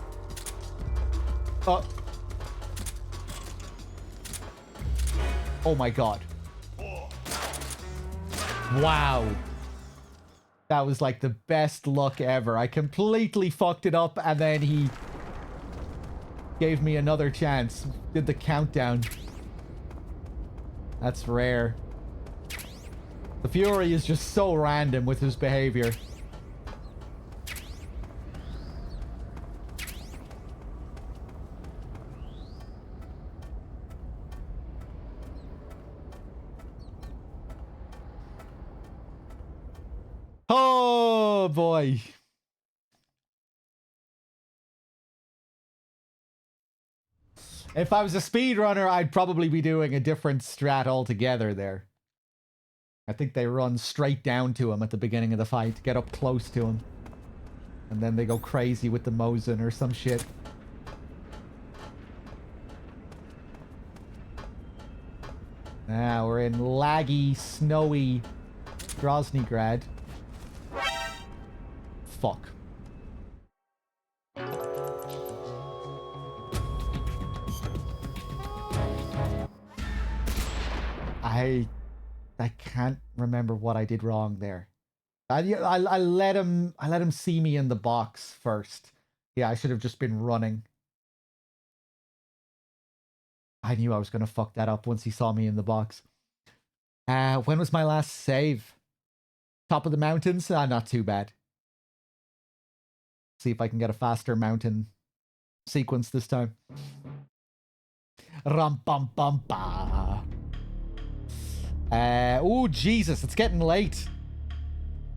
A: Oh my god. Wow. That was like the best luck ever. I completely fucked it up and then he gave me another chance. Did the countdown. That's rare. The Fury is just so random with his behavior. Oh boy. If I was a speedrunner, I'd probably be doing a different strat altogether there. I think they run straight down to him at the beginning of the fight, get up close to him. And then they go crazy with the Mosin or some shit. Now we're in laggy, snowy Groznygrad. Fuck. I can't remember what I did wrong there. I let him see me in the box first. Yeah, I should have just been running. I knew I was gonna fuck that up once he saw me in the box. When was my last save? Top of the mountains? Not too bad. See if I can get a faster mountain sequence this time. Rum bum bum ba. Oh Jesus, it's getting late.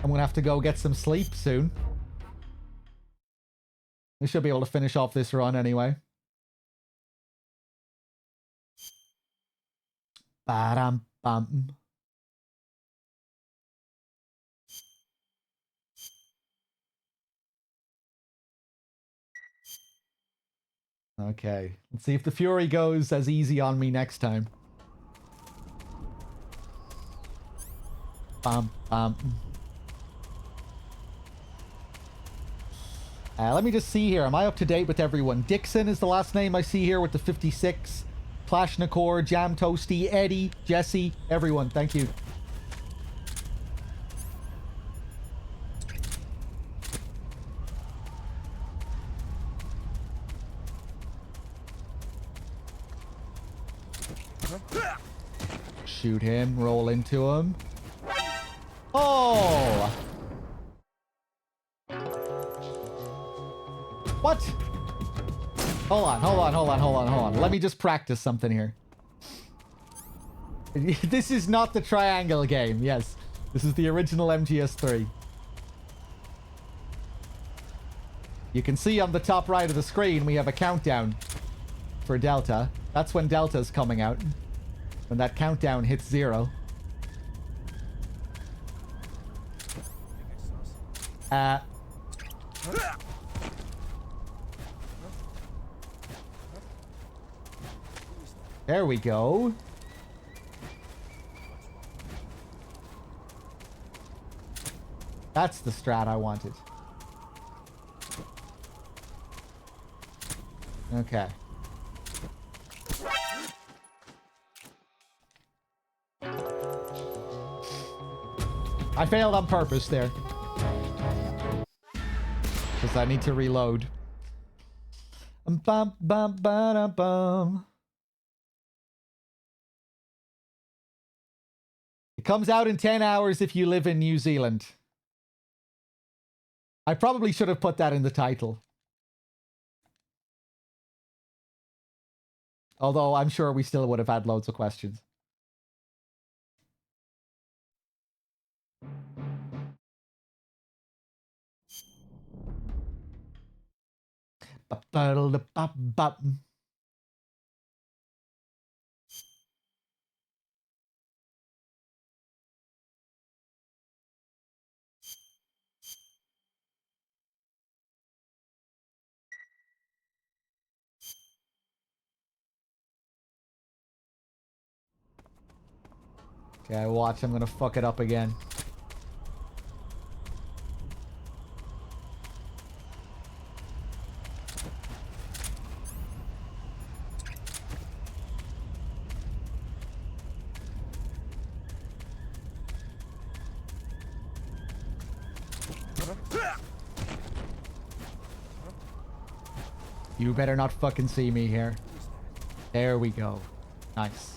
A: I'm gonna have to go get some sleep soon. We should be able to finish off this run anyway. Ba-dum bum. Okay, let's see if the Fury goes as easy on me next time. Bum bum. Let me just see here. Am I up to date with everyone? Dixon is the last name I see here with the 56. Klashnikor, Jam Toasty, Eddie, Jesse, everyone. Thank you. Shoot him. Roll into him. Oh! What? Hold on. Let me just practice something here. This is not the triangle game. Yes. This is the original MGS3. You can see on the top right of the screen, we have a countdown for Delta. That's when Delta's coming out. When that countdown hits 0. There we go. That's the strat I wanted. Okay. I failed on purpose there. Because I need to reload. Bum, bum, ba, bum. It comes out in 10 hours if you live in New Zealand. I probably should have put that in the title. Although I'm sure we still would have had loads of questions. Okay, watch. I'm gonna fuck it up again. You better not fucking see me here. There we go. Nice.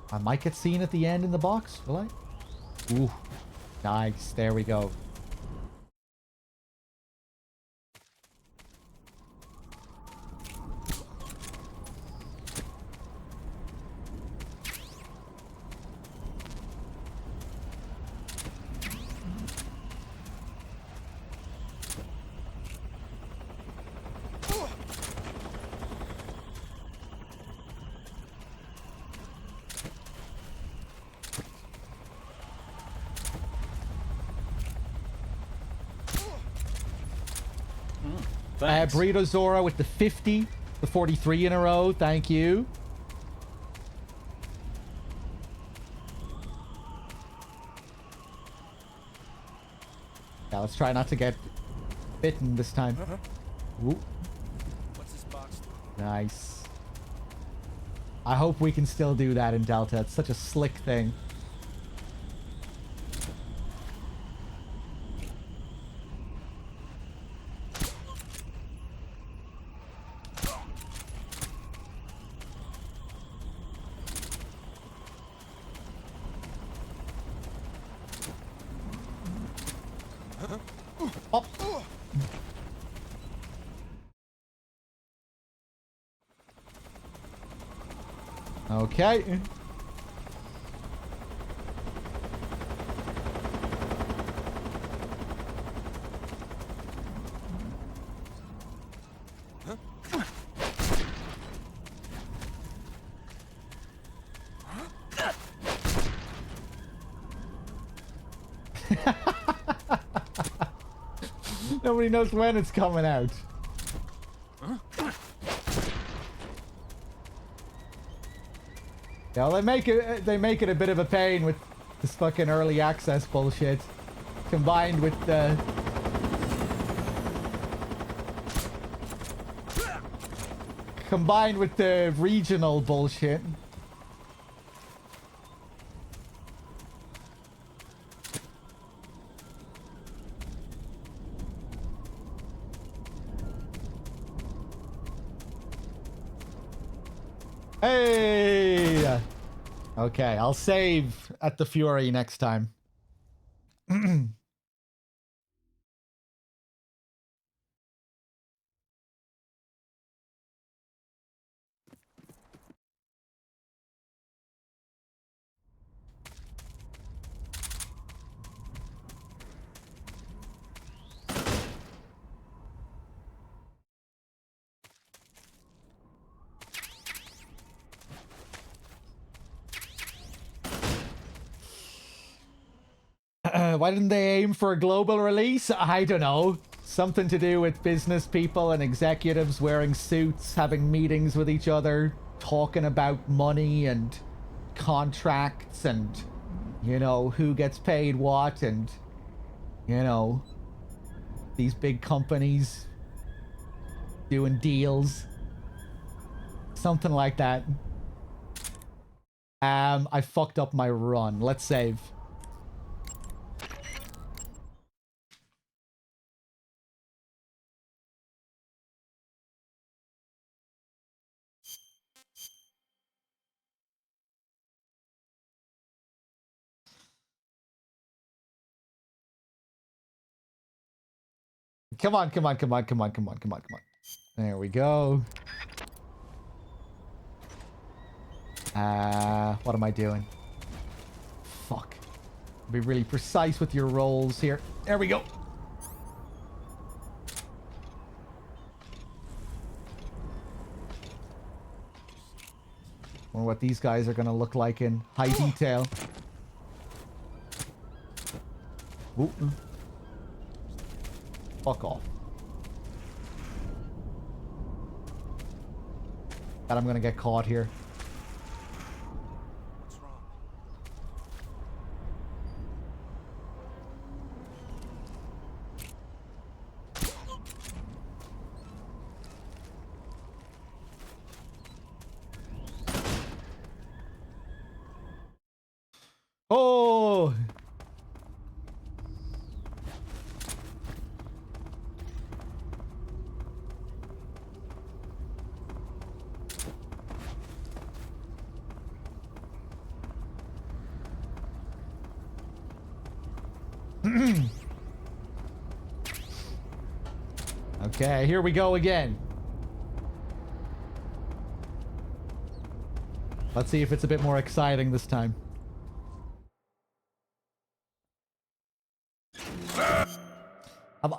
A: I might get seen at the end in the box, will I? Ooh. Nice. There we go. Burrito Zora with the 50, the 43 in a row. Thank you. Yeah, let's try not to get bitten this time. Ooh.
B: What's this box?
A: Nice. I hope we can still do that in Delta. It's such a slick thing. Okay. Nobody knows when it's coming out. Yeah, they make it a bit of a pain with this fucking early access bullshit, combined with the regional bullshit. Hey! Okay, I'll save at the Fury next time. Why didn't they aim for a global release? I don't know. Something to do with business people and executives wearing suits, having meetings with each other, talking about money and contracts and, you know, who gets paid what and, you know, these big companies doing deals. Something like that. I fucked up my run. Let's save. Come on, come on, come on, come on, come on, come on, come on. There we go. What am I doing? Fuck. Be really precise with your rolls here. There we go. Wonder what these guys are gonna look like in high detail. Ooh. Fuck off. And I'm gonna get caught here. Oh! Okay, here we go again. Let's see if it's a bit more exciting this time.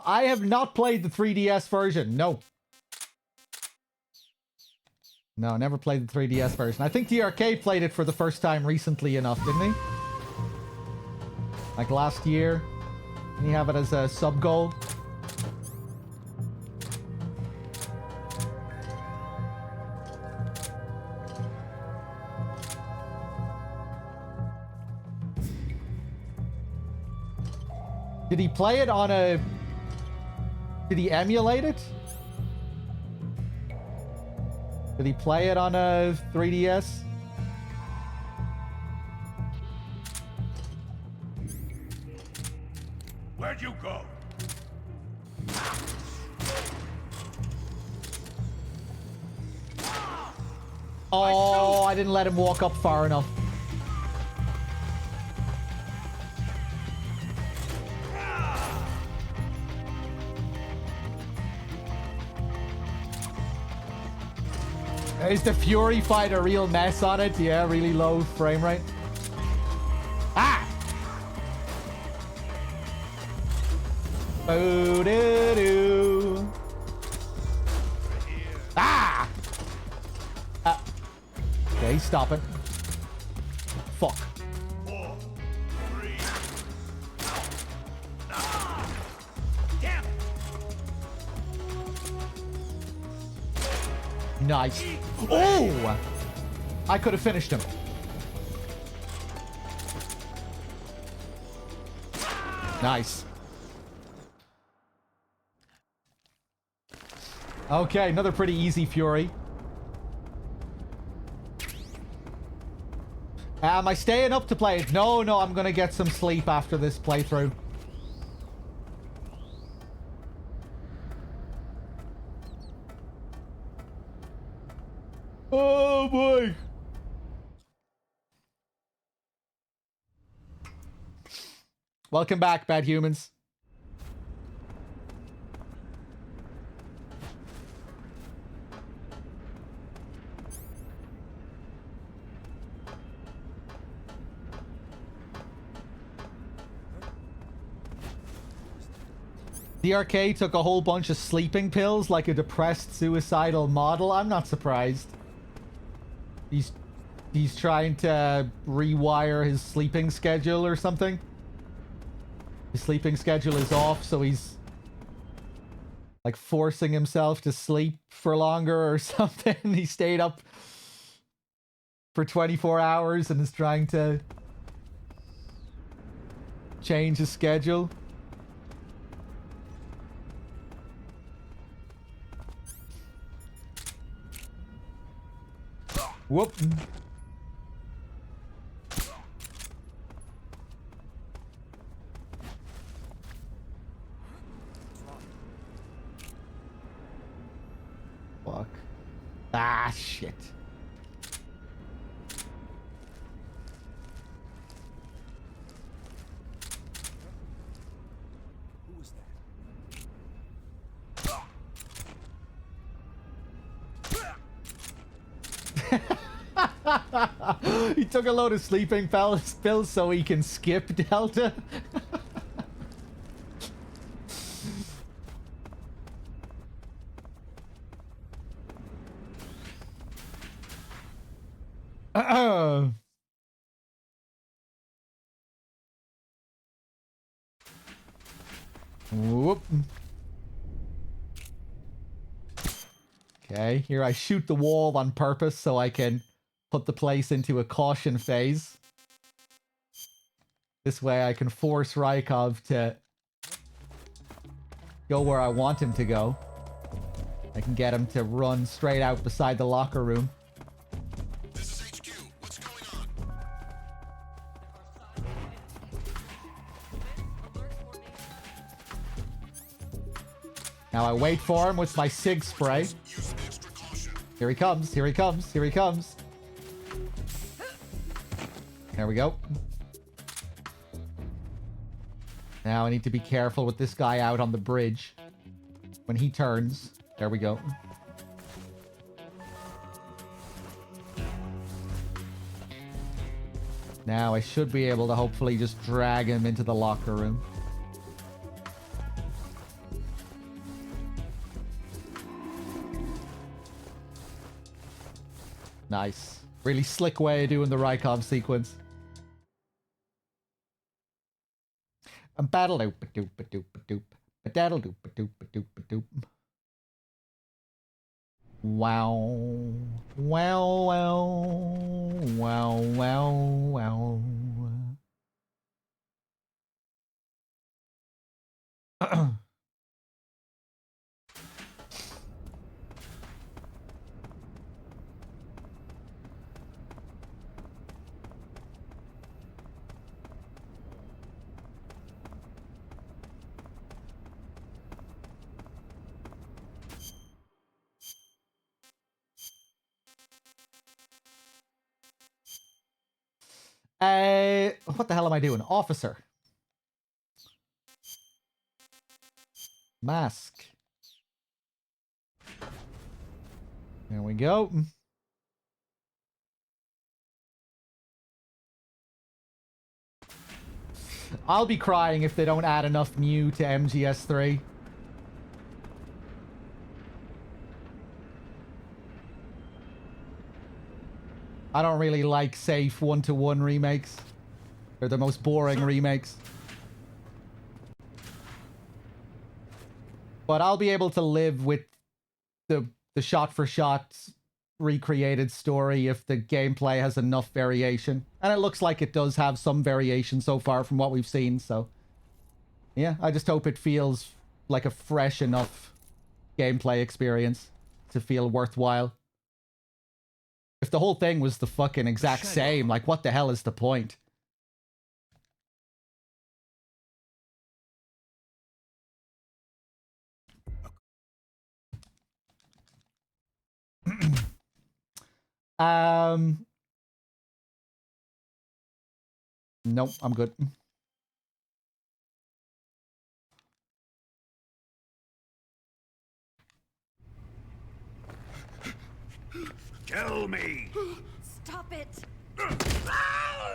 A: I have not played the 3DS version. No. No, never played the 3DS version. I think the arcade played it for the first time recently enough, didn't he? Like last year. Didn't he have it as a sub-goal? Did he play it on a... Did he emulate it? Did he play it on a 3DS?
L: Where'd you go?
A: Oh, I didn't let him walk up far enough. Is the Fury fight a real mess on it? Yeah, really low frame rate. Ah! Boo-doo-doo. Ah! Okay, stop it. Fuck.
L: 4, 3. Damn it.
A: Nice. Oh! I could have finished him. Nice. Okay, another pretty easy Fury. Am I staying up to play it? No, no, I'm gonna get some sleep after this playthrough. Oh boy. Welcome back, bad humans. The arcade took a whole bunch of sleeping pills like a depressed suicidal model. I'm not surprised. He's trying to rewire his sleeping schedule or something. His sleeping schedule is off, so he's like forcing himself to sleep for longer or something. He stayed up for 24 hours and is trying to change his schedule. Whoop. Fuck. Ah, shit.
B: Who was that?
A: He took a load of sleeping pills so he can skip Delta. Whoop. Okay, here I shoot the wall on purpose so I can put the place into a caution phase. This way I can force Rykov to go where I want him to go. I can get him to run straight out beside the locker room.
D: This is HQ. What's going on?
A: Now I wait for him with my SIG spray. Here he comes, here he comes, here he comes. There we go. Now I need to be careful with this guy out on the bridge. When he turns, there we go. Now I should be able to hopefully just drag him into the locker room. Nice. Really slick way of doing the Rykov sequence. Battle doop doop doop doop. Battle doop doop doop doop. Wow. Wow wow. Wow wow wow. What the hell am I doing? Officer. Mask. There we go. I'll be crying if they don't add enough new to MGS3. I don't really like safe one-to-one remakes. They're the most boring remakes. But I'll be able to live with the shot-for-shot recreated story if the gameplay has enough variation. And it looks like it does have some variation so far from what we've seen, so... yeah, I just hope it feels like a fresh enough gameplay experience to feel worthwhile. If the whole thing was the fucking exact same, like, what the hell is the point? Nope, I'm good.
I: Tell me,
H: Stop it!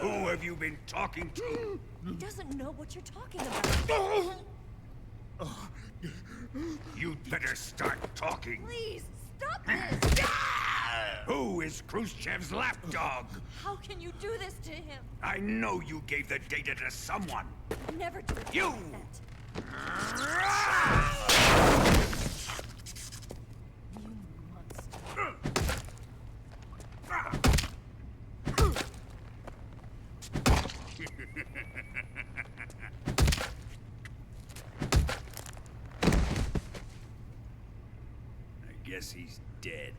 I: who have you been talking to?
H: He doesn't know what you're talking about.
I: You'd better start talking.
H: Please, stop this!
I: Who is Khrushchev's lapdog?
H: How can you do this to him?
I: I know you gave the data to someone.
H: Never do it.
I: You! I guess he's dead.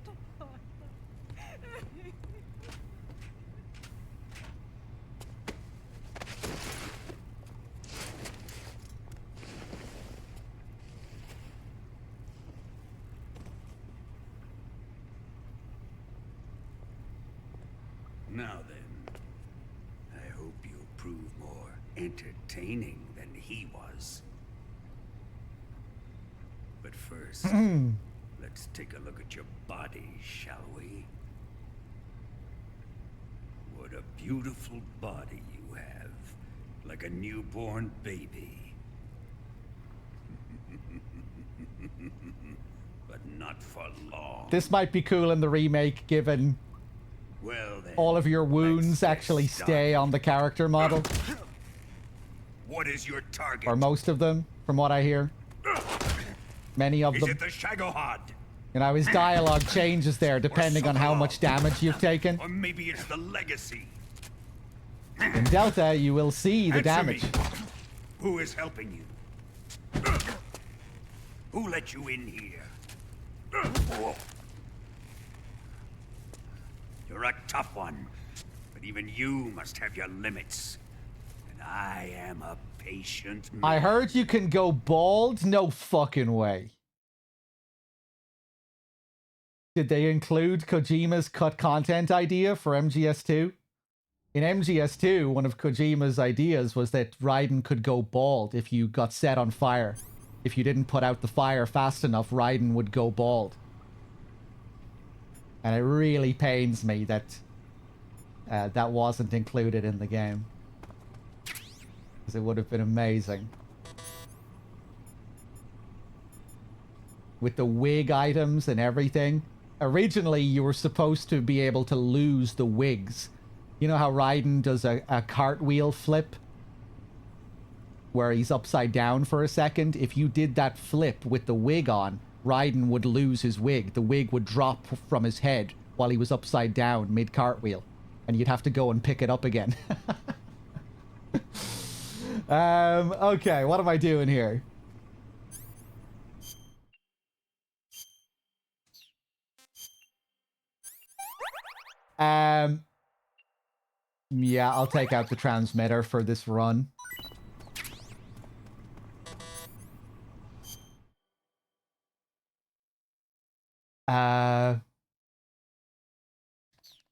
I: Now then, I hope you'll prove more entertaining than he was. But first, let's take a look at your body, shall we? What a beautiful body you have, like a newborn baby. But not for long.
A: This might be cool in the remake, given
I: Well then,
A: all of your wounds actually stay on the character model.
I: what is your target?
A: Or most of them, from what I hear. Many of
I: Is
A: them.
I: it the Shagohod?
A: You know, his dialogue changes there depending on how much damage you've taken.
I: Or maybe it's the Legacy.
A: In Delta, you will see the
I: Answer
A: damage.
I: me. Who is helping you? Who let you in here? You're a tough one, but even you must have your limits. And I am a patient man.
A: I heard you can go bald? No fucking way. Did they include Kojima's cut content idea for MGS2? In MGS2, one of Kojima's ideas was that Raiden could go bald if you got set on fire. If you didn't put out the fire fast enough, Raiden would go bald. And it really pains me that that wasn't included in the game. Because it would have been amazing. With the wig items and everything. Originally, you were supposed to be able to lose the wigs. You know how Raiden does a cartwheel flip? Where he's upside down for a second? If you did that flip with the wig on, Raiden would lose his wig. The wig would drop from his head while he was upside down mid-cartwheel. And you'd have to go and pick it up again. Okay, what am I doing here? Yeah, I'll take out the transmitter for this run.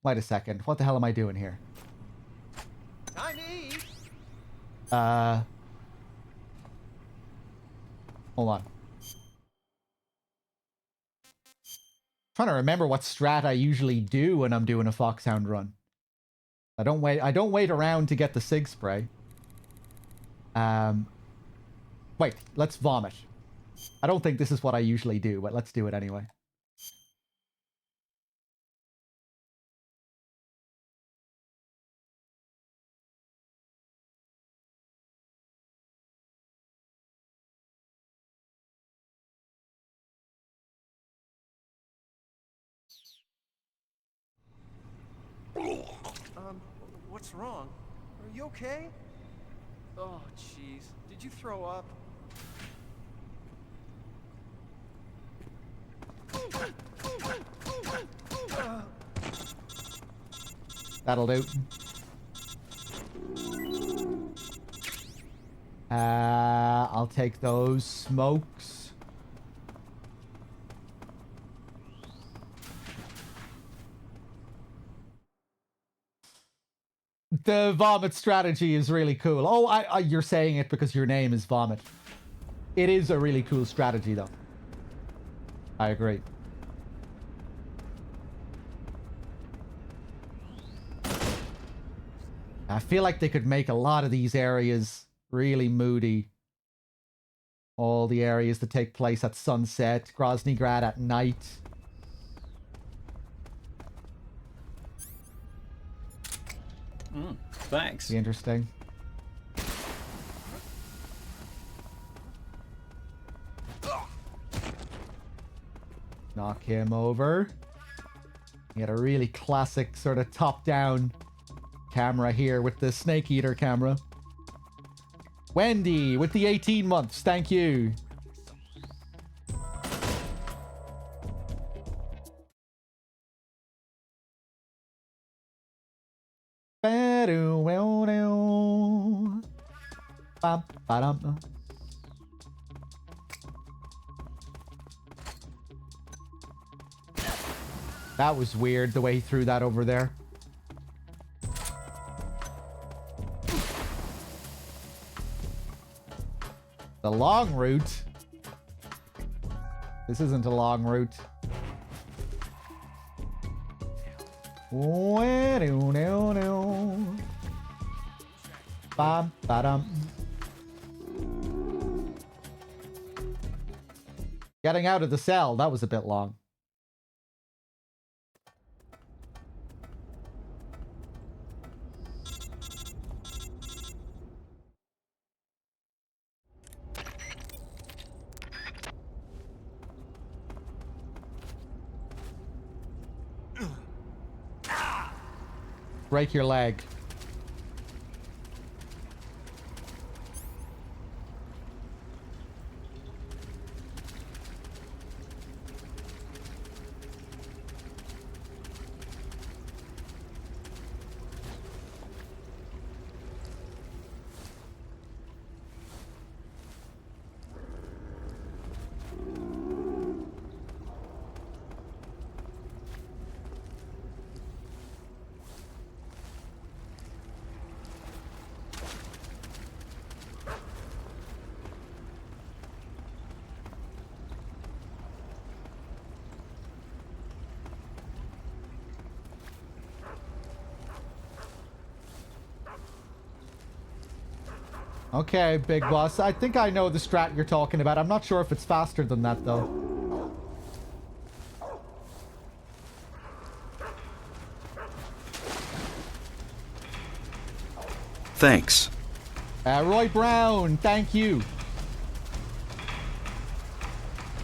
A: Wait a second. What the hell am I doing here? Hold on. Trying to remember what strat I usually do when I'm doing a Foxhound run. I don't wait around to get the Sig Spray. Wait, let's vomit. I don't think this is what I usually do, but let's do it anyway.
B: What's wrong? Are you okay? Oh, jeez. Did you throw up?
A: That'll do. I'll take those smokes. The vomit strategy is really cool. Oh, you're saying it because your name is Vomit. It is a really cool strategy, though. I agree. I feel like they could make a lot of these areas really moody. All the areas that take place at sunset, Groznygrad at night.
F: Thanks.
A: Be interesting. Knock him over. You get a really classic sort of top-down camera here with the Snake Eater camera. Wendy with the 18 months. Thank you. That was weird, the way he threw that over there. The long route? This isn't a long route. Getting out of the cell, that was a bit long. Break your leg. Okay, big boss. I think I know the strat you're talking about. I'm not sure if it's faster than that, though.
U: Thanks.
A: Roy Brown, thank you.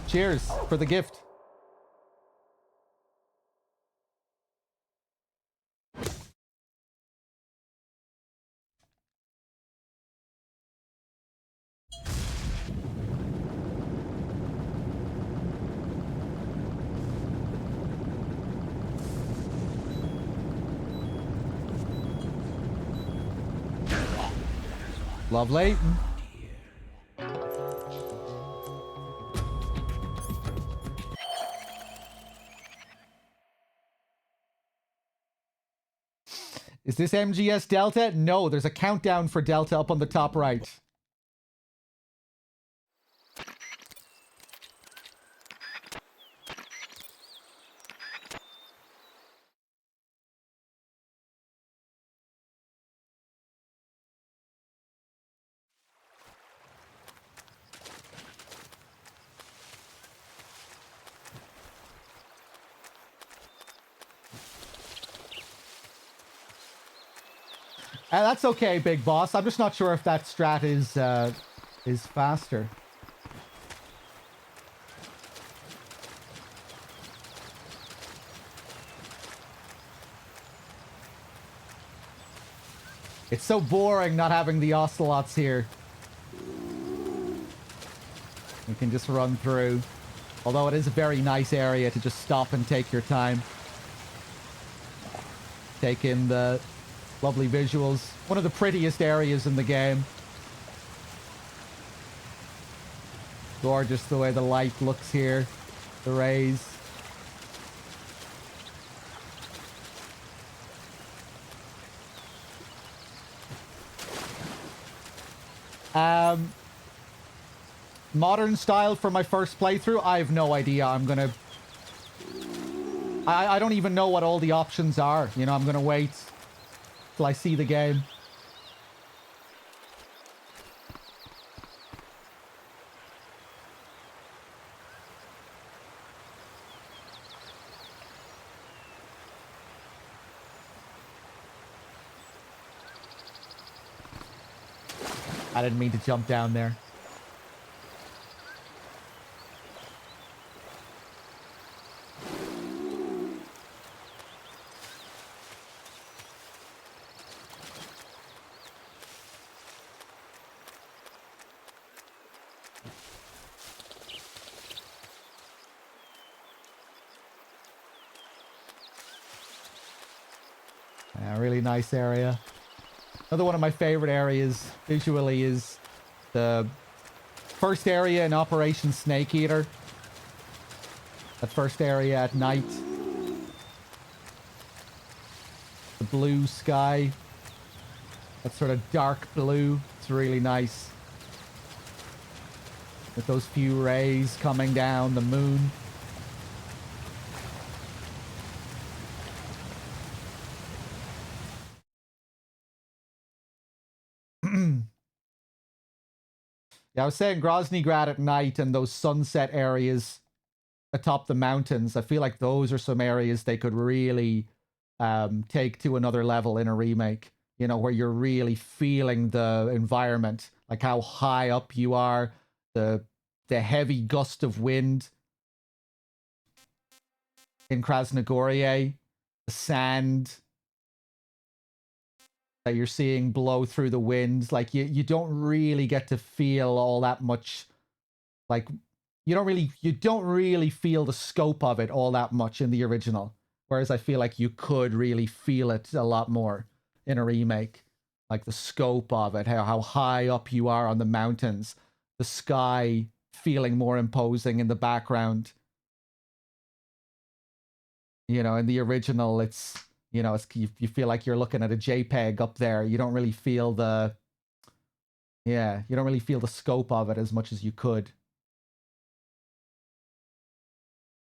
A: Cheers for the gift. Lovely. Is this MGS Delta? No, there's a countdown for Delta up on the top right. That's okay, big boss. I'm just not sure if that strat is faster. It's so boring not having the ocelots here. You can just run through. Although it is a very nice area to just stop and take your time. Take in the lovely visuals. One of the prettiest areas in the game. Gorgeous the way the light looks here. The rays. Modern style for my first playthrough, I have no idea. I'm gonna... I don't even know what all the options are. You know, I'm gonna wait till I see the game. I didn't mean to jump down there. Yeah, really nice area. Another one of my favorite areas visually is the first area in Operation Snake Eater. That first area at night. The blue sky. That sort of dark blue. It's really nice. With those few rays coming down, the moon. Yeah, I was saying Groznygrad at night and those sunset areas atop the mountains. I feel like those are some areas they could really take to another level in a remake. You know, where you're really feeling the environment, like how high up you are, the heavy gust of wind in Krasnogorye, the sand that you're seeing blow through the wind. Like you don't really get to feel all that much. Like you don't really feel the scope of it all that much in the original. Whereas I feel like you could really feel it a lot more in a remake. Like the scope of it, how high up you are on the mountains, the sky feeling more imposing in the background. You know, in the original, it's, you know, you feel like you're looking at a JPEG up there. You don't really feel the, yeah, you don't really feel the scope of it as much as you could.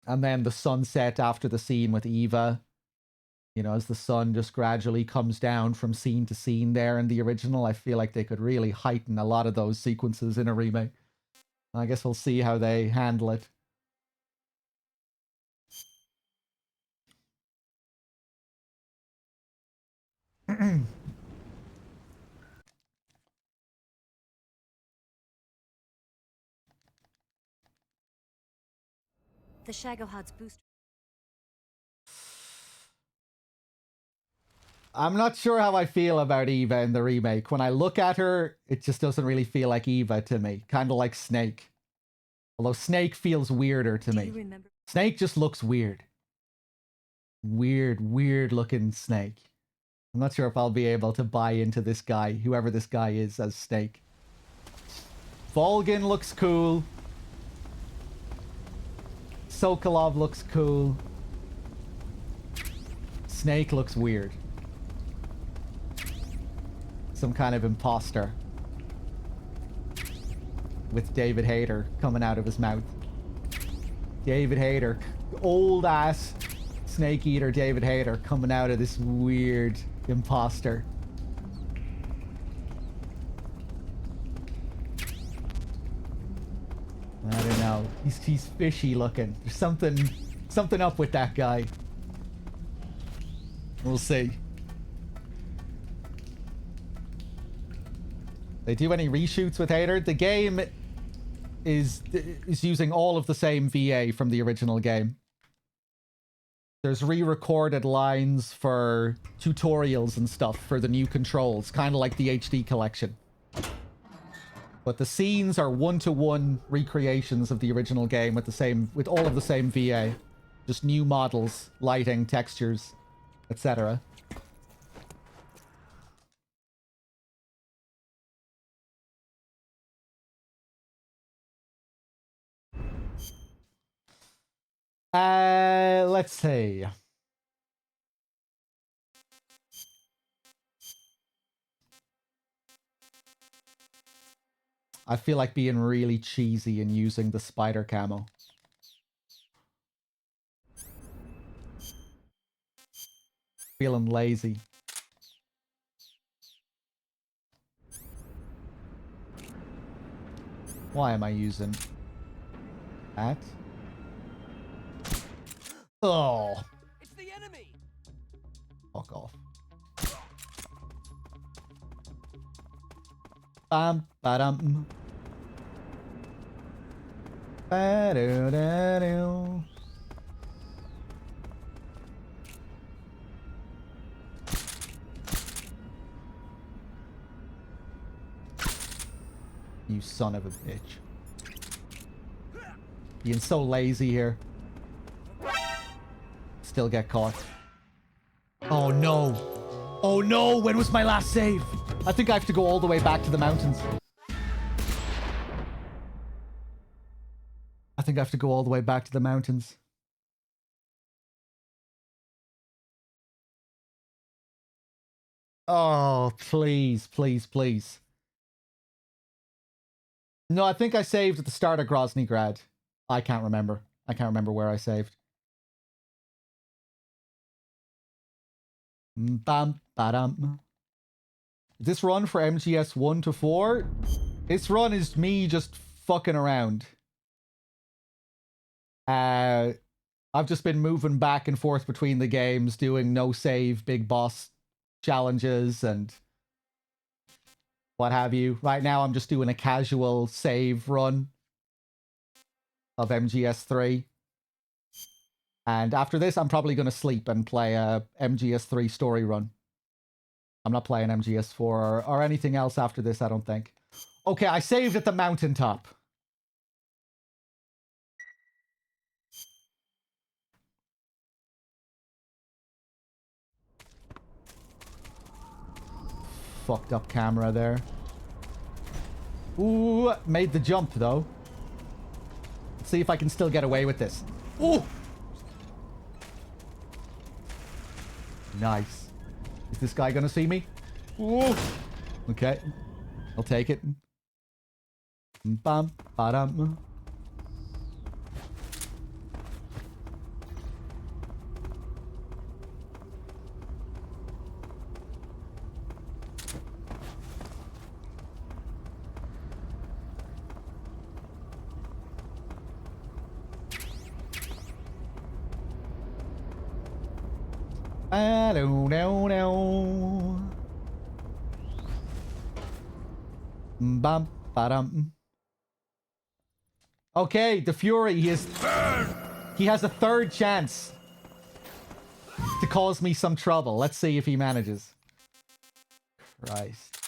A: And then the sunset after the scene with Eva, you know, as the sun just gradually comes down from scene to scene there in the original, I feel like they could really heighten a lot of those sequences in a remake. I guess we'll see how they handle it.
M: The Shagohod's booster.
A: I'm not sure how I feel about Eva in the remake. When I look at her, it just doesn't really feel like Eva to me. Kind of like Snake. Although Snake feels weirder to me. Snake just looks weird. Weird looking Snake. I'm not sure if I'll be able to buy into this guy, whoever this guy is, as Snake. Volgin looks cool. Sokolov looks cool. Snake looks weird. Some kind of imposter. With David Hayter coming out of his mouth. David Hayter. Old ass Snake Eater David Hayter coming out of this weird imposter. I don't know. He's fishy looking. There's something up with that guy. We'll see. They do any reshoots with Hayter? The game is using all of the same VA from the original game. There's re-recorded lines for tutorials and stuff for the new controls, kind of like the HD collection. But the scenes are one-to-one recreations of the original game with all of the same VA. Just new models, lighting, textures, etc. Let's see. I feel like being really cheesy and using the spider camo. Feeling lazy. Why am I using that? Oh.
B: It's the enemy.
A: Fuck off. Bam, ba-dum. Ba-do-da-do. You son of a bitch. Being so lazy here. Still get caught. Oh no. Oh no, when was my last save? I think I have to go all the way back to the mountains. I think I have to go all the way back to the mountains. Oh, please, please, please. No, I think I saved at the start of Groznygrad. I can't remember. I can't remember where I saved. Bam, badam. This run for MGS 1 to 4? This run is me just fucking around. I've just been moving back and forth between the games, doing no save, big boss challenges, and what have you. Right now, I'm just doing a casual save run of MGS 3. And after this, I'm probably going to sleep and play a MGS 3 story run. I'm not playing MGS 4 or anything else after this, I don't think. Okay, I saved at the mountaintop. Fucked up camera there. Ooh, made the jump though. Let's see if I can still get away with this. Ooh! Nice. Is this guy gonna see me? Ooh! Okay. I'll take it. Bam, ba-dum. I don't know. Bam, ba-dum. Okay, the Fury, he has a third chance to cause me some trouble. Let's see if he manages. Christ.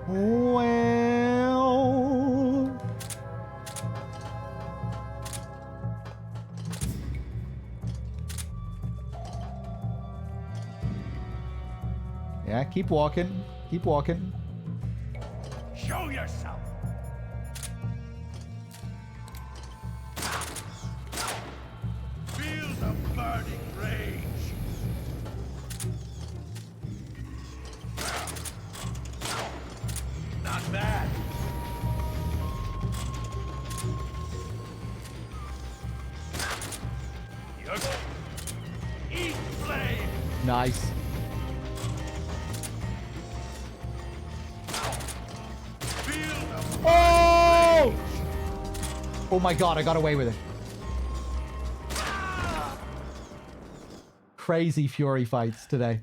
A: Well... Yeah, keep walking. Keep walking.
I: Show yourself! Feel the burning rage! Not bad! Eat flame!
A: Nice. Oh! Oh my god, I got away with it. Crazy Fury fights today.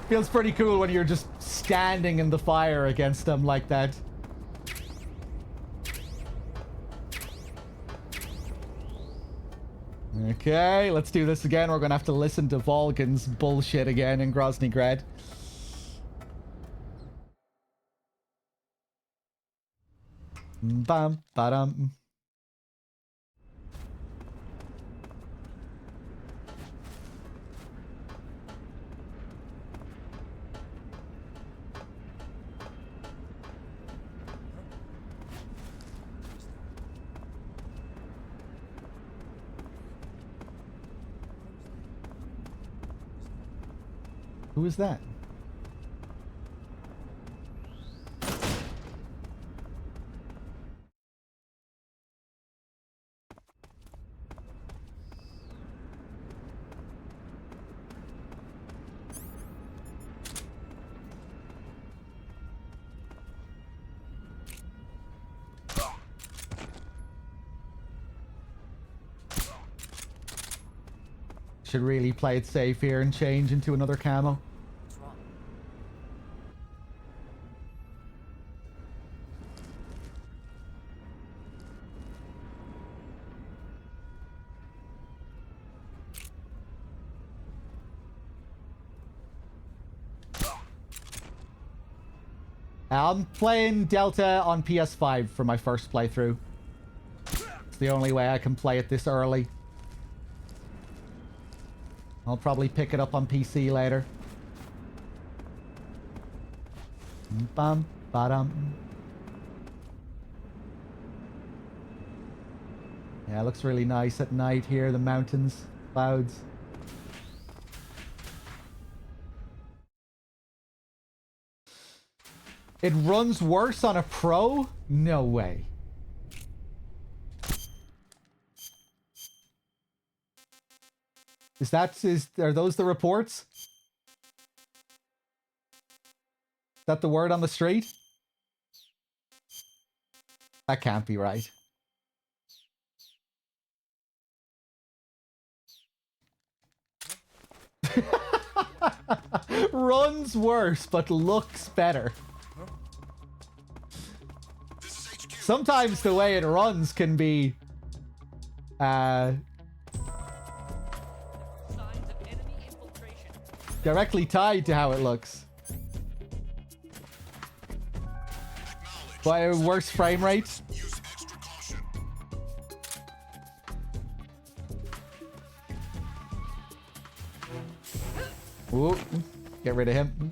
A: Feels pretty cool when you're just standing in the fire against them like that. Okay, let's do this again. We're gonna have to listen to Volgan's bullshit again in Groznygrad. Bam, ba-dum. Who is that? Should really play it safe here and change into another camo. I'm playing Delta on PS5 for my first playthrough. It's the only way I can play it this early. I'll probably pick it up on PC later. Bum, ba-dum. Yeah, it looks really nice at night here. The mountains, clouds. It runs worse on a Pro? No way. Are those the reports? Is that the word on the street? That can't be right. Runs worse, but looks better. Sometimes the way it runs can be directly tied to how it looks. By a worse frame rate. Ooh, get rid of him.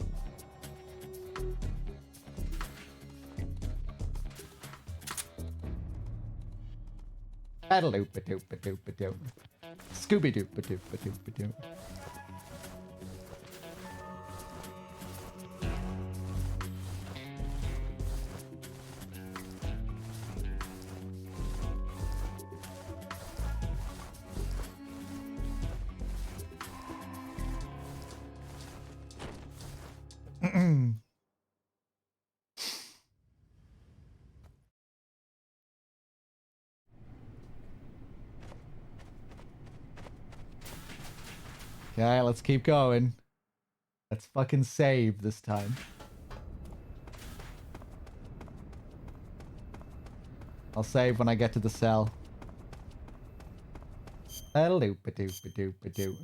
A: Paddle-oop-a-doop-a-doop-a-doop. Scooby-doop-a-doop-a-doop-a-doop. Okay, let's keep going. Let's fucking save this time. I'll save when I get to the cell. Doop-a-doop-a-doop-a-doop.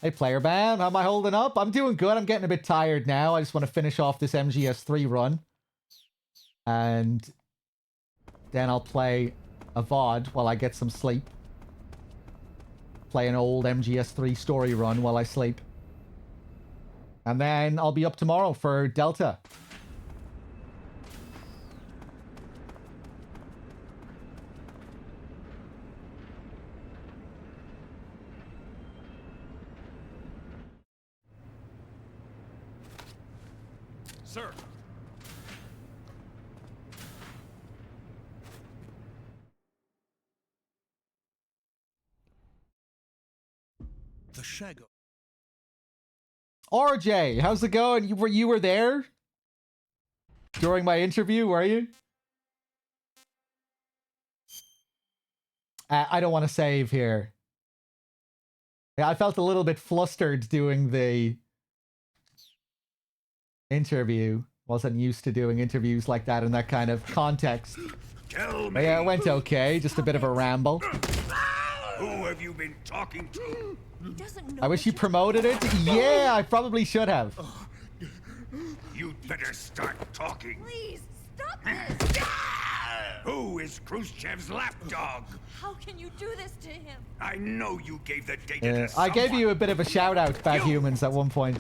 A: Hey, player bam, how am I holding up? I'm doing good. I'm getting a bit tired now. I just want to finish off this MGS3 run. And then I'll play a VOD while I get some sleep. Play an old MGS3 story run while I sleep. And then I'll be up tomorrow for Delta.
T: Sir.
B: The Shadow.
A: RJ, how's it going? You were there during my interview, were you? I don't want to save here. Yeah, I felt a little bit flustered doing the interview. Wasn't used to doing interviews like that in that kind of context. But yeah, it went okay. Just a bit of a ramble.
I: Who have you been talking to?
A: I wish you promoted it. Yeah, I probably should have.
I: You'd better start talking.
H: Please, stop this!
I: Who is Khrushchev's lapdog?
H: How can you do this to him?
I: I know you gave the data to
A: I gave
I: someone.
A: you a bit of a shout out, Bad Humans, at one point.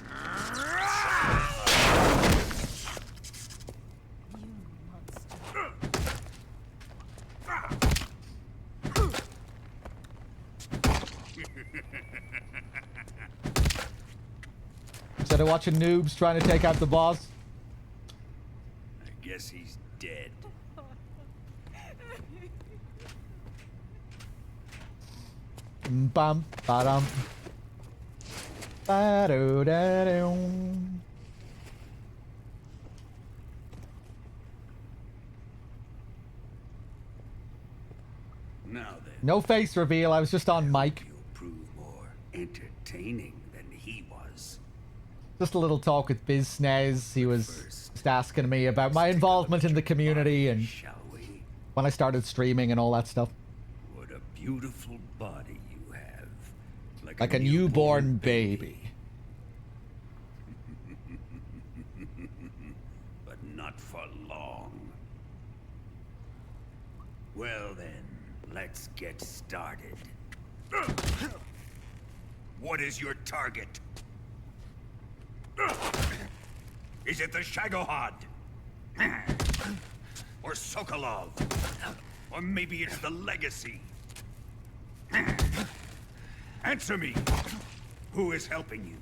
A: Instead of watching noobs trying to take out the boss.
I: I guess he's dead.
A: Bum, ba-dum. Ba-do-da-dum.
I: Now then.
A: No face reveal. I was just on mic.
I: You'll prove more entertaining than he was.
A: Just a little talk with Biz Snez. He was just asking me about my involvement in the community and when I started streaming and all that stuff.
I: What a beautiful body you have.
A: Like a newborn baby.
I: But not for long. Well then, let's get started. What is your target? Is it the Shagohod? Or Sokolov? Or maybe it's the Legacy? Answer me! Who is helping you?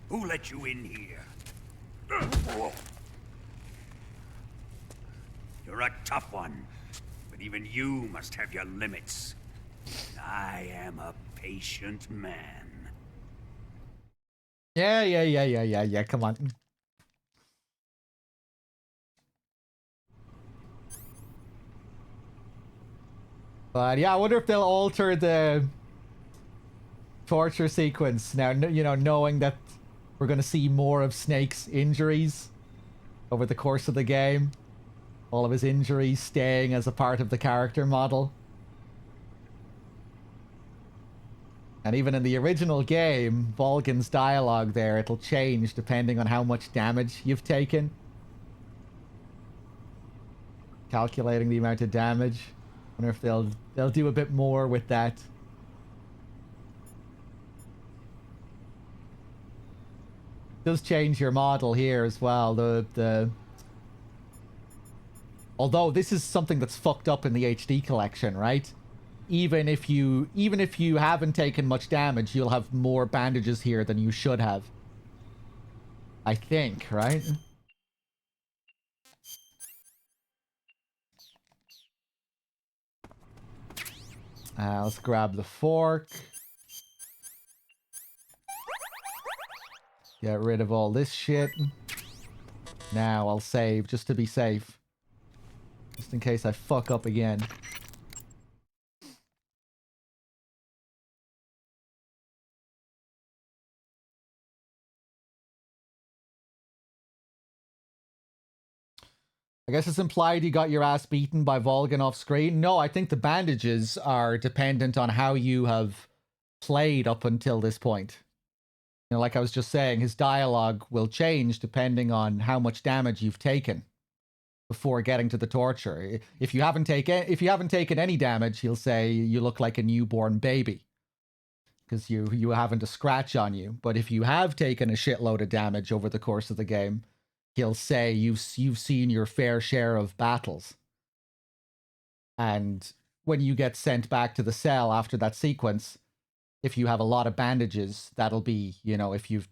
I: Who let you in here? You're a tough one, but even you must have your limits. I am a patient man.
A: Yeah. Come on. But yeah, I wonder if they'll alter the torture sequence now, you know, knowing that we're going to see more of Snake's injuries over the course of the game. All of his injuries staying as a part of the character model. And even in the original game, Volgan's dialogue there, it'll change depending on how much damage you've taken. Calculating the amount of damage. Wonder if they'll do a bit more with that. Does change your model here as well. Although this is something that's fucked up in the HD collection, right? Even if you haven't taken much damage, you'll have more bandages here than you should have. I think, right? Let's grab the fork. Get rid of all this shit. Now I'll save just to be safe. Just in case I fuck up again. I guess it's implied you got your ass beaten by Volgan off screen. No, I think the bandages are dependent on how you have played up until this point. You know, like I was just saying, his dialogue will change depending on how much damage you've taken before getting to the torture. If you haven't taken any damage, he'll say you look like a newborn baby because you haven't a scratch on you. But if you have taken a shitload of damage over the course of the game, he'll say you've seen your fair share of battles. And when you get sent back to the cell after that sequence, if you have a lot of bandages, that'll be, you know, if you've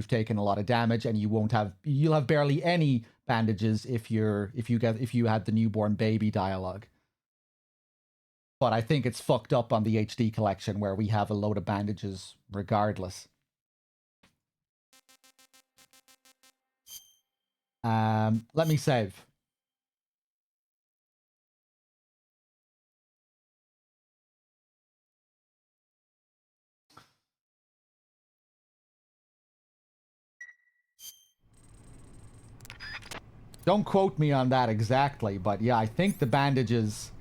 A: taken a lot of damage, and you'll have barely any bandages if you had the newborn baby dialogue. But I think it's fucked up on the HD collection where we have a load of bandages regardless. Let me save. Don't quote me on that exactly, but yeah, I think the bandages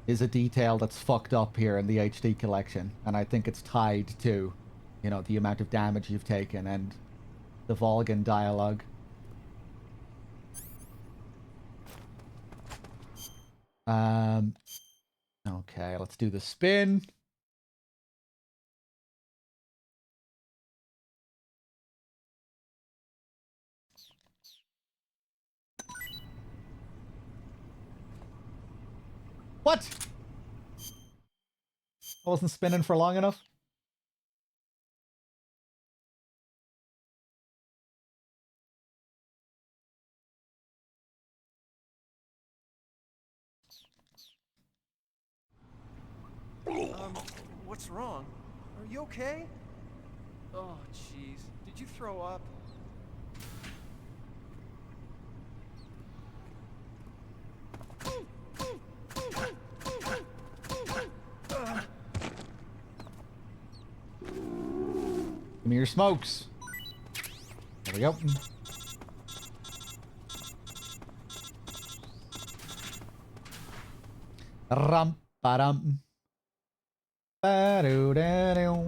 A: is a detail that's fucked up here in the HD collection, and I think it's tied to, you know, the amount of damage you've taken and the Volgan dialogue. Okay, let's do the spin. What? Wasn't spinning for long enough.
B: What's wrong? Are you okay? Oh, jeez. Did you throw up?
A: Give me your smokes. There we go. Rum ba-dum. Ba-do-da-do.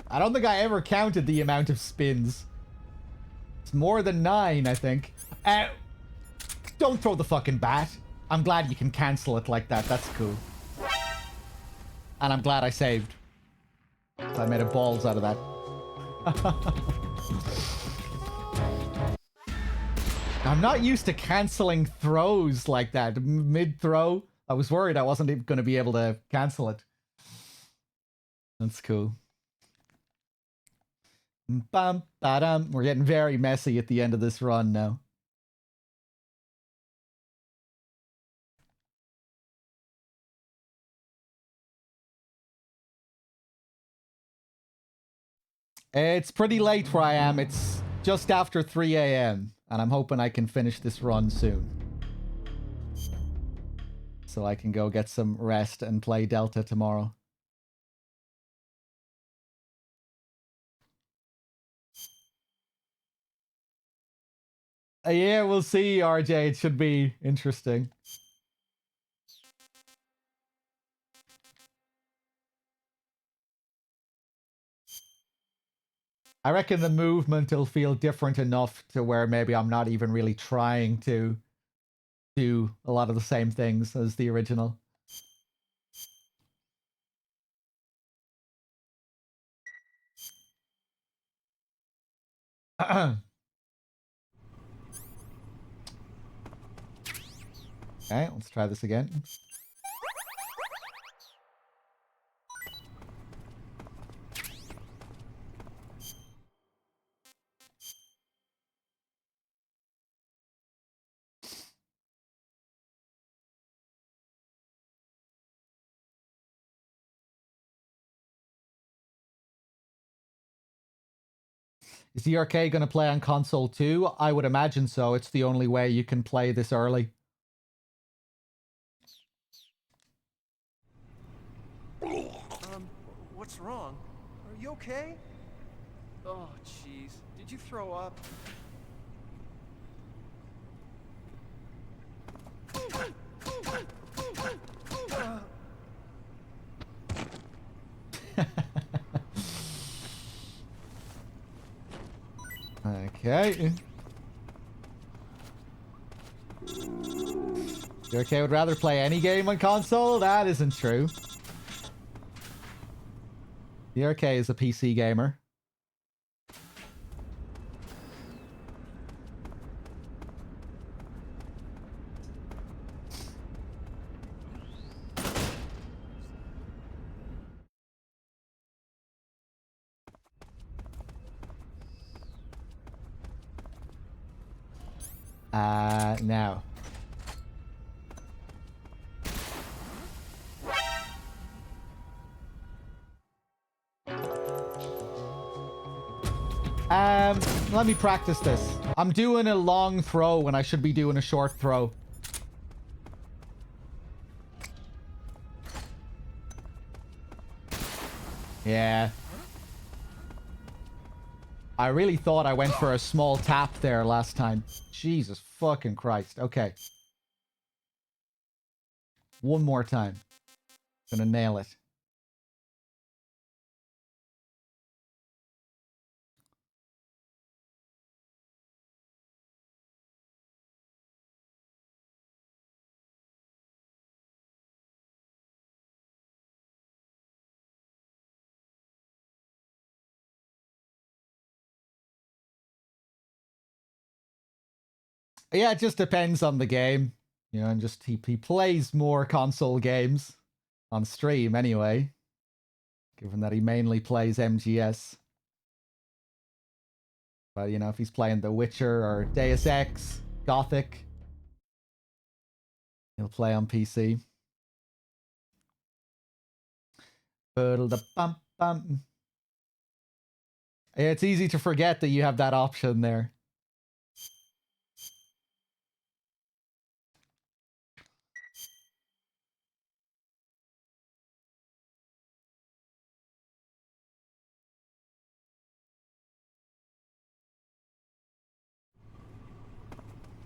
A: I don't think I ever counted the amount of spins. It's more than 9, I think. Don't throw the fucking bat. I'm glad you can cancel it like that. That's cool. And I'm glad I saved. So I made a balls out of that. I'm not used to canceling throws like that. Mid-throw. I was worried I wasn't even going to be able to cancel it. That's cool. Bum, ba-dum. We're getting very messy at the end of this run now. It's pretty late where I am. It's just after 3 a.m. And I'm hoping I can finish this run soon. So I can go get some rest and play Delta tomorrow. Yeah, we'll see, RJ. It should be interesting. I reckon the movement will feel different enough to where maybe I'm not even really trying to do a lot of the same things as the original. Okay, let's try this again. Is the arcade going to play on console too? I would imagine so. It's the only way you can play this early.
B: What's wrong? Are you okay? Oh, jeez. Did you throw up?
A: Okay. The arcade would rather play any game on console? That isn't true. The arcade is a PC gamer. Now. Let me practice this. I'm doing a long throw when I should be doing a short throw. Yeah. I really thought I went for a small tap there last time. Jesus fucking Christ. Okay. One more time. Gonna nail it. Yeah, it just depends on the game. You know, and just he plays more console games on stream anyway, given that he mainly plays MGS. But, you know, if he's playing The Witcher or Deus Ex, Gothic, he'll play on PC. Bum. It's easy to forget that you have that option there.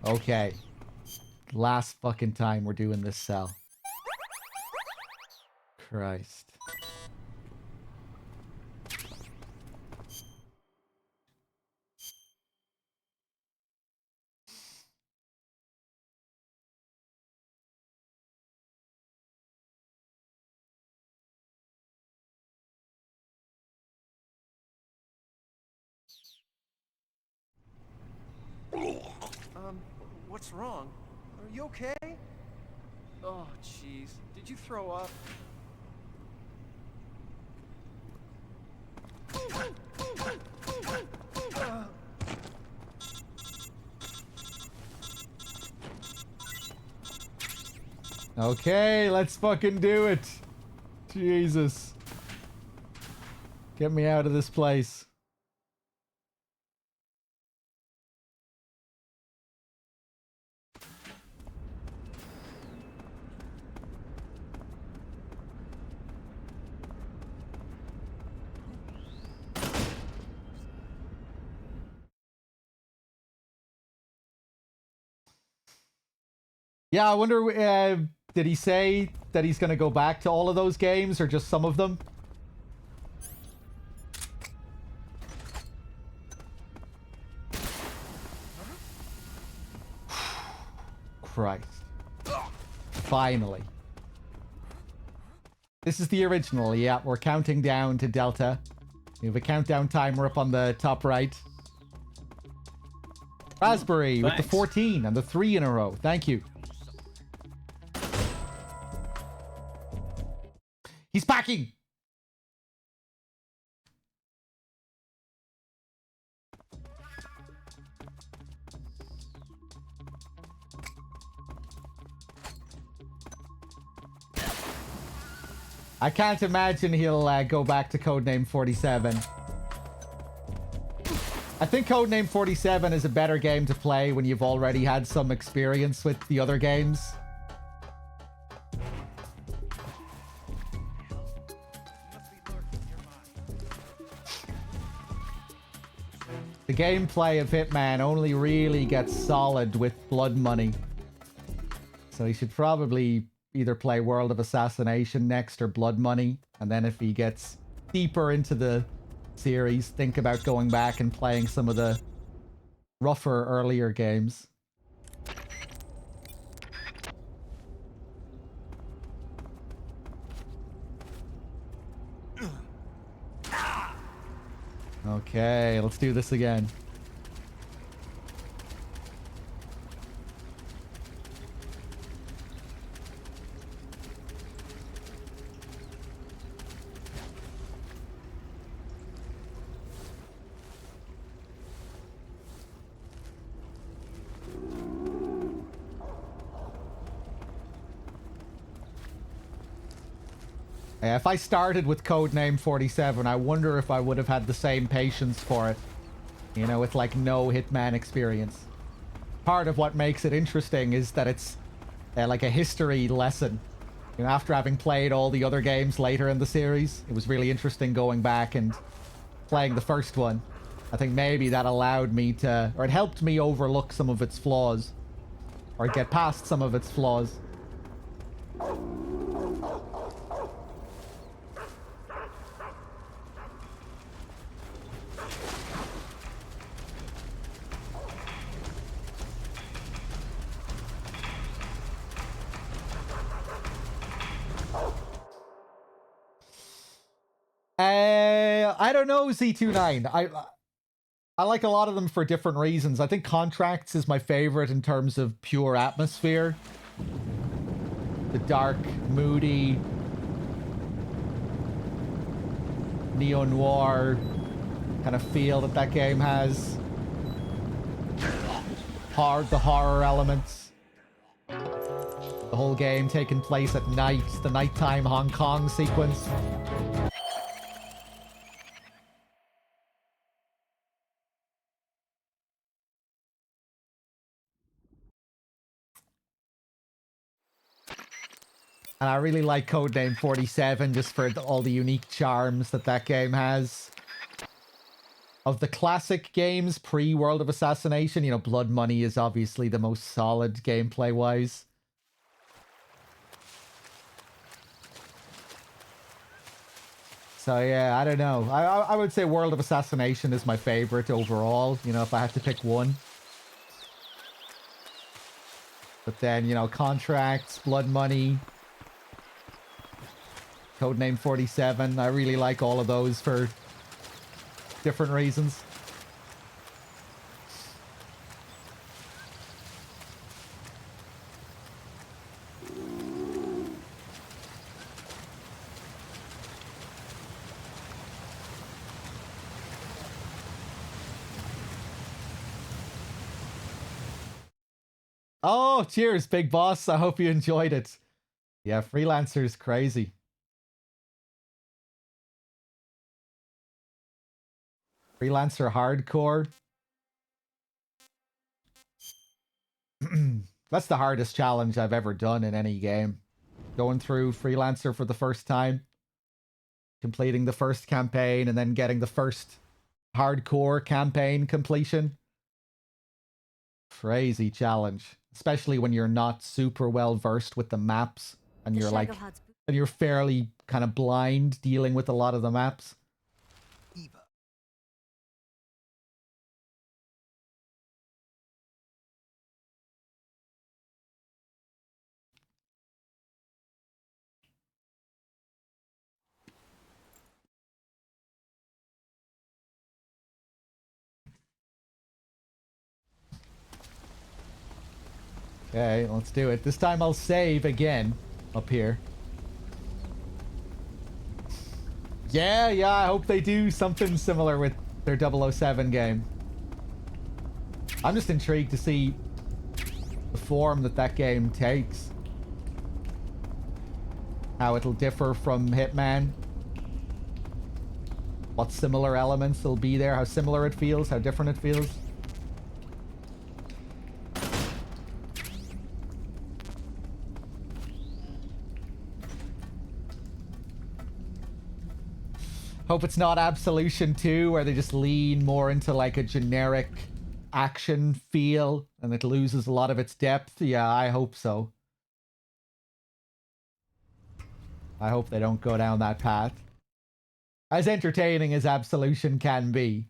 A: Okay. Last fucking time we're doing this cell. Christ.
B: What's wrong? Are you okay? Oh, jeez. Did you throw up?
A: Okay, let's fucking do it. Jesus. Get me out of this place. Yeah, I wonder, did he say that he's going to go back to all of those games or just some of them? Christ. Finally. This is the original, yeah. We're counting down to Delta. We have a countdown timer up on the top right. Raspberry with the 14 and the 3 in a row. Thank you. He's packing! I can't imagine he'll go back to Codename 47. I think Codename 47 is a better game to play when you've already had some experience with the other games. The gameplay of Hitman only really gets solid with Blood Money. So he should probably either play World of Assassination next or Blood Money. And then if he gets deeper into the series, think about going back and playing some of the rougher earlier games. Okay, let's do this again. If I started with Codename 47, I wonder if I would have had the same patience for it. You know, with like no Hitman experience. Part of what makes it interesting is that it's like a history lesson. You know, after having played all the other games later in the series, it was really interesting going back and playing the first one. I think maybe that allowed me to, or it helped me overlook some of its flaws. Or get past some of its flaws. I don't know, Z29. I like a lot of them for different reasons. I think Contracts is my favorite in terms of pure atmosphere. The dark, moody, neo-noir kind of feel that game has. The horror elements. The whole game taking place at night. The nighttime Hong Kong sequence. And I really like Codename 47 just for all the unique charms that game has. Of the classic games pre-World of Assassination, you know, Blood Money is obviously the most solid gameplay-wise. So yeah, I don't know. I would say World of Assassination is my favorite overall, you know, if I had to pick one. But then, you know, Contracts, Blood Money, Codename 47, I really like all of those for different reasons. Oh, cheers, Big Boss. I hope you enjoyed it. Yeah, Freelancer's crazy. Freelancer Hardcore. That's the hardest challenge I've ever done in any game. Going through Freelancer for the first time. Completing the first campaign and then getting the first hardcore campaign completion. Crazy challenge. Especially when you're not super well versed with the maps. And you're like... And you're fairly kind of blind dealing with a lot of the maps. Okay, let's do it. This time I'll save again up here. Yeah, I hope they do something similar with their 007 game. I'm just intrigued to see the form that game takes. How it'll differ from Hitman. What similar elements will be there, how similar it feels, how different it feels. Hope it's not Absolution 2, where they just lean more into like a generic action feel and it loses a lot of its depth. Yeah, I hope so. I hope they don't go down that path. As entertaining as Absolution can be.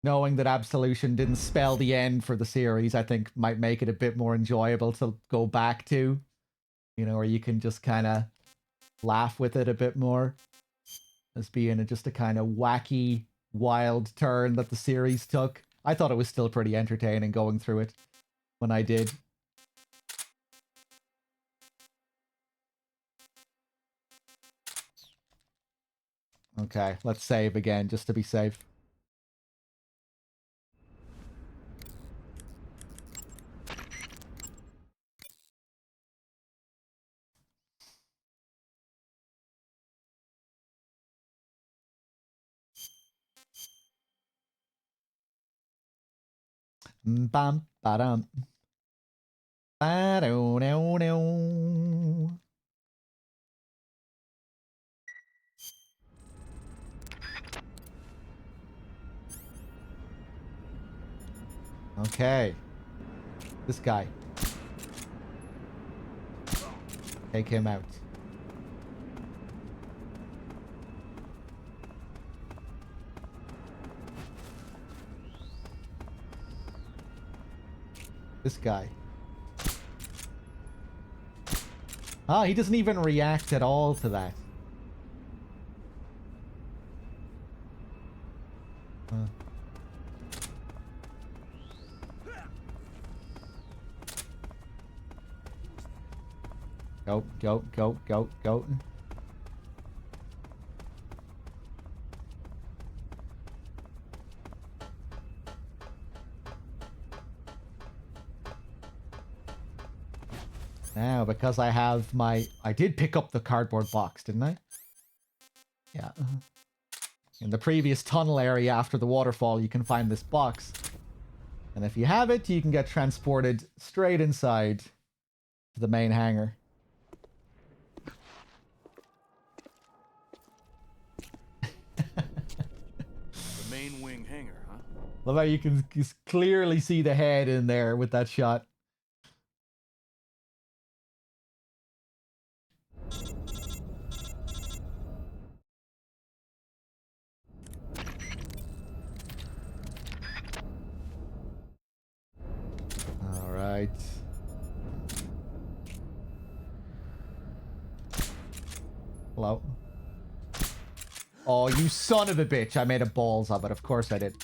A: Knowing that Absolution didn't spell the end for the series, I think might make it a bit more enjoyable to go back to. You know, where you can just kind of laugh with it a bit more as being just a kind of wacky, wild turn that the series took. I thought it was still pretty entertaining going through it when I did. Okay, let's save again just to be safe. Bam, ba-dum. Ba-do-do-do. Okay. This guy. Take him out. This guy. Ah, he doesn't even react at all to that. Go, go, go, go, go. Now, because I have my... I did pick up the cardboard box, didn't I? Yeah. In the previous tunnel area after the waterfall, you can find this box. And if you have it, you can get transported straight inside to the main hangar.
U: The main wing hangar, huh?
A: Love how you can clearly see the head in there with that shot. All right. Hello. Oh, you son of a bitch. I made a balls of it. Of course I did.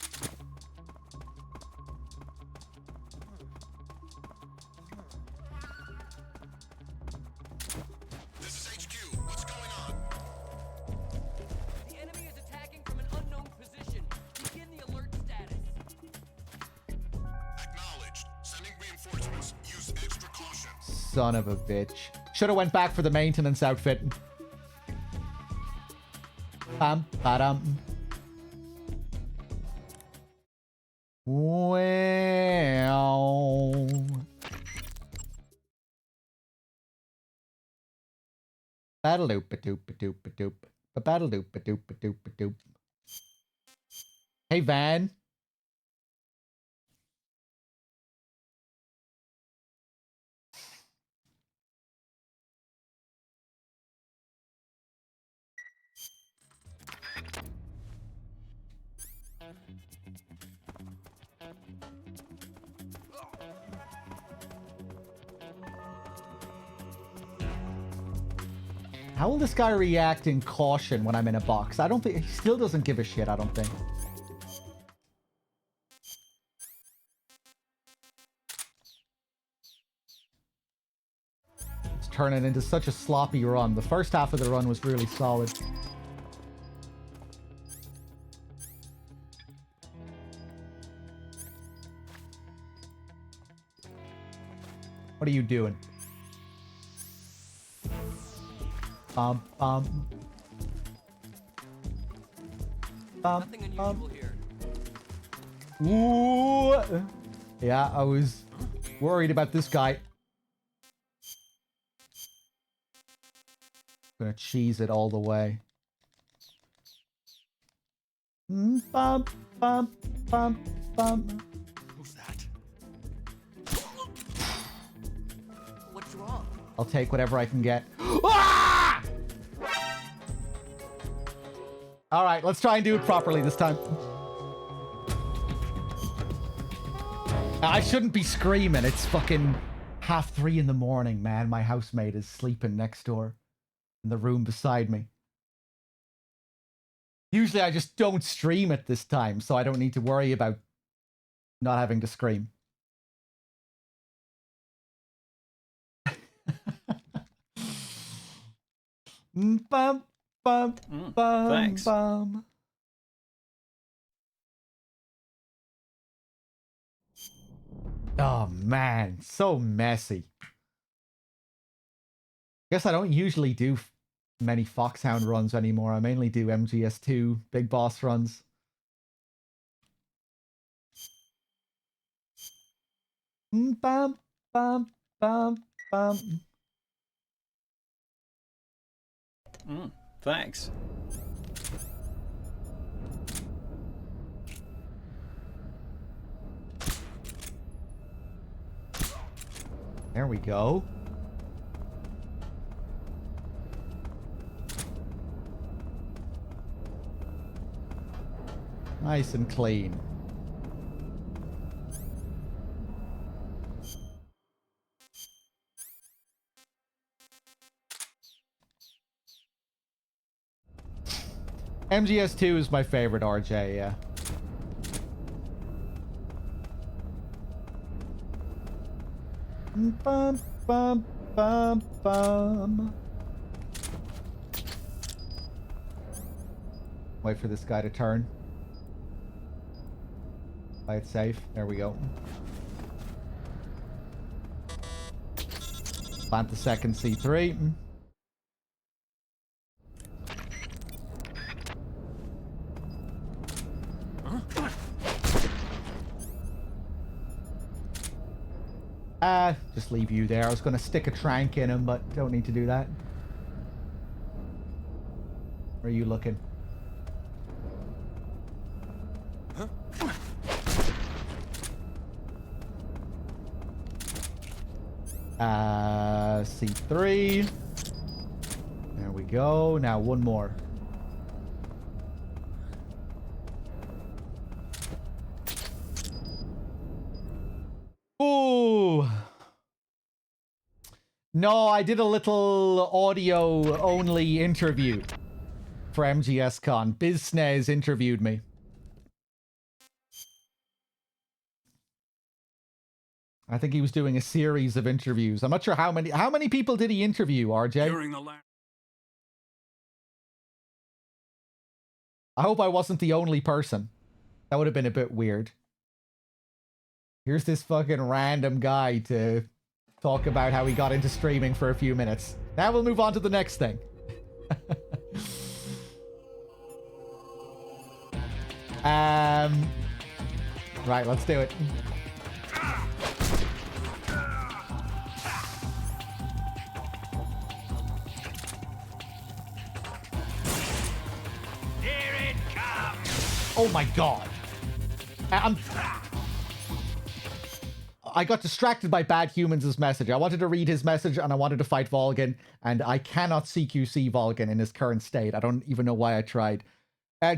D: This is HQ. What's going on?
R: The enemy is attacking from an unknown position. Begin the alert status.
D: Acknowledged. Sending reinforcements. Use extra caution.
A: Son of a bitch. Should have went back for the maintenance outfit. Ba-dum. Well. Battle-doop-a-doop-a-doop-a-doop. Battle-doop-a-doop-a-doop-a-doop. Hey, Van. How will this guy react in caution when I'm in a box? I don't think... He still doesn't give a shit, I don't think. It's turning into such a sloppy run. The first half of the run was really solid. What are you doing?
R: Nothing unusual here.
A: Ooh. Yeah, I was worried about this guy. Gonna cheese it all the way. Bum, bum, bum, bum.
U: Who's that?
R: What's wrong?
A: I'll take whatever I can get. Ah! All right, let's try and do it properly this time. I shouldn't be screaming. It's fucking 3:30 in the morning, man. My housemate is sleeping next door in the room beside me. Usually I just don't stream at this time, so I don't need to worry about not having to scream. Bum, bum, bum,
F: thanks.
A: bum. Oh man, so messy. Guess I don't usually do many Foxhound runs anymore. I mainly do MGS2 big boss runs. Bum, bum, bum, bum.
F: Thanks.
A: There we go. Nice and clean. MGS2 is my favorite RJ, yeah. Bum, bum, Bum, bum. Wait for this guy to turn. Play it safe. There we go. Plant the second C3. Just leave you there. I was going to stick a trank in him, but don't need to do that. Where are you looking? C3. There we go. Now one more. Ooh. No, I did a little audio only interview for MGS Con. BizSnez interviewed me. I think he was doing a series of interviews. I'm not sure how many people did he interview, RJ?
U: During the last...
A: I hope I wasn't the only person. That would have been a bit weird. Here's this fucking random guy to talk about how he got into streaming for a few minutes. Now we'll move on to the next thing. Right, let's do it. Oh my god. I got distracted by Bad Humans' message. I wanted to read his message and I wanted to fight Volgin, and I cannot CQC Volgin in his current state. I don't even know why I tried.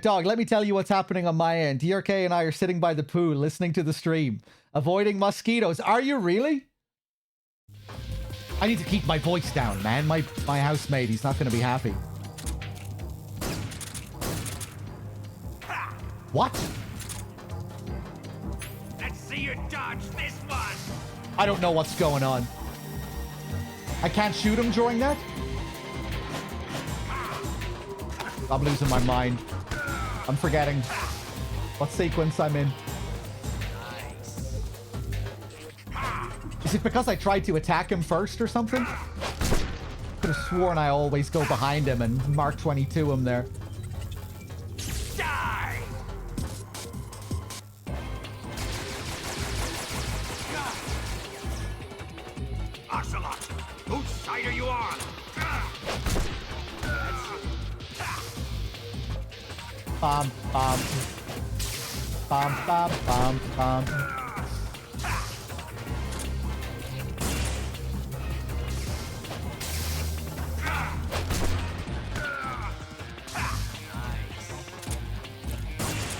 A: Dog, let me tell you what's happening on my end. DRK and I are sitting by the pool, listening to the stream, avoiding mosquitoes. Are you really? I need to keep my voice down, man. My housemate, he's not going to be happy. What?
I: Let's see you dodge this one.
A: I don't know what's going on. I can't shoot him during that? I'm losing my mind. I'm forgetting what sequence I'm in. Is it because I tried to attack him first or something? Could have sworn I always go behind him and Mark 22 him there.
I: Die! Ocelot, whose side are you on?
A: Bum, bum. Bum, bum, bum, bum.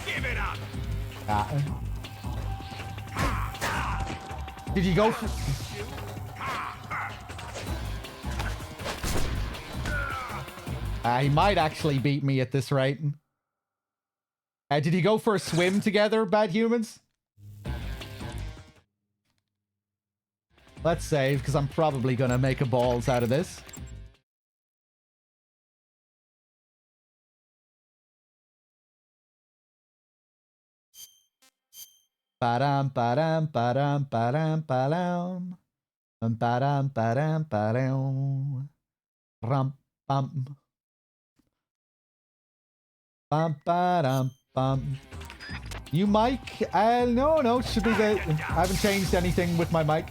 I: Give it up.
A: Did you go for... he might actually beat me at this rate. Did he go for a swim together, Bad Humans? Let's save, because I'm probably going to make a balls out of this. Ba-dum, ba-dum, ba-dum, ba-dum, ba-dum. Ba-dum, ba-dum, ba-dum. Rum, bum. Bum, ba-dum, bum. You mic? No, it should be the... I haven't changed anything with my mic.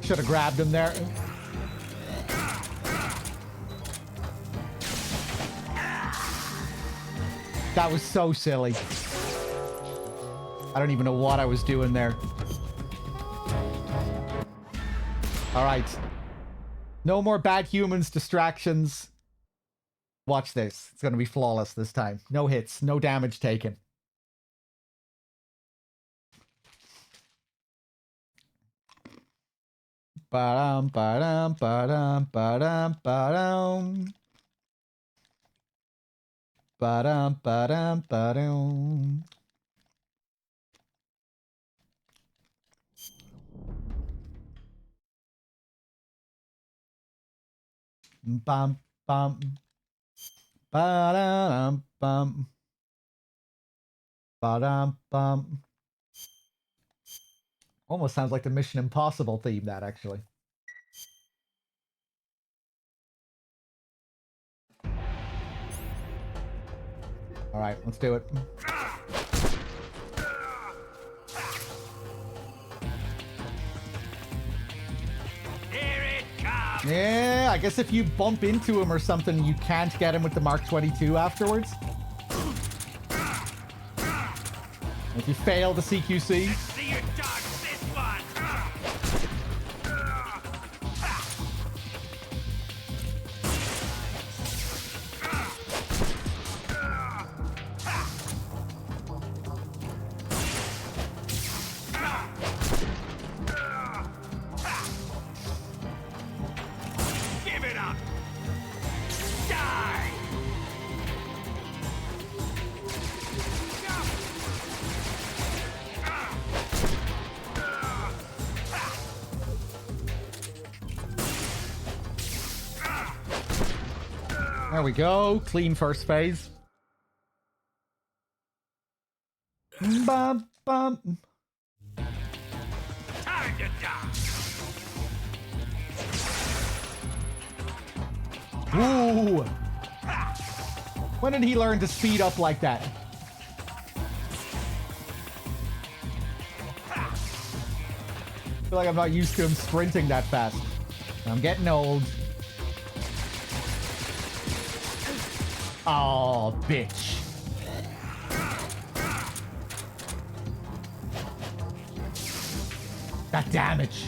A: Should have grabbed him there. That was so silly. I don't even know what I was doing there. All right. No more Bad Humans distractions. Watch this. It's going to be flawless this time. No hits, no damage taken. Ba-dum, ba-dum, ba-dum, ba-dum, ba-dum. Ba-dum, ba-dum, ba-dum. Bum, bum. Ba-dum, bum. Ba-dum, bum. Almost sounds like the Mission Impossible theme, that actually. All right, let's do it. Yeah, I guess if you bump into him or something, you can't get him with the Mark 22 afterwards. If you fail the CQC.
I: Give it up! Die!
A: There we go. Clean first phase. Bum, bum.
I: Time to die!
A: Ooh. When did he learn to speed up like that? I feel like I'm not used to him sprinting that fast. I'm getting old. Oh, bitch. That damage.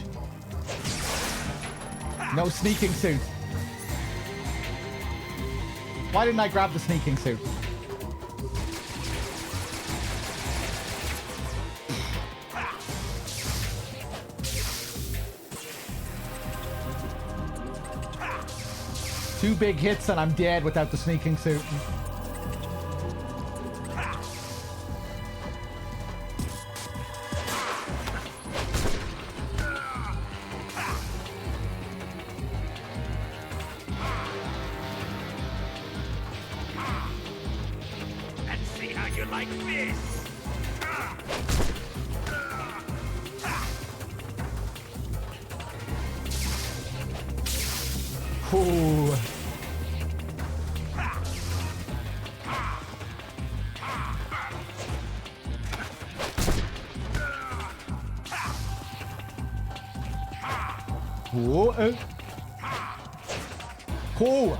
A: No sneaking suit. Why didn't I grab the sneaking suit? Two big hits and I'm dead without the sneaking suit.
I: Let's see how you like this!
A: Ooh. Ooh. Cool.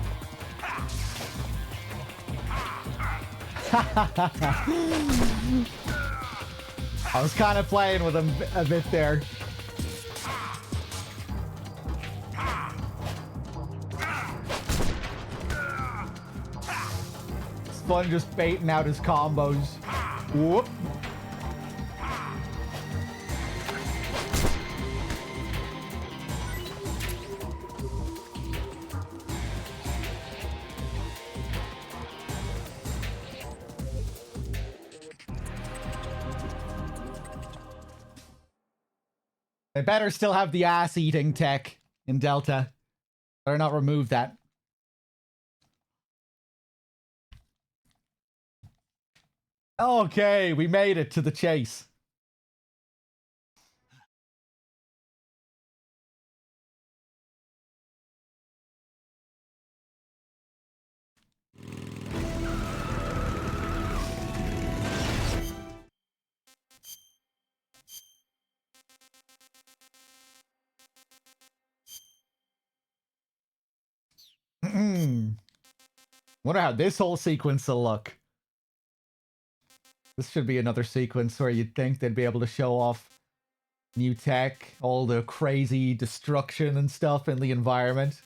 A: I was kind of playing with him a bit there. It's fun just baiting out his combos. Whoop. They better still have the ass-eating tech in Delta. Better not remove that. Okay, we made it to the chase. Wonder how this whole sequence will look. This should be another sequence where you'd think they'd be able to show off new tech, all the crazy destruction and stuff in the environment.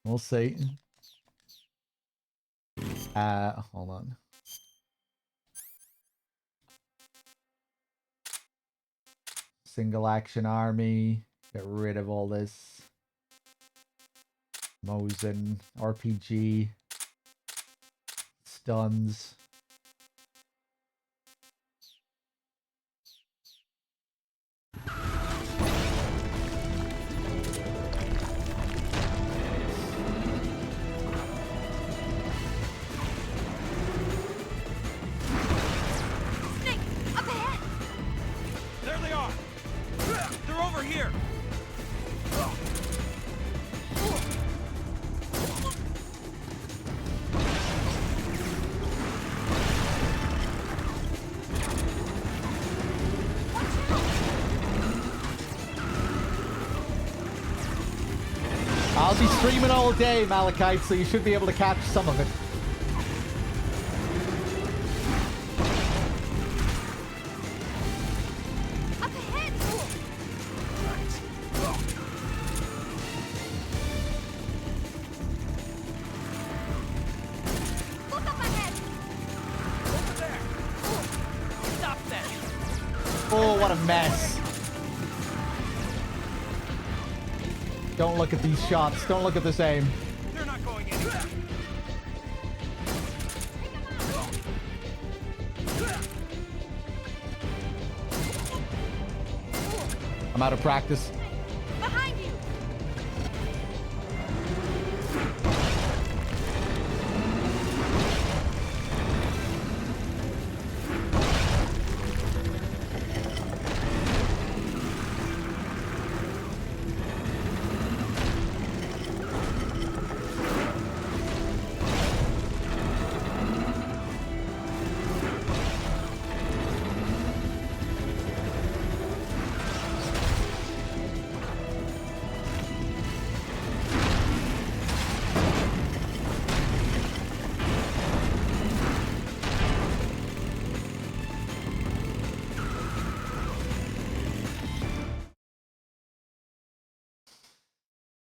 A: We'll see. Hold on. Single action army. Get rid of all this. Mosin, RPG, stuns.
B: There they are! They're over here!
A: I'll be streaming all day, Malachite, so you should be able to catch some of it. Oh, what a mess. Don't look at these shots. Don't look at this aim.
B: They're not going anywhere.
A: I'm out of practice.
H: Behind you.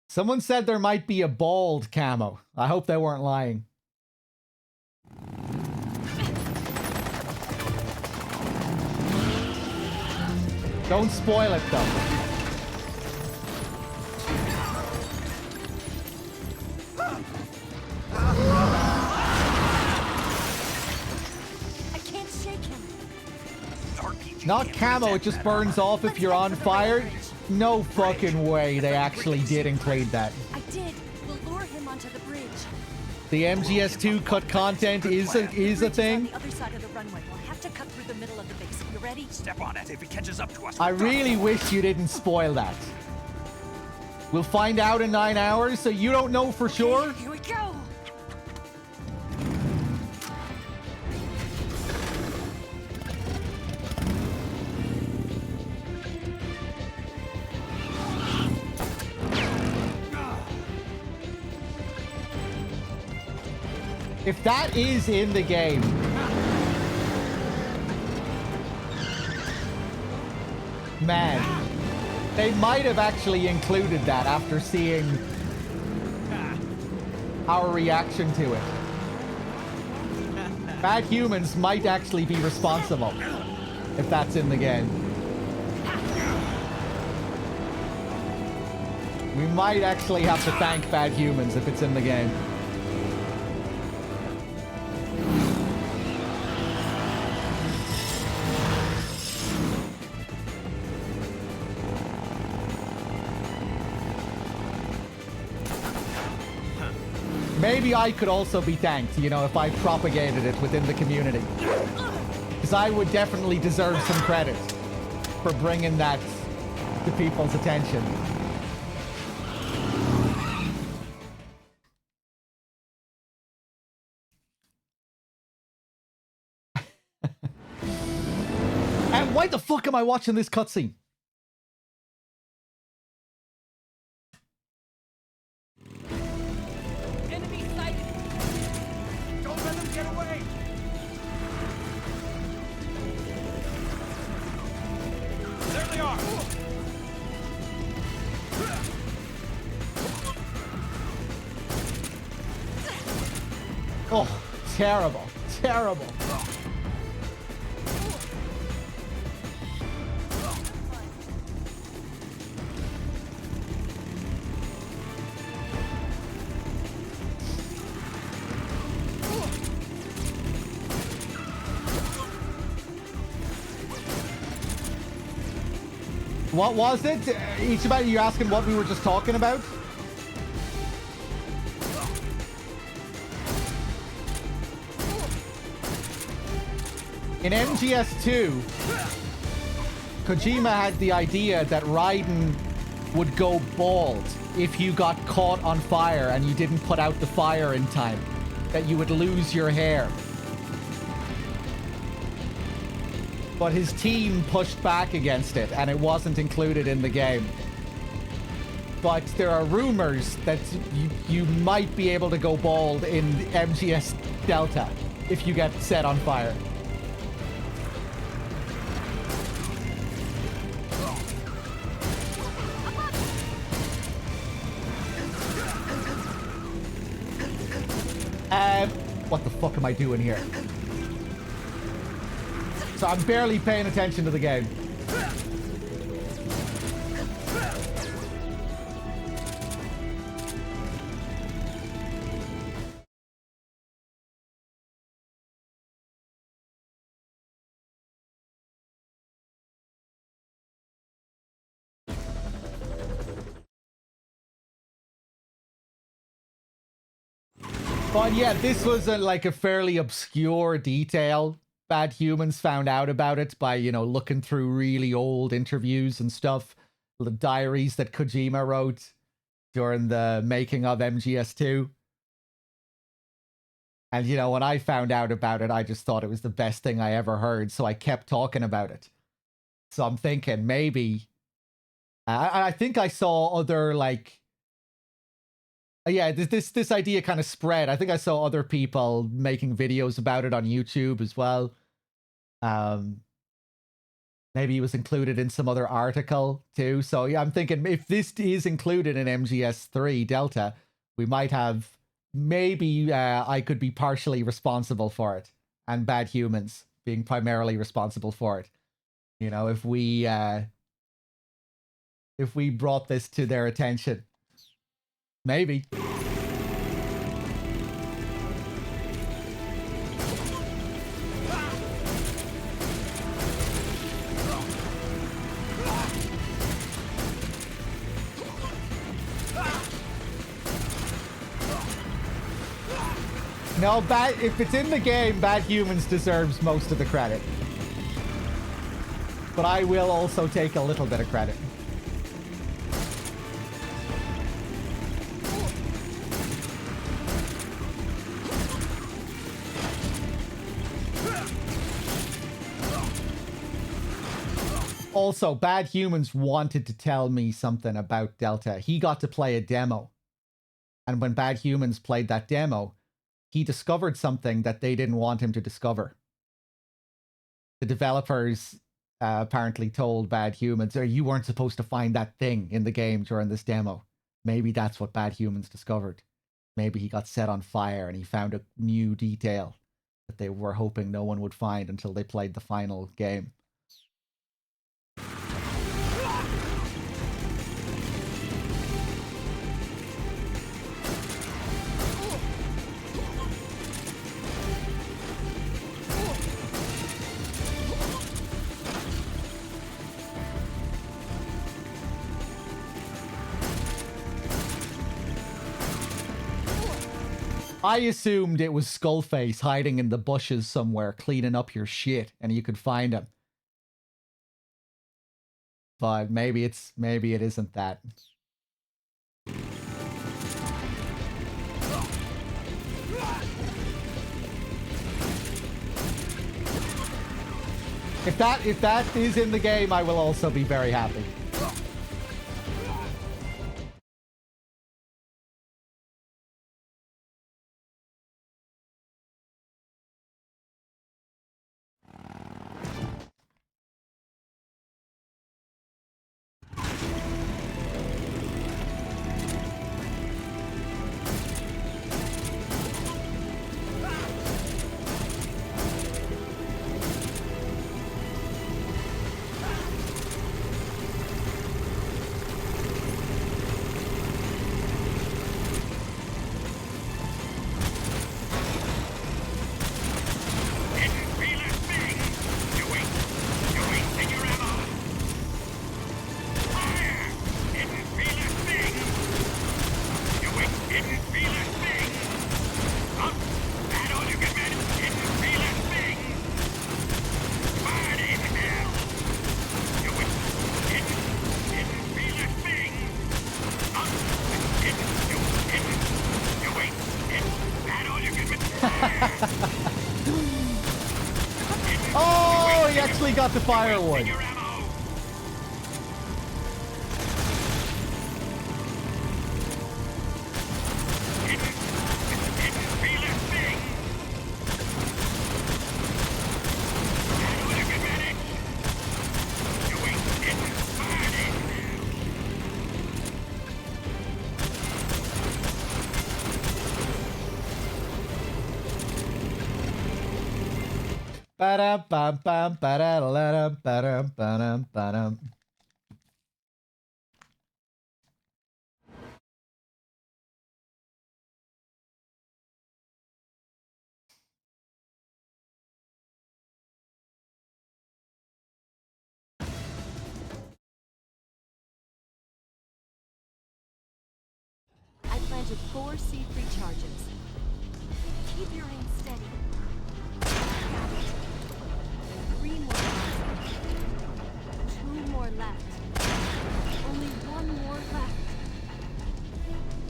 A: Someone said there might be a bald camo. I hope they weren't lying. Don't spoil it, though.
H: I can't shake him.
A: Not camo, it just burns off if you're on fire. No fucking way they actually did include that.
H: I did. We'll lure him onto the bridge.
A: The MGS2 cut content is a thing.
H: On the other side of the runway. We'll have to cut through the middle of the base. You ready?
I: Step on it if he catches up to us.
A: I really wish you didn't spoil that. We'll find out in 9 hours, so you don't know for sure.
H: Here we go.
A: If that is in the game, man, they might have actually included that after seeing our reaction to it. Bad Humans might actually be responsible if that's in the game. We might actually have to thank Bad Humans if it's in the game. Maybe I could also be thanked, you know, if I propagated it within the community. Because I would definitely deserve some credit for bringing that to people's attention. And why the fuck am I watching this cutscene?
B: Get away! There they are!
A: Oh, terrible. Terrible. What was it? Ichiban, you asking what we were just talking about? In MGS2, Kojima had the idea that Raiden would go bald if you got caught on fire and you didn't put out the fire in time, that you would lose your hair. But his team pushed back against it and it wasn't included in the game. But there are rumors that you might be able to go bald in MGS Delta if you get set on fire. What the fuck am I doing here? So I'm barely paying attention to the game. But yeah, this was like a fairly obscure detail. Bad Humans found out about it by, you know, looking through really old interviews and stuff. The diaries that Kojima wrote during the making of MGS2. And, you know, when I found out about it, I just thought it was the best thing I ever heard. So I kept talking about it. So I'm thinking maybe... I think I saw other, like... Yeah, this idea kind of spread. I think I saw other people making videos about it on YouTube as well. Maybe it was included in some other article too. So yeah, I'm thinking if this is included in MGS3 Delta, we might have... Maybe I could be partially responsible for it. And Bad Humans being primarily responsible for it. You know, if we brought this to their attention. Maybe. No, if it's in the game, Bad Humans deserves most of the credit. But I will also take a little bit of credit. Also, Bad Humans wanted to tell me something about Delta. He got to play a demo. And when Bad Humans played that demo, he discovered something that they didn't want him to discover. The developers apparently told Bad Humans, you weren't supposed to find that thing in the game during this demo. Maybe that's what Bad Humans discovered. Maybe he got set on fire and he found a new detail that they were hoping no one would find until they played the final game. I assumed it was Skullface hiding in the bushes somewhere, cleaning up your shit, and you could find him. But maybe it isn't that. If that is in the game, I will also be very happy. quickly got the firewood. Ba-dum, bum, bum, ba-da-da-da-dum, ba-dum, ba-dum, ba-dum.
K: I planted 4 C3 charges. Keep your aim steady. 3 more left. 2 more left. Only 1 more left.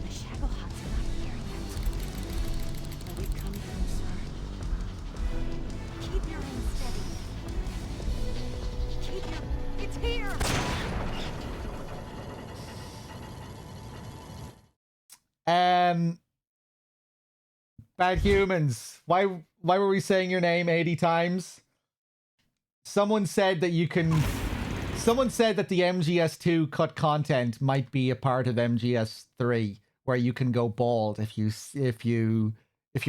K: The Shaggle Huts are not here yet. Are we coming closer? Keep your aim steady. Keep your... It's here!
A: Bad humans. Why were we saying your name 80 times? Someone said that you can... Someone said that the MGS2 cut content might be a part of MGS3, where you can go bald if you're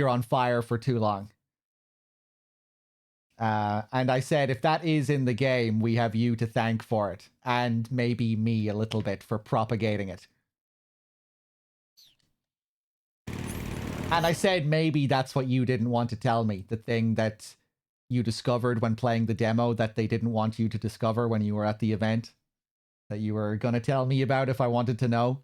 A: on fire for too long. And I said, if that is in the game, we have you to thank for it. And maybe me a little bit for propagating it. And I said, maybe that's what you didn't want to tell me. The thing that you discovered when playing the demo that they didn't want you to discover when you were at the event. That you were going to tell me about if I wanted to know.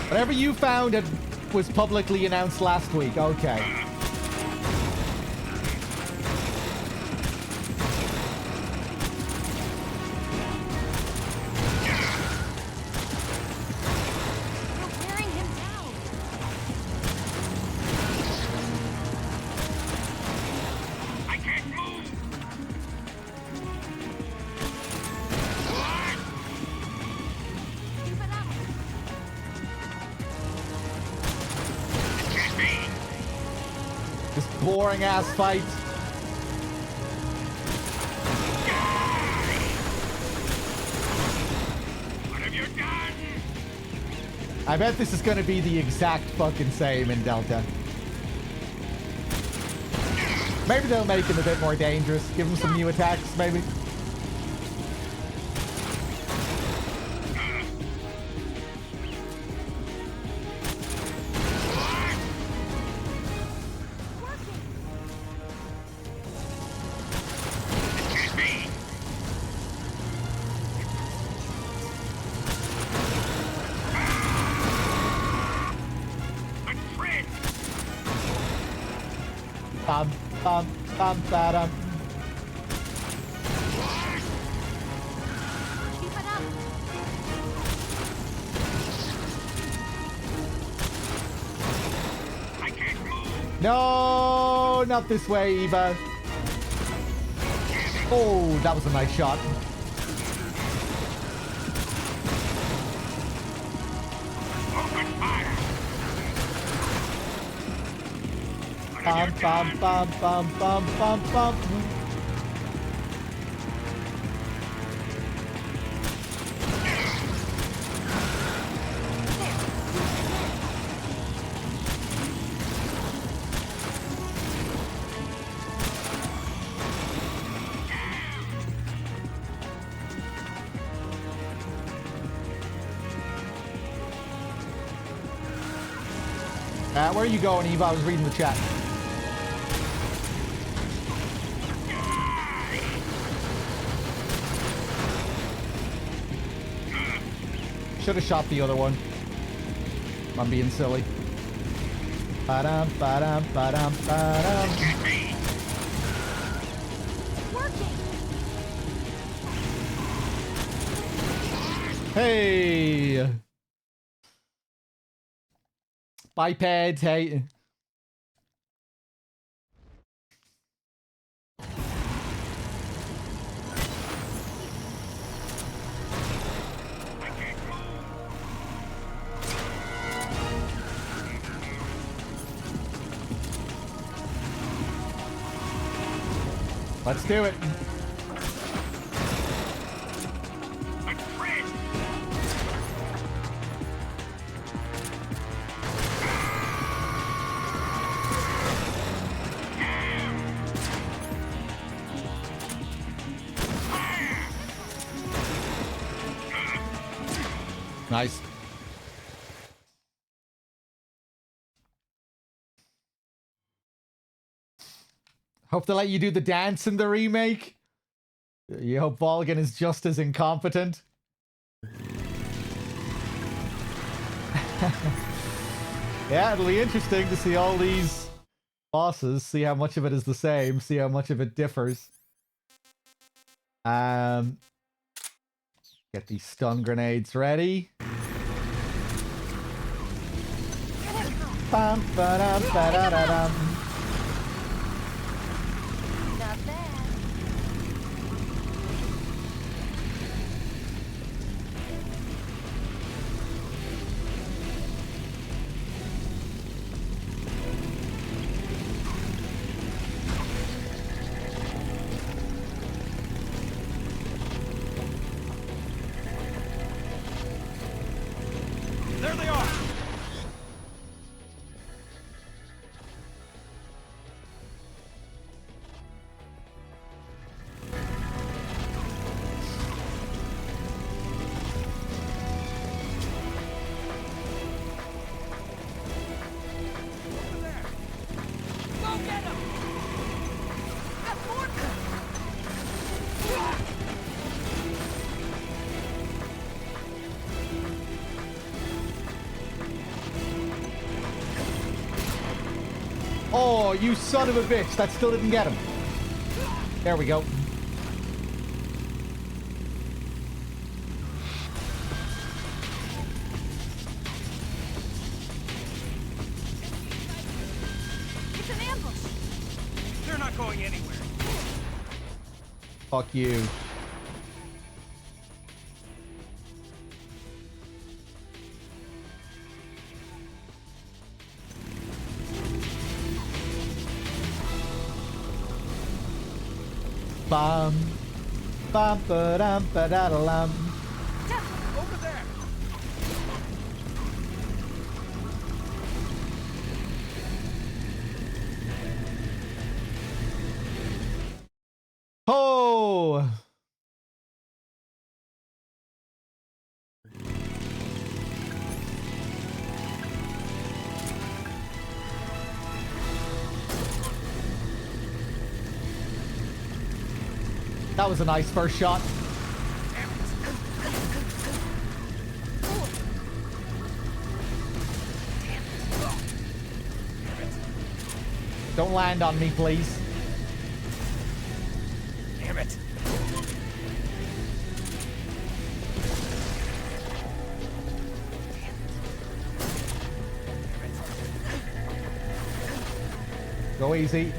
A: Whatever you found, it was publicly announced last week. Okay. Boring ass fight.
I: What have you done?
A: I bet this is going to be the exact fucking same in Delta. Maybe they'll make him a bit more dangerous. Give him some new attacks, maybe. Bum, bum, bum, ba-dum.
K: Keep it up.
I: I can't move.
A: No, not this way, Eva. Oh, that was a nice shot.
I: Open fire.
A: Bum, bum, bum, bum, bum, bum, bum. Where are you going, Eva? I was reading the chat. Should have shot the other one. I'm being silly. Ba-dum, ba-dum, ba-dum, ba-dum. Hey! Biped, hey. Let's do it. Nice. Hope they let you do the dance in the remake. You hope Volgan is just as incompetent. Yeah, it'll be interesting to see all these bosses, see how much of it is the same, see how much of it differs. Get these stun grenades ready. Bum, ba-dum, ba-da-da-dum.
K: Not bad.
B: There they are!
S: Go get him! Got more!
A: Oh, you son of a bitch. That still didn't get him. There we go.
K: It's an ambush.
B: They're not going anywhere.
A: Fuck you. Bum, bum, ba-dum, ba-da-da-lum.
B: Over there!
A: Oh! That was a nice first shot. Don't land on me, please.
B: Damn it.
A: Go easy.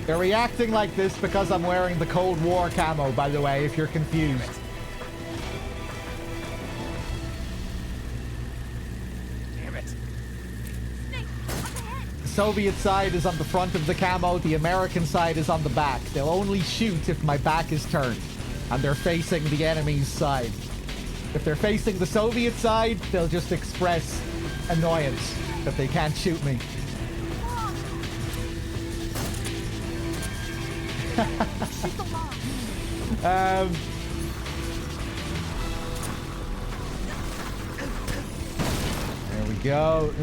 A: They're reacting like this because I'm wearing the Cold War camo, by the way, if you're confused.
B: Damn it.
A: The Soviet side is on the front of the camo, the American side is on the back. They'll only shoot if my back is turned and they're facing the enemy's side. If they're facing the Soviet side, they'll just express annoyance that they can't shoot me. There we go.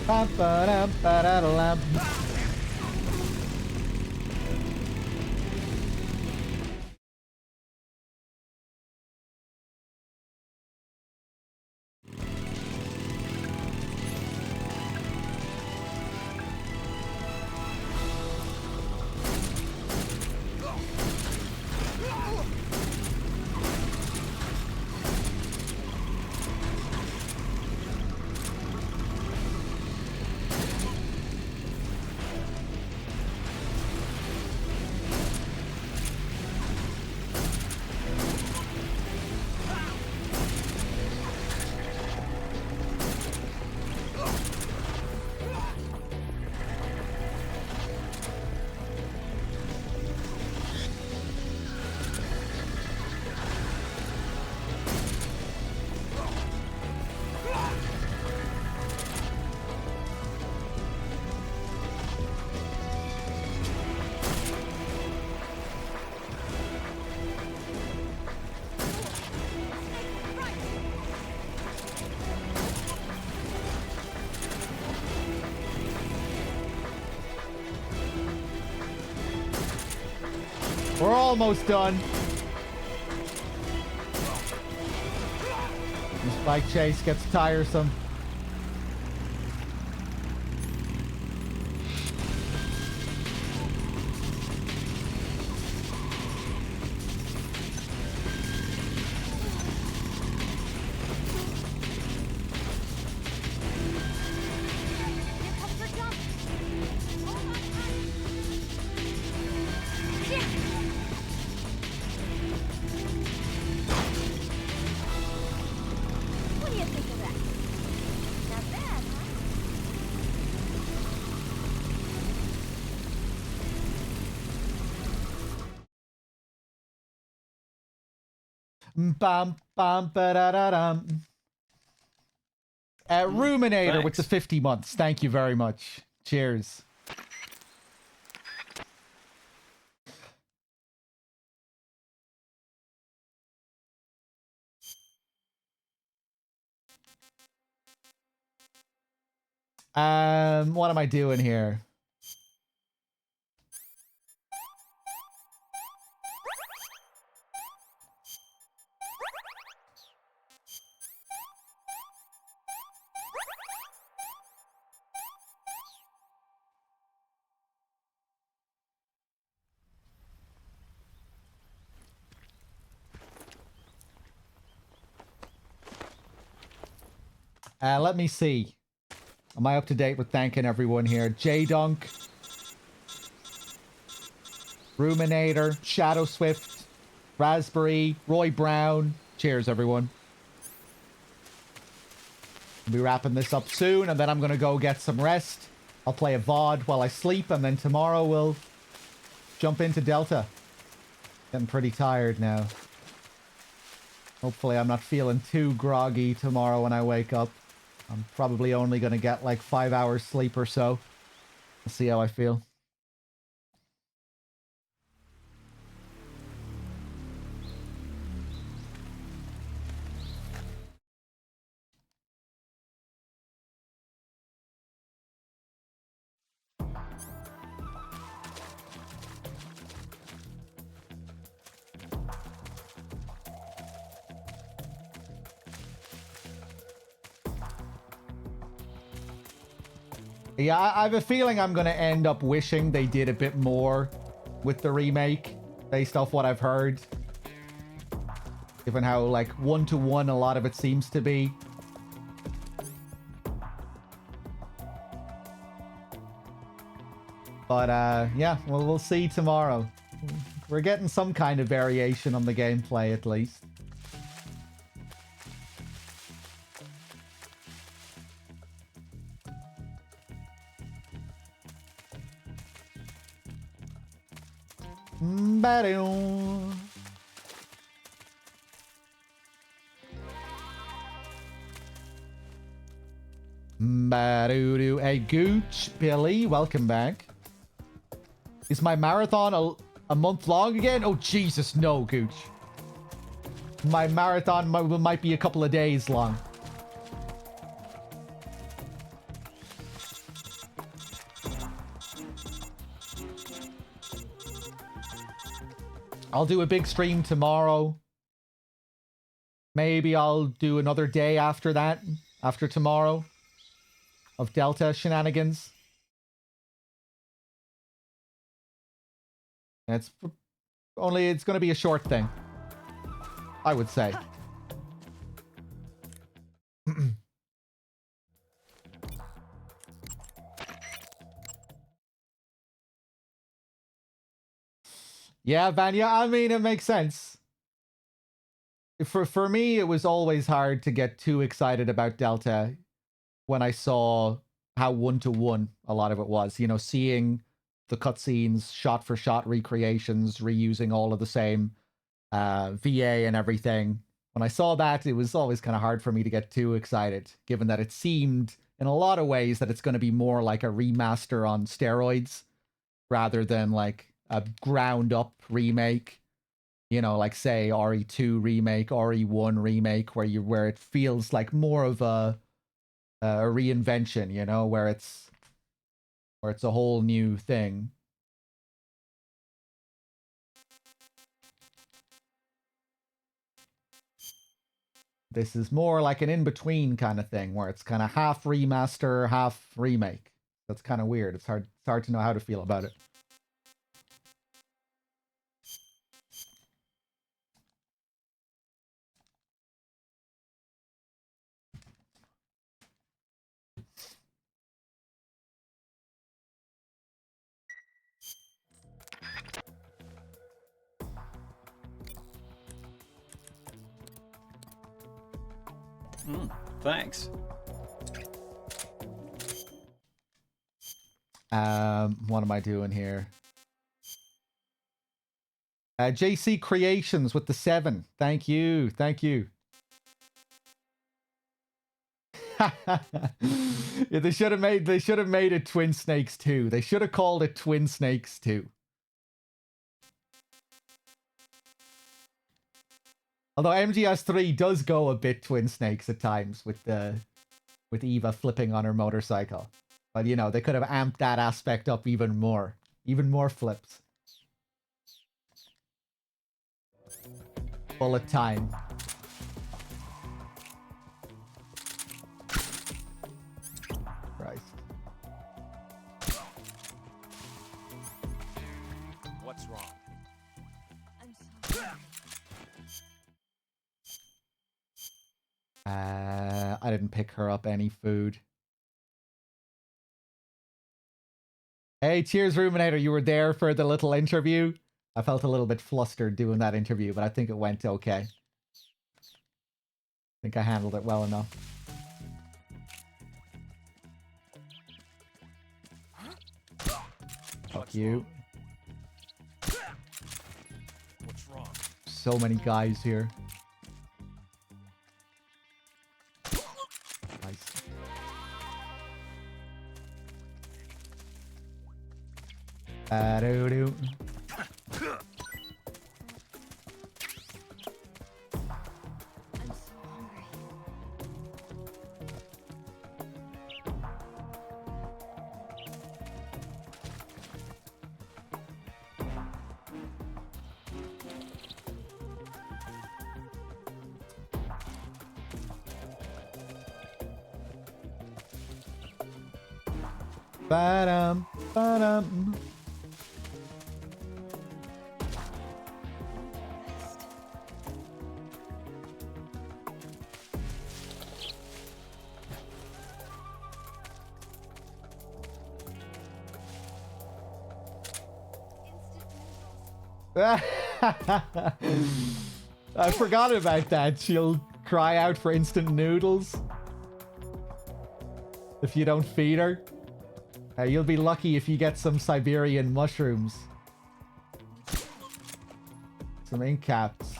A: Ba-ba-dum-ba-da-da-lam. We're almost done. This bike chase gets tiresome.
K: What do you think of that? Not bad, huh?
A: Bam, bam, ba-da-da-dum. Ruminator with the 50 months. Thank you very much. Cheers. What am I doing here? Let me see. Am I up to date with thanking everyone here? J-Dunk, Ruminator, Shadow Swift, Raspberry, Roy Brown. Cheers, everyone. We'll be wrapping this up soon, and then I'm going to go get some rest. I'll play a VOD while I sleep, and then tomorrow we'll jump into Delta. Getting pretty tired now. Hopefully I'm not feeling too groggy tomorrow when I wake up. I'm probably only going to get like 5 hours sleep or so. We'll see how I feel. Yeah, I have a feeling I'm going to end up wishing they did a bit more with the remake, based off what I've heard. Given how, like, one-to-one a lot of it seems to be. But, yeah, well, we'll see tomorrow. We're getting some kind of variation on the gameplay, at least. Hey, Gooch, Billy, welcome back. Is my marathon a month long again? Oh, Jesus, no, Gooch. My marathon might be a couple of days long. I'll do a big stream tomorrow. Maybe I'll do another day after that, after tomorrow, of Delta shenanigans. It's going to be a short thing, I would say. Yeah, Vanya, I mean, it makes sense. For me, it was always hard to get too excited about Delta when I saw how one-to-one a lot of it was. You know, seeing the cutscenes, shot-for-shot recreations, reusing all of the same VA and everything. When I saw that, it was always kind of hard for me to get too excited, given that it seemed, in a lot of ways, that it's going to be more like a remaster on steroids, rather than like a ground-up remake. You know, like say RE2 remake, RE1 remake, where it feels like more of a reinvention. You know, where it's a whole new thing. This is more like an in-between kind of thing, where it's kind of half remaster, half remake. That's kind of weird. It's hard to know how to feel about it.
F: Thanks.
A: What am I doing here? JC Creations with the 7. Thank you. Thank you. Yeah, they should have made it Twin Snakes 2. They should have called it Twin Snakes 2. Although MGS3 does go a bit Twin Snakes at times with Eva flipping on her motorcycle. But you know, they could have amped that aspect up even more. Even more flips. Bullet time. Christ.
U: What's wrong?
K: I'm sorry.
A: I didn't pick her up any food. Hey, cheers, Ruminator. You were there for the little interview. I felt a little bit flustered doing that interview, but I think it went okay. I think I handled it well enough. Fuck you.
U: What's wrong?
A: So many guys here. Nice. Ba-do-do.
K: I'm so hungry.
A: Ba-dum, ba-dum. I forgot about that. She'll cry out for instant noodles if you don't feed her. You'll be lucky if you get some Siberian mushrooms. Some ink caps.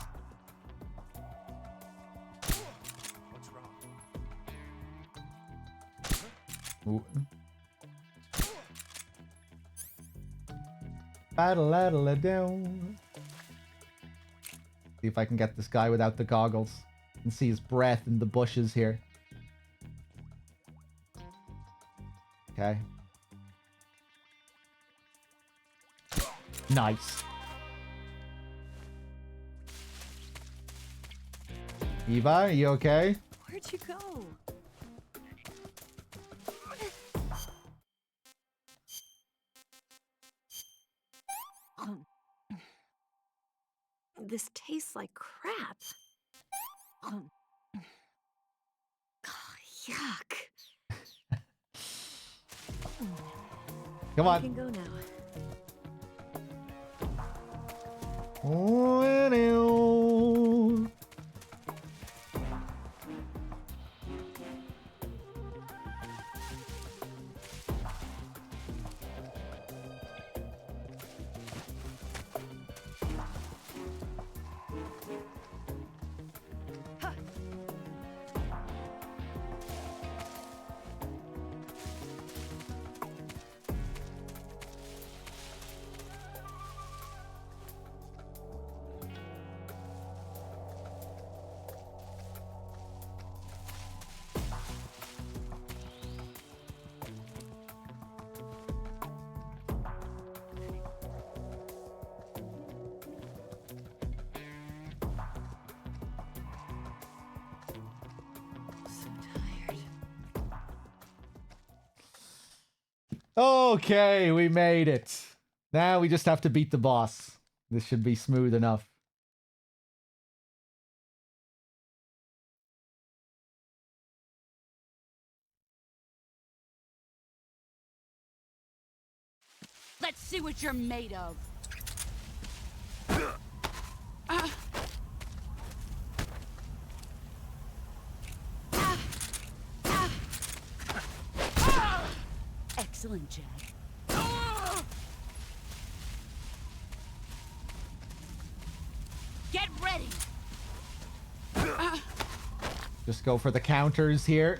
U: What's wrong?
A: Ooh. Battle-a-down. See if I can get this guy without the goggles and see his breath in the bushes here. Okay. Nice. Eva, are you okay?
C: Where'd you go? This tastes like crap. Oh, yuck.
A: Come on.
C: You can go now.
A: Oh, okay, we made it. Now we just have to beat the boss. This should be smooth enough.
C: Let's see what you're made of. Excellent, Jack. Get ready.
A: Just go for the counters here.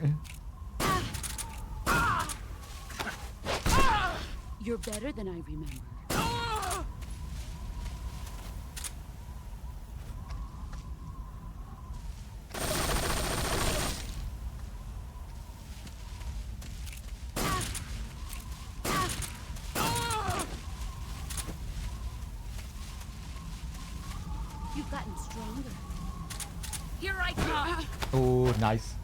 C: You're better than I remember. You've gotten stronger. Here I come.
A: Oh, nice.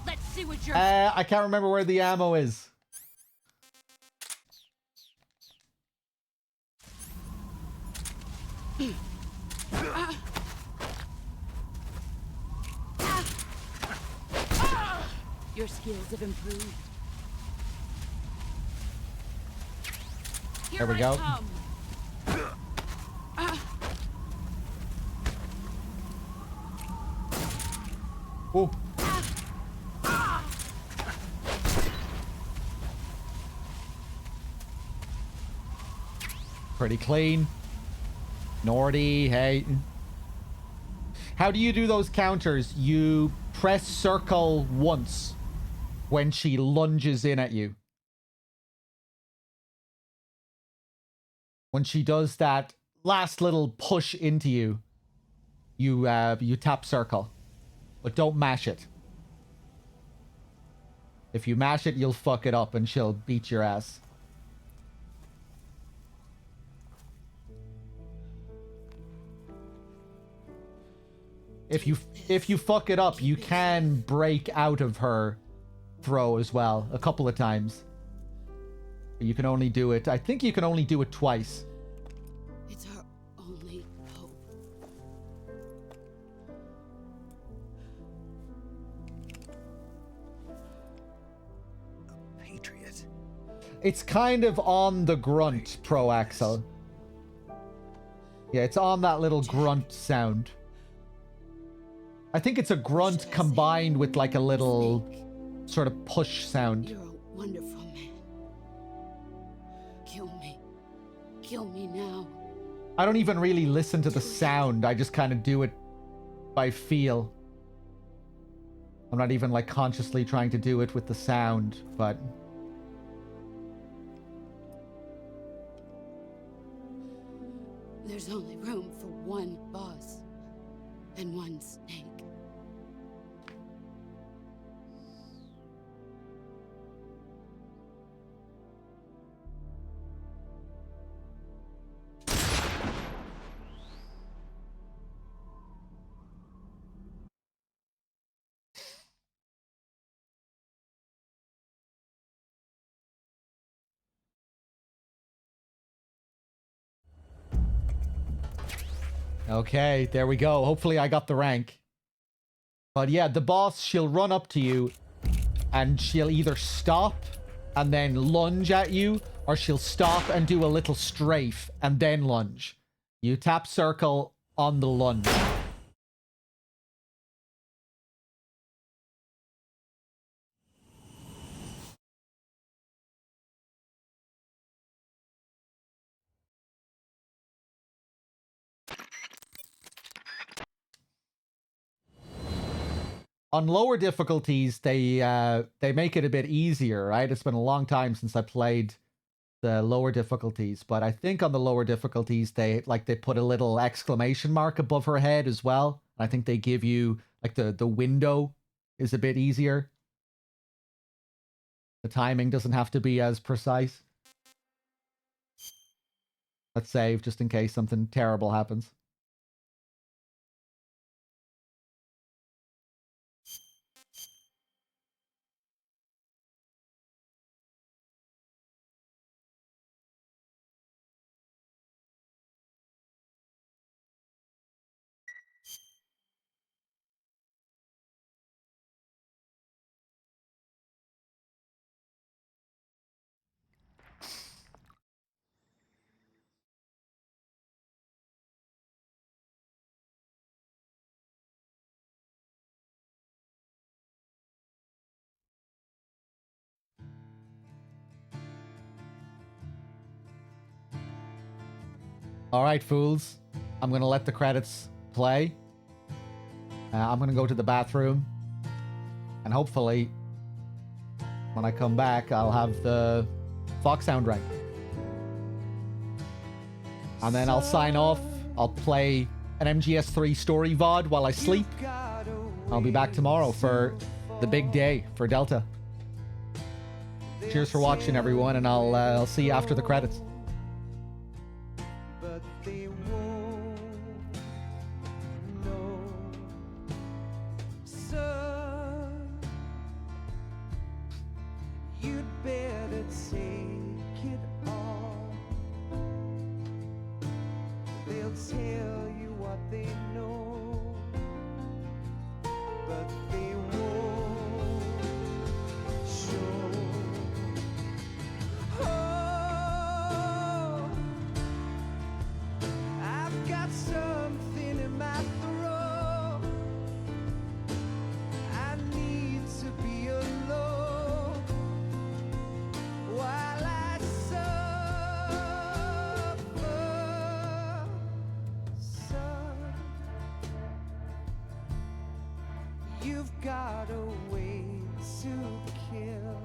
C: Let's see what you're.
A: I can't remember where the ammo is.
C: Your skills have improved.
A: There we go. Ooh. Pretty clean. Nordy, hey. How do you do those counters? You press circle once when she lunges in at you. When she does that last little push into you, you tap circle. But don't mash it. If you mash it, you'll fuck it up and she'll beat your ass. If you fuck it up, you can break out of her throw as well a couple of times. But you can only do it, I think you can only do it twice.
C: It's our only hope.
P: Patriot.
A: It's kind of on the grunt, Pro Axel. Yeah, it's on that little grunt sound. I think it's a grunt combined with like a little sort of push sound.
C: You're a wonderful man. Kill me. Kill me now.
A: I don't even really listen to the sound. I just kind of do it by feel. I'm not even like consciously trying to do it with the sound, but...
E: There's only room for one boss and one snake.
A: Okay, there we go. Hopefully I got the rank. But yeah, the boss, she'll run up to you and she'll either stop and then lunge at you, or she'll stop and do a little strafe and then lunge. You tap circle on the lunge. On lower difficulties, they make it a bit easier, right? It's been a long time since I played the lower difficulties, but I think on the lower difficulties they put a little exclamation mark above her head as well. I think they give you like the window is a bit easier. The timing doesn't have to be as precise. Let's save just in case something terrible happens. All right, fools. I'm going to let the credits play. I'm going to go to the bathroom. And hopefully, when I come back, I'll have the Foxhound rank. And then I'll sign off. I'll play an MGS3 story VOD while I sleep. I'll be back tomorrow for the big day for Delta. Cheers for watching, everyone, and I'll see you after the credits.
V: You've got a way to kill.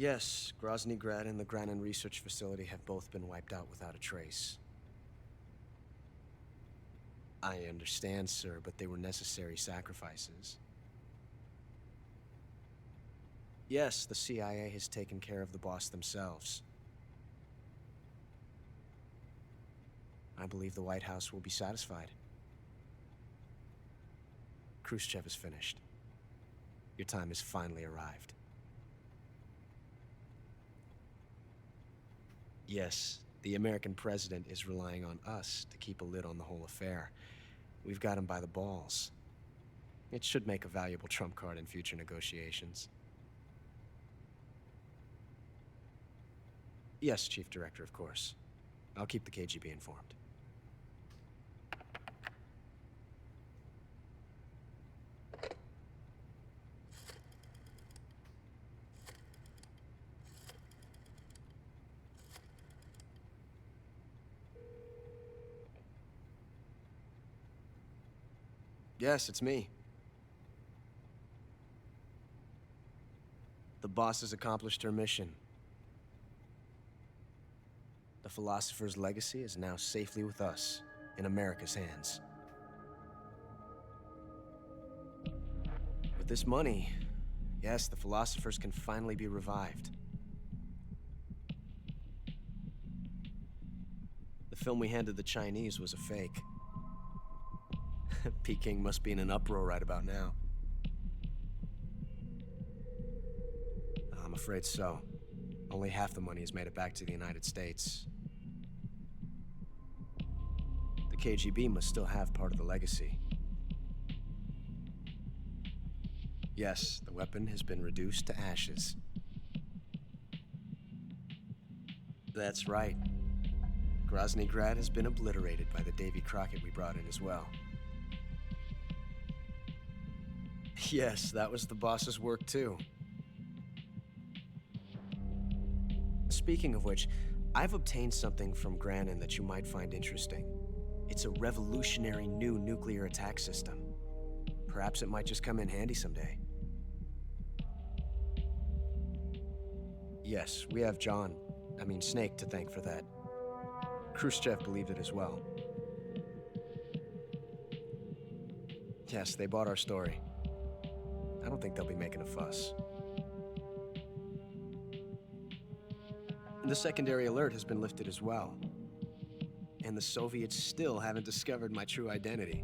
G: Yes, Grozny Grad and the Granin Research Facility have both been wiped out without a trace. I understand, sir, but they were necessary sacrifices. Yes, the CIA has taken care of the boss themselves. I believe the White House will be satisfied. Khrushchev is finished. Your time has finally arrived. Yes, the American president is relying on us to keep a lid on the whole affair. We've got him by the balls. It should make a valuable trump card in future negotiations. Yes, Chief Director, of course. I'll keep the KGB informed. Yes, it's me. The boss has accomplished her mission. The philosopher's legacy is now safely with us, in America's hands. With this money, yes, the philosophers can finally be revived. The film we handed the Chinese was a fake. Peking must be in an uproar right about now. I'm afraid so. Only half the money has made it back to the United States. The KGB must still have part of the legacy. Yes, the weapon has been reduced to ashes. That's right. Grozny Grad has been obliterated by the Davy Crockett we brought in as well. Yes, that was the boss's work too. Speaking of which, I've obtained something from Granin that you might find interesting. It's a revolutionary new nuclear attack system. Perhaps it might just come in handy someday. Yes, we have Snake to thank for that. Khrushchev believed it as well. Yes, they bought our story. I don't think they'll be making a fuss. The secondary alert has been lifted as well. And the Soviets still haven't discovered my true identity.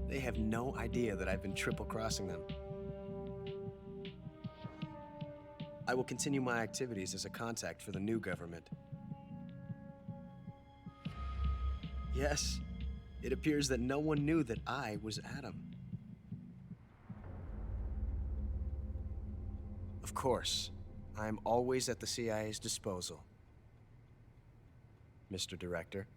G: They have no idea that I've been triple-crossing them. I will continue my activities as a contact for the new government. Yes, it appears that no one knew that I was Adam. Of course, I'm always at the CIA's disposal, Mr. Director.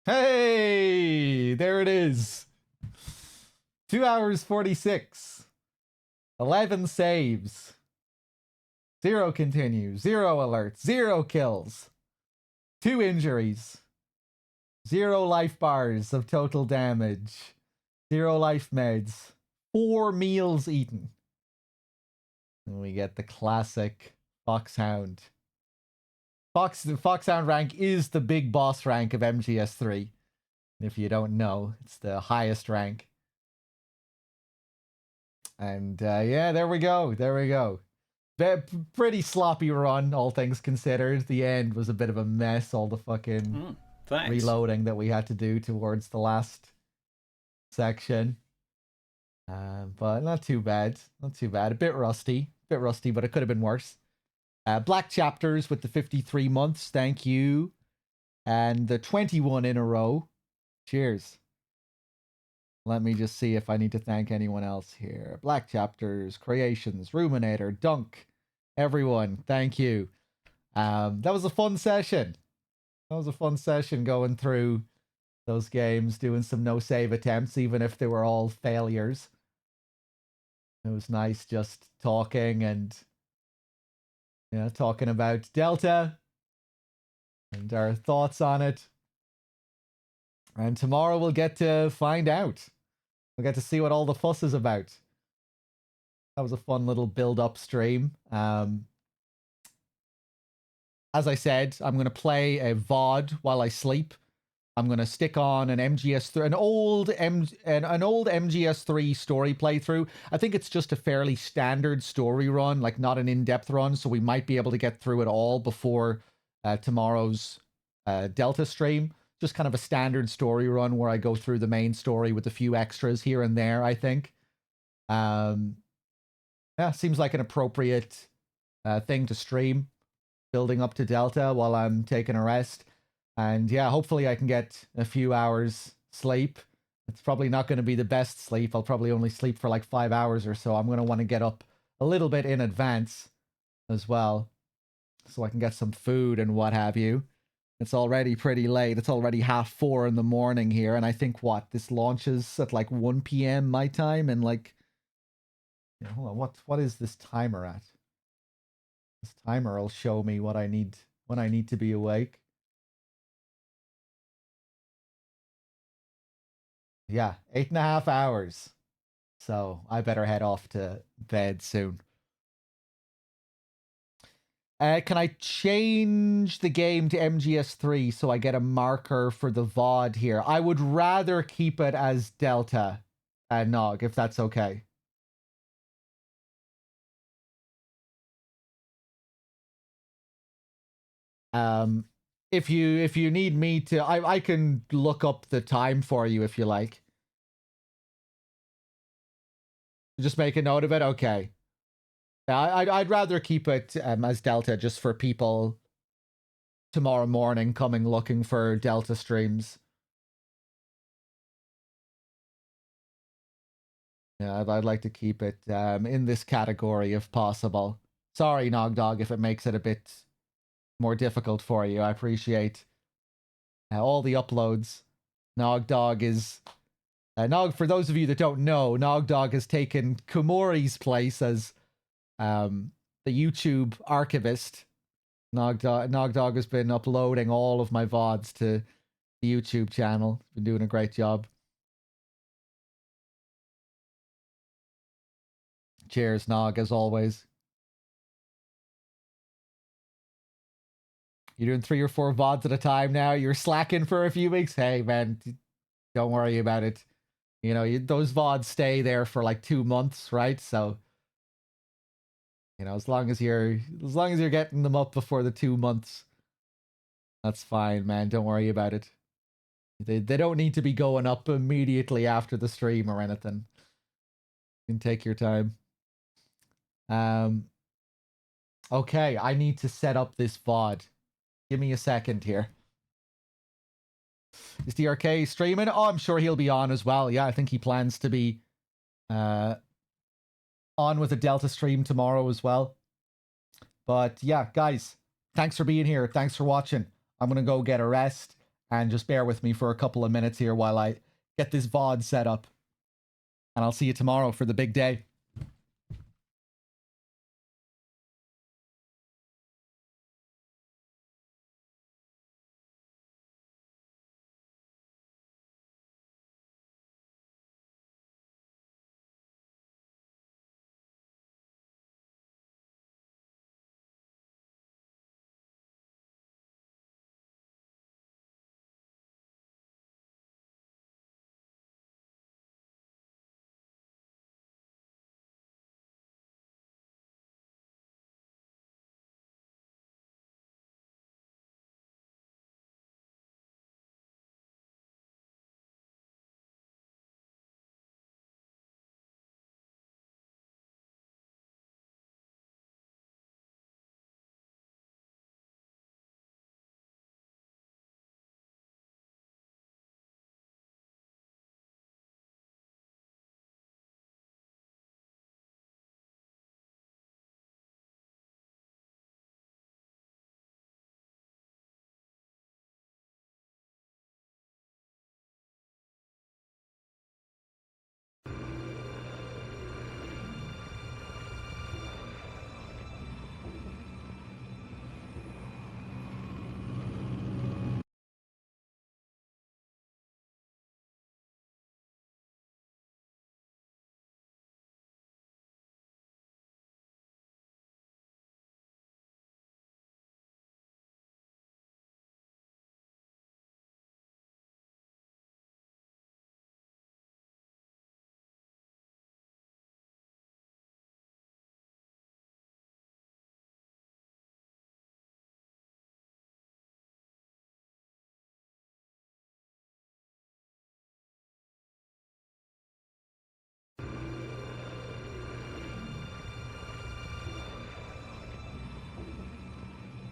A: Hey, there it is. 2 hours 46. 11 saves. 0 continues. 0 alerts. 0 kills. 2 injuries. 0 life bars of total damage. 0 life meds. 4 meals eaten. And we get the classic Foxhound. The Foxhound rank is the big boss rank of MGS3. If you don't know, it's the highest rank. And yeah, there we go. There we go. Pretty sloppy run, all things considered. The end was a bit of a mess. All the fucking reloading that we had to do towards the last section. But not too bad. Not too bad. A bit rusty, but it could have been worse. Black Chapters with the 53 months. Thank you. And the 21 in a row. Cheers. Let me just see if I need to thank anyone else here. Black Chapters, Creations, Ruminator, Dunk, everyone, thank you. That was a fun session. That was a fun session going through those games, doing some no-save attempts, even if they were all failures. It was nice just talking and talking about Delta, and our thoughts on it. And tomorrow we'll get to find out. We'll get to see what all the fuss is about. That was a fun little build-up stream. As I said, I'm going to play a VOD while I sleep. I'm going to stick on an MGS3, an old MGS3 story playthrough. I think it's just a fairly standard story run, like not an in-depth run, so we might be able to get through it all before tomorrow's Delta stream. Just kind of a standard story run where I go through the main story with a few extras here and there, I think. Yeah, seems like an appropriate thing to stream, building up to Delta while I'm taking a rest. And yeah, hopefully I can get a few hours sleep. It's probably not going to be the best sleep. I'll probably only sleep for like 5 hours or so. I'm going to want to get up a little bit in advance as well, so I can get some food and what have you. It's already pretty late. It's already 4:30 in the morning here. And I think this launches at like 1 p.m. my time. And like, yeah, hold on, what is this timer at? This timer will show me what I need when I need to be awake. Yeah, 8.5 hours. So I better head off to bed soon. Can I change the game to MGS3 so I get a marker for the VOD here? I would rather keep it as Delta, Nog, if that's okay. If you need me to, I can look up the time for you if you like. Just make a note of it. Okay. Yeah, I'd rather keep it as Delta just for people tomorrow morning coming looking for Delta streams. Yeah, I'd like to keep it in this category if possible. Sorry, Nogdog, if it makes it a bit more difficult for you. I appreciate all the uploads. Nogdog is... Nog, for those of you that don't know, Nogdog has taken Kumori's place as the YouTube archivist. Nogdog has been uploading all of my VODs to the YouTube channel. Been doing a great job. Cheers, Nog, as always. You're doing 3 or 4 VODs at a time now. You're slacking for a few weeks. Hey, man, don't worry about it. You know, those VODs stay there for like 2 months, right? So, you know, as long as you're getting them up before the 2 months, that's fine, man. Don't worry about it. They don't need to be going up immediately after the stream or anything. You can take your time. Okay, I need to set up this VOD. Give me a second here. Is DRK streaming? Oh, I'm sure he'll be on as well. Yeah, I think he plans to be on with a Delta stream tomorrow as well. But yeah, guys, thanks for being here. Thanks for watching. I'm going to go get a rest and just bear with me for a couple of minutes here while I get this VOD set up. And I'll see you tomorrow for the big day.